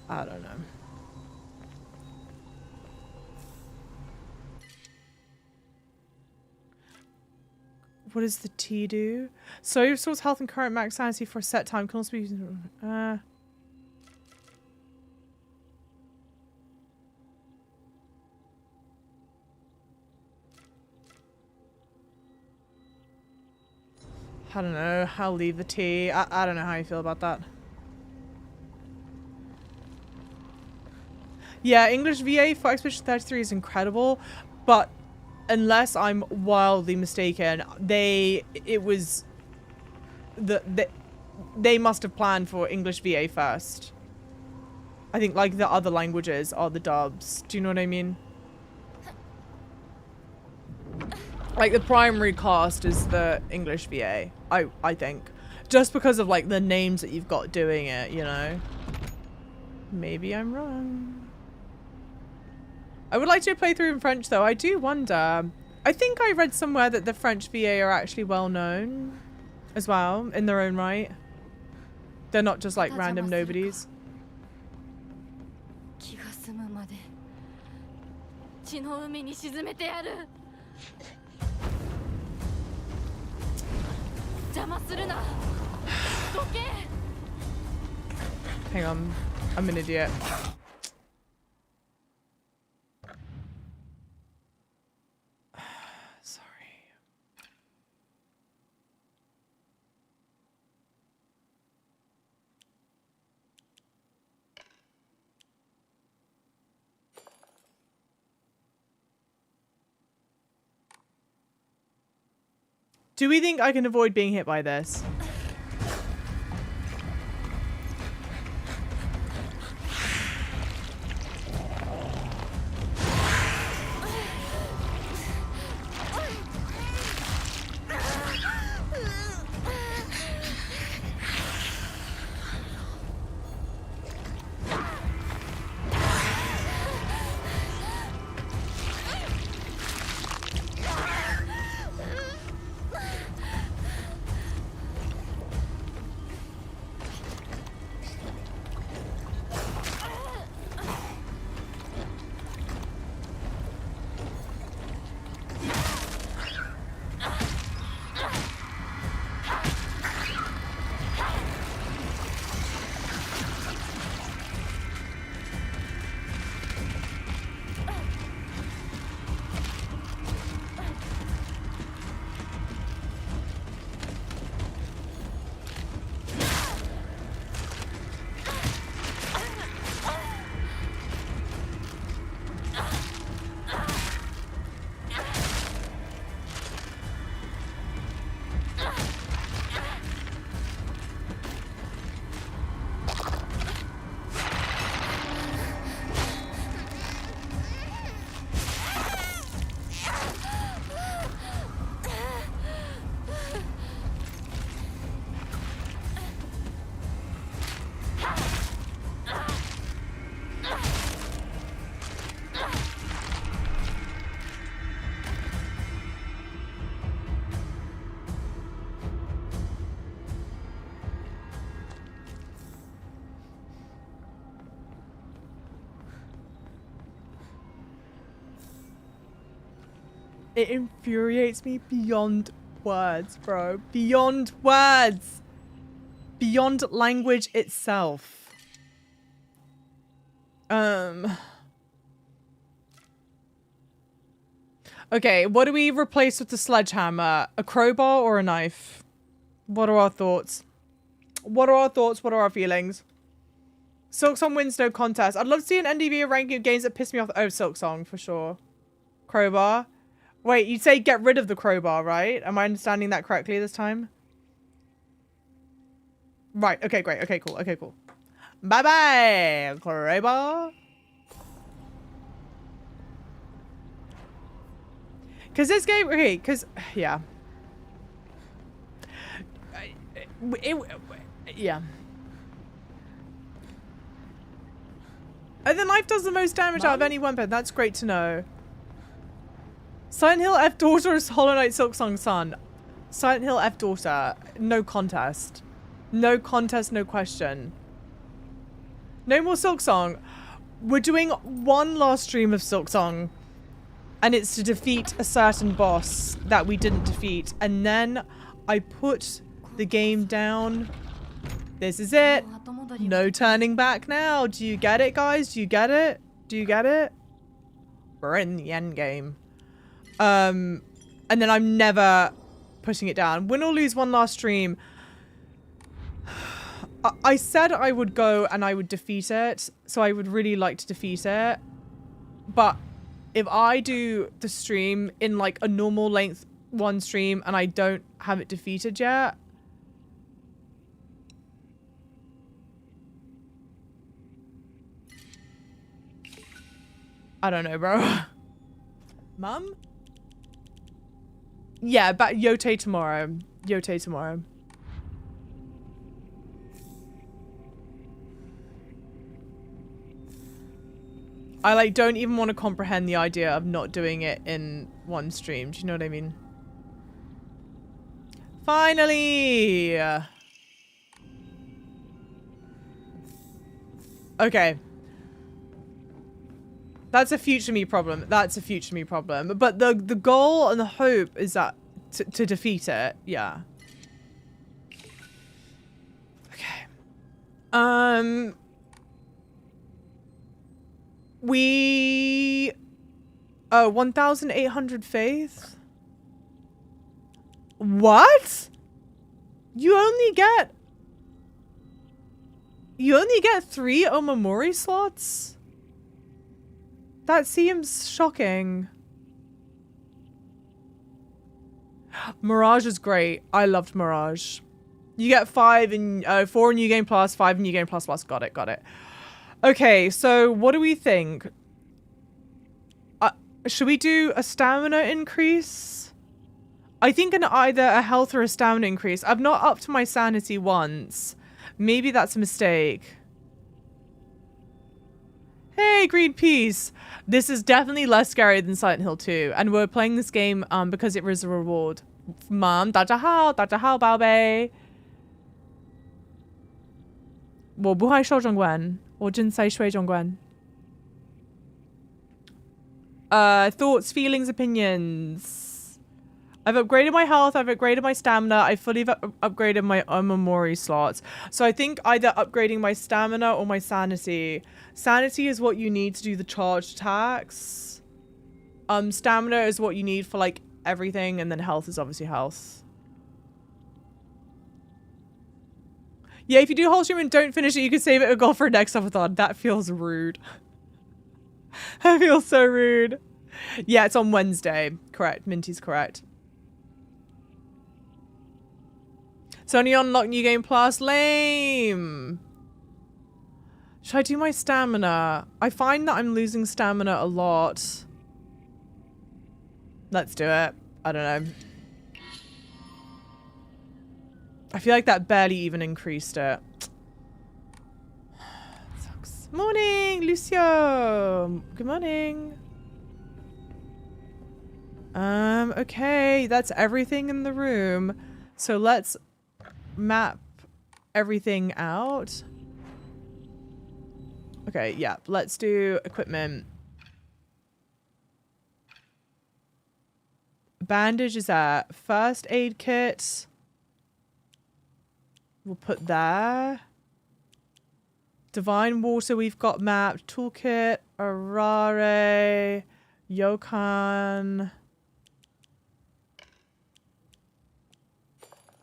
I don't know. What does the T do? So restores health and current max sanity for a set time. Can also be used. I don't know. I'll leave the T. I don't know how you feel about that. Yeah, English VA for Expedition 33 is incredible, but unless I'm wildly mistaken, they must have planned for English VA first. I think like the other languages are the dubs. Do you know what I mean? Like the primary cast is the English VA, I think. Just because of like the names that you've got doing it, you know? Maybe I'm wrong. I would like to play through in French though. I do wonder. I think I read somewhere that the French VA are actually well known as well in their own right. They're not just like random nobodies. 気が済むまで血の海に沈めてやる。邪魔するな。どけ。 Hang on. I'm an idiot. Sorry. Do we think I can avoid being hit by this? It infuriates me beyond words, bro. Beyond words. Beyond language itself. Okay, what do we replace with the sledgehammer? A crowbar or a knife? What are our thoughts? What are our thoughts? What are our feelings? Silksong wins no contest. I'd love to see an NDV ranking of games that piss me off. Oh, Silksong, for sure. Crowbar. Wait, you'd say get rid of the crowbar, right? Am I understanding that correctly this time? Right, okay, great. Okay, cool. Okay, cool. Bye-bye, crowbar. Because this game, okay, because, yeah. Yeah. And the knife does the most damage out of any weapon. That's great to know. Silent Hill F daughter is Hollow Knight Silksong son. Silent Hill F daughter. No contest. No contest, no question. No more Silksong. We're doing one last stream of Silksong. And it's to defeat a certain boss that we didn't defeat. And then I put the game down. This is it. No turning back now. Do you get it, guys? Do you get it? Do you get it? We're in the end game. And then I'm never putting it down. Win or lose one last stream. I said I would go and I would defeat it. So I would really like to defeat it. But if I do the stream in like a normal length one stream and I don't have it defeated yet, I don't know, bro. Mum? Yeah, but Yote tomorrow. Yote tomorrow. I like don't even want to comprehend the idea of not doing it in one stream. Do you know what I mean? Finally! Okay. That's a future me problem. That's a future me problem. But the goal and the hope is that to defeat it. Yeah. Okay. We... Oh, 1,800 faith? What? You only get 3 Omamori slots? That seems shocking. Mirage is great. I loved Mirage. You get 4 in New Game Plus, 5 in New Game Plus. Got it, got it. Okay, so what do we think? Should we do a stamina increase? I think either a health or a stamina increase. I've not upped my sanity once. Maybe that's a mistake. Hey, Greenpeace. This is definitely less scary than Silent Hill 2. And we're playing this game because it is a reward. Mom, 大家好，大家好，宝贝。我不会说中文，我正在学中文。Thoughts, feelings, opinions. I've upgraded my health, I've upgraded my stamina, I fully upgraded my Omamori slots. So I think either upgrading my stamina or my sanity. Sanity is what you need to do the charged attacks. Stamina is what you need for like everything, and then health is obviously health. Yeah, if you do whole stream and don't finish it, you can save it a goal for next subathon. That feels rude. That feels so rude. Yeah, it's on Wednesday. Correct. Minty's correct. It's only unlocked New Game Plus. Lame. Should I do my stamina? I find that I'm losing stamina a lot. Let's do it. I don't know. I feel like that barely even increased it. Sucks. Morning, Lucio. Good morning. Okay, that's everything in the room. So let's map everything out. Okay, yeah, let's do equipment. Bandage is at first aid kit. We'll put there. Divine water we've got mapped. Toolkit, Arare, Yokan.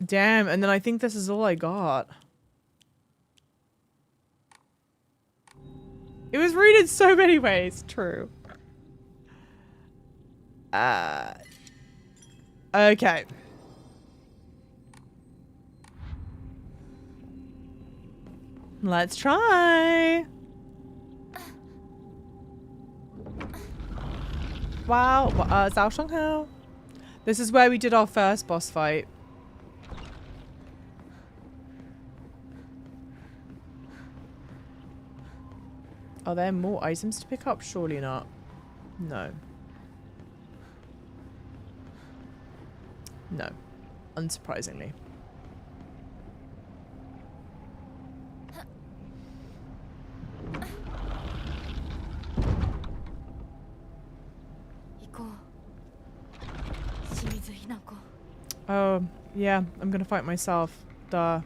Damn, and then I think this is all I got. It was read in so many ways. True. Okay. Let's try. Wow. Zhao Shanghao. This is where we did our first boss fight. Are there more items to pick up? Surely not. No. No. Unsurprisingly. Oh, yeah. I'm gonna fight myself. Duh.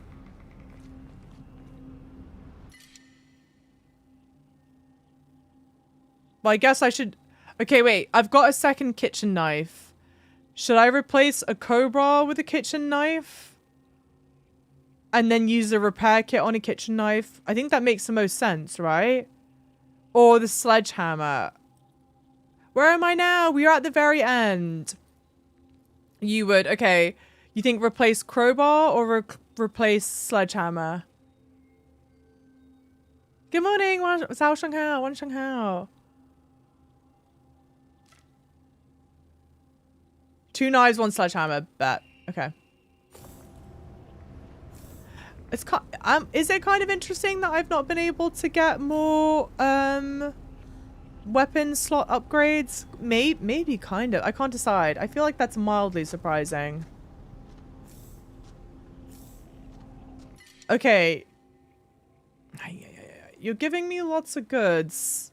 Well, I guess I should... Okay, wait. I've got a second kitchen knife. Should I replace a cobra with a kitchen knife? And then use a repair kit on a kitchen knife? I think that makes the most sense, right? Or the sledgehammer. Where am I now? We are at the very end. You would... Okay. You think replace crowbar or replace sledgehammer? Good morning, Zhao Shanghao. Wan Shanghao. 2 knives, 1 sledgehammer. Bet. Okay. It's is it kind of interesting that I've not been able to get more weapon slot upgrades? Maybe kind of. I can't decide. I feel like that's mildly surprising. Okay. You're giving me lots of goods.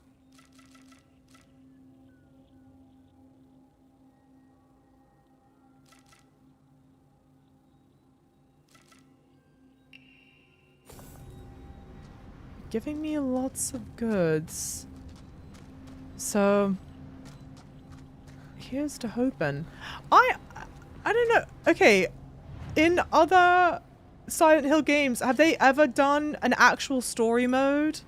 Giving me lots of goods. So here's to hoping. I don't know. Okay, in other Silent Hill games, have they ever done an actual story mode?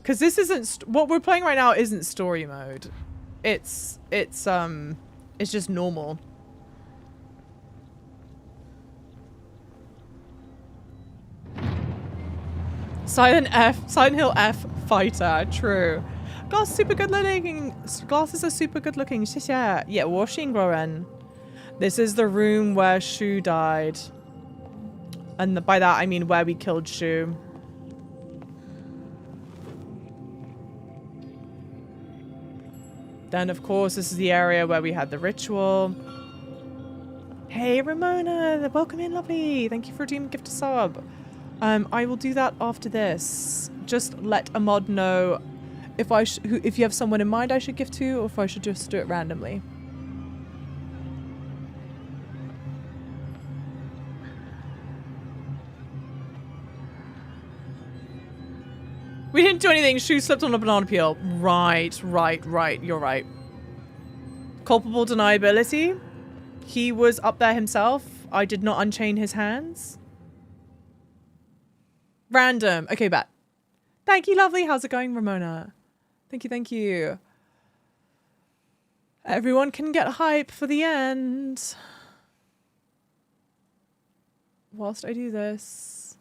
Because this isn't what we're playing right now. Isn't story mode. It's just normal. Silent Hill F fighter. True. Glass super good looking. Glasses are super good looking. Yeah, washing Rowan. This is the room where Shu died. And by that I mean where we killed Shu. Then of course this is the area where we had the ritual. Hey Ramona, welcome in, lovely. Thank you for doing gift sub. I will do that after this. Just let a mod know if you have someone in mind I should gift to, or if I should just do it randomly. We didn't do anything. Shu slipped on a banana peel. Right. You're right. Culpable deniability. He was up there himself. I did not unchain his hands. Random. Okay, bet. Thank you, lovely. How's it going, Ramona? Thank you. Everyone can get hype for the end. Whilst I do this.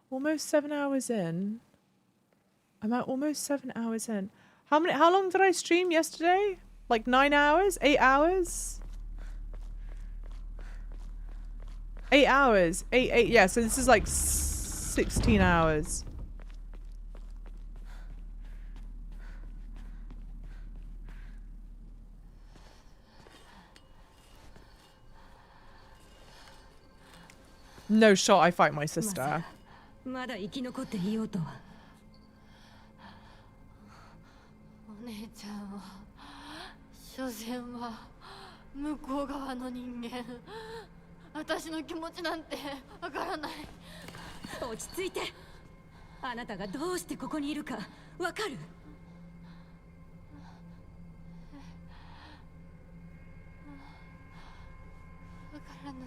Almost 7 hours in. I'm at almost 7 hours in. How long did I stream yesterday? Like 9 hours? 8 hours? 8 hours. 8, yeah, so this is like 16 hours. No shot I fight my sister. まだ生き残っていようとは。お姉ちゃんは所詮は向こう側の人間。私の気持ちなんてわからない。落ち着いて。あなたがどうしてここにいるかわかる？わからない。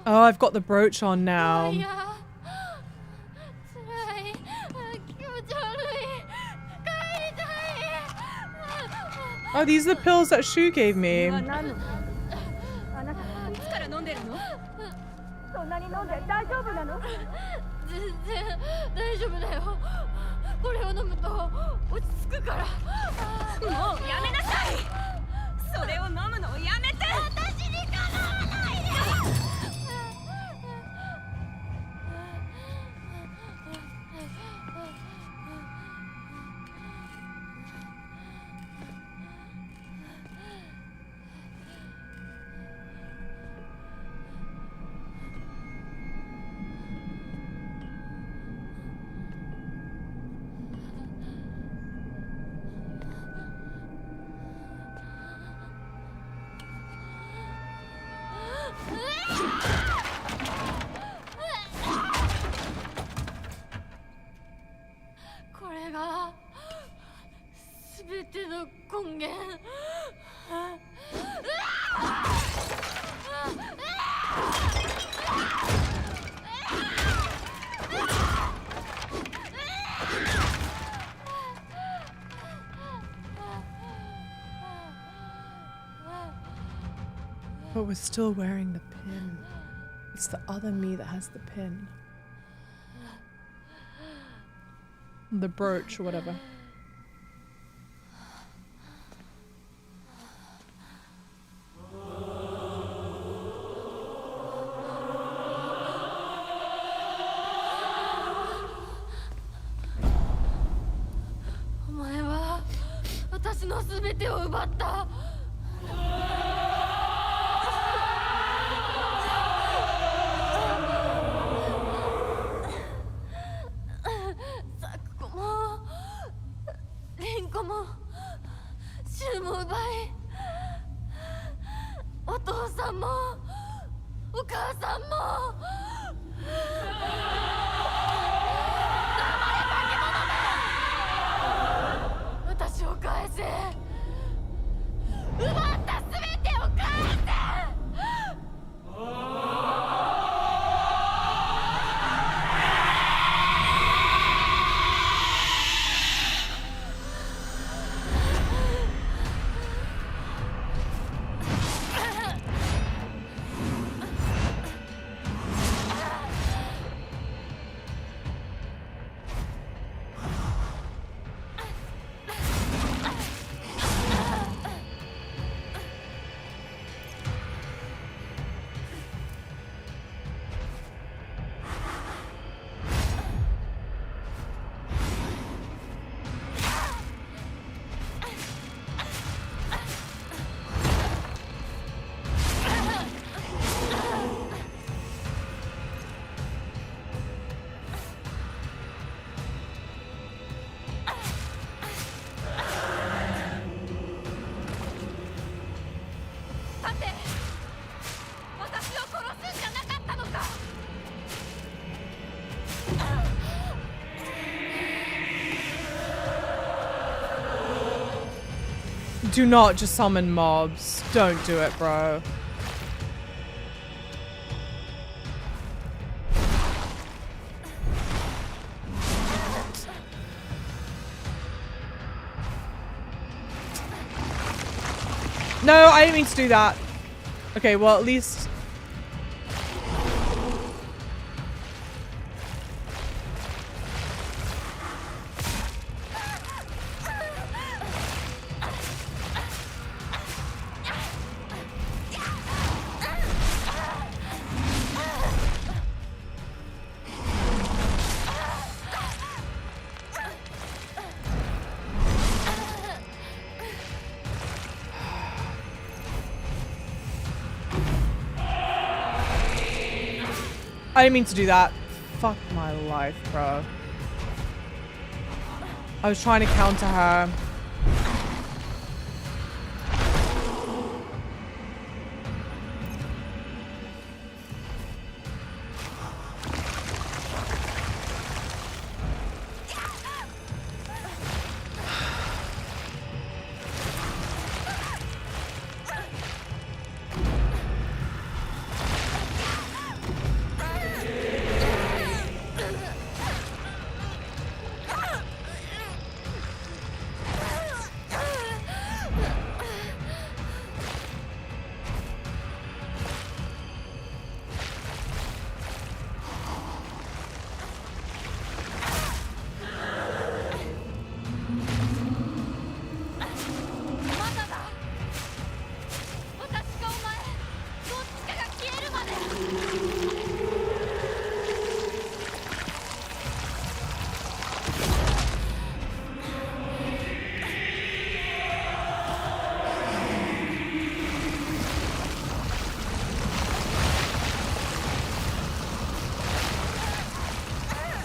Oh, I've got the brooch on now. Oh, these are the pills that Shu gave me. But we're still wearing the pin. It's the other me that has the pin. The brooch or whatever. 全てを奪った。サクコもリンコもシュウも奪い、お父さんもお母さんも。私を返せ。奪った全てを返せ。Do not just summon mobs. Don't do it, bro. No, I didn't mean to do that. Okay, well, at least... I didn't mean to do that. Fuck my life, bro. I was trying to counter her.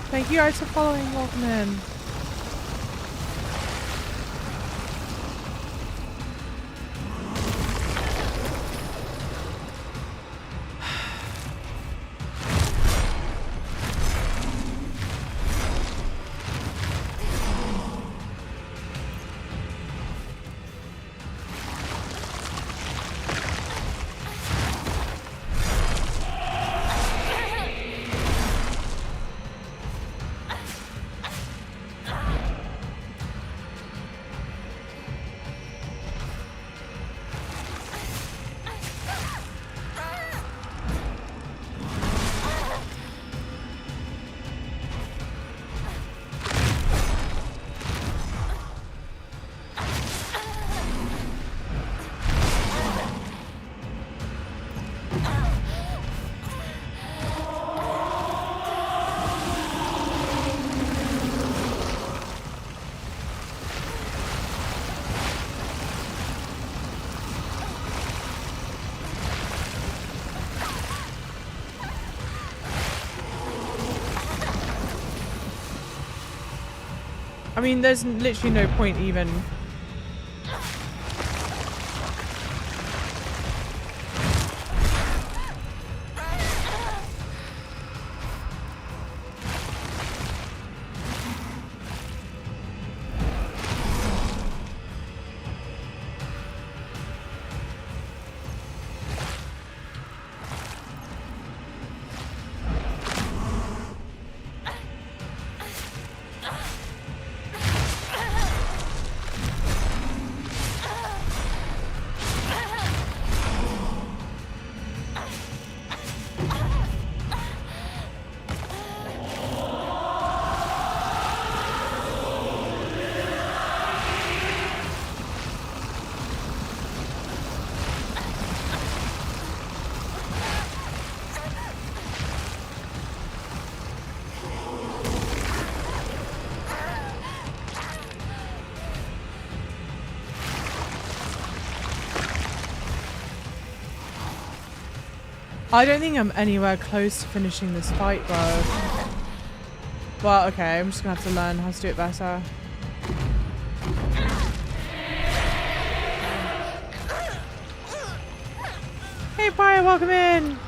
Thank you guys for following. Welcome in. I mean, there's literally no point even. I don't think I'm anywhere close to finishing this fight, bro. Well, okay, I'm just gonna have to learn how to do it better. Hey, Brian, welcome in!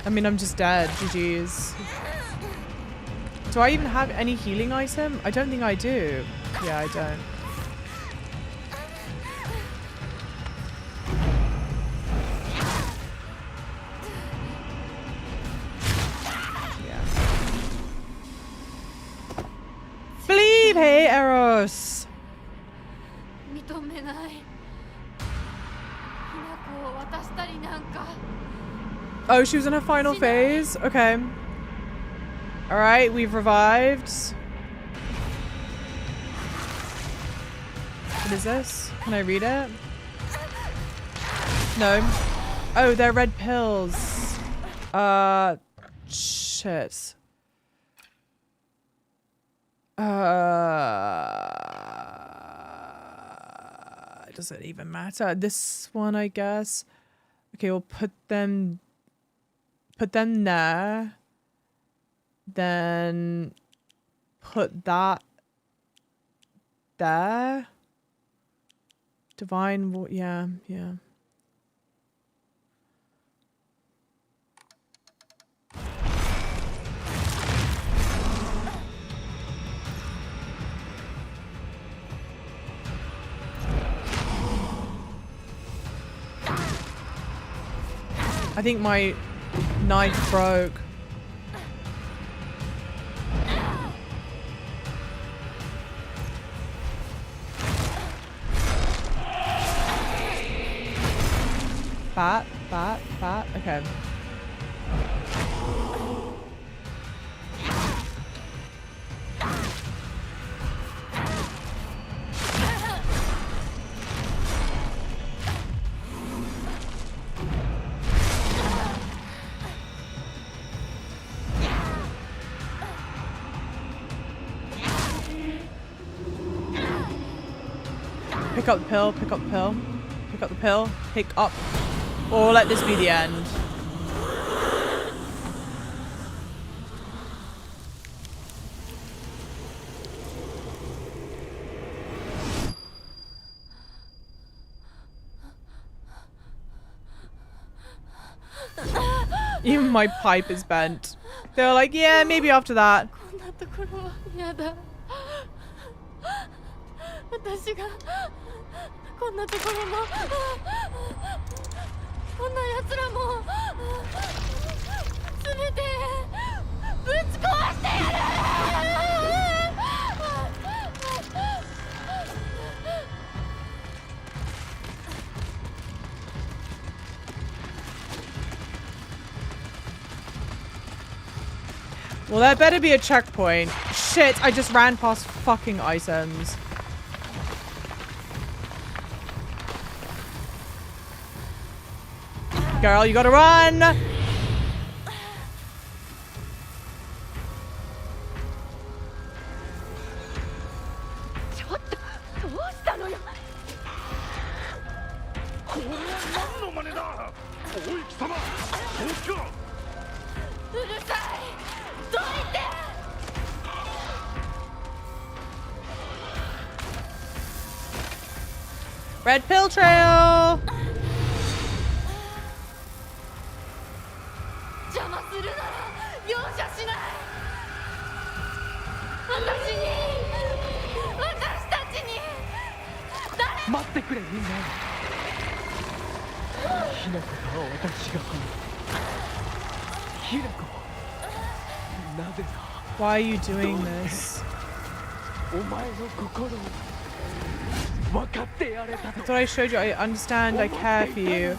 I mean, I'm just dead. GG's. Do I even have any healing item? I don't think I do. Yeah, I don't. Yeah. Believe, hey, Eros! Oh, she was in her final phase? Okay. Alright, we've revived. What is this? Can I read it? No. Oh, they're red pills. Shit. Does it even matter? This one, I guess. Okay, we'll put them there. Then put that there. Divine, yeah, yeah. I think my knife broke. Bat. Okay. Pick up the pill, pick up the pill. Pick up the pill, pick up. Or let this be the end. Even my pipe is bent. They were like, yeah, maybe after that. Well, there better be a checkpoint. Shit, I just ran past fucking items. Girl, you gotta run! Red pill trail. 邪魔するなら容赦しない。私たちに待ってくれみんな。ひなこと私がひなこなぜだ。 Why are you doing this? お前の心を分かってやれた I と。 thought I showed you. I understand. I care for you.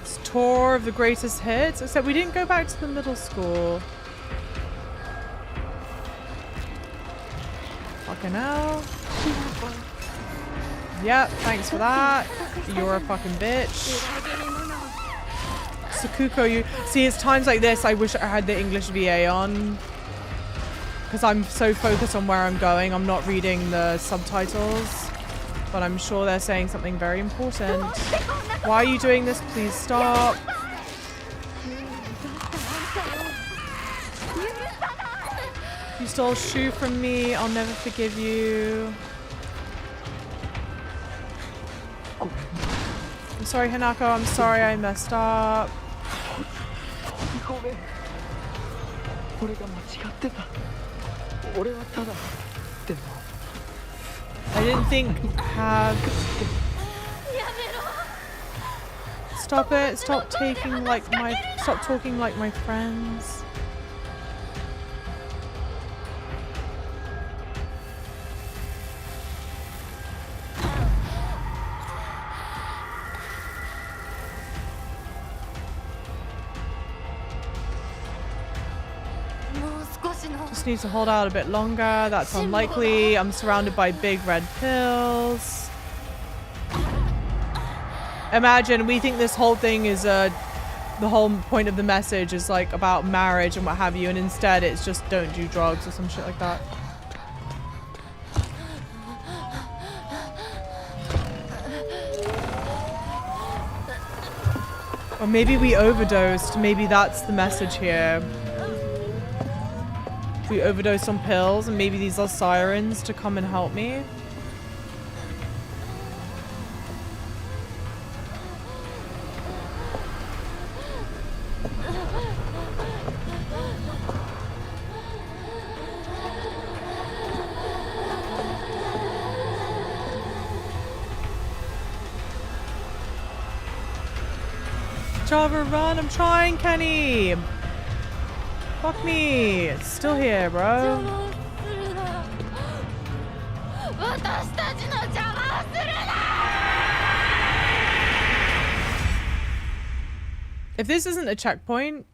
It's tour of the greatest hits. Except we didn't go back to the middle school. Fucking hell. Yep, thanks for that. You're a fucking bitch. Sakuko, you see, it's times like this I wish I had the English VA on, because I'm so focused on where I'm going. I'm not reading the subtitles, but I'm sure they're saying something very important. Why are you doing this? Please stop. You stole a shoe from me. I'll never forgive you. I'm sorry, Hanako. I'm sorry I messed up. ごめん。俺が間違ってた。俺はただでも I didn't think have. Stop it. Stop taking like my. Stop talking like my friends. Just need to hold out a bit longer. That's unlikely. I'm surrounded by big red pills. Imagine we think this whole thing is the whole point of the message is like about marriage and what have you, and instead it's just don't do drugs or some shit like that. Or maybe we overdosed. Maybe that's the message here. We overdosed on pills, and maybe these are sirens to come and help me. Java, run! I'm trying, Kenny! Fuck me! It's still here, bro. If this isn't a checkpoint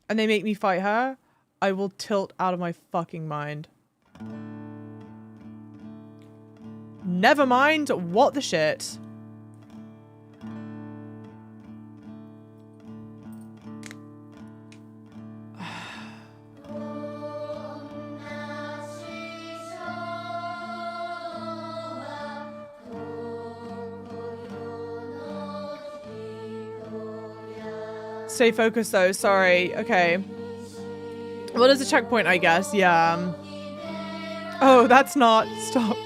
and they make me fight her, I will tilt out of my fucking mind. Never mind, what the shit. Stay focused though, sorry. Okay. Well, there's a checkpoint, I guess. Yeah. Oh, that's not. Stop.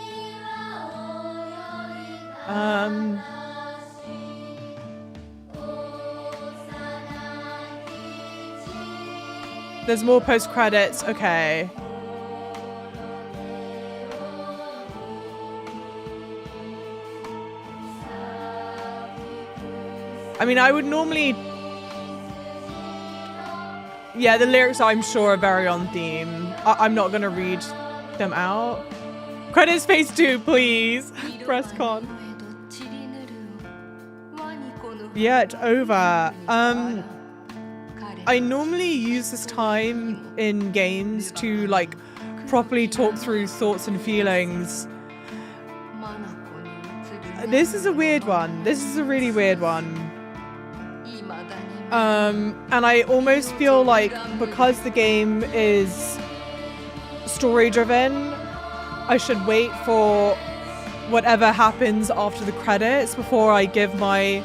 There's more post credits. Okay. I mean, I would normally. Yeah, the lyrics I'm sure are very on theme. I'm not gonna read them out. Credits phase 2, please. Press con. Yeah, it's over. I normally use this time in games to like properly talk through thoughts and feelings. This is a weird one. This is a really weird one. And I almost feel like because the game is story driven, I should wait for whatever happens after the credits before I give my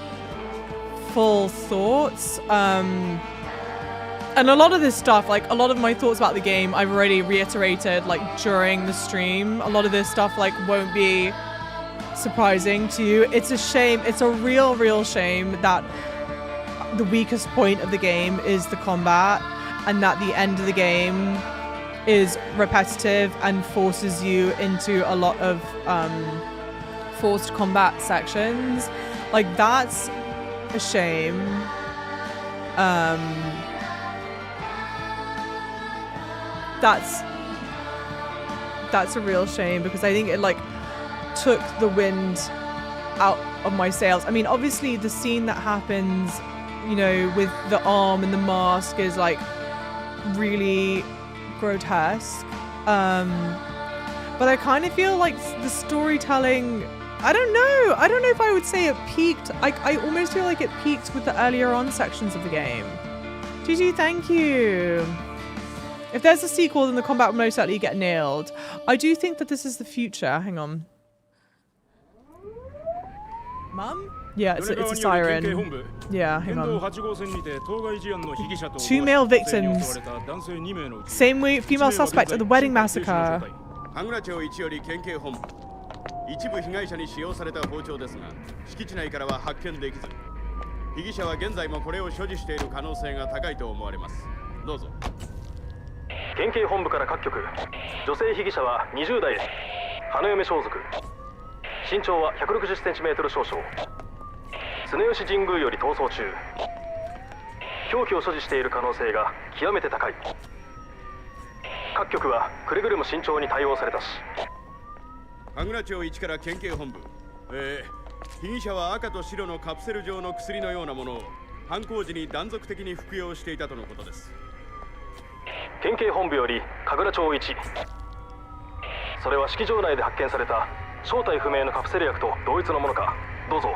full thoughts. And a lot of this stuff, like a lot of my thoughts about the game, I've already reiterated like during the stream. A lot of this stuff like won't be surprising to you. It's a shame. It's a real shame that the weakest point of the game is the combat, and that the end of the game is repetitive and forces you into a lot of forced combat sections. Like, that's a shame. That's a real shame, because I think it like took the wind out of my sails. I mean, obviously the scene that happens, you know, with the arm and the mask is like really grotesque. But I kind of feel like the storytelling, I don't know if I would say it peaked. I almost feel like it peaked with the earlier on sections of the game. GG, thank you. If there's a sequel, then the combat will most certainly get nailed. I do think that this is the future. Hang on. Mum? Yeah, it's a siren. Yeah, hang on. 2 male victims. Same way, female suspect at the wedding massacre. 一部被害者に使用された包丁ですが、敷地内からは発見できず、被疑者は現在もこれを所持している可能性が高いと思われます。どうぞ。県警本部から各局、女性被疑者は20代です。花嫁装束。身長は160センチメートル少々。常吉神宮より逃走中。凶器を所持している可能性が極めて高い。各局はくれぐれも慎重に対応されたし。 神楽町1から県警本部。被疑者は赤と白のカプセル状の薬のようなものを犯行時に断続的に服用していたとのことです。県警本部より神楽町1。それは式場内で発見された正体不明のカプセル薬と同一のものか。どうぞ。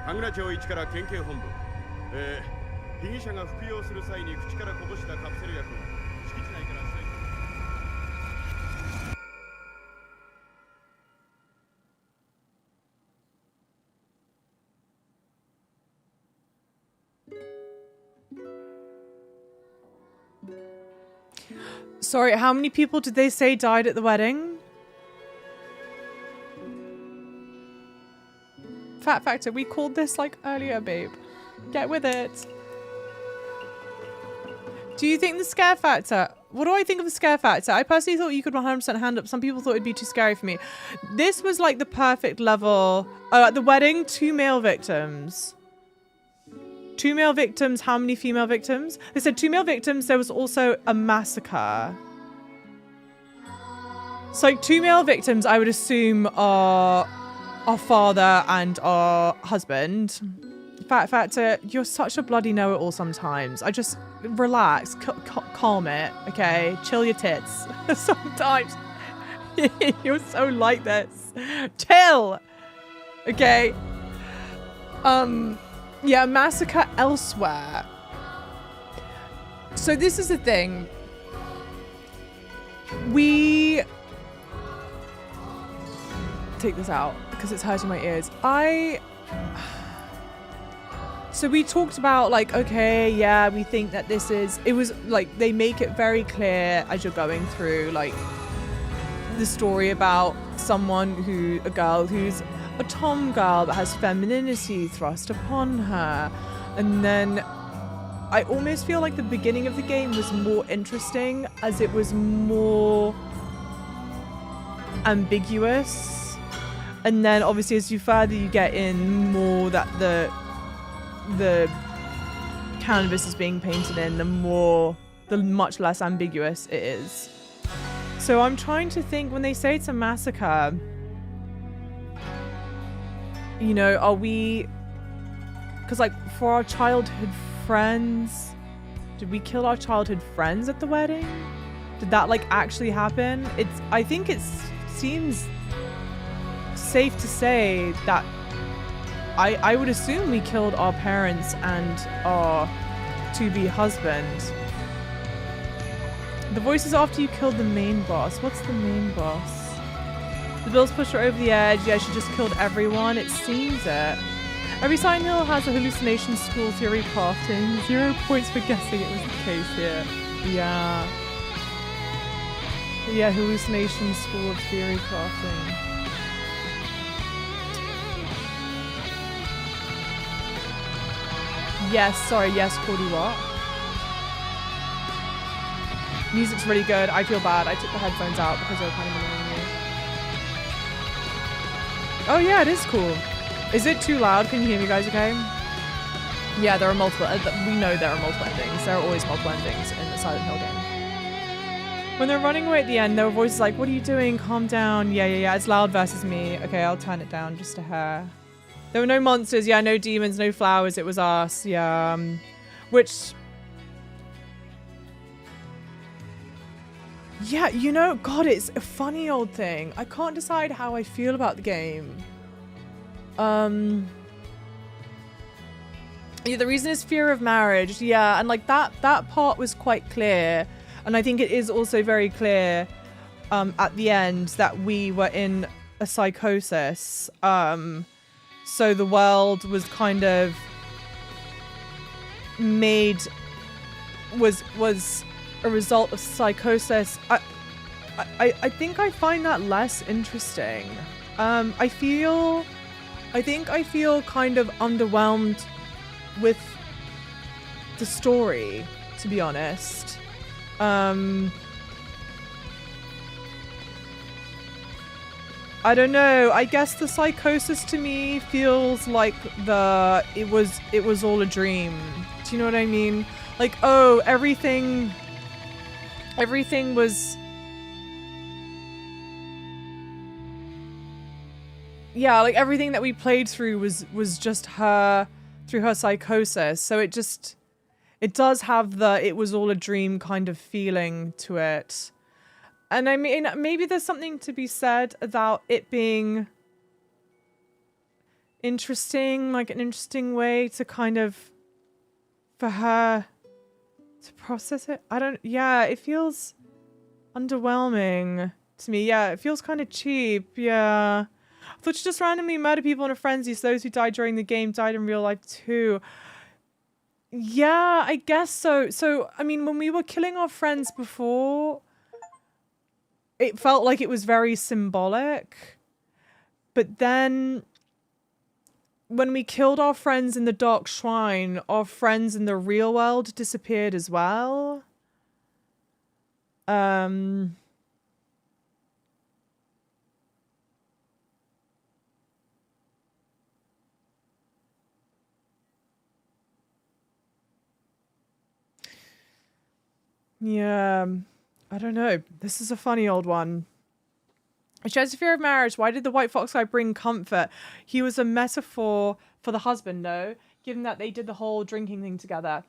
神楽町1から県警本部。被疑者が服用する際に口からこぼしたカプセル薬を敷地内から Sorry, how many people did they say died at the wedding? Fat Factor, we called this like earlier, babe. Get with it. Do you think the scare factor? What do I think of the scare factor? I personally thought you could 100% hand up. Some people thought it'd be too scary for me. This was like the perfect level. At the wedding, 2 male victims. 2 male victims, how many female victims? They said 2 male victims, there was also a massacre. So like 2 male victims, I would assume are our father and our husband. Fat Factor, you're such a bloody know-it-all sometimes. I just, relax, calm it, okay? Chill your tits. Sometimes. You're so like this. Chill! Okay. Yeah, massacre elsewhere. So this is the thing. We... Take this out because it's hurting my ears. So we talked about like, okay, yeah, we think that this is... It was like, they make it very clear as you're going through like the story about someone a girl who's a tom girl that has femininity thrust upon her. And then I almost feel like the beginning of the game was more interesting as it was more ambiguous. And then obviously as you further you get in, more that the canvas is being painted in, the much less ambiguous it is. So I'm trying to think, when they say it's a massacre, you know, are we... Because, like, for our childhood friends... Did we kill our childhood friends at the wedding? Did that, like, actually happen? I think it seems safe to say that I would assume we killed our parents and our to-be husband. The voice is after you killed the main boss. What's the main boss? The bills pushed her over the edge. Yeah, she just killed everyone. It seems it. Every Silent Hill has a hallucination school theory crafting. 0 points for guessing it was the case here. Yeah. Yeah, hallucination school of theory crafting. Yes, sorry, yes, Cordy, what? Music's really good. I feel bad. I took the headphones out because they were kind of annoying me. Oh yeah, it is cool. Is it too loud? Can you hear me guys okay? Yeah, there are multiple, we know there are multiple endings. There are always multiple endings in the Silent Hill game. When they're running away at the end, their voice is like, what are you doing? Calm down. Yeah. It's loud versus me. Okay, I'll turn it down just a hair. There were no monsters. Yeah, no demons, no flowers. It was us. Yeah. Which... Yeah, you know, God, it's a funny old thing. I can't decide how I feel about the game. Yeah, the reason is fear of marriage. Yeah, and like that part was quite clear. And I think it is also very clear at the end that we were in a psychosis. So the world was kind of made, was a result of psychosis. I think I find that less interesting. I think I feel kind of underwhelmed with the story, to be honest. I don't know. I guess the psychosis to me feels like it was all a dream. Do you know what I mean? Like, oh, everything was... Yeah, like everything that we played through was just her, through her psychosis. So it does have the it was all a dream kind of feeling to it. And I mean, maybe there's something to be said about it being interesting, like an interesting way to kind of, for her to process it. Yeah, it feels underwhelming to me. Yeah, it feels kind of cheap. Yeah. I thought you just randomly murder people in a frenzy, so those who died during the game died in real life too. Yeah, I guess so. So, I mean, when we were killing our friends before, it felt like it was very symbolic. But then, when we killed our friends in the Dark Shrine, our friends in the real world disappeared as well. Yeah, I don't know. This is a funny old one. She has a fear of marriage. Why did the white fox guy bring comfort? He was a metaphor for the husband, no? Given that they did the whole drinking thing together.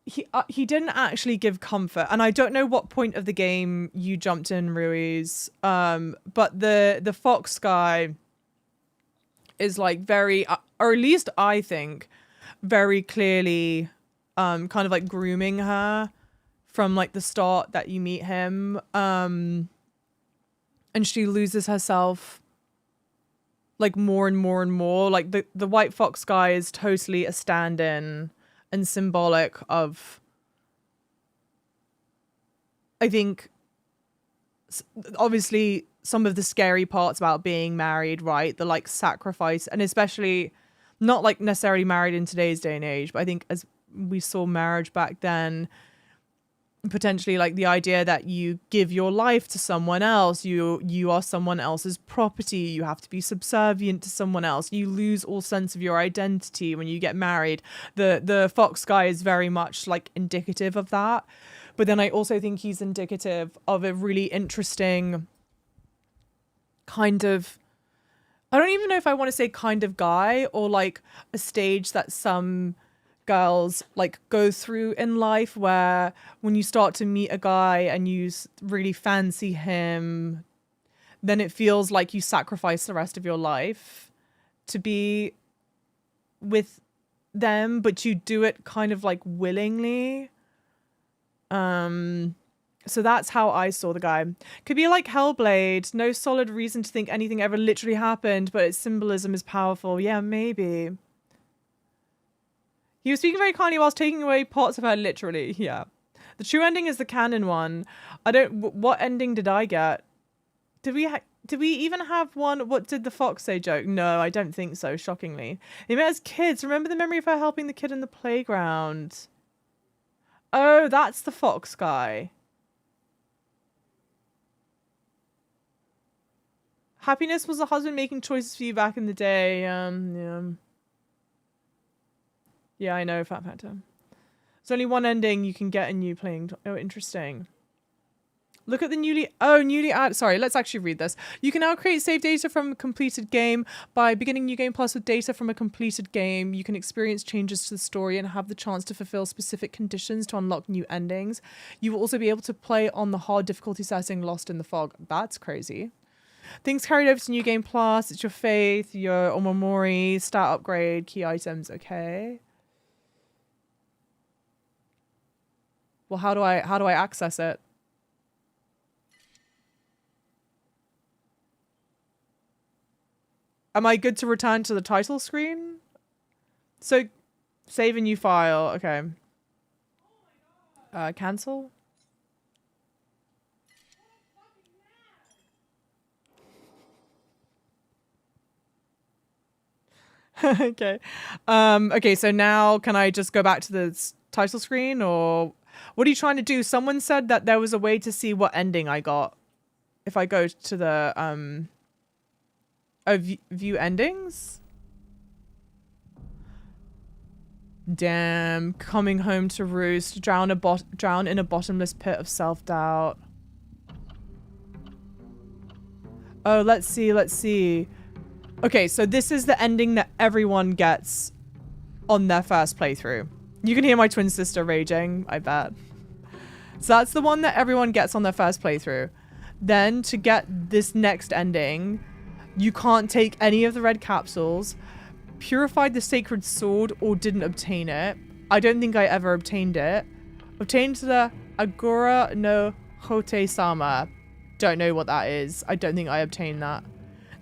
He didn't actually give comfort. And I don't know what point of the game you jumped in, Ruiz. But the fox guy is like very, or at least I think, very clearly kind of like grooming her from like the start that you meet him. And she loses herself like more and more and more. Like the white fox guy is totally a stand-in and symbolic of, I think, obviously some of the scary parts about being married, right? The like sacrifice, and especially not like necessarily married in today's day and age, but I think as we saw marriage back then, potentially like the idea that you give your life to someone else, you are someone else's property, you have to be subservient to someone else, you lose all sense of your identity when you get married. The fox guy is very much like indicative of that, but then I also think he's indicative of a really interesting kind of, I don't even know if I want to say kind of guy, or like a stage that some girls like go through in life, where when you start to meet a guy and you really fancy him, then it feels like you sacrifice the rest of your life to be with them, but you do it kind of like willingly. So that's how I saw the guy. Could be like Hellblade, no solid reason to think anything ever literally happened, but its symbolism is powerful. Yeah, maybe. He was speaking very kindly whilst taking away parts of her, literally. Yeah. The true ending is the canon one. What ending did I get? Did we even have one? What did the fox say joke? No, I don't think so, shockingly. They met as kids. Remember the memory of her helping the kid in the playground? Oh, that's the fox guy. Happiness was a husband making choices for you back in the day. Yeah, I know, Fat Factor. There's only one ending you can get in you playing. Oh, interesting. Look at the newly added. Sorry, let's actually read this. You can now create save data from a completed game. By beginning New Game Plus with data from a completed game, you can experience changes to the story and have the chance to fulfill specific conditions to unlock new endings. You will also be able to play on the hard difficulty setting Lost in the Fog. That's crazy. Things carried over to New Game Plus. It's your faith, your omamori, stat upgrade, key items. Okay. Well, how do I access it? Am I good to return to the title screen? So, save a new file. Okay. Cancel? Okay. Okay, so now can I just go back to the title screen, or what are you trying to do? Someone said that there was a way to see what ending I got if I go to the view endings. Damn, coming home to roost, drown in a bottomless pit of self-doubt. Oh, let's see. Okay, so this is the ending that everyone gets on their first playthrough. You can hear my twin sister raging, I bet. So that's the one that everyone gets on their first playthrough. Then to get this next ending, you can't take any of the red capsules, purified the sacred sword or didn't obtain it. I don't think I ever obtained it. Obtained the Agora no Hote-sama. Don't know what that is. I don't think I obtained that.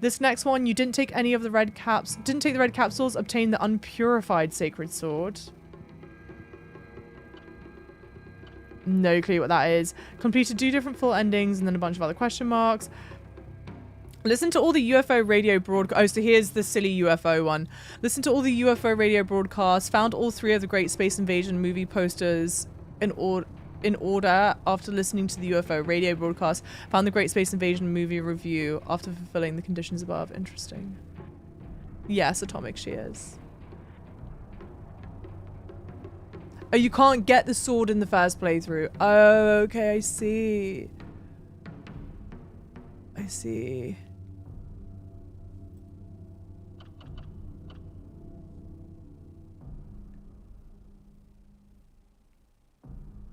This next one, you didn't take any of the red caps. Didn't take the red capsules, obtained the unpurified sacred sword. No clue what that is. Completed 2 different full endings and then a bunch of other question marks. Listen to all the UFO radio broadcasts. Oh, so here's the silly UFO one. Listen to all the UFO radio broadcasts. Found all 3 of the Great Space Invasion movie posters in order after listening to the UFO radio broadcast. Found the Great Space Invasion movie review after fulfilling the conditions above. Interesting. Yes, Atomic she is. Oh, you can't get the sword in the first playthrough. Oh, okay, I see. I see.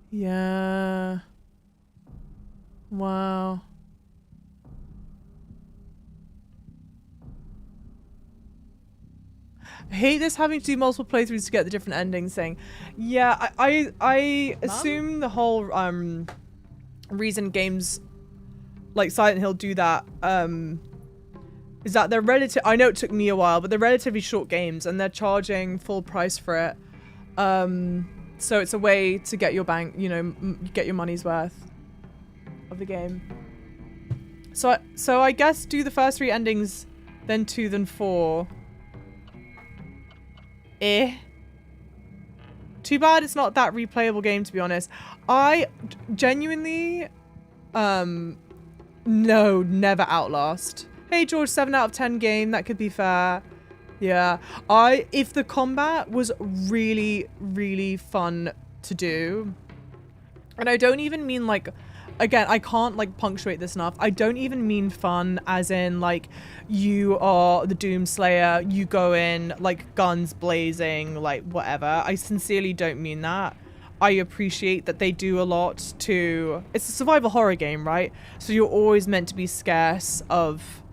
Yeah. Wow. I hate this having to do multiple playthroughs to get the different endings thing. Yeah, I assume the whole reason games like Silent Hill do that is that they're relative. I know it took me a while, but they're relatively short games and they're charging full price for it. So it's a way to get your get your money's worth of the game. So I guess do the first 3 endings, then 2, then 4. Too bad it's not that replayable game, to be honest. I genuinely, no, never Outlast. Hey George, 7 out of 10 game, that could be fair. Yeah, if the combat was really, really fun to do, and I don't even mean like, again, I can't like punctuate this enough. I don't even mean fun as in like you are the Doomslayer, you go in like guns blazing, like whatever. I sincerely don't mean that. I appreciate that they do a lot to, it's a survival horror game, right? So you're always meant to be scarce of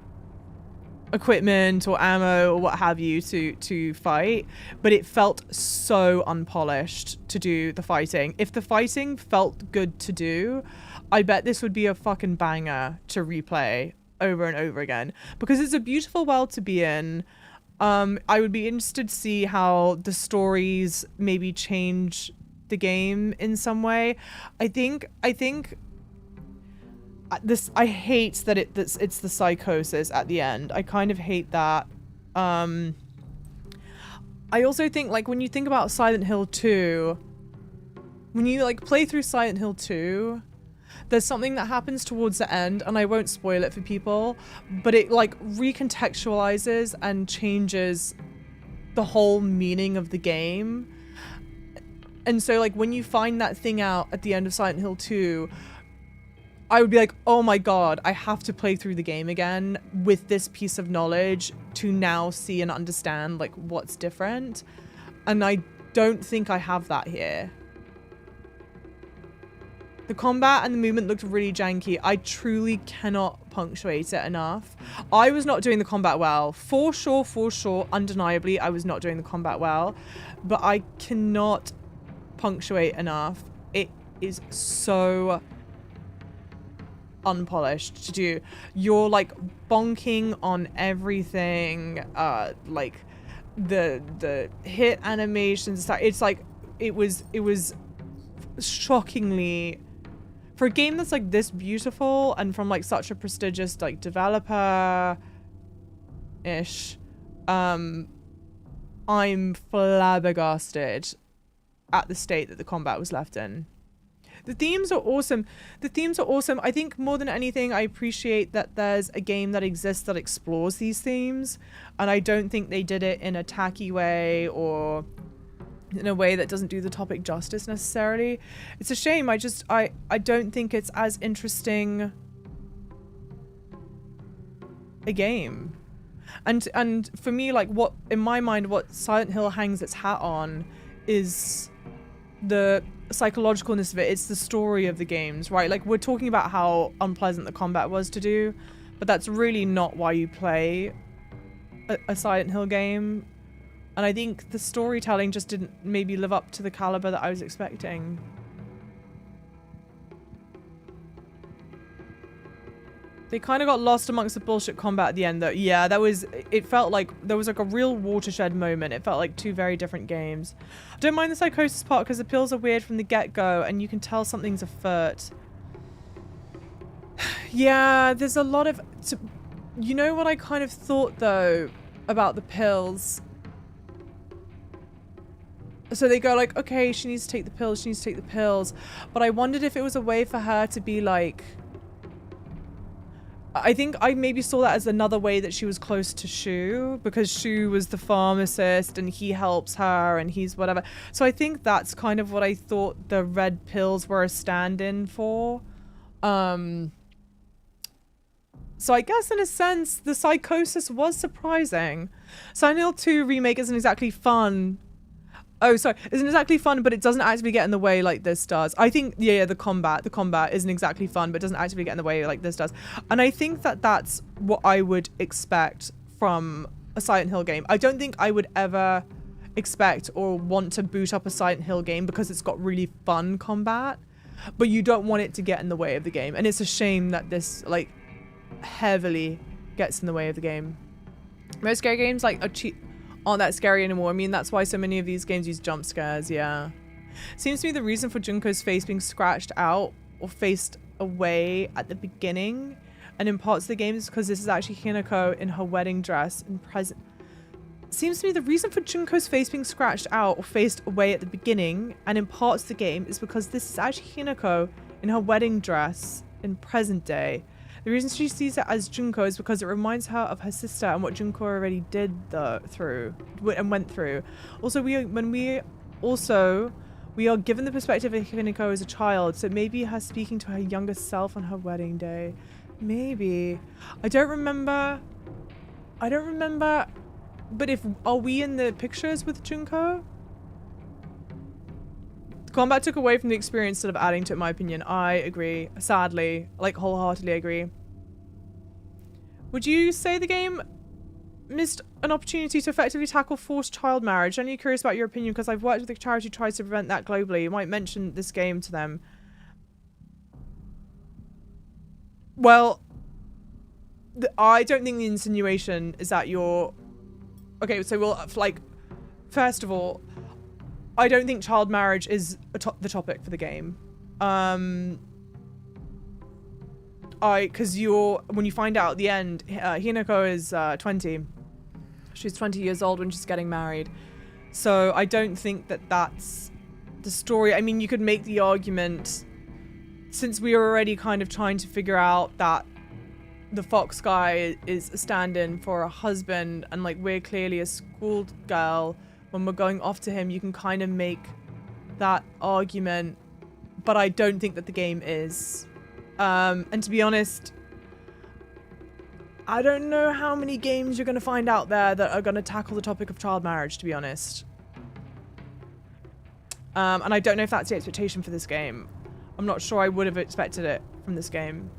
equipment or ammo or what have you to fight, but it felt so unpolished to do the fighting. If the fighting felt good to do, I bet this would be a fucking banger to replay over and over again, because it's a beautiful world to be in. I would be interested to see how the stories maybe change the game in some way. I think this, I hate that it's the psychosis at the end. I kind of hate that. I also think, like, when you think about Silent Hill 2, when you like play through Silent Hill 2, there's something that happens towards the end, and I won't spoil it for people, but it like recontextualizes and changes the whole meaning of the game. And so like when you find that thing out at the end of Silent Hill 2, I would be like, oh my god, I have to play through the game again with this piece of knowledge to now see and understand like what's different. And I don't think I have that here. The combat and the movement looked really janky. I truly cannot punctuate it enough. I was not doing the combat well. For sure, undeniably, I was not doing the combat well. But I cannot punctuate enough. It is so unpolished to do. You're like bonking on everything. Like the hit animations. It's like it was shockingly, for a game that's like this beautiful and from like such a prestigious like developer ish, I'm flabbergasted at the state that the combat was left in. The themes are awesome. I think more than anything, I appreciate that there's a game that exists that explores these themes, and I don't think they did it in a tacky way or in a way that doesn't do the topic justice necessarily. It's a shame. I don't think it's as interesting a game. And for me, like, what in my mind, what Silent Hill hangs its hat on is the psychologicalness of it. It's the story of the games, right? Like, we're talking about how unpleasant the combat was to do, but that's really not why you play a Silent Hill game. And I think the storytelling just didn't maybe live up to the caliber that I was expecting. They kind of got lost amongst the bullshit combat at the end though. Yeah, it felt like there was like a real watershed moment. It felt like two very different games. I don't mind the psychosis part because the pills are weird from the get-go and you can tell something's afoot. Yeah, there's a lot of... You know what I kind of thought though about the pills? So they go like, okay, she needs to take the pills, but I wondered if it was a way for her to be like... I think I maybe saw that as another way that she was close to Shu, because Shu was the pharmacist and he helps her and he's whatever. So I think that's kind of what I thought the red pills were a stand-in for. So I guess in a sense, the psychosis was surprising. Silent Hill 2 Remake isn't exactly fun. Oh, sorry. Isn't exactly fun, but it doesn't actually get in the way like this does. I think, yeah, the combat isn't exactly fun, but it doesn't actually get in the way like this does. And I think that that's what I would expect from a Silent Hill game. I don't think I would ever expect or want to boot up a Silent Hill game because it's got really fun combat, but you don't want it to get in the way of the game. And it's a shame that this, like, heavily gets in the way of the game. Most scary games, like, aren't that scary anymore. I mean, that's why so many of these games use jump scares, yeah. Seems to me the reason for Junko's face being scratched out or faced away at the beginning and in parts of the game is because this is actually Hinako in her wedding dress in present. Seems to me the reason for Junko's face being scratched out or faced away at the beginning and in parts of the game is because this is actually Hinako in her wedding dress in present day. The reason she sees it as Junko is because it reminds her of her sister and what Junko already went through. Also, we are given the perspective of Hinako as a child, so maybe her speaking to her younger self on her wedding day. Maybe. I don't remember. But are we in the pictures with Junko? Combat took away from the experience instead of adding to it, in my opinion. I agree. Sadly. Like, wholeheartedly agree. Would you say the game missed an opportunity to effectively tackle forced child marriage? I'm curious about your opinion because I've worked with a charity who tries to prevent that globally. You might mention this game to them. Well, I don't think the insinuation is that you're Okay, so we'll, like, first of all, I don't think child marriage is the topic for the game. Because when you find out at the end, Hinako is 20. She's 20 years old when she's getting married. So I don't think that that's the story. I mean, you could make the argument, since we are already kind of trying to figure out that the fox guy is a stand-in for a husband, and like we're clearly a schoolgirl when we're going off to him, you can kind of make that argument, but I don't think that the game is. And to be honest, I don't know how many games you're going to find out there that are going to tackle the topic of child marriage, to be honest. And I don't know if that's the expectation for this game. I'm not sure I would have expected it from this game.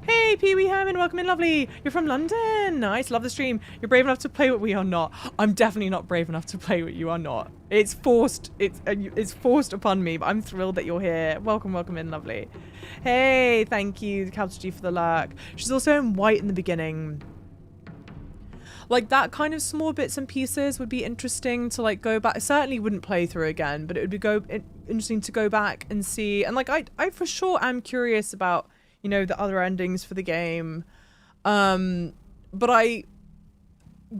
Hey, Pee-wee Herman, welcome in, lovely. You're from London. Nice, love the stream. You're brave enough to play what we are not. I'm definitely not brave enough to play what you are not. It's forced. It's forced upon me, but I'm thrilled that you're here. Welcome, welcome in, lovely. Hey, thank you, Capital G, for the lurk. She's also in white in the beginning. Like, that kind of small bits and pieces would be interesting to, like, go back. I certainly wouldn't play through again, but it would be interesting to go back and see. And, like, I for sure am curious about, you know, the other endings for the game. But I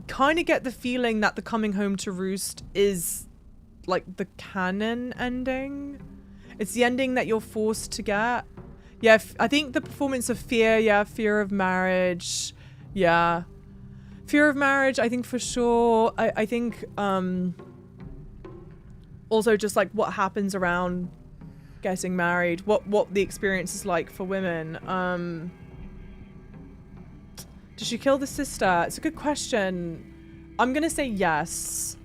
kind of get the feeling that the Coming Home to Roost is like the canon ending. It's the ending that you're forced to get. Yeah, I think the performance of Fear, yeah, Fear of Marriage. Yeah. Fear of Marriage, I think for sure. I think also just like what happens around getting married, what the experience is like for women. Did she kill the sister? It's a good question. I'm gonna say yes.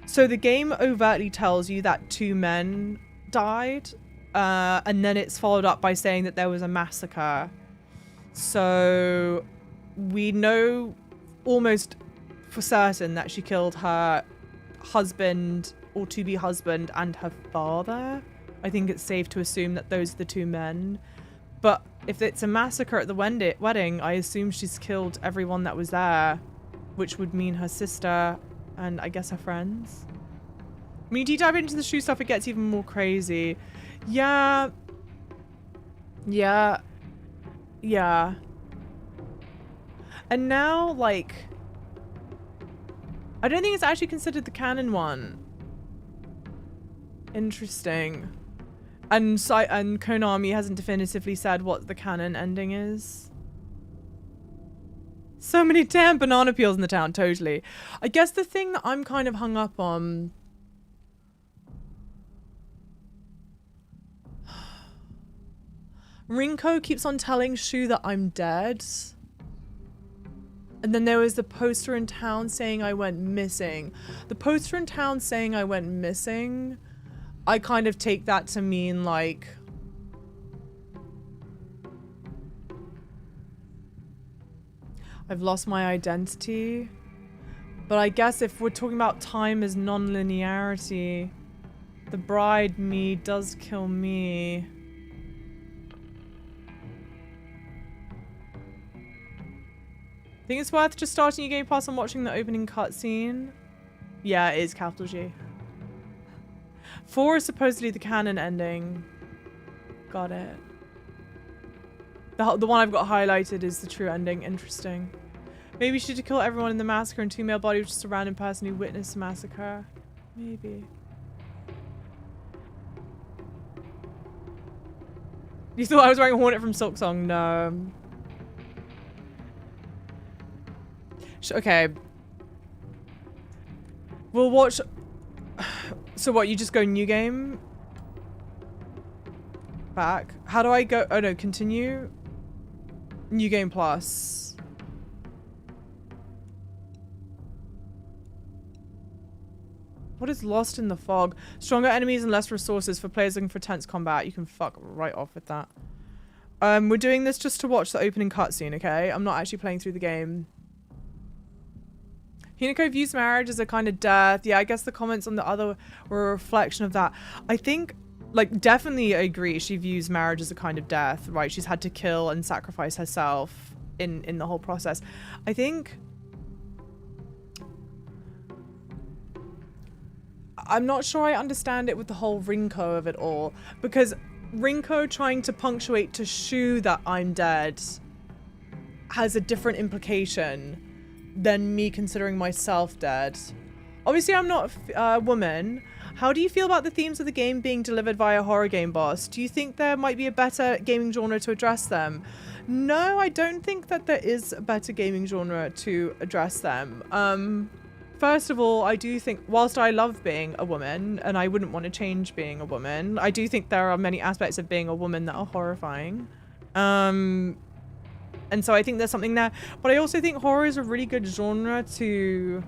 So the game overtly tells you that 2 men died, and then it's followed up by saying that there was a massacre. So we know almost for certain that she killed her husband or to-be husband and her father. I think it's safe to assume that those are the 2 men. But if it's a massacre at the wedding, I assume she's killed everyone that was there, which would mean her sister and I guess her friends. When you deep dive into the shoe stuff, it gets even more crazy. Yeah. Yeah. Yeah. And now, like, I don't think it's actually considered the canon one. Interesting. And Konami hasn't definitively said what the canon ending is. So many damn banana peels in the town, totally. I guess the thing that I'm kind of hung up on... Rinko keeps on telling Shu that I'm dead. And then there was the poster in town saying I went missing. The poster in town saying I went missing... I kind of take that to mean like I've lost my identity. But I guess if we're talking about time as non-linearity, the bride me does kill me. Think it's worth just starting your Game Pass and watching the opening cutscene? Yeah, it is capital G. 4 is supposedly the canon ending. Got it. The one I've got highlighted is the true ending. Interesting. Maybe she should kill everyone in the massacre and 2 male body was just a random person who witnessed the massacre. Maybe. You thought I was wearing a Hornet from Silk Song? No. Okay. We'll watch... So what, you just go new game? Back? How do I go? Oh no, continue? New game plus. What is lost in the fog? Stronger enemies and less resources for players looking for tense combat. You can fuck right off with that. We're doing this just to watch the opening cutscene, okay? I'm not actually playing through the game. Hinako views marriage as a kind of death. Yeah, I guess the comments on the other were a reflection of that. I think, like, definitely I agree. She views marriage as a kind of death, right? She's had to kill and sacrifice herself in the whole process. I think I'm not sure I understand it with the whole Rinko of it all, because Rinko trying to punctuate to Shu that I'm dead has a different implication than me considering myself dead. Obviously, I'm not a woman. How do you feel about the themes of the game being delivered via horror game boss? Do you think there might be a better gaming genre to address them? No, I don't think that there is a better gaming genre to address them. First of all, I do think, whilst I love being a woman, and I wouldn't want to change being a woman, I do think there are many aspects of being a woman that are horrifying. And so I think there's something there. But I also think horror is a really good genre to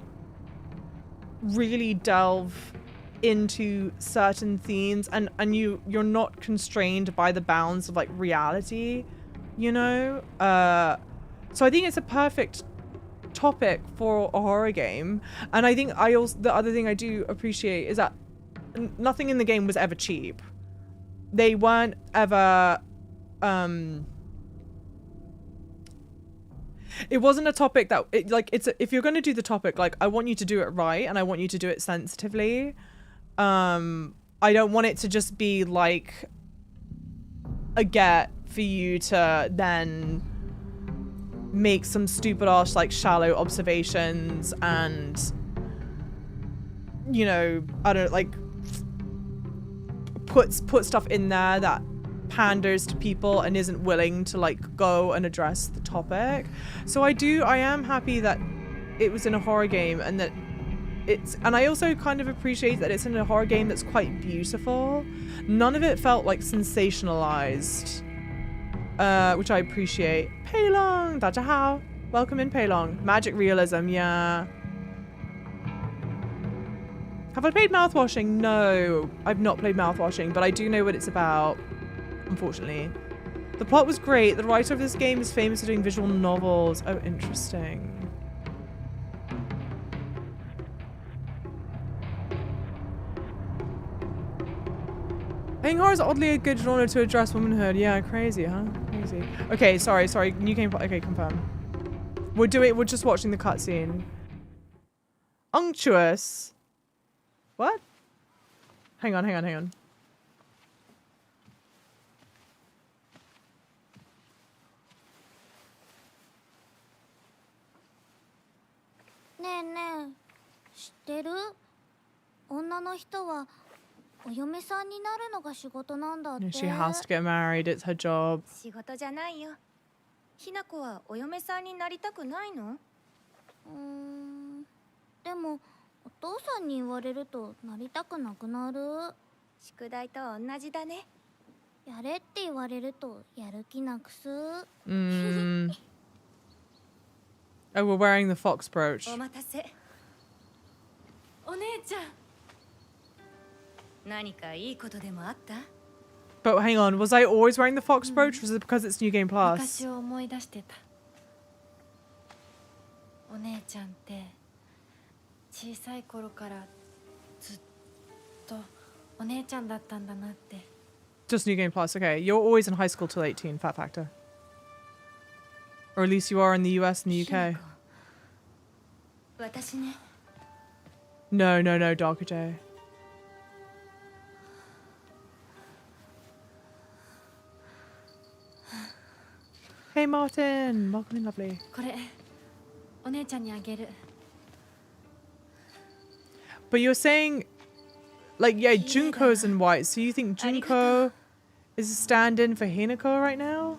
really delve into certain themes, and you're not constrained by the bounds of like reality, you know? So I think it's a perfect topic for a horror game. And I think the other thing I do appreciate is that nothing in the game was ever cheap. They weren't ever it wasn't a topic that if you're going to do the topic, like, I want you to do it right, and I want you to do it sensitively. I don't want it to just be like a get for you to then make some stupid ass like shallow observations and, you know, I don't like put stuff in there that panders to people and isn't willing to like go and address the topic. So I am happy that it was in a horror game, and that and I also kind of appreciate that it's in a horror game that's quite beautiful. None of it felt like sensationalized, which I appreciate. Peilong, Dajahao. Welcome in, Peilong. Magic realism, yeah. Have I played Mouthwashing? No, I've not played Mouthwashing, but I do know what it's about, unfortunately. The plot was great. The writer of this game is famous for doing visual novels. Oh, interesting. I think horror is oddly a good genre to address womanhood. Yeah, crazy, huh? Crazy. Okay, sorry. New game. Okay, confirm. We're just watching the cutscene. Unctuous. What? Hang on. ねえねえ、知ってる？女の人はお嫁さんになるのが仕事なんだって。 She has to get married. It's her job. 仕事じゃないよ。ひな子はお嫁さんになりたくないの？でもお父さんに言われるとなりたくなくなる。宿題と同じだね。やれって言われるとやる気なくす。Oh, we're wearing the fox brooch. お待たせ。お姉ちゃん。何かいいことでもあった？ But hang on, was I always wearing the fox brooch? Was it because it's New Game Plus? 昔を思い出してた。お姉ちゃんって小さい頃からずっとお姉ちゃんだったんだなって。 Just New Game Plus. Okay, you're always in high school till 18. Fat factor. Or at least you are in the US and the UK. 私ね。 No, Darker J. Hey Martin, welcome in, lovely. これお姉ちゃんにあげる。 But you're saying, like, yeah, Junko's in white, so you think Junko is a stand-in for Hinako right now?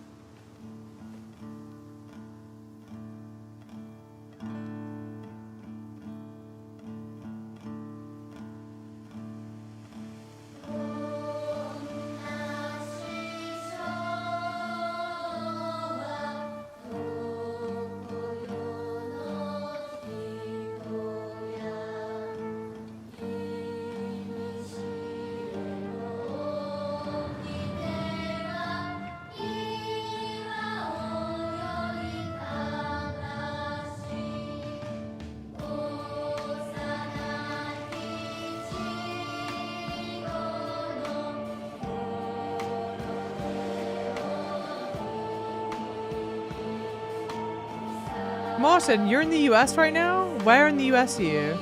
Martin, you're in the US right now? Where in the US are you?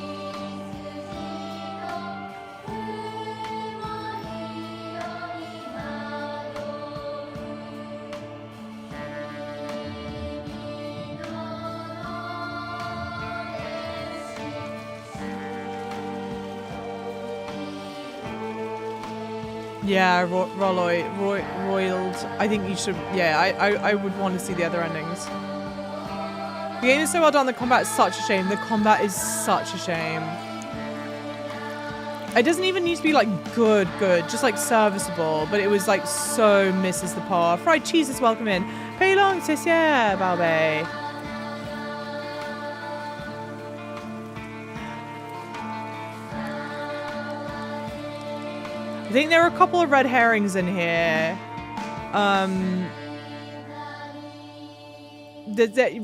Yeah, roiled. I think you should. Yeah, I would want to see the other endings. The game is so well done. The combat is such a shame. The combat is such a shame. It doesn't even need to be like good, just like serviceable. But it was like so misses the par. Fried cheese is welcome in. Pay long, sis, yeah, Balbe. I think there are a couple of red herrings in here.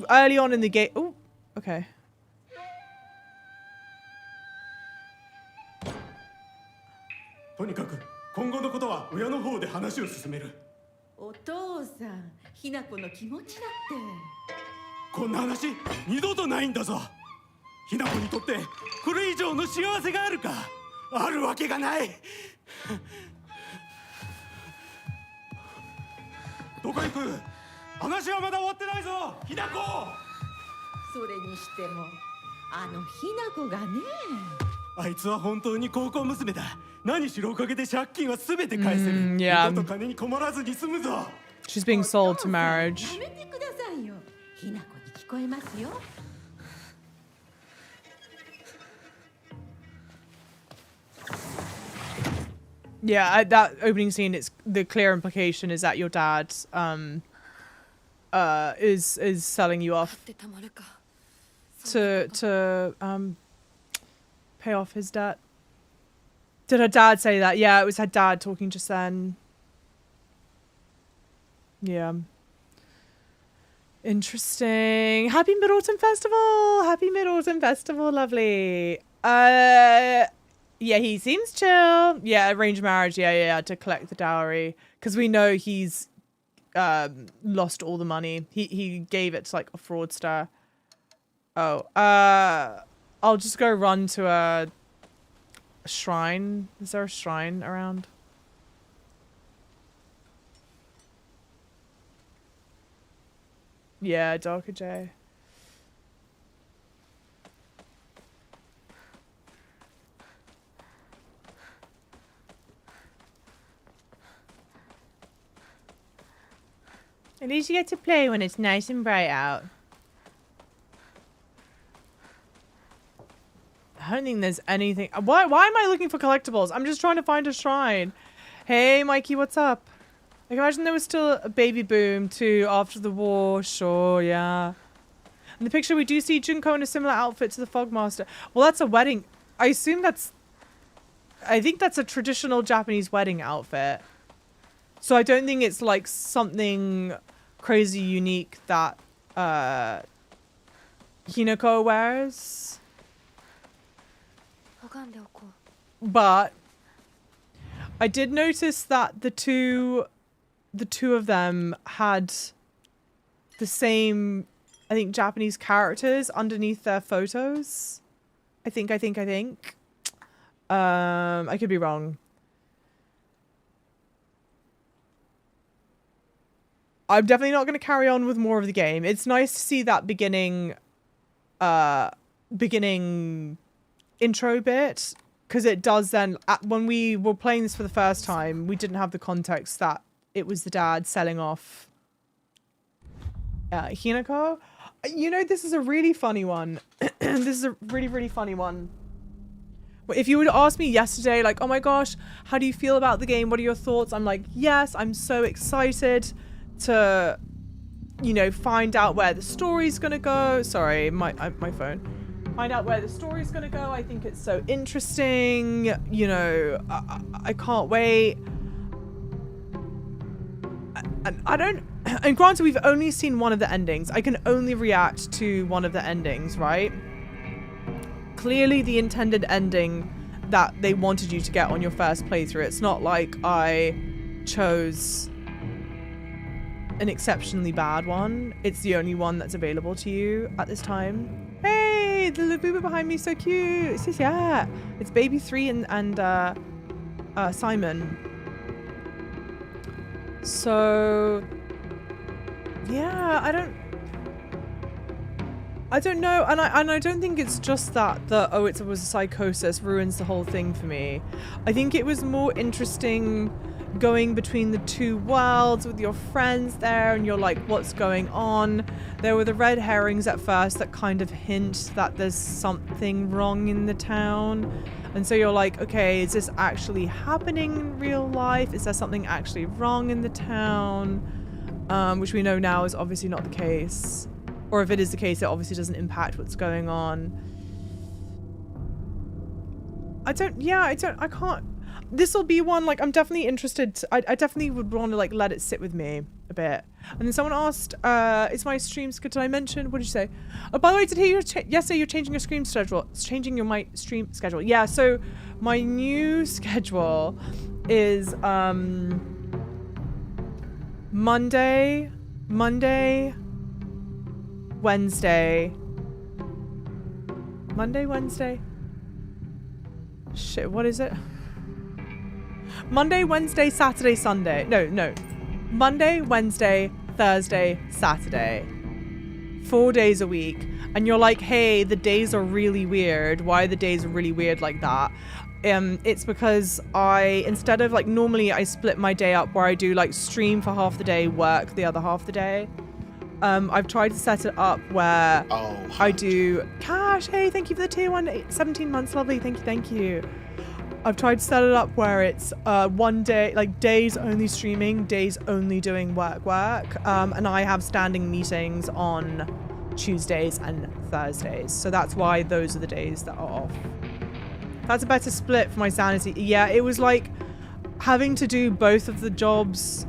Early on in the game. Oh, okay. とにかく今後のことは親の方で話を進める。お父さん、ひな子の気持ちだって。こんな話二度とないんだぞ。ひな子にとってこれ以上の幸せがあるか。あるわけがない。どこ行く？話はまだ終わってないぞ、ひな子。それにしてもあのひな子がね。あいつは本当に高校娘だ。何しろおかげで借金は全て返せる。Yeah. 二度と金に困らずに済むぞ。She's being sold to marriage. やめてくださいよ。ひな子に聞こえますよ。Yeah, that opening scene, it's the clear implication is that your dad is selling you off to pay off his debt. Did her dad say that? Yeah, it was her dad talking just then. Yeah. Interesting. Happy Mid-Autumn Festival! Happy Mid-Autumn Festival, lovely. Yeah, he seems chill. Yeah, arranged marriage. Yeah, to collect the dowry. Because we know he's lost all the money. He gave it to like a fraudster. Oh, I'll just go run to a shrine. Is there a shrine around? Yeah, Darker J. At least you get to play when it's nice and bright out. I don't think there's anything. Why am I looking for collectibles? I'm just trying to find a shrine. Hey, Mikey, what's up? I can imagine there was still a baby boom too after the war. Sure, yeah. In the picture, we do see Junko in a similar outfit to the Fogmaster. Well, that's a wedding. I assume that's... I think that's a traditional Japanese wedding outfit. So I don't think it's like something crazy unique that Hinako wears. But I did notice that the two of them had the same, I think, Japanese characters underneath their photos. I think. I could be wrong. I'm definitely not going to carry on with more of the game. It's nice to see that beginning intro bit, because it does then, when we were playing this for the first time, we didn't have the context that it was the dad selling off Hinako. You know, this is a really funny one. This is a really, really funny one. If you would ask me yesterday, like, oh my gosh, how do you feel about the game? What are your thoughts? I'm like, yes, I'm so excited to, you know, find out where the story's gonna go. Sorry, my phone. Find out where the story's gonna go. I think it's so interesting. You know, I can't wait. And I don't... And granted, we've only seen one of the endings. I can only react to one of the endings, right? Clearly the intended ending that they wanted you to get on your first playthrough. It's not like I chose an exceptionally bad one. It's the only one that's available to you at this time. Hey, the Labubu behind me is so cute. It's just, yeah. It's Baby 3 and Simon. So, yeah, I don't know, and I don't think it's just that it was a psychosis ruins the whole thing for me. I think it was more interesting going between the two worlds with your friends there, and you're like, what's going on? There were the red herrings at first that kind of hint that there's something wrong in the town. And so you're like, okay, is this actually happening in real life? Is there something actually wrong in the town? Which we know now is obviously not the case. Or if it is the case, it obviously doesn't impact what's going on. I can't. This will be one, like, I'm definitely interested. I definitely would want to, like, let it sit with me a bit. And then someone asked, is my stream schedule, did I mention, what did you say? Oh, by the way, did you hear yesterday you're changing your stream schedule? It's changing my stream schedule. Yeah, so my new schedule is, Monday, Wednesday. Shit, what is it? Monday, Wednesday, Saturday, Sunday. No. Monday, Wednesday, Thursday, Saturday. 4 days a week. And you're like, hey, the days are really weird. Why are the days really weird like that? It's because instead of like, normally I split my day up where I do like stream for half the day, work the other half the day. I've tried to set it up where I do Cash. Hey, thank you for the tier 1, 17 months, lovely. Thank you. I've tried to set it up where it's 1 day, like days only streaming, days only doing work. And I have standing meetings on Tuesdays and Thursdays. So that's why those are the days that are off. That's a better split for my sanity. Yeah, it was like having to do both of the jobs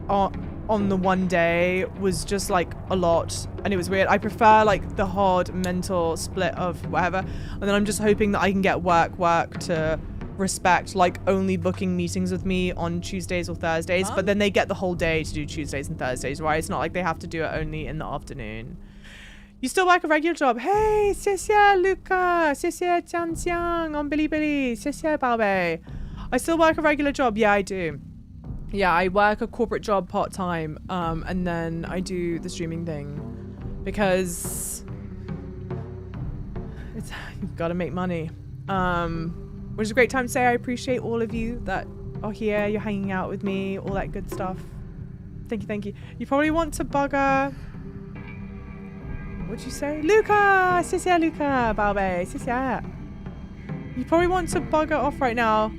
on the one day was just like a lot, and it was weird. I prefer like the hard mental split of whatever, and then I'm just hoping that I can get work to respect like only booking meetings with me on Tuesdays or Thursdays, but then they get the whole day to do Tuesdays and Thursdays, right? It's not like they have to do it only in the afternoon. You still work a regular job? Hey, 谢谢 Luca, 谢谢 Jiang Jiang on Bilibili, 谢谢 Baobei. I still work a regular job. Yeah, I do. Yeah, I work a corporate job part-time, and then I do the streaming thing because you've got to make money. Which is a great time to say I appreciate all of you that are here, you're hanging out with me, all that good stuff. Thank you. You probably want to bugger... What'd you say? Luca! 谢谢 Luca, 宝贝, 谢谢. You probably want to bugger off right now.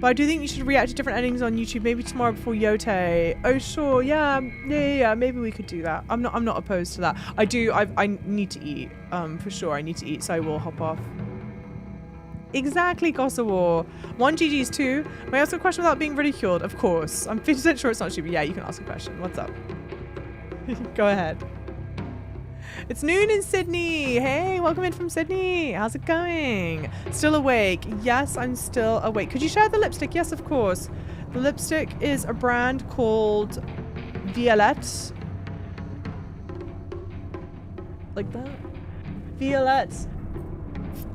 But I do think you should react to different endings on YouTube, maybe tomorrow before Yote. Oh sure, yeah, maybe we could do that. I'm not opposed to that. I need to eat, for sure I need to eat, so I will hop off. Exactly, Gossawar. 1 GG's 2. May I ask a question without being ridiculed? Of course. I'm 50% sure it's not stupid. Yeah, you can ask a question. What's up? Go ahead. It's noon in Sydney. Hey, welcome in from Sydney. How's it going? Still awake? Yes, I'm still awake. Could you share the lipstick? Yes, of course. The lipstick is a brand called Violette. Like that? Violette.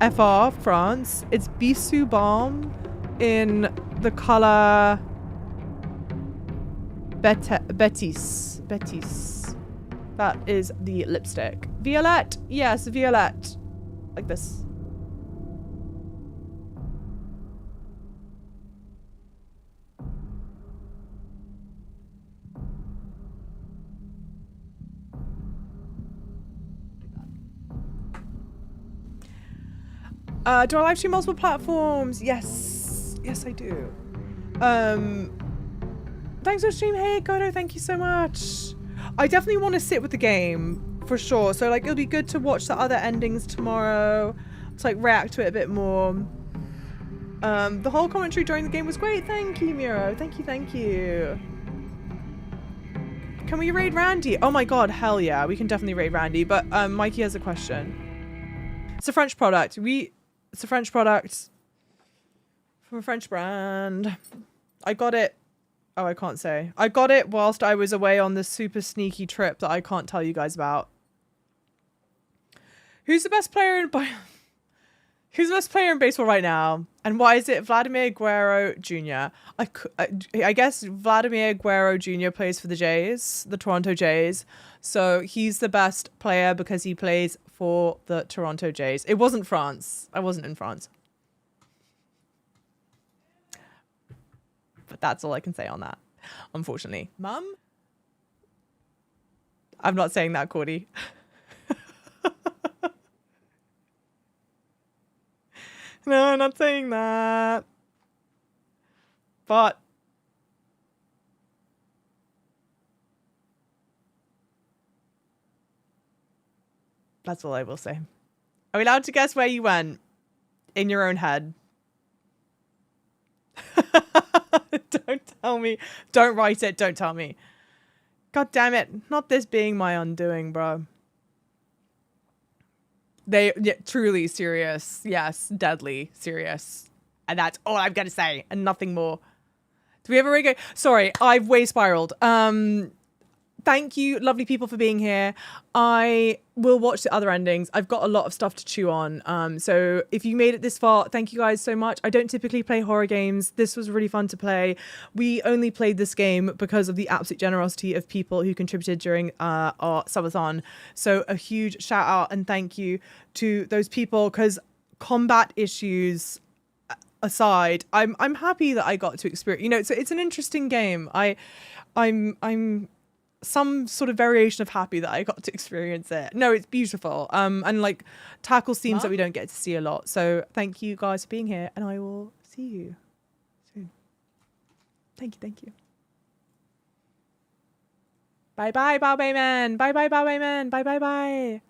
FR, France. It's Bisou Balm in the color Betis. That is the lipstick. Violette. Yes, Violette. Like this. Do I live stream multiple platforms? Yes. Yes, I do. Thanks for stream. Hey, Godo, thank you so much. I definitely want to sit with the game, for sure. So, like, it'll be good to watch the other endings tomorrow, to, like, react to it a bit more. The whole commentary during the game was great. Thank you, Miro. Thank you. Can we raid Randy? Oh my god, hell yeah. We can definitely raid Randy. But, Mikey has a question. It's a French product. It's a French product from a French brand. I got it. Oh, I can't say. I got it whilst I was away on this super sneaky trip that I can't tell you guys about. Who's the best player in baseball right now? And why is it Vladimir Guerrero Jr.? I guess Vladimir Guerrero Jr. plays for the Jays, the Toronto Jays. So he's the best player because he plays for the Toronto Jays. It wasn't France. I wasn't in France. But that's all I can say on that, unfortunately. Mum? I'm not saying that, Cordy. No, I'm not saying that. But that's all I will say. Are we allowed to guess where you went in your own head? Don't tell me. Don't write it. Don't tell me. God damn it. Not this being my undoing, bro. Yeah, truly serious. Yes, deadly serious. And that's all I'm going to say and nothing more. Do we have a regular? Sorry, I've way spiraled. Thank you, lovely people, for being here. I will watch the other endings. I've got a lot of stuff to chew on. So if you made it this far, thank you guys so much. I don't typically play horror games. This was really fun to play. We only played this game because of the absolute generosity of people who contributed during our subathon. So a huge shout out and thank you to those people, because combat issues aside, I'm happy that I got to experience. You know, it's an interesting game. I'm some sort of variation of happy that I got to experience it. No, it's beautiful. And like tackles themes that we don't get to see a lot. So thank you guys for being here, and I will see you soon. Thank you. Bye bye, Bao Man. Bye bye, Bao Man. Bye bye bye.